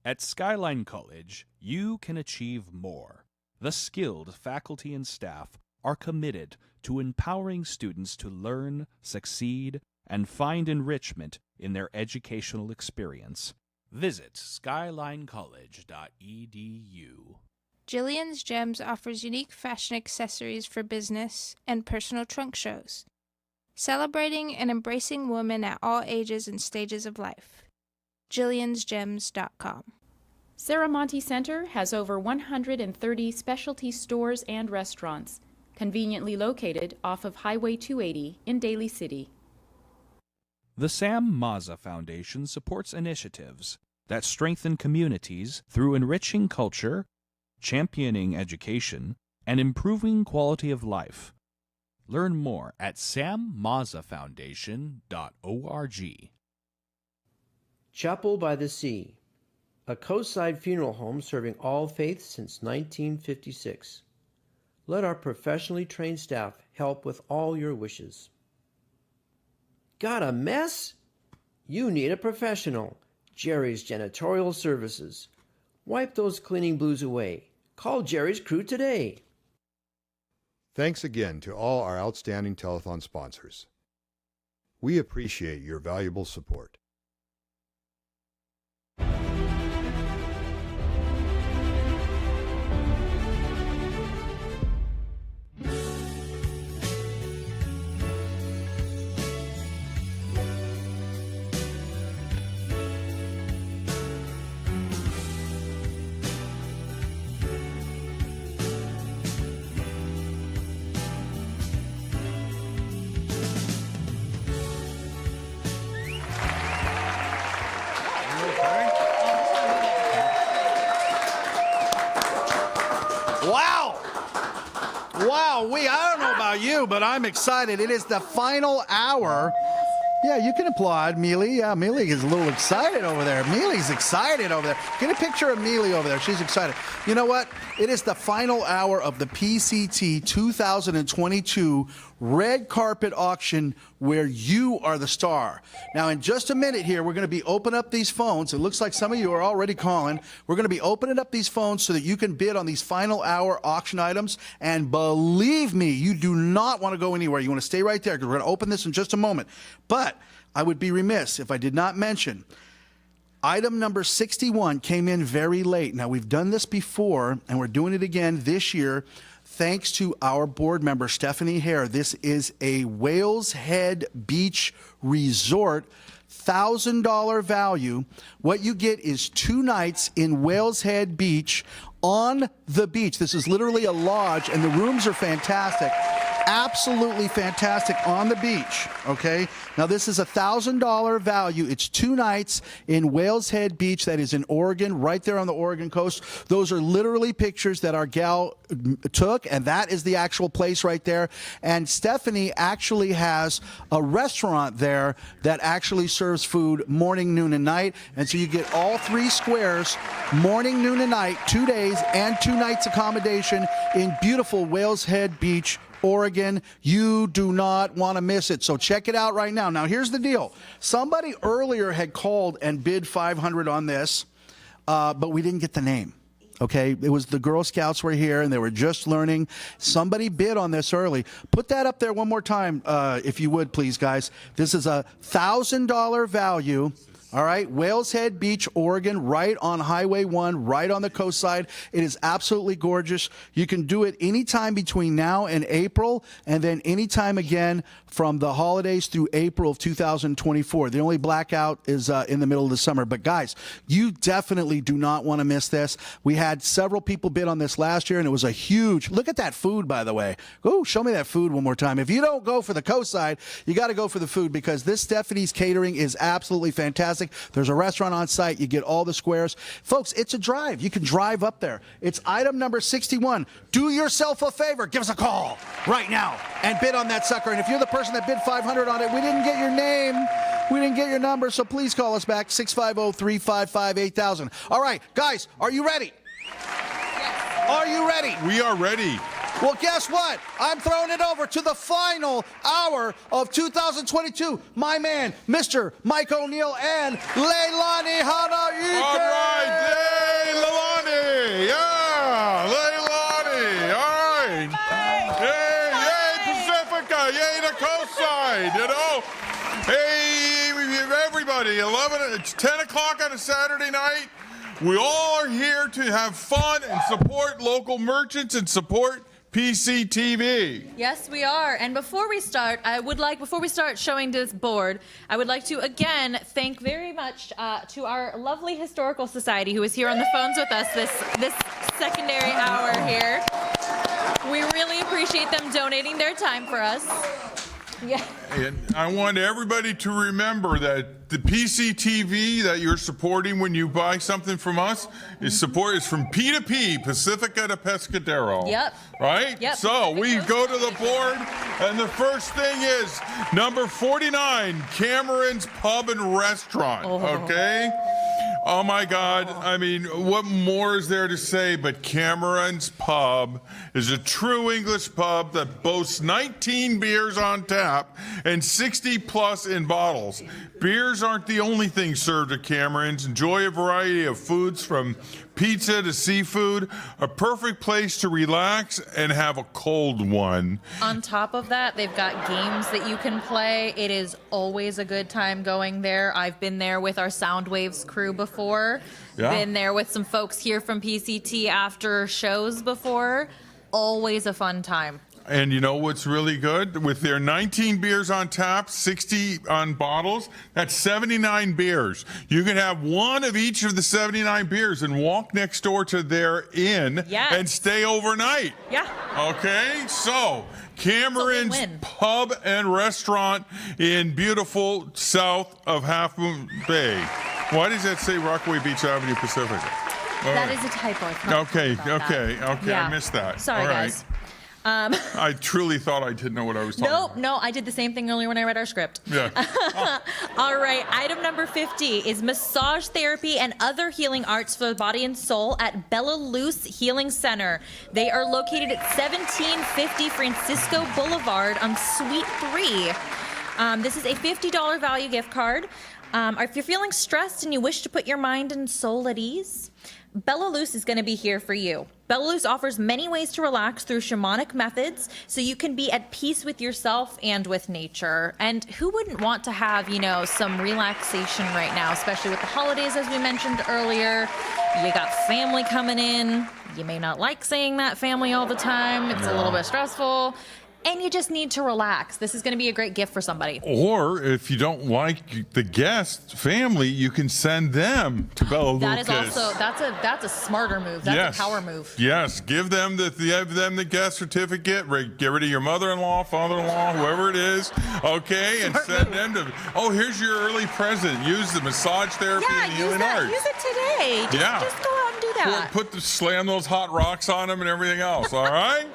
At Skyline College, you can achieve more. The skilled faculty and staff are committed to empowering students to learn, succeed, and find enrichment in their educational experience. Visit skylinecollege.edu. Jillian's Gems offers unique fashion accessories for business and personal trunk shows, celebrating and embracing women at all ages and stages of life. Jillian'sGems.com. Saramonte Center has over 130 specialty stores and restaurants, conveniently located off of Highway 280 in Daly City. The Sam Mazza Foundation supports initiatives that strengthen communities through enriching culture, championing education, and improving quality of life. Learn more at sammazzafoundation.org. Chapel by the Sea, a coastside funeral home serving all faiths since 1956. Let our professionally trained staff help with all your wishes. Got a mess? You need a professional. Jerry's Janitorial Services. Wipe those cleaning blues away. Call Jerry's crew today. Thanks again to all our outstanding telethon sponsors. We appreciate your valuable support. Wow! Wow, I don't know about you, but I'm excited. It is the final hour. Yeah, you can applaud Mealy. Yeah, Mealy is a little excited over there. Mealy's excited over there. Get a picture of Mealy over there. She's excited. You know what? It is the final hour of the PCT 2022 red carpet auction where you are the star. Now, in just a minute here, we're going to be opening up these phones. It looks like some of you are already calling. We're going to be opening up these phones so that you can bid on these final hour auction items. And believe me, you do not want to go anywhere. You want to stay right there because we're going to open this in just a moment. But I would be remiss if I did not mention item number 61 came in very late. Now, we've done this before, and we're doing it again this year, thanks to our board member, Stephanie Hare. This is a Whales Head Beach Resort, $1,000 value. What you get is 2 nights in Whales Head Beach on the beach. This is literally a lodge, and the rooms are fantastic. Absolutely fantastic on the beach, okay? Now, this is $1,000 value. It's 2 nights in Whales Head Beach. That is in Oregon, right there on the Oregon coast. Those are literally pictures that our gal took, and that is the actual place right there. And Stephanie actually has a restaurant there that actually serves food morning, noon, and night. And so you get all 3 squares, morning, noon, and night, 2 days and 2 nights accommodation in beautiful Whales Head Beach, Oregon. You do not want to miss it. So check it out right now. Now, here's the deal. Somebody earlier had called and bid $500 on this, but we didn't get the name. Okay, it was the Girl Scouts were here and they were just learning. Somebody bid on this early. Put that up there one more time, if you would, please, guys. This is a $1,000 value. All right, Whales Head Beach, Oregon, right on Highway 1, right on the coast side. It is absolutely gorgeous. You can do it anytime between now and April, and then anytime again from the holidays through April of 2024. The only blackout is in the middle of the summer. But guys, you definitely do not want to miss this. We had several people bid on this last year, and it was a huge, look at that food, by the way. Oh, show me that food one more time. If you don't go for the coast side, you got to go for the food because this Stephanie's Catering is absolutely fantastic. There's a restaurant on site. You get all the squares. Folks, it's a drive. You can drive up there. It's item number 61. Do yourself a favor. Give us a call right now and bid on that sucker. And if you're the person that bid $500 on it, we didn't get your name. We didn't get your number, so please call us back, 650-355-8000. All right, guys, are you ready? Yes. Are you ready? We are ready. Well, guess what? I'm throwing it over to the final hour of 2022. My man, Mr. Mike O'Neill and Leilani Hanaike. All right, Leilani. Yeah, Leilani. All right. Yay, Pacifica. Yay, the coastside. You know. Hey, everybody. 11. It's 10 o'clock on a Saturday night. We all are here to have fun and support local merchants and support PCTV. Yes, we are. And before we start showing this board, I would like to again thank very much to our lovely Historical Society who is here on the phones with us this secondary hour here. We really appreciate them donating their time for us. Yeah. And I want everybody to remember that the PCTV that you're supporting when you buy something from us is from P to P, Pacifica to Pescadero. Yep. Right? Yep. So we go to the board, and the first thing is number 49, Cameron's Pub and Restaurant. Okay? Oh my God. I mean, what more is there to say? But Cameron's Pub is a true English pub that boasts 19 beers on tap and 60 plus in bottles. Beers aren't the only thing served at Cameron's. Enjoy a variety of foods from pizza to seafood. A perfect place to relax and have a cold one. On top of that, they've got games that you can play. It is always a good time going there. I've been there with our Soundwaves crew before. Yeah. Been there with some folks here from PCT after shows before. Always a fun time. And you know what's really good? With their 19 beers on tap, 60 on bottles, that's 79 beers. You can have one of each of the 79 beers and walk next door to their inn and stay overnight. Yeah. Okay? So, Cameron's Pub and Restaurant in beautiful south of Half Moon Bay. Why does that say Rockaway Beach Avenue, Pacifica? That is a typo. Okay, Yeah. I missed that. Sorry, All right. guys. I truly thought I didn't know what I was talking about. No, I did the same thing earlier when I read our script. Yeah. All right, item number 50 is massage therapy and other healing arts for the body and soul at Bella Luz Healing Center. They are located at 1750 Francisco Boulevard on Suite 3. This is a $50 value gift card. If you're feeling stressed and you wish to put your mind and soul at ease, Bella Luz is going to be here for you. Bella Luz offers many ways to relax through shamanic methods so you can be at peace with yourself and with nature. And who wouldn't want to have, some relaxation right now, especially with the holidays, as we mentioned earlier. You got family coming in. You may not like saying that family all the time. It's a little bit stressful. And you just need to relax. This is going to be a great gift for somebody. Or if you don't like the guest family, you can send them to Bella Luz. That is also that's a smarter move. That's a power move. Yes, give them the guest certificate. Get rid of your mother-in-law, father-in-law, whoever it is. Okay, and send them to. Oh, here's your early present. Use the massage therapy and the healing arts. Use it today. Just go out and do that. Slam those hot rocks on them and everything else. All right.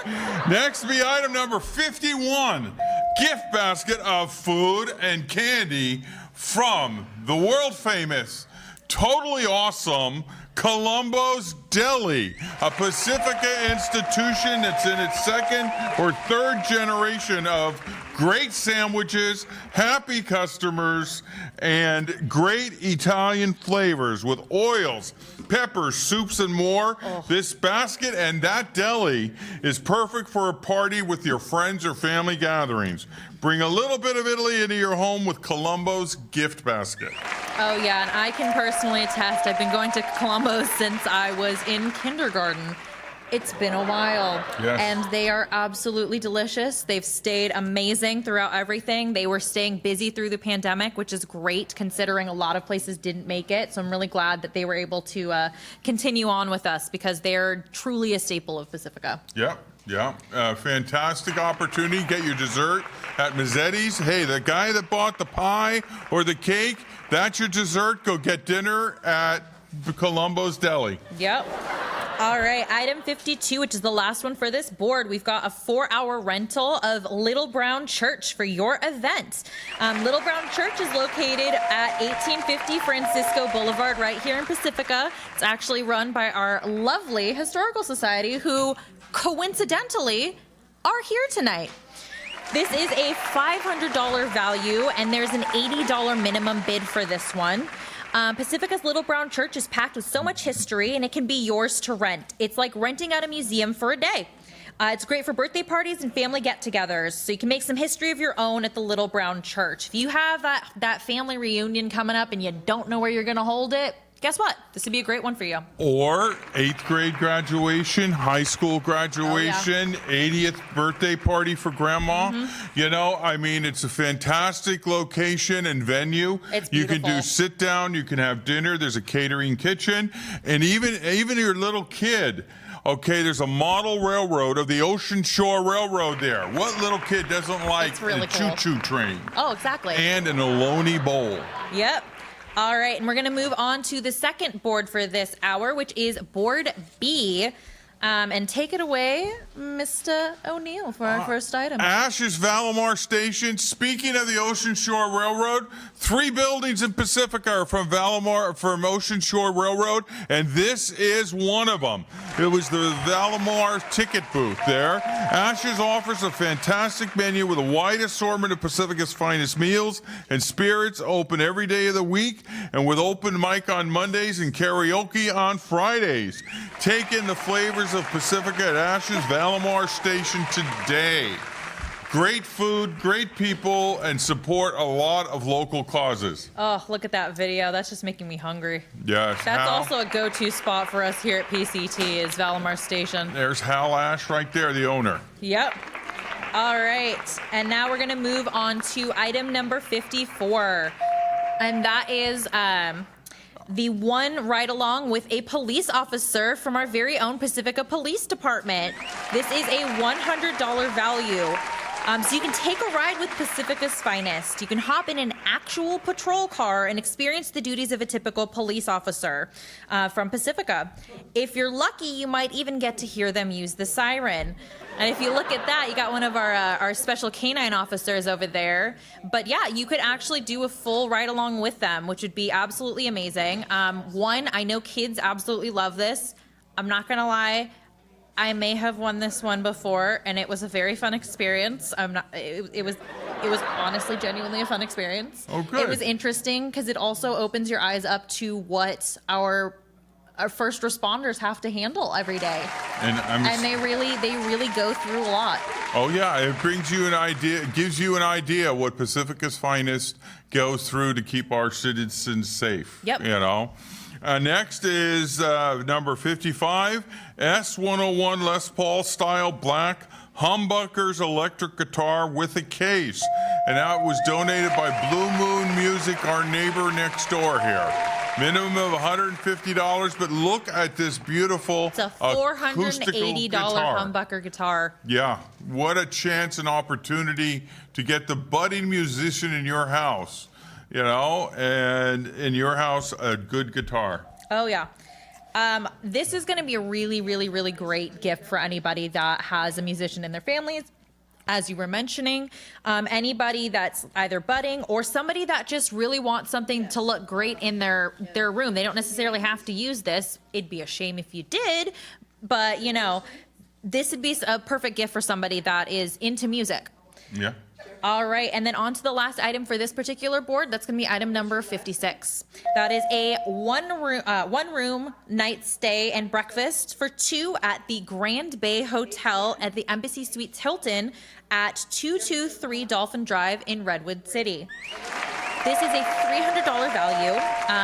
Next, be item number 51, gift basket of food and candy from the world famous, totally awesome Colombo's Deli, a Pacifica institution that's in its second or third generation of great sandwiches, happy customers, and great Italian flavors with oils, peppers, soups, and more. This basket and that deli is perfect for a party with your friends or family gatherings. Bring a little bit of Italy into your home with Colombo's gift basket. Oh, yeah, and I can personally attest. I've been going to Colombo's since I was in kindergarten. It's been a while. Yes. And they are absolutely delicious. They've stayed amazing throughout everything. They were staying busy through the pandemic, which is great considering a lot of places didn't make it. So I'm really glad that they were able to continue on with us because they're truly a staple of Pacifica. Yeah. Fantastic opportunity. Get your dessert at Mazzetti's. Hey, the guy that bought the pie or the cake, that's your dessert. Go get dinner at Colombo's Deli. Yep. All right, item 52, which is the last one for this board. We've got a 4-hour rental of Little Brown Church for your event. Little Brown Church is located at 1850 Francisco Boulevard right here in Pacifica. It's actually run by our lovely Historical Society who coincidentally are here tonight. This is a $500 value and there's an $80 minimum bid for this one. Pacifica's Little Brown Church is packed with so much history, and it can be yours to rent. It's like renting out a museum for a day. It's great for birthday parties and family get-togethers, so you can make some history of your own at the Little Brown Church. If you have that family reunion coming up and you don't know where you're going to hold it, guess what? This would be a great one for you. Or 8th grade graduation, high school graduation, 80th birthday party for grandma. It's a fantastic location and venue. It's you beautiful. can do sit down, you can have dinner, there's a catering kitchen, and even your little kid. Okay, there's a model railroad of the Ocean Shore Railroad there. What little kid doesn't like really the cool. choo-choo train? Oh, exactly. And an Ohlone bowl. Yep. All right, and we're going to move on to the second board for this hour, which is Board B. And take it away, Mr. O'Neill, for our first item. Ash's Valimar Station. Speaking of the Ocean Shore Railroad, 3 buildings in Pacifica are from Ocean Shore Railroad, and this is one of them. It was the Valimar ticket booth there. Ash's offers a fantastic menu with a wide assortment of Pacifica's finest meals and spirits, open every day of the week, and with open mic on Mondays and karaoke on Fridays. Take in the flavors of Pacifica at Ash's Valimar Station today. Great food, great people, and support a lot of local causes. Oh, look at that video. That's just making me hungry. Yes. That's Hal, also a go-to spot for us here at PCT is Valimar Station. There's Hal Ash right there, the owner. Yep. All right. And now we're going to move on to item number 54. And that is the one ride-along with a police officer from our very own Pacifica Police Department. This is a $100 value. So you can take a ride with Pacifica's finest. You can hop in an actual patrol car and experience the duties of a typical police officer from Pacifica. If you're lucky, you might even get to hear them use the siren. And if you look at that, you got one of our special canine officers over there. But yeah, you could actually do a full ride along with them, which would be absolutely amazing. One, I know kids absolutely love this. I'm not gonna lie, I may have won this one before, and it was a very fun experience. It was honestly, genuinely a fun experience. Oh, good. It was interesting because it also opens your eyes up to what our first responders have to handle every day, and they really go through a lot. Oh yeah, it brings you an idea, gives you an idea what Pacifica's finest goes through to keep our citizens safe. Yep. You know. Next is number 55, S101 Les Paul style black humbuckers electric guitar with a case. And that was donated by Blue Moon Music, our neighbor next door here. Minimum of $150, but look at this beautiful It's a acoustical $480 guitar. humbucker guitar. Yeah, what a chance and opportunity to get the budding musician in your house. You know, and in your house, a good guitar. Oh, yeah. This is going to be a really great gift for anybody that has a musician in their families. As you were mentioning, anybody that's either budding or somebody that just really wants something to look great in their room. They don't necessarily have to use this. It'd be a shame if you did, but, you know, this would be a perfect gift for somebody that is into music. Yeah. All right, and then on to the last item for this particular board. That's going to be item number 56. That is a one-room night stay and breakfast for two at the Grand Bay Hotel at the Embassy Suites Hilton at 223 Dolphin Drive in Redwood City. This is a $300 value.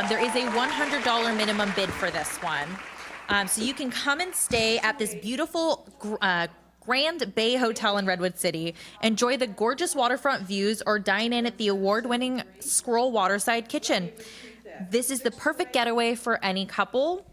There is a $100 minimum bid for this one. So you can come and stay at this beautiful Grand Bay Hotel in Redwood City, enjoy the gorgeous waterfront views, or dine in at the award-winning Scroll Waterside Kitchen. This is the perfect getaway for any couple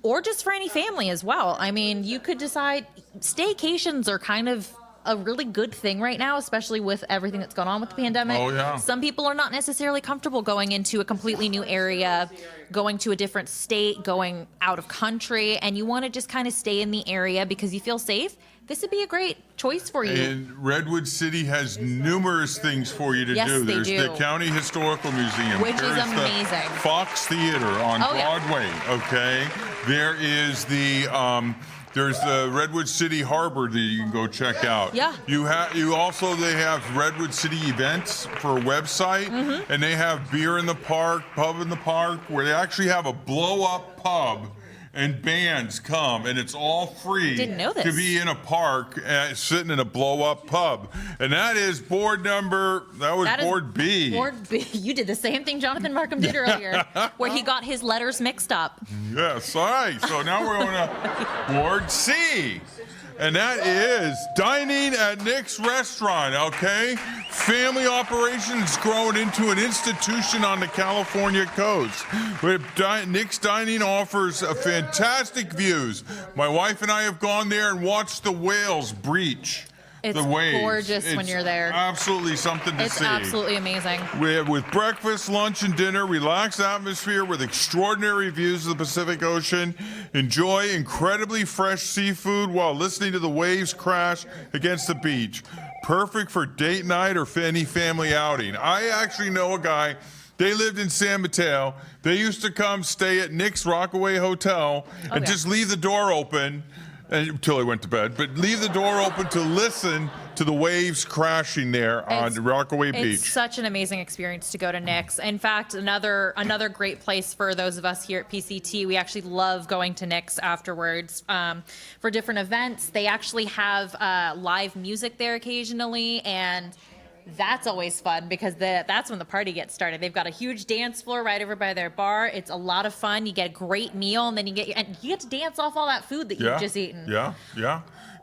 or just for any family as well. I mean, you could decide staycations are kind of a really good thing right now, especially with everything that's gone on with the pandemic. Oh, yeah. Some people are not necessarily comfortable going into a completely new area, going to a different state, going out of country, and you want to just kind of stay in the area because you feel safe. This would be a great choice for you. And Redwood City has numerous things for you to Yes, do. they There's do. the County Historical Museum. Which is There's amazing. The Fox Theater on Oh, yeah. Broadway. Okay. There is there's the Redwood City Harbor that you can go check out. Yeah. They have Redwood City events for a website, and they have beer in the park, pub in the park, where they actually have a blow-up pub. And bands come, and it's all free Didn't know this. to be in a park sitting in a blow-up pub. And that is board B. Board B. You did the same thing Jonathan Markham did earlier, where he got his letters mixed up. Yes, all right. So now we're going to board C. And that is dining at Nick's Restaurant, okay? Family operations growing into an institution on the California coast. Nick's Dining offers fantastic views. My wife and I have gone there and watched the whales breach It's the waves. gorgeous when you're there. Absolutely something to It's see. absolutely amazing. With breakfast, lunch, and dinner, relaxed atmosphere with extraordinary views of the Pacific Ocean. Enjoy incredibly fresh seafood while listening to the waves crash against the beach. Perfect for date night or any family outing. I actually know a guy. They lived in San Mateo. They used to come stay at Nick's Rockaway Hotel and just leave the door open until he went to bed, but leave the door open to listen to the waves crashing there on Rockaway Beach. It's such an amazing experience to go to Nick's. In fact, another great place for those of us here at PCT. We actually love going to Nick's afterwards for different events. They actually have live music there occasionally, and that's always fun because that's when the party gets started. They've got a huge dance floor right over by their bar. It's a lot of fun. You get a great meal, and then you get to dance off all that food that you've just eaten. Yeah.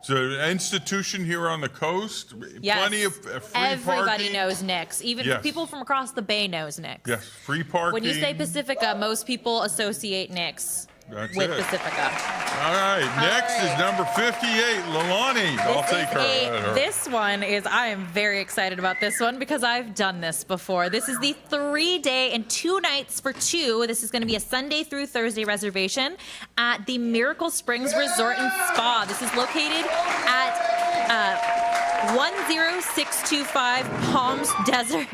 It's an institution here on the coast. Yes. Plenty of free Everybody parking. knows Nick's. Even Yes. people from across the bay knows Nick's. Yes, free parking. When you say Pacifica, most people associate Nick's That's with it. Pacifica. All right. Next is number 58, Leilani. I'll take her. This one is, I am very excited about this one because I've done this before. This is the 3-day and 2 nights for 2. This is going to be a Sunday through Thursday reservation at the Miracle Springs Resort and Spa. This is located at 10625 Palms Desert.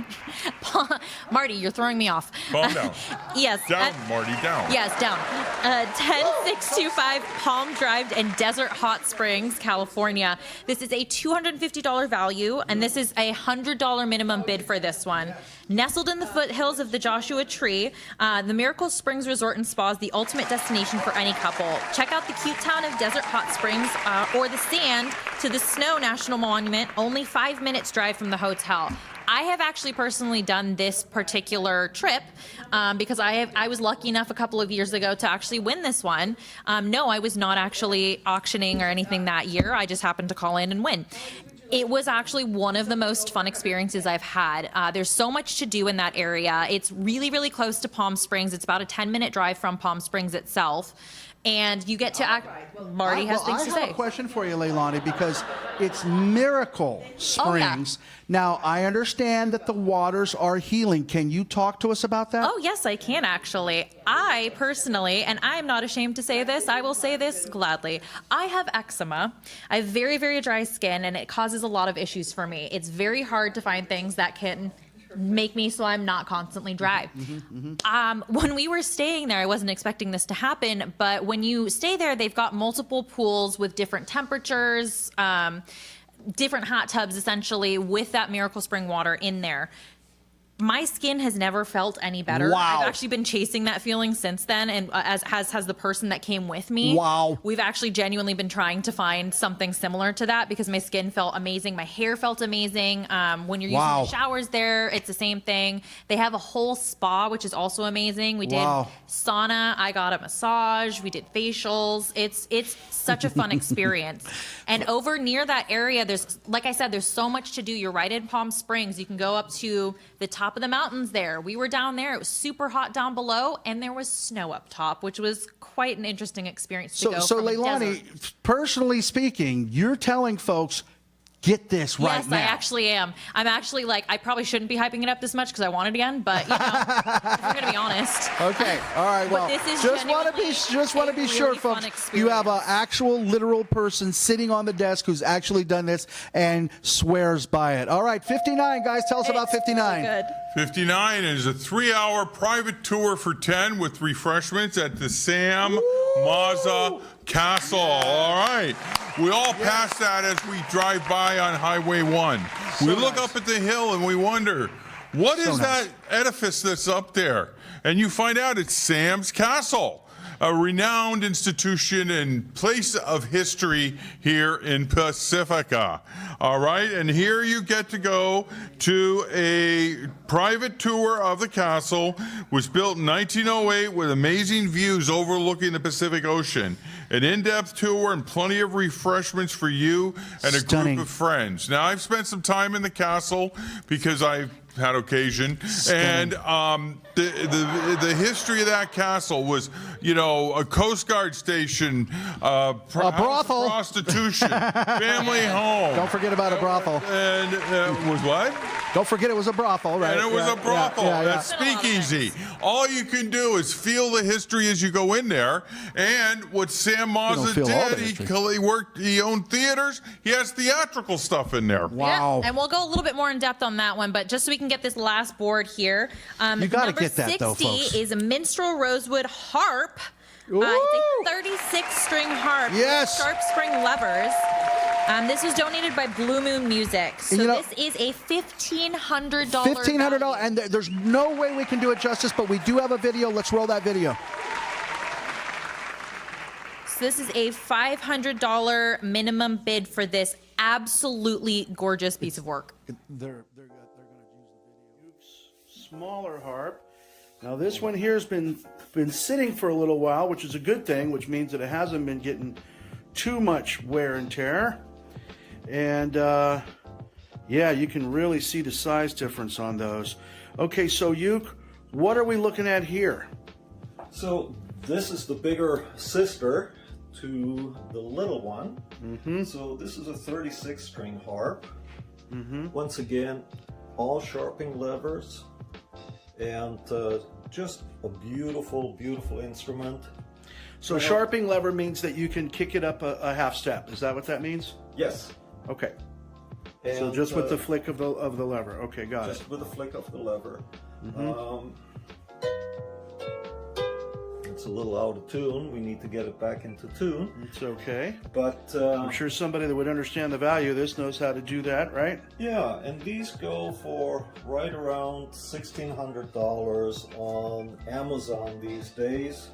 Marty, you're throwing me off. Calm down. Yes. Down, Marty, down. Yes, down. 10625 Palm Drive in Desert Hot Springs, California. This is a $250 value, and this is a $100 minimum bid for this one. Nestled in the foothills of the Joshua Tree, the Miracle Springs Resort and Spa is the ultimate destination for any couple. Check out the cute town of Desert Hot Springs or the sand to the Snow National Monument, only 5 minutes drive from the hotel. I have actually personally done this particular trip because I was lucky enough a couple of years ago to actually win this one. No, I was not actually auctioning or anything that year. I just happened to call in and win. It was actually one of the most fun experiences I've had. There's so much to do in that area. It's really, really close to Palm Springs. It's about a 10-minute drive from Palm Springs itself. And you get to act. Marty has things to I say. have a question for you, Leilani, because it's Miracle Springs. Now, I understand that the waters are healing. Can you talk to us about that? Oh, yes, I can actually. I personally, and I'm not ashamed to say this, I will say this gladly. I have eczema. I have very, very dry skin, and it causes a lot of issues for me. It's very hard to find things that can make me so I'm not constantly dry. When we were staying there, I wasn't expecting this to happen, but when you stay there, they've got multiple pools with different temperatures, different hot tubs essentially with that Miracle Spring water in there. My skin has never felt any better. Wow. I've actually been chasing that feeling since then, and as has the person that came with me. Wow. We've actually genuinely been trying to find something similar to that because my skin felt amazing. My hair felt amazing. When you're using the showers there, it's the same thing. They have a whole spa, which is also amazing. We did sauna. I got a massage. We did facials. It's such a fun experience. And over near that area, there's, like I said, there's so much to do. You're right in Palm Springs. You can go up to the top of the mountains there. We were down there. It was super hot down below, and there was snow up top, which was quite an interesting experience to go So from a Leilani, desert. personally speaking, you're telling folks, get this right Yes, now. I actually am. I'm actually like, I probably shouldn't be hyping it up this much because I want it again, but you know, if we're gonna be honest. Okay, all right. Well, But this is just want to be sure, really fun folks. You have an actual, literal person sitting on the desk who's actually done this and swears by it. All right, 59, guys. Tell us about 59. Good. 59 is a 3-hour private tour for 10 with refreshments at the Sam Maza Castle. All right. We all pass that as we drive by on Highway 1. We look up at the hill and we wonder, what is that edifice that's up there? And you find out it's Sam's Castle, a renowned institution and place of history here in Pacifica. All right, and here you get to go to a private tour of the castle. Was built in 1908 with amazing views overlooking the Pacific Ocean. An in-depth tour and plenty of refreshments for you and a group of friends. Now, I've spent some time in the castle because I've had occasion, and the history of that castle was, you know, a Coast Guard station, a brothel, prostitution, family home. Don't forget about a brothel. And was what? Don't forget it was a brothel, right? And it was a brothel. That's speakeasy. All you can do is feel the history as you go in there. And what Sam Maza did, he owned theaters. He has theatrical stuff in there. Yeah, and we'll go a little bit more in depth on that one, but just so we can get this last board here. You got to number get that, though, 60 folks. is a minstrel rosewood harp. It's a 36-string harp. Yes. With sharp spring levers. This was donated by Blue Moon Music. So this is a $1,500. $1,500, and there's no way we can do it justice, but we do have a video. Let's roll that video. So this is a $500 minimum bid for this absolutely gorgeous piece of work. They're going to use the smaller harp. Now this one here has been sitting for a little while, which is a good thing, which means that it hasn't been getting too much wear and tear. And yeah, you can really see the size difference on those. Okay, so Uke, what are we looking at here? So This is the bigger sister to the little one. So this is a 36 string harp. Once again, all sharpening levers, and just a beautiful, beautiful instrument. So sharpening lever means that you can kick it up a half step. Is that what that means? Yes. Okay. And, So just with the flick of the lever. Okay, got just it. with the flick of the lever. It's a little out of tune. We need to get it back into tune. It's okay. But I'm sure somebody that would understand the value of this knows how to do that, right? yeah, and these go for right around $1,600 on Amazon these days.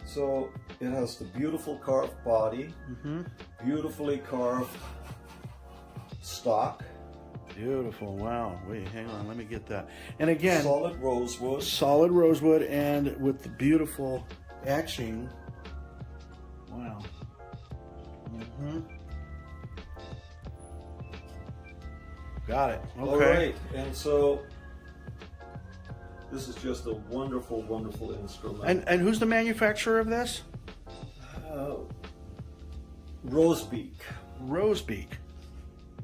So it has the beautiful carved body, beautifully carved stock. Beautiful. Wow. Wait, hang on. Let me get that. And again, Solid rosewood. solid rosewood and with the beautiful etching. Wow. Got it. Okay. All right, and so this is just a wonderful, wonderful instrument. And who's the manufacturer of this? Rosebeak. Rosebeak.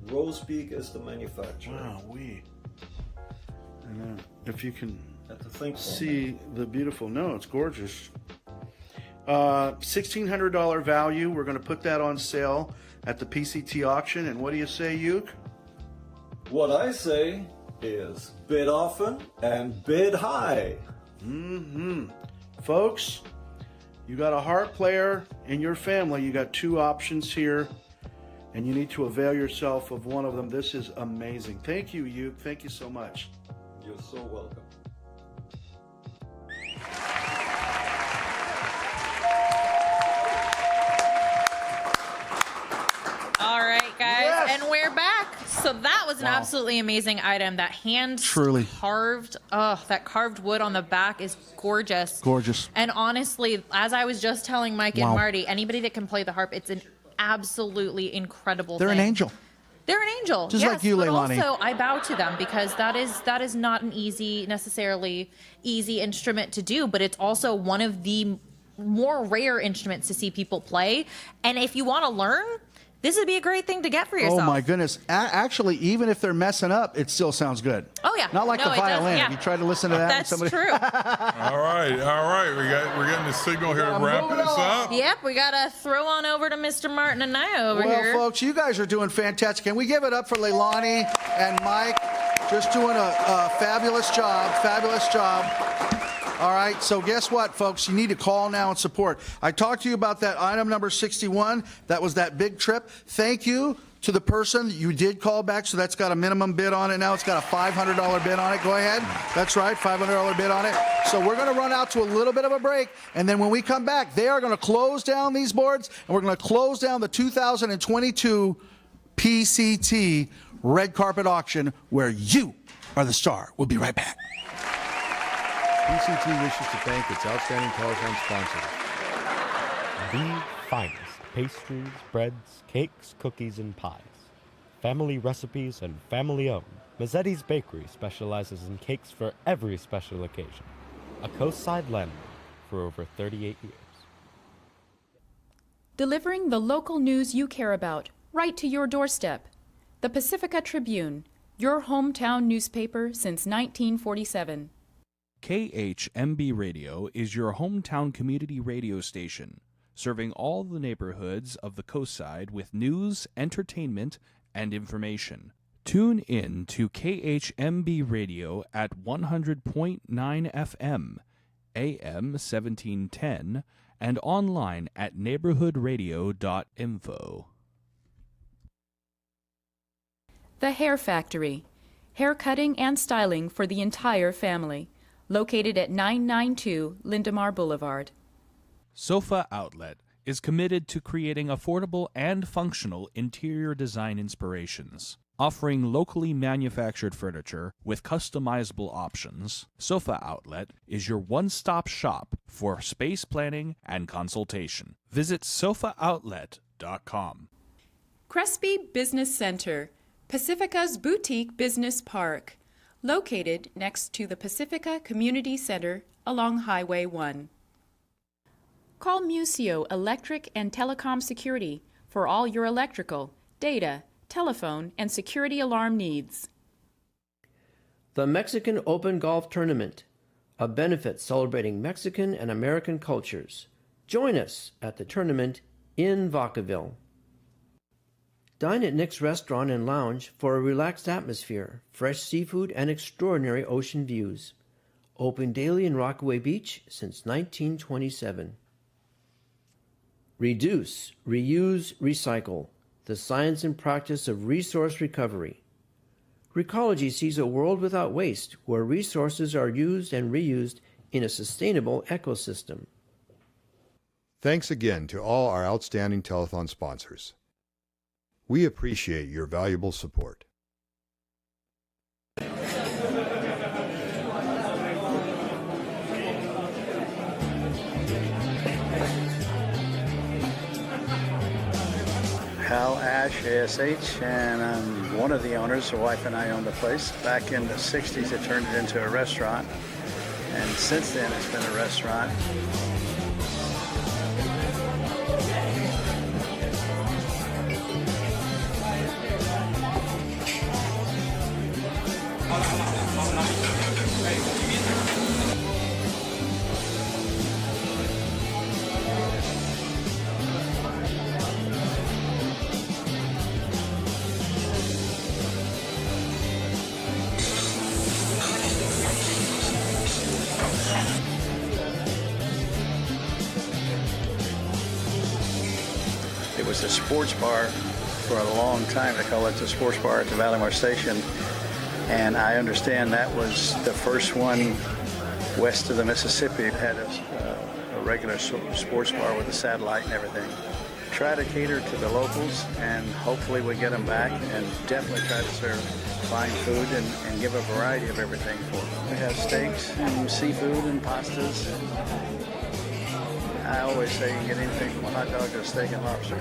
Rosebeak is the manufacturer. Wow, and if you can Have to think for a see the beautiful, no, it's gorgeous. $1,600 value. We're going to put that on sale at the PCT auction. And what do you say, Uke? What I say is bid often and bid high. Folks, you got a harp player in your family. You got two options here, and you need to avail yourself of one of them. This is amazing. Thank you, Uke. Thank you so much. You're so welcome. All right, guys, Yes. and we're back. So that was an Wow. absolutely amazing item. That hand Truly. carved, that carved wood on the back is gorgeous. Gorgeous. And honestly, as I was just telling Mike and Wow. Marty, anybody that can play the harp, it's an absolutely incredible They're thing. an angel. They're an angel. Just yes, like you, but Leilani. also I bow to them because that is not an necessarily easy instrument to do, but it's also one of the more rare instruments to see people play. And if you want to learn, this would be a great thing to get for yourself. Oh my goodness! Actually, even if they're messing up, it still sounds good. Oh yeah. Not like No, the it does, violin. yeah. Have you tried to listen to that? That's Somebody... true. All right. We're getting the signal here to wrap this up. Yep, we gotta throw on over to Mr. Martin and Naya over Well, here. folks, you guys are doing fantastic. Can we give it up for Leilani and Mike? Just doing a fabulous job. Fabulous job. All right, so guess what, folks? You need to call now and support. I talked to you about that item number 61. That was that big trip. Thank you to the person that you did call back, so that's got a minimum bid on it now. It's got a $500 bid on it. Go ahead. That's right, $500 bid on it. So we're going to run out to a little bit of a break, and then when we come back, they are going to close down these boards, and we're going to close down the 2022 PCT Red Carpet Auction, where you are the star. We'll be right back. PCT wishes to thank its outstanding telephone sponsors. The finest pastries, breads, cakes, cookies, and pies. Family recipes and family owned. Mazzetti's Bakery specializes in cakes for every special occasion. A coastside landmark for over 38 years. Delivering the local news you care about right to your doorstep. The Pacifica Tribune, your hometown newspaper since 1947. KHMB Radio is your hometown community radio station, serving all the neighborhoods of the coastside with news, entertainment, and information. Tune in to KHMB Radio at 100.9 FM, AM 1710, and online at neighborhoodradio.info. The Hair Factory, hair cutting and styling for the entire family. Located at 992 Lindemar Boulevard. Sofa Outlet is committed to creating affordable and functional interior design inspirations. Offering locally manufactured furniture with customizable options, Sofa Outlet is your one-stop shop for space planning and consultation. Visit sofavoutlet.com. Crespi Business Center, Pacifica's boutique business park. Located next to the Pacifica Community Center along Highway 1. Call Museo Electric and Telecom Security for all your electrical, data, telephone, and security alarm needs. The Mexican Open Golf Tournament, a benefit celebrating Mexican and American cultures. Join us at the tournament in Vacaville. Dine at Nick's Restaurant and Lounge for a relaxed atmosphere, fresh seafood, and extraordinary ocean views. Open daily in Rockaway Beach since 1927. Reduce, reuse, recycle. The science and practice of resource recovery. Recology sees a world without waste, where resources are used and reused in a sustainable ecosystem. Thanks again to all our outstanding telethon sponsors. We appreciate your valuable support. Hal Ash, ASH, and I'm one of the owners. The wife and I own the place. Back in the 60s, it turned it into a restaurant, and since then, it's been a restaurant. It was a sports bar for a long time. They call it the sports bar at the Valimar Station. And I understand that was the first one west of the Mississippi. It had a regular sports bar with a satellite and everything. Try to cater to the locals, and hopefully we get them back, and definitely try to serve fine food and give a variety of everything for them. We have steaks and seafood and pastas. I always say you can get anything from a hot dog to a steak and lobster.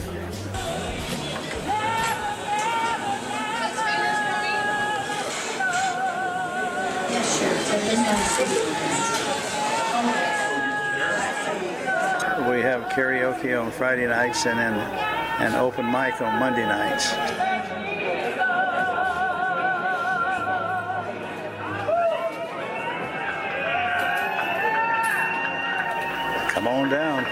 We have karaoke on Friday nights and then an open mic on Monday nights. Come on down.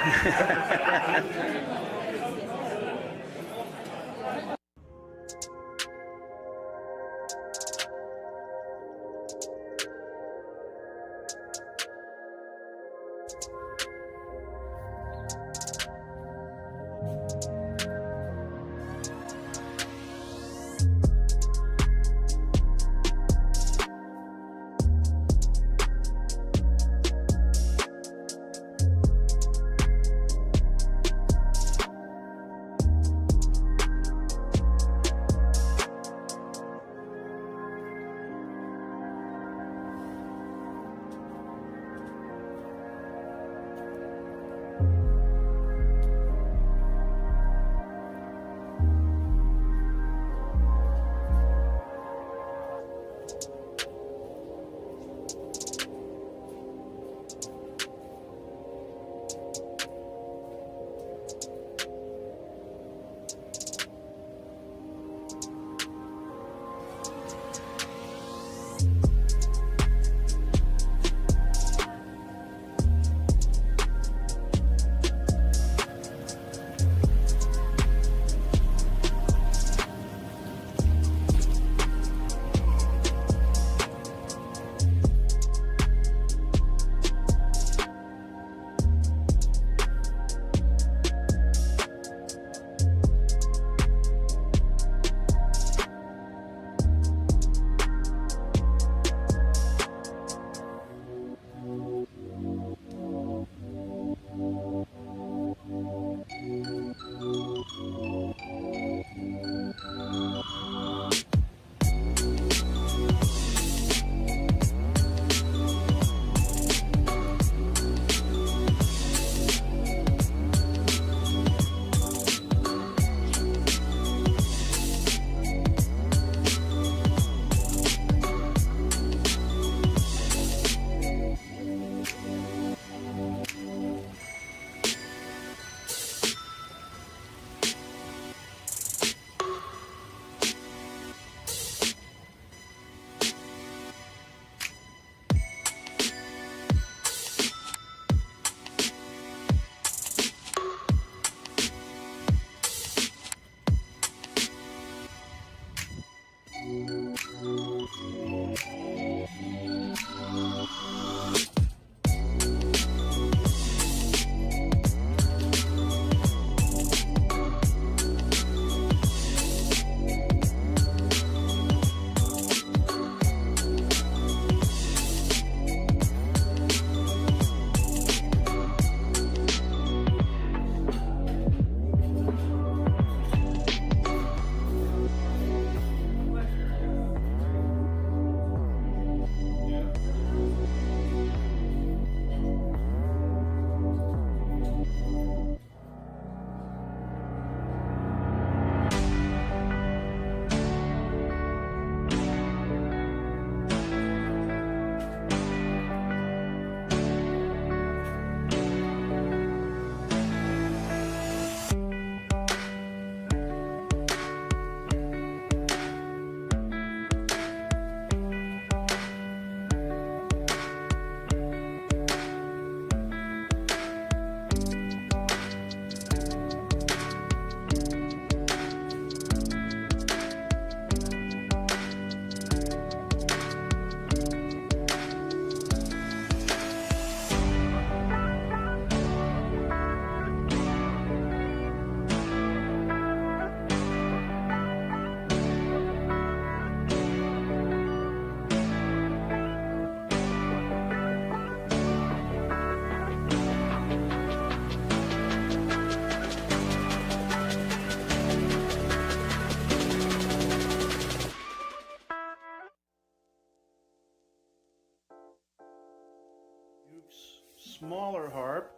smaller harp.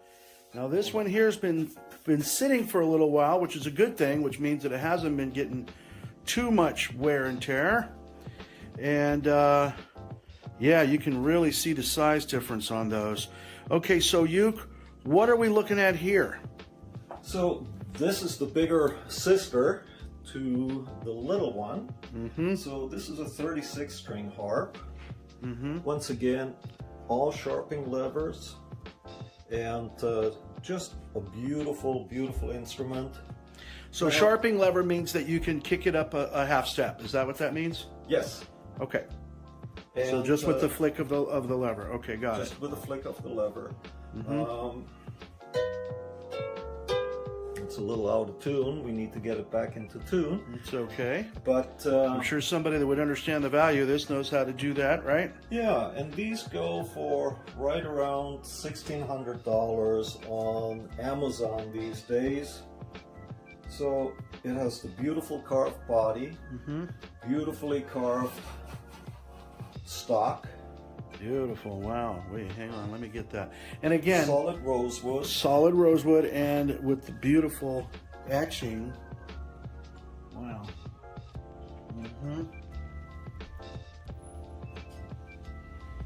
Now this one here's been sitting for a little while, which is a good thing, which means that it hasn't been getting too much wear and tear. And yeah, you can really see the size difference on those. Okay, so Uke, what are we looking at here? So this is the bigger sister to the little one. So this is a 36-string harp. Once again, all sharpening levers, and just a beautiful, beautiful instrument. So sharpening lever means that you can kick it up a half step. Is that what that means? Yes. Okay. And, so just with the flick of the lever. Okay, got it. Just with the flick of the lever. It's a little out of tune. We need to get it back into tune. It's okay. But I'm sure somebody that would understand the value of this knows how to do that, right? Yeah, and these go for right around $1,600 on Amazon these days. So it has the beautiful carved body, beautifully carved stock. Beautiful. Wow. Wait, hang on. Let me get that. And again, solid rosewood. Solid rosewood, and with the beautiful etching. Wow.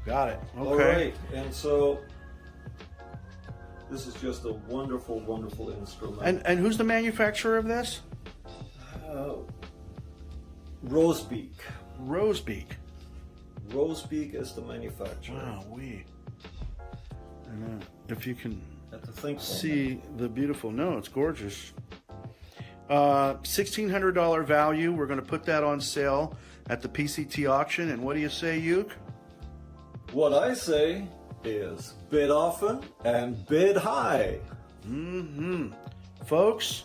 Got it. Okay. All right. And so this is just a wonderful, wonderful instrument. And who's the manufacturer of this? Rosebeak. Rosebeak. Rosebeak is the manufacturer. Wow, and if you can see the beautiful, no, it's gorgeous. $1,600 value. We're going to put that on sale at the PCT auction. And what do you say, Uke? What I say is bid often and bid high. Folks,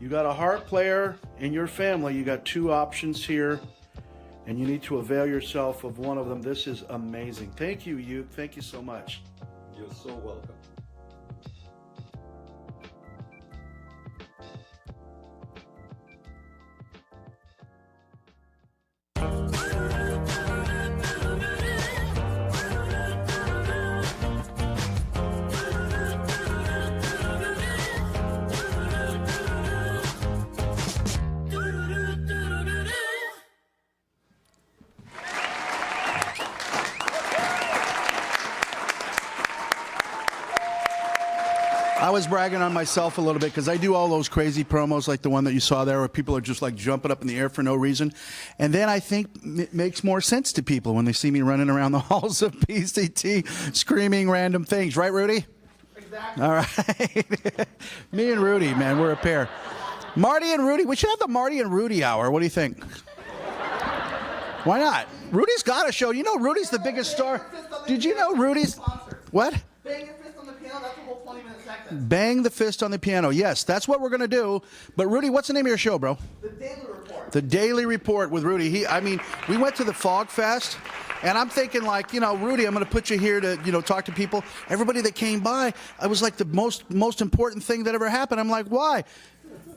you got a harp player in your family. You got two options here, and you need to avail yourself of one of them. This is amazing. Thank you, Uke. Thank you so much. You're so welcome. I was bragging on myself a little bit because I do all those crazy promos like the one that you saw there where people are just like jumping up in the air for no reason. And then I think it makes more sense to people when they see me running around the halls of PCT screaming random things. Right, Rudy? Exactly. All right. Me and Rudy, man, we're a pair. Marty and Rudy, we should have the Marty and Rudy hour. What do you think? Why not? Rudy's got a show. You know Rudy's the biggest star. Did you know Rudy's... What? Bang your fist on the piano, that's a whole 20-minute segment. Bang the fist on the piano. Yes, that's what we're going to do. But Rudy, what's the name of your show, bro? The Daily Report. The Daily Report with Rudy. We went to the Fog Fest, and I'm thinking like, Rudy, I'm going to put you here to, talk to people. Everybody that came by, I was like the most important thing that ever happened. I'm like, why?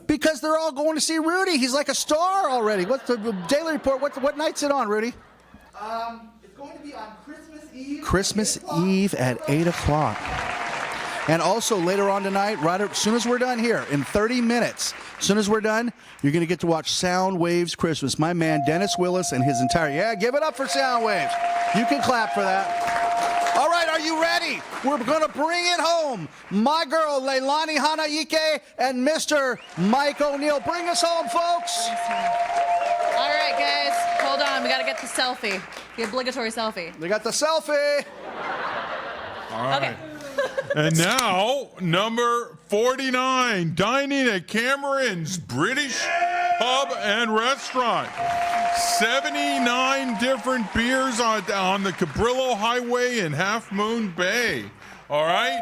Because they're all going to see Rudy. He's like a star already. What's the Daily Report? What night's it on, Rudy? It's going to be on Christmas Eve. Christmas Eve at 8 o'clock. And also later on tonight, as soon as we're done here, in 30 minutes, as soon as we're done, you're going to get to watch Sound Waves Christmas. My man, Dennis Willis, and his entire... Yeah, give it up for Sound Waves. You can clap for that. All right, are you ready? We're going to bring it home. My girl, Leilani Hanaike, and Mr. Mike O'Neill. Bring us home, folks. All right, guys, hold on. We got to get the selfie, the obligatory selfie. They got the selfie. All right. Okay. And now, number 49, dining at Cameron's British Pub and Restaurant. 79 different beers on the Cabrillo Highway in Half Moon Bay. All right?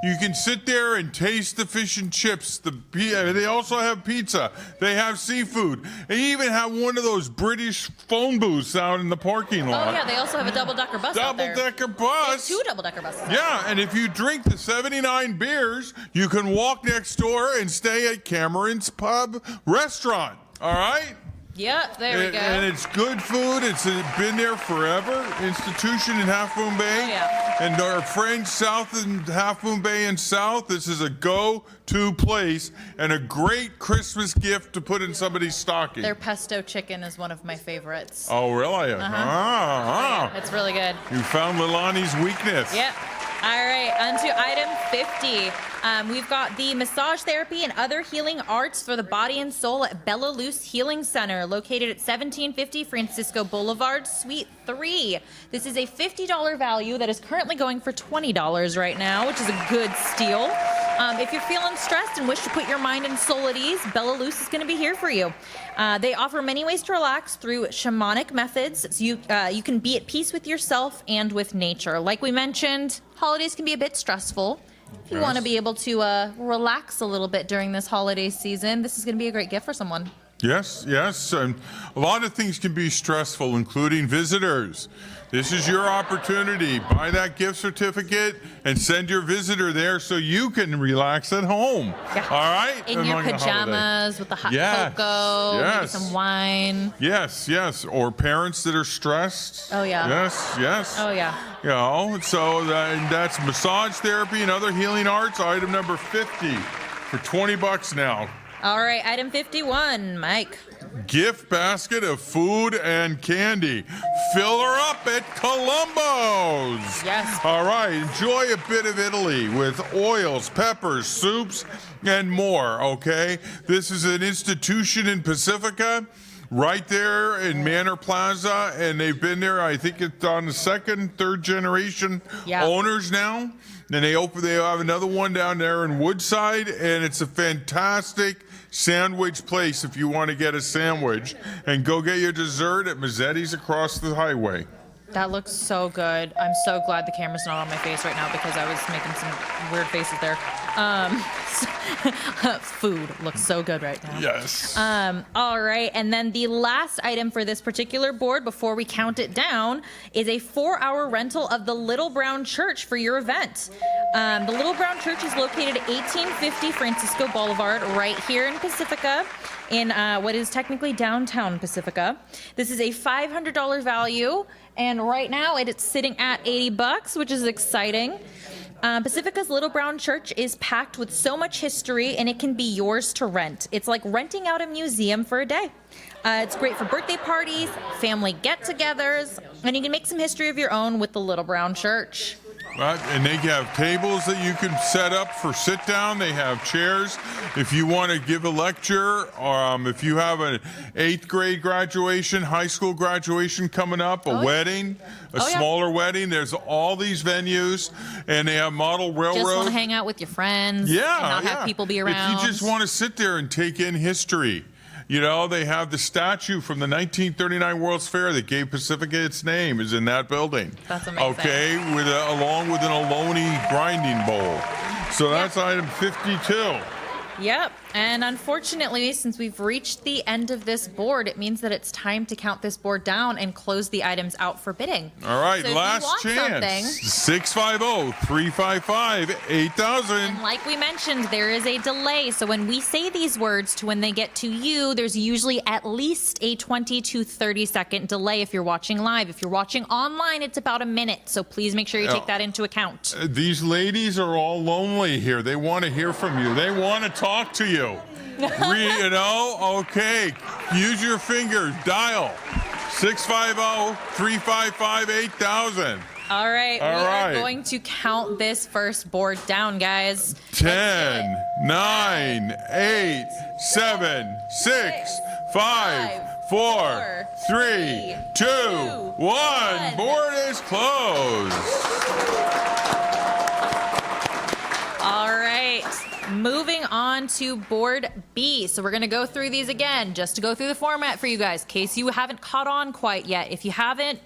You can sit there and taste the fish and chips. They also have pizza. They have seafood. They even have one of those British phone booths out in the parking lot. Oh, yeah, they also have a double-decker bus out there. Double-decker bus. They have 2 double-decker buses. Yeah, and if you drink the 79 beers, you can walk next door and stay at Cameron's Pub Restaurant. All right? Yeah, there we go. And it's good food. It's been there forever. Institution in Half Moon Bay. Oh, yeah. And our friends south in Half Moon Bay and south, this is a go-to place and a great Christmas gift to put in somebody's stocking. Their pesto chicken is one of my favorites. Oh, really? It's really good. You found Lilani's weakness. Yep. All right, on to item 50. We've got the massage therapy and other healing arts for the body and soul at Bella Luz Healing Center, located at 1750 Francisco Boulevard, Suite 3. This is a $50 value that is currently going for $20 right now, which is a good steal. If you're feeling stressed and wish to put your mind and soul at ease, Bella Luz is going to be here for you. They offer many ways to relax through shamanic methods. So you can be at peace with yourself and with nature. Like we mentioned, holidays can be a bit stressful. If you want to be able to relax a little bit during this holiday season, this is going to be a great gift for someone. Yes, yes. And a lot of things can be stressful, including visitors. This is your opportunity. Buy that gift certificate and send your visitor there so you can relax at home. Yeah. All right? In your Among the holidays. pajamas with the hot Yes, cocoa, maybe yes. some wine. Yes, yes. Or parents that are stressed. Oh, yeah. Yes, yes. Oh, yeah. You know, so that's massage therapy and other healing arts, item number 50 for $20 now. All right, item 51, Mike. Gift basket of food and candy. Fill her up at Columbo's. Yes. All right, enjoy a bit of Italy with oils, peppers, soups, and more, okay? This is an institution in Pacifica, right there in Manor Plaza, and they've been there, I think it's on the second, third generation owners now. And they have another one down there in Woodside, and it's a fantastic sandwich place if you want to get a sandwich. And go get your dessert at Mazzetti's across the highway. That looks so good. I'm so glad the camera's not on my face right now because I was making some weird faces there. Food looks so good right now. Yes. All right, and then the last item for this particular board before we count it down is a 4-hour rental of the Little Brown Church for your event. The Little Brown Church is located at 1850 Francisco Boulevard, right here in Pacifica, in what is technically downtown Pacifica. This is a $500 value, and right now it's sitting at $80, which is exciting. Pacifica's Little Brown Church is packed with so much history, and it can be yours to rent. It's like renting out a museum for a day. It's great for birthday parties, family get-togethers, and you can make some history of your own with the Little Brown Church. And they have tables that you can set up for sit down. They have chairs. If you want to give a lecture, if you have an 8th grade graduation, high school graduation coming up, a wedding, a smaller wedding, there's all these venues, and they have model railroad. Just want to hang out with your friends and not have people be around. If you just want to sit there and take in history. You know, they have the statue from the 1939 World's Fair that gave Pacifica its name is in that building. That's amazing. Okay, along with an Ohlone grinding bowl. So that's item 52. Yep, and unfortunately, since we've reached the end of this board, it means that it's time to count this board down and close the items out for bidding. All right, So last chance. 650-355-8000. And like we mentioned, there is a delay. So when we say these words to when they get to you, there's usually at least a 20 to 30 second delay if you're watching live. If you're watching online, it's about a minute. So please make sure you take that into account. These ladies are all lonely here. They want to hear from you. They want to talk to you. Okay. Use your fingers. Dial 650-355-8000. All right. All we right. are going to count this first board down, guys. 10, 9, 8, 7, 6, 5, 4, 3, 2, 1. Board is closed. All right. Moving on to board B. So we're going to go through these again just to go through the format for you guys in case you haven't caught on quite yet. If you haven't,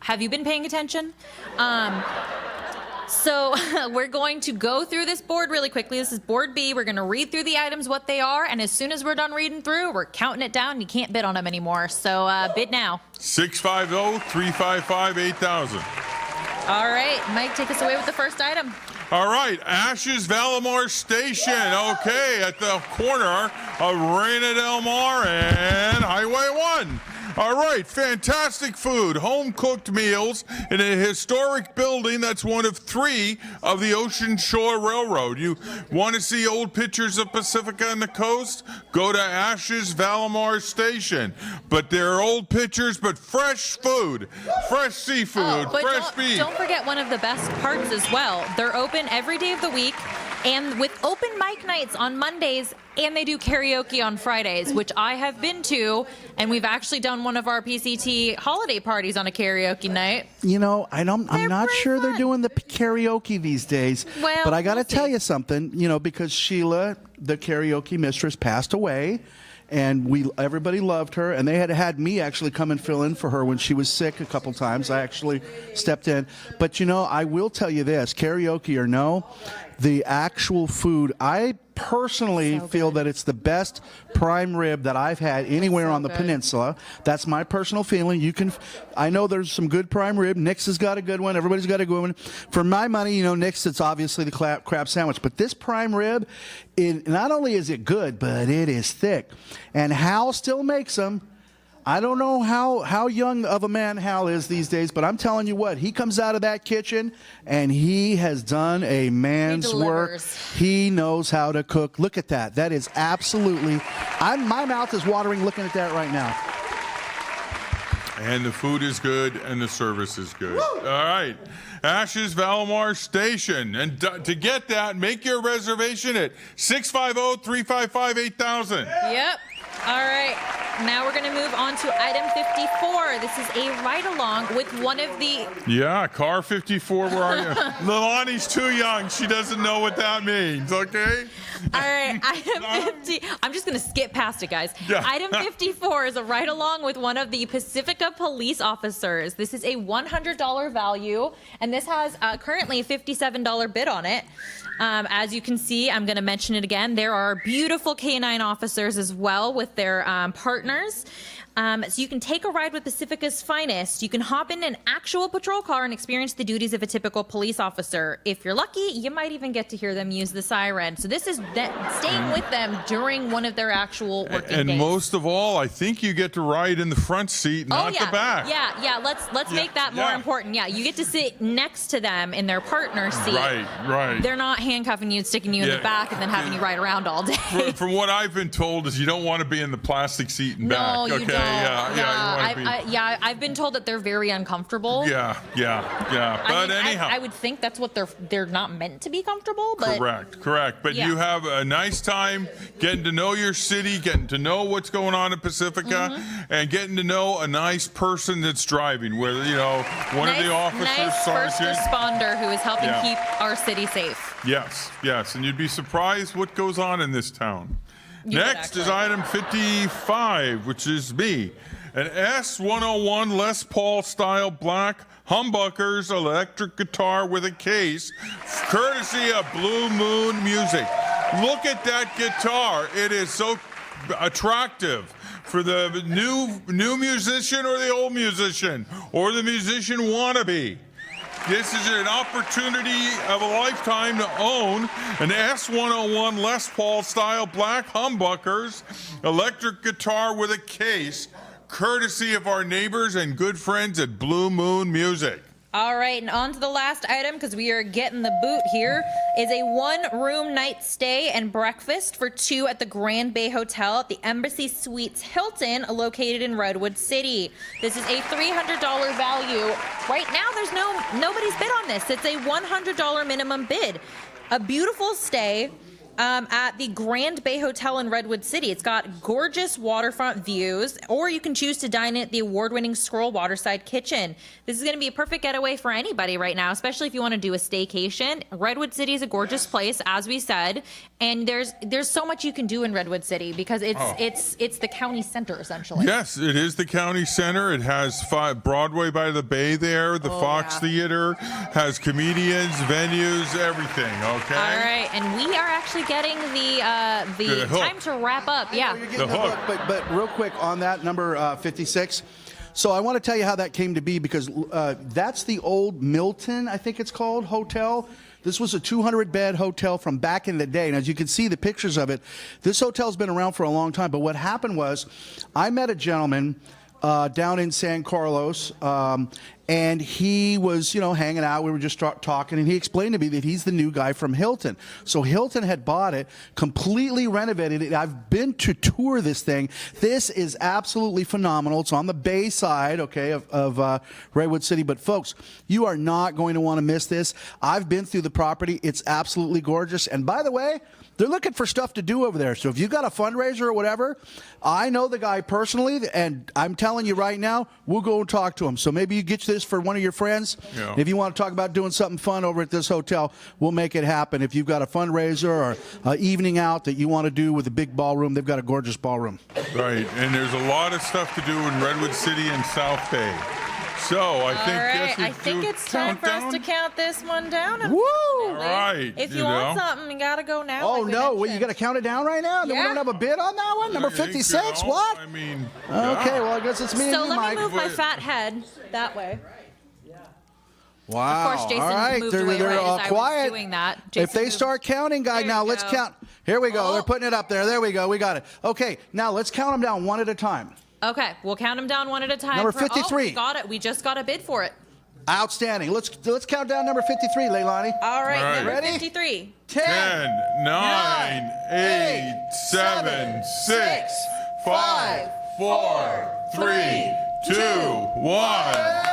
have you been paying attention? So we're going to go through this board really quickly. This is board B. We're going to read through the items, what they are, and as soon as we're done reading through, we're counting it down. You can't bid on them anymore. So bid now. 650-355-8000. All right, Mike, take us away with the first item. All right, Ashes Valimar Station. Okay, at the corner of Reina Del Mar and Highway 1. All right, fantastic food, home-cooked meals in a historic building that's one of 3 of the Ocean Shore Railroad. You want to see old pictures of Pacifica and the coast? Go to Ashes Valimar Station. But they're old pictures, but fresh food, fresh seafood, But fresh beef. don't forget one of the best parts as well. They're open every day of the week, and with open mic nights on Mondays, and they do karaoke on Fridays, which I have been to, and we've actually done one of our PCT holiday parties on a karaoke night. You know, I'm not sure they're doing the karaoke these days. Well, but I got to tell you something, you know, because Sheila, the karaoke mistress, passed away. And everybody loved her, and they had me actually come and fill in for her when she was sick a couple times. I actually stepped in. But, you know, I will tell you this, karaoke or no, the actual food, I personally feel that it's the best prime rib that I've had anywhere on the peninsula. That's my personal feeling. I know there's some good prime rib. Nick's has got a good one. Everybody's got a good one. For my money, you know, Nick's, it's obviously the crab sandwich. But this prime rib, not only is it good, but it is thick. And Hal still makes them. I don't know how young of a man Hal is these days, but I'm telling you what, he comes out of that kitchen and he has done a man's work. He knows how to cook. Look at that. That is absolutely, my mouth is watering looking at that right now. And the food is good and the service is good. All right. Ashes Valimar Station. And to get that, make your reservation at 650-355-8000. Yep. All right. Now we're going to move on to item 54. This is a ride-along with one of the... Yeah, car 54, where are you? Lilani's too young. She doesn't know what that means, okay? All right, item 50. I'm just going to skip past it, guys. Yeah. Item 54 is a ride-along with one of the Pacifica police officers. This is a $100 value, and this has currently a $57 bid on it. As you can see, I'm going to mention it again. There are beautiful K9 officers as well with their partners. So you can take a ride with Pacifica's finest. You can hop in an actual patrol car and experience the duties of a typical police officer. If you're lucky, you might even get to hear them use the siren. So this is staying with them during one of their actual working days. And most of all, I think you get to ride in the front seat, not the back. Yeah. Let's make that more important. Yeah, you get to sit next to them in their partner seat. Right. They're not handcuffing you and sticking you in the back and then having you ride around all day. From what I've been told is you don't want to be in the plastic seat and back. No, you okay? don't. Yeah. I've been told that they're very uncomfortable. Yeah. But anyhow, I would think that's what they're not meant to be comfortable. But correct. But you have a nice time getting to know your city, getting to know what's going on in Pacifica, and getting to know a nice person that's driving. Whether one of the officers, nice sergeant, first responder who is helping keep our city safe. Yes, and you'd be surprised what goes on in this town. Next is item 55, which is me. An S101 Les Paul style black humbuckers electric guitar with a case, courtesy of Blue Moon Music. Look at that guitar. It is so attractive for the new musician or the old musician or the musician wannabe. This is an opportunity of a lifetime to own an S101 Les Paul style black humbuckers electric guitar with a case, courtesy of our neighbors and good friends at Blue Moon Music. All right, and on to the last item, because we are getting the boot here, is a one-room night stay and breakfast for 2 at the Grand Bay Hotel at the Embassy Suites Hilton, located in Redwood City. This is a $300 value. Right now, there's nobody's bid on this. It's a $100 minimum bid. A beautiful stay at the Grand Bay Hotel in Redwood City. It's got gorgeous waterfront views, or you can choose to dine at the award-winning Scroll Waterside Kitchen. This is going to be a perfect getaway for anybody right now, especially if you want to do a staycation. Redwood City is a gorgeous place, as we said, and there's so much you can do in Redwood City because it's the county center essentially. Yes, it is the county center. It has Broadway by the Bay there. The Fox Theater has comedians, venues, everything. Okay. All right, and we are actually getting the hook. time to wrap up. Yeah. The hook. But real quick on that number 56. So I want to tell you how that came to be, because that's the old Milton, I think it's called, hotel. This was a 200-bed hotel from back in the day. And as you can see the pictures of it, this hotel's been around for a long time. But what happened was I met a gentleman down in San Carlos, and he was, hanging out. We were just talking, and he explained to me that he's the new guy from Hilton. So Hilton had bought it, completely renovated it. I've been to tour this thing. This is absolutely phenomenal. It's on the bay side, okay, of Redwood City. But folks, you are not going to want to miss this. I've been through the property. It's absolutely gorgeous. And by the way, they're looking for stuff to do over there. So if you got a fundraiser or whatever, I know the guy personally, and I'm telling you right now, we'll go and talk to him. So maybe you get this for one of your friends. Yeah. If you want to talk about doing something fun over at this hotel, we'll make it happen. If you've got a fundraiser or an evening out that you want to do with a big ballroom, they've got a gorgeous ballroom. Right, and there's a lot of stuff to do in Redwood City and South Bay. So I think it's time for us to count this one down. Woo! All right. If you want something, you gotta go now. Oh, no. Well, you got to count it down right now? Yeah. We don't have a bid on that one? Number 56? What? I mean, Okay, well, I guess it's me and So you, let Mike. me move my fat head that way. Wow. Of course, Jason all right. moved they're away they're right all as I quiet. was doing that. If Jason they moved. start counting, guys, There now we let's go. count. Here we go. Oh. They're putting it up there. There we go. We got it. Okay, now let's count them down one at a time. Okay, we'll count them down one at a time. Number for- 53. we got it. We just got a bid for it. Outstanding. Let's count down number 53, Leilani. All right, All right. number Ready? 53. 10, 9, 8, 7, 6, 5, 4, 3, 2, 1.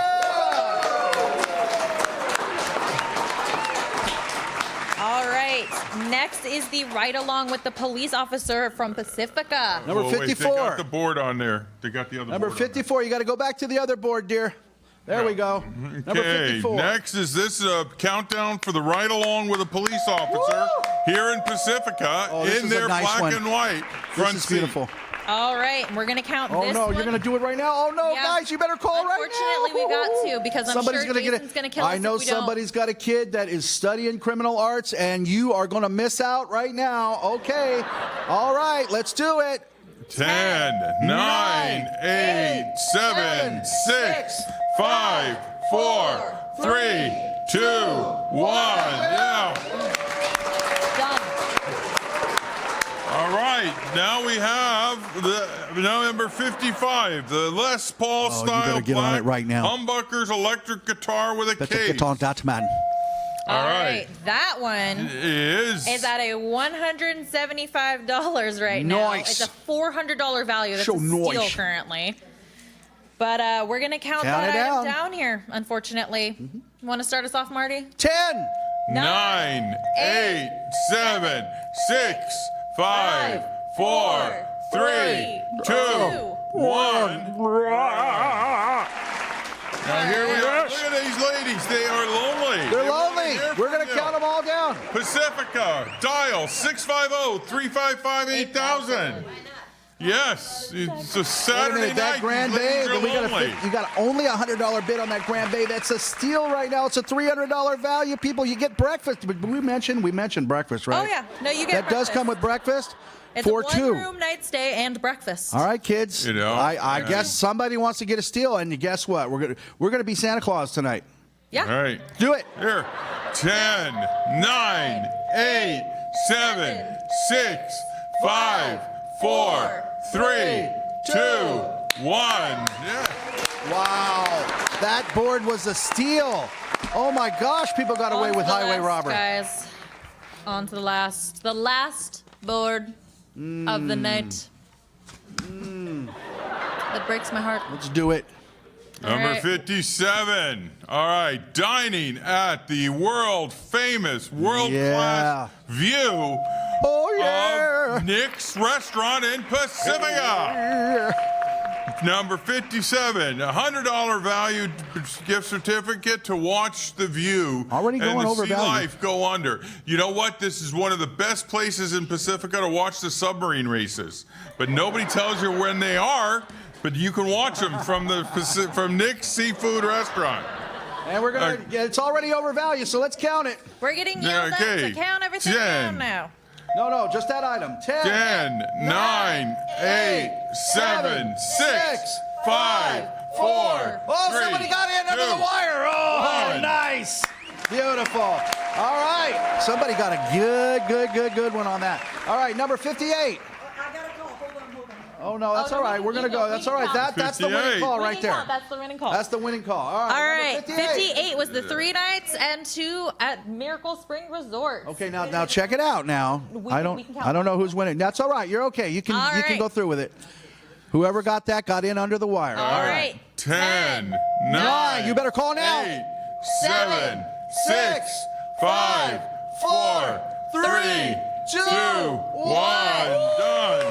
All right, next is the ride along with the police officer from Pacifica. Number Wait, 54. they got the board on there. They got the other Number board on 54. You got to go back to the other board, dear. There we go. Number Okay, 54. next is this countdown for the ride along with a police officer here in Pacifica this in is a their nice black one. and white This front is seat. beautiful. All right, and we're going to count Oh, this no, one. you're going to do it right now? Oh, no, Yeah. guys, you better call right now. Unfortunately, we got to, because I'm Somebody's sure gonna Jason's going to kill us I know if we don't. somebody's got a kid that is studying criminal arts, and you are going to miss out right now. Okay. All right, let's do it. 10, 9, 8, 7, 6, 5, 4, 3, 2, 1. Yeah. Done. All right, now we have the number 55, the Les Paul Oh, you style better get on black it right now. humbuckers electric guitar with a That's a case. guitar, that man. All right. That one Is at a $175 right now. Nice. It's a $400 value. That's So a steal nice. currently. But we're going to count Count that it item down. down here, unfortunately. Want to start us off, Marty? 10. 9, 8, 7, 6, 5, 4, 3, 2, 1. Now here we are. Look at these ladies. They are lonely. They're They wanna lonely. hear We're from going to you. count them all down. Pacifica, dial 650-355-8000. Yes, it's a Wait a Saturday minute, that night. Grand These Bay, ladies are we got lonely. you got only $100 bid on that Grand Bay. That's a steal right now. It's a $300 value. People, you get breakfast. But we mentioned breakfast, right? Oh, yeah. No, you get That does breakfast. come with breakfast It's for a two. one-room night stay and breakfast. All right, kids. You know, I yeah. guess somebody wants to get a steal, and guess what? We're gonna be Santa Claus tonight. Yeah. All right. Do it. Here. 10, 9, 8, 7, 6, 5, 4, 3, 2, 1. Yeah. Wow. That board was a steal. Oh my gosh, people got away On to with the highway last, robbery. Guys, on to the last board of the night. That breaks my heart. Let's do it. Number All right. 57. All right. Dining at the world famous, world class view of Nick's Restaurant in Pacifica. Number 57, $100 value gift certificate to watch the view Already and going to over see value. life go under. You know what? This is one of the best places in Pacifica to watch the submarine races, but nobody tells you when they are. But you can watch them from Nick's Seafood Restaurant. And we're gonna. It's already overvalued, so let's count it. We're getting yelled at to count everything 10. down now. No, just that item. 10, 9, 8, 7, 6, 5, 4. Oh, somebody got in under the wire. Oh, nice. Beautiful. All right. Somebody got a good one on that. All right, number 58. Oh, no, that's all right. We're going to go. That's all right. That's the winning call right there. That's the winning call. That's the winning call. All right. All right. 58 was the 3 nights and 2 at Miracle Spring Resort. Okay, now check it out now. I don't know who's winning. That's all right. You're okay. You can go through with it. Whoever got that got in under the wire. All right. 10, 9. You better call now. 8, 7, 6, 5, 4, 3, 2, 1. Done.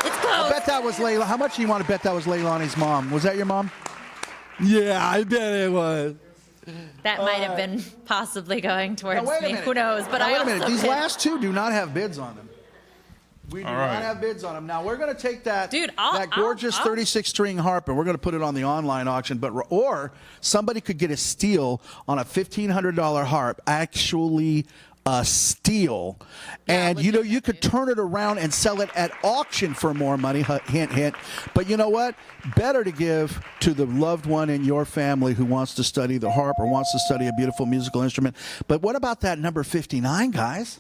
It's close. I bet that was Layla. How much do you want to bet that was Leilani's mom? Was that your mom? Yeah, I bet it was. That might have been possibly going towards Now, wait a me. minute. Who knows? But Now, I wait a also minute. These did. last 2 do not have bids on them. We do All not right. have bids on them. Now we're going to take that, I'll- that gorgeous 36-string harp, and we're going to put it on the online auction. Or somebody could get a steal on a $1,500 harp, actually a steal, and you could turn it around and sell it at auction for more money. Hint, hint. But you know what? Better to give to the loved one in your family who wants to study the harp or wants to study a beautiful musical instrument. But what about that number 59, guys?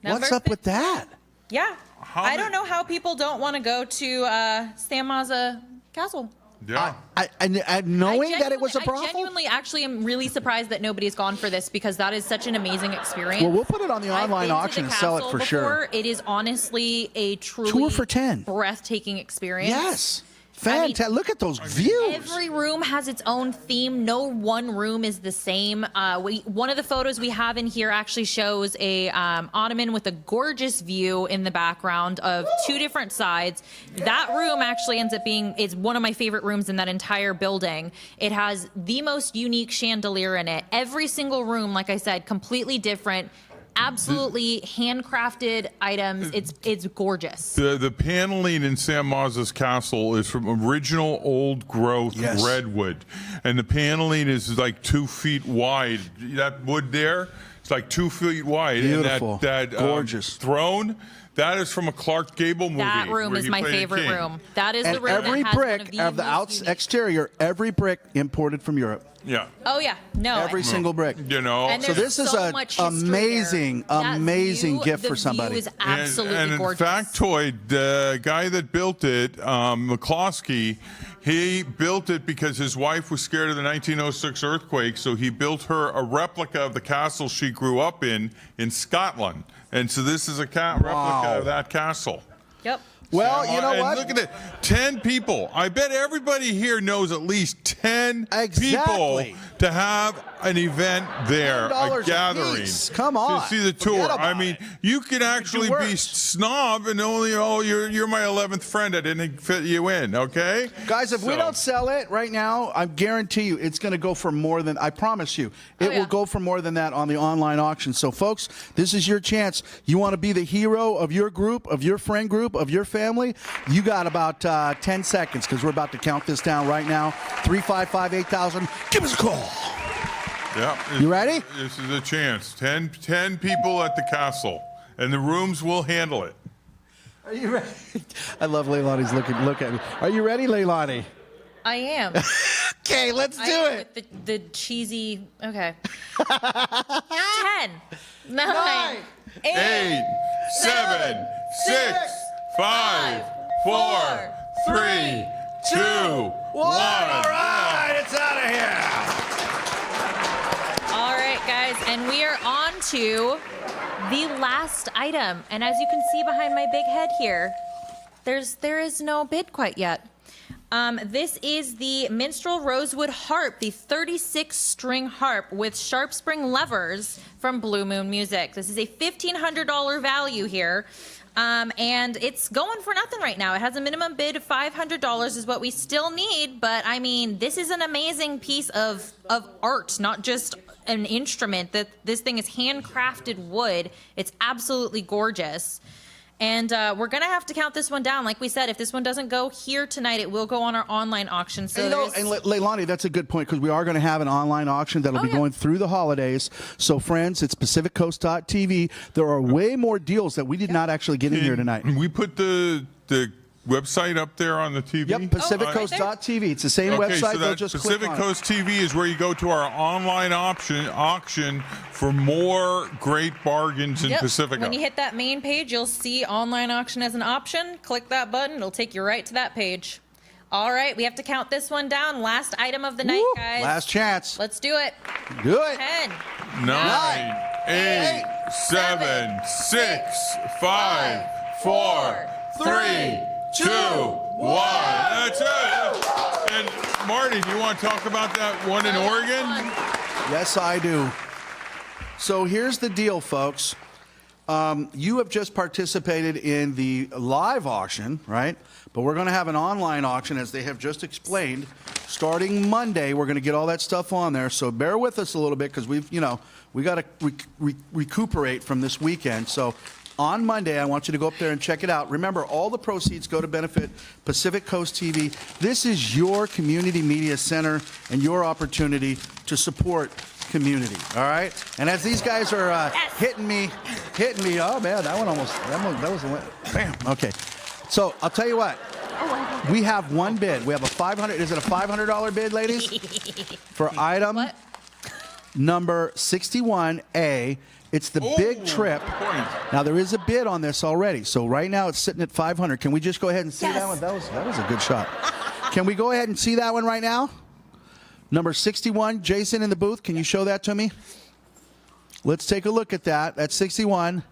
What's up with that? Yeah. I don't know how people don't want to go to San Maza Castle. Yeah. I knowing that it was a I brothel? genuinely actually am really surprised that nobody's gone for this because that is such an amazing experience. Well, we'll put it on the I've online been to auction the and sell it castle for before. sure. It is honestly a truly Tour for 10. breathtaking experience. Yes. Fantastic. Look at those views. Every room has its own theme. No one room is the same. One of the photos we have in here actually shows a ottoman with a gorgeous view in the background of 2 different sides. That room actually ends up is one of my favorite rooms in that entire building. It has the most unique chandelier in it. Every single room, like I said, completely different. Absolutely handcrafted items. It's gorgeous. The paneling in San Maza's castle is from original old growth redwood, and the paneling is like 2 feet wide. That wood there, it's like 2 feet wide. Beautiful. And that Gorgeous. throne, that is from a Clark Gable movie. That room where is he my played a favorite king. room. That is And the room every that has one brick of of the most exterior, every brick imported from Europe. Yeah. Oh yeah, no. Every single brick. You know. And So there's this is so an much history amazing, there. That amazing view- gift the for somebody. View is absolutely and in gorgeous. factoid, the guy that built it, McCloskey, he built it because his wife was scared of the 1906 earthquake, so he built her a replica of the castle she grew up in Scotland. And so this is a replica of that castle. Yep. Well, you know and what? look at it. 10 people. I bet everybody here knows at least 10 people to have an event there, a $10 gathering. apiece. Come on. To see the tour. Forget about I mean, you could actually be snob and only, you're my 11th friend. I didn't fit you in, okay? Guys, if we don't sell it right now, I guarantee you it's going to go for more than, I promise you, it will go for more than that on the online auction. So, folks, this is your chance. You want to be the hero of your group, of your friend group, of your family? You got about 10 seconds because we're about to count this down right now. 355-8000. Give us a call. Yeah. You ready? This is a chance. 10 people at the castle, and the rooms will handle it. Are you ready? I love Leilani's look at me. Are you ready, Leilani? I am. Okay, let's do it. With the cheesy. Okay. 10, 9, 8, 7, 6, 5, 4, 3, 2, 1. All right, it's out of here. All right, guys, and we are on to the last item. And as you can see behind my big head here, there is no bid quite yet. This is the Minstrel Rosewood Harp, the 36-string harp with sharp spring levers from Blue Moon Music. This is a $1,500 value here. And it's going for nothing right now. It has a minimum bid of $500 is what we still need. But I mean, this is an amazing piece of art, not just an instrument. That this thing is handcrafted wood. It's absolutely gorgeous. And we're going to have to count this one down. Like we said, if this one doesn't go here tonight, it will go on our online auction. So And, Leilani, that's a good point because we are going to have an online auction that'll be going through the holidays. So, friends, it's PacificCoast.tv. There are way more deals that we did not actually get in here tonight. We put the website up there on the TV? Yep, PacificCoast.tv. It's the same Okay, website. so They'll that just Pacific click on Coast TV is where you go to our online auction for more great bargains in Yep. Pacifica. When you hit that main page, you'll see online auction as an option. Click that button. It'll take you right to that page. All right, we have to count this one down. Last item of the night, guys. Last chance. Let's do it. Do it. 10, 9, 8, 7, 6, 5, 4, 3, 2, 1. That's it. And Marty, do you want to talk about that one in Oregon? Yes, I do. So here's the deal, folks. You have just participated in the live auction, right? But we're going to have an online auction, as they have just explained. Starting Monday, we're going to get all that stuff on there. So bear with us a little bit, because we got to recuperate from this weekend. So on Monday, I want you to go up there and check it out. Remember, all the proceeds go to benefit Pacific Coast TV. This is your community media center and your opportunity to support community, all right? And as these guys are hitting me, oh man, that was bam. Okay, so I'll tell you what, we have one bid. We have a $500, is it a $500 bid, ladies? For item number 61A. It's the big trip. Now there is a bid on this already, so right now it's sitting at 500. Can we just go ahead and see that one? That was a good shot. Can we go ahead and see that one right now? Number 61, Jason in the booth, can you show that to me? Let's take a look at that. That's 61.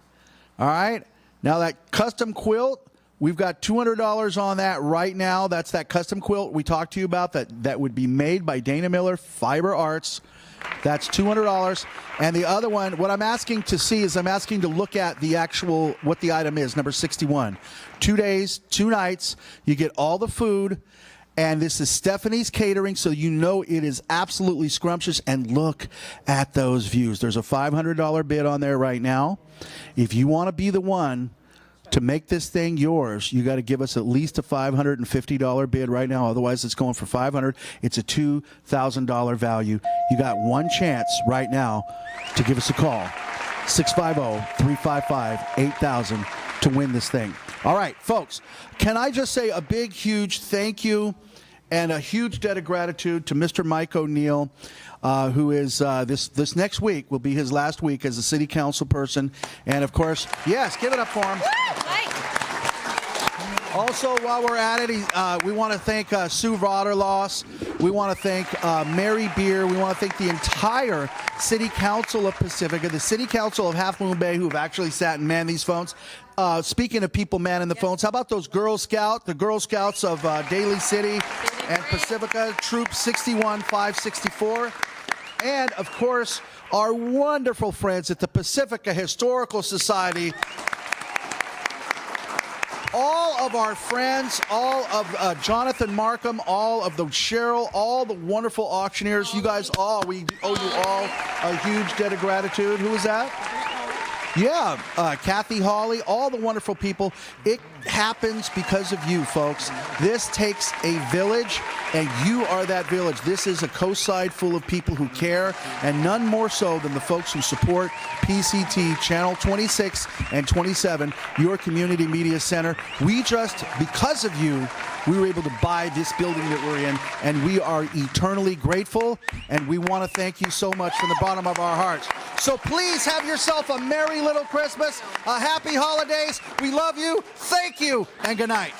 All right. Now that custom quilt, we've got $200 on that right now. That's that custom quilt we talked to you about that would be made by Dana Miller Fiber Arts. That's $200. And the other one, what I'm asking to see is I'm asking to look at the actual, what the item is, number 61. 2 days, 2 nights. You get all the food. And this is Stephanie's Catering, so you know it is absolutely scrumptious. And look at those views. There's a $500 bid on there right now. If you want to be the one to make this thing yours, you got to give us at least a $550 bid right now. Otherwise, it's going for $500. It's a $2,000 value. You got one chance right now to give us a call. 650-355-8000 to win this thing. All right, folks, can I just say a big, huge thank you and a huge debt of gratitude to Mr. Mike O'Neill, who is this next week will be his last week as a city council person. And, of course, yes, give it up for him. Also, while we're at it, we want to thank Sue Vaterloss. We want to thank Mary Beer. We want to thank the entire City Council of Pacifica, the City Council of Half Moon Bay, who have actually sat and manned these phones. Speaking of people manning the phones, how about those Girl Scouts, the Girl Scouts of Daly City and Pacifica, Troop 61564. And, of course, our wonderful friends at the Pacifica Historical Society. All of our friends, all of Jonathan Markham, all of the Cheryl, all the wonderful auctioneers, you guys all, we owe you all a huge debt of gratitude. Who is that? Yeah, Kathy Hawley, all the wonderful people. It happens because of you, folks. This takes a village, and you are that village. This is a coastside full of people who care, and none more so than the folks who support PCT Channel 26 and 27, your community media center. We just, because of you, we were able to buy this building that we're in, and we are eternally grateful, and we want to thank you so much from the bottom of our hearts. So please have yourself a merry little Christmas, a happy holidays. We love you, thank you, and good night.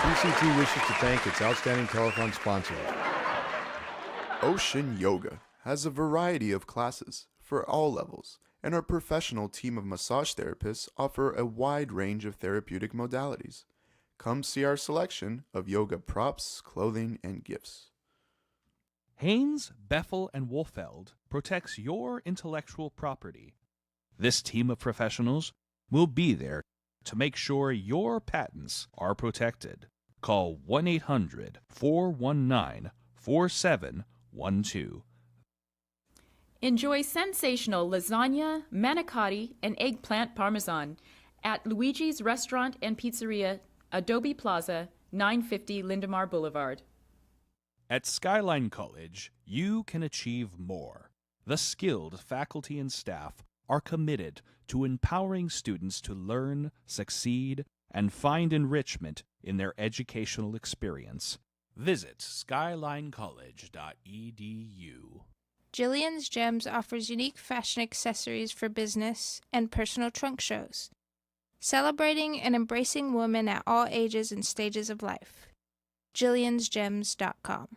PCT wishes to thank its outstanding telethon sponsors. Ocean Yoga has a variety of classes for all levels, and our professional team of massage therapists offer a wide range of therapeutic modalities. Come see our selection of yoga props, clothing, and gifts. Haynes, Beffel, and Wolfeld protects your intellectual property. This team of professionals will be there to make sure your patents are protected. Call 1-800-419-4712. Enjoy sensational lasagna, manicotti, and eggplant parmesan at Luigi's Restaurant and Pizzeria, Adobe Plaza, 950 Lindemar Boulevard. At Skyline College, you can achieve more. The skilled faculty and staff are committed to empowering students to learn, succeed, and find enrichment in their educational experience. Visit skylinecollege.edu. Jillian's Gems offers unique fashion accessories for business and personal trunk shows, celebrating and embracing women at all ages and stages of life. Jillian'sGems.com.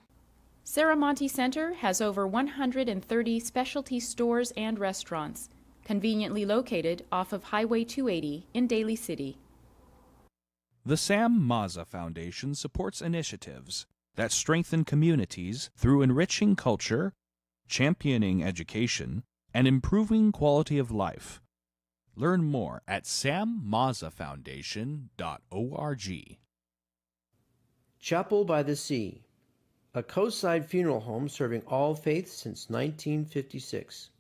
Saramonte Center has over 130 specialty stores and restaurants, conveniently located off of Highway 280 in Daly City. The Sam Mazza Foundation supports initiatives that strengthen communities through enriching culture, championing education, and improving quality of life. Learn more at sammazzafoundation.org. Chapel by the Sea, a coastside funeral home serving all faiths since 1956.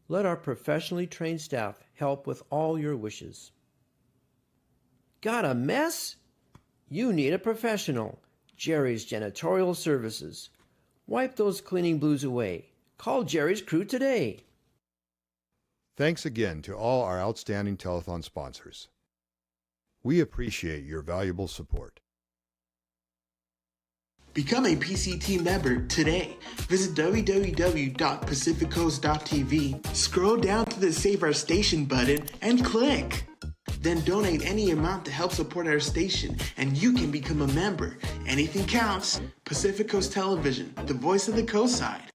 Let our professionally trained staff help with all your wishes. Got a mess? You need a professional. Jerry's Janitorial Services. Wipe those cleaning blues away. Call Jerry's crew today. Thanks again to all our outstanding telethon sponsors. We appreciate your valuable support. Become a PCT member today. Visit www.pacificcoast.tv, scroll down to the Save Our Station button, and click. Then donate any amount to help support our station, and you can become a member. Anything counts. Pacific Coast Television, the voice of the coast side.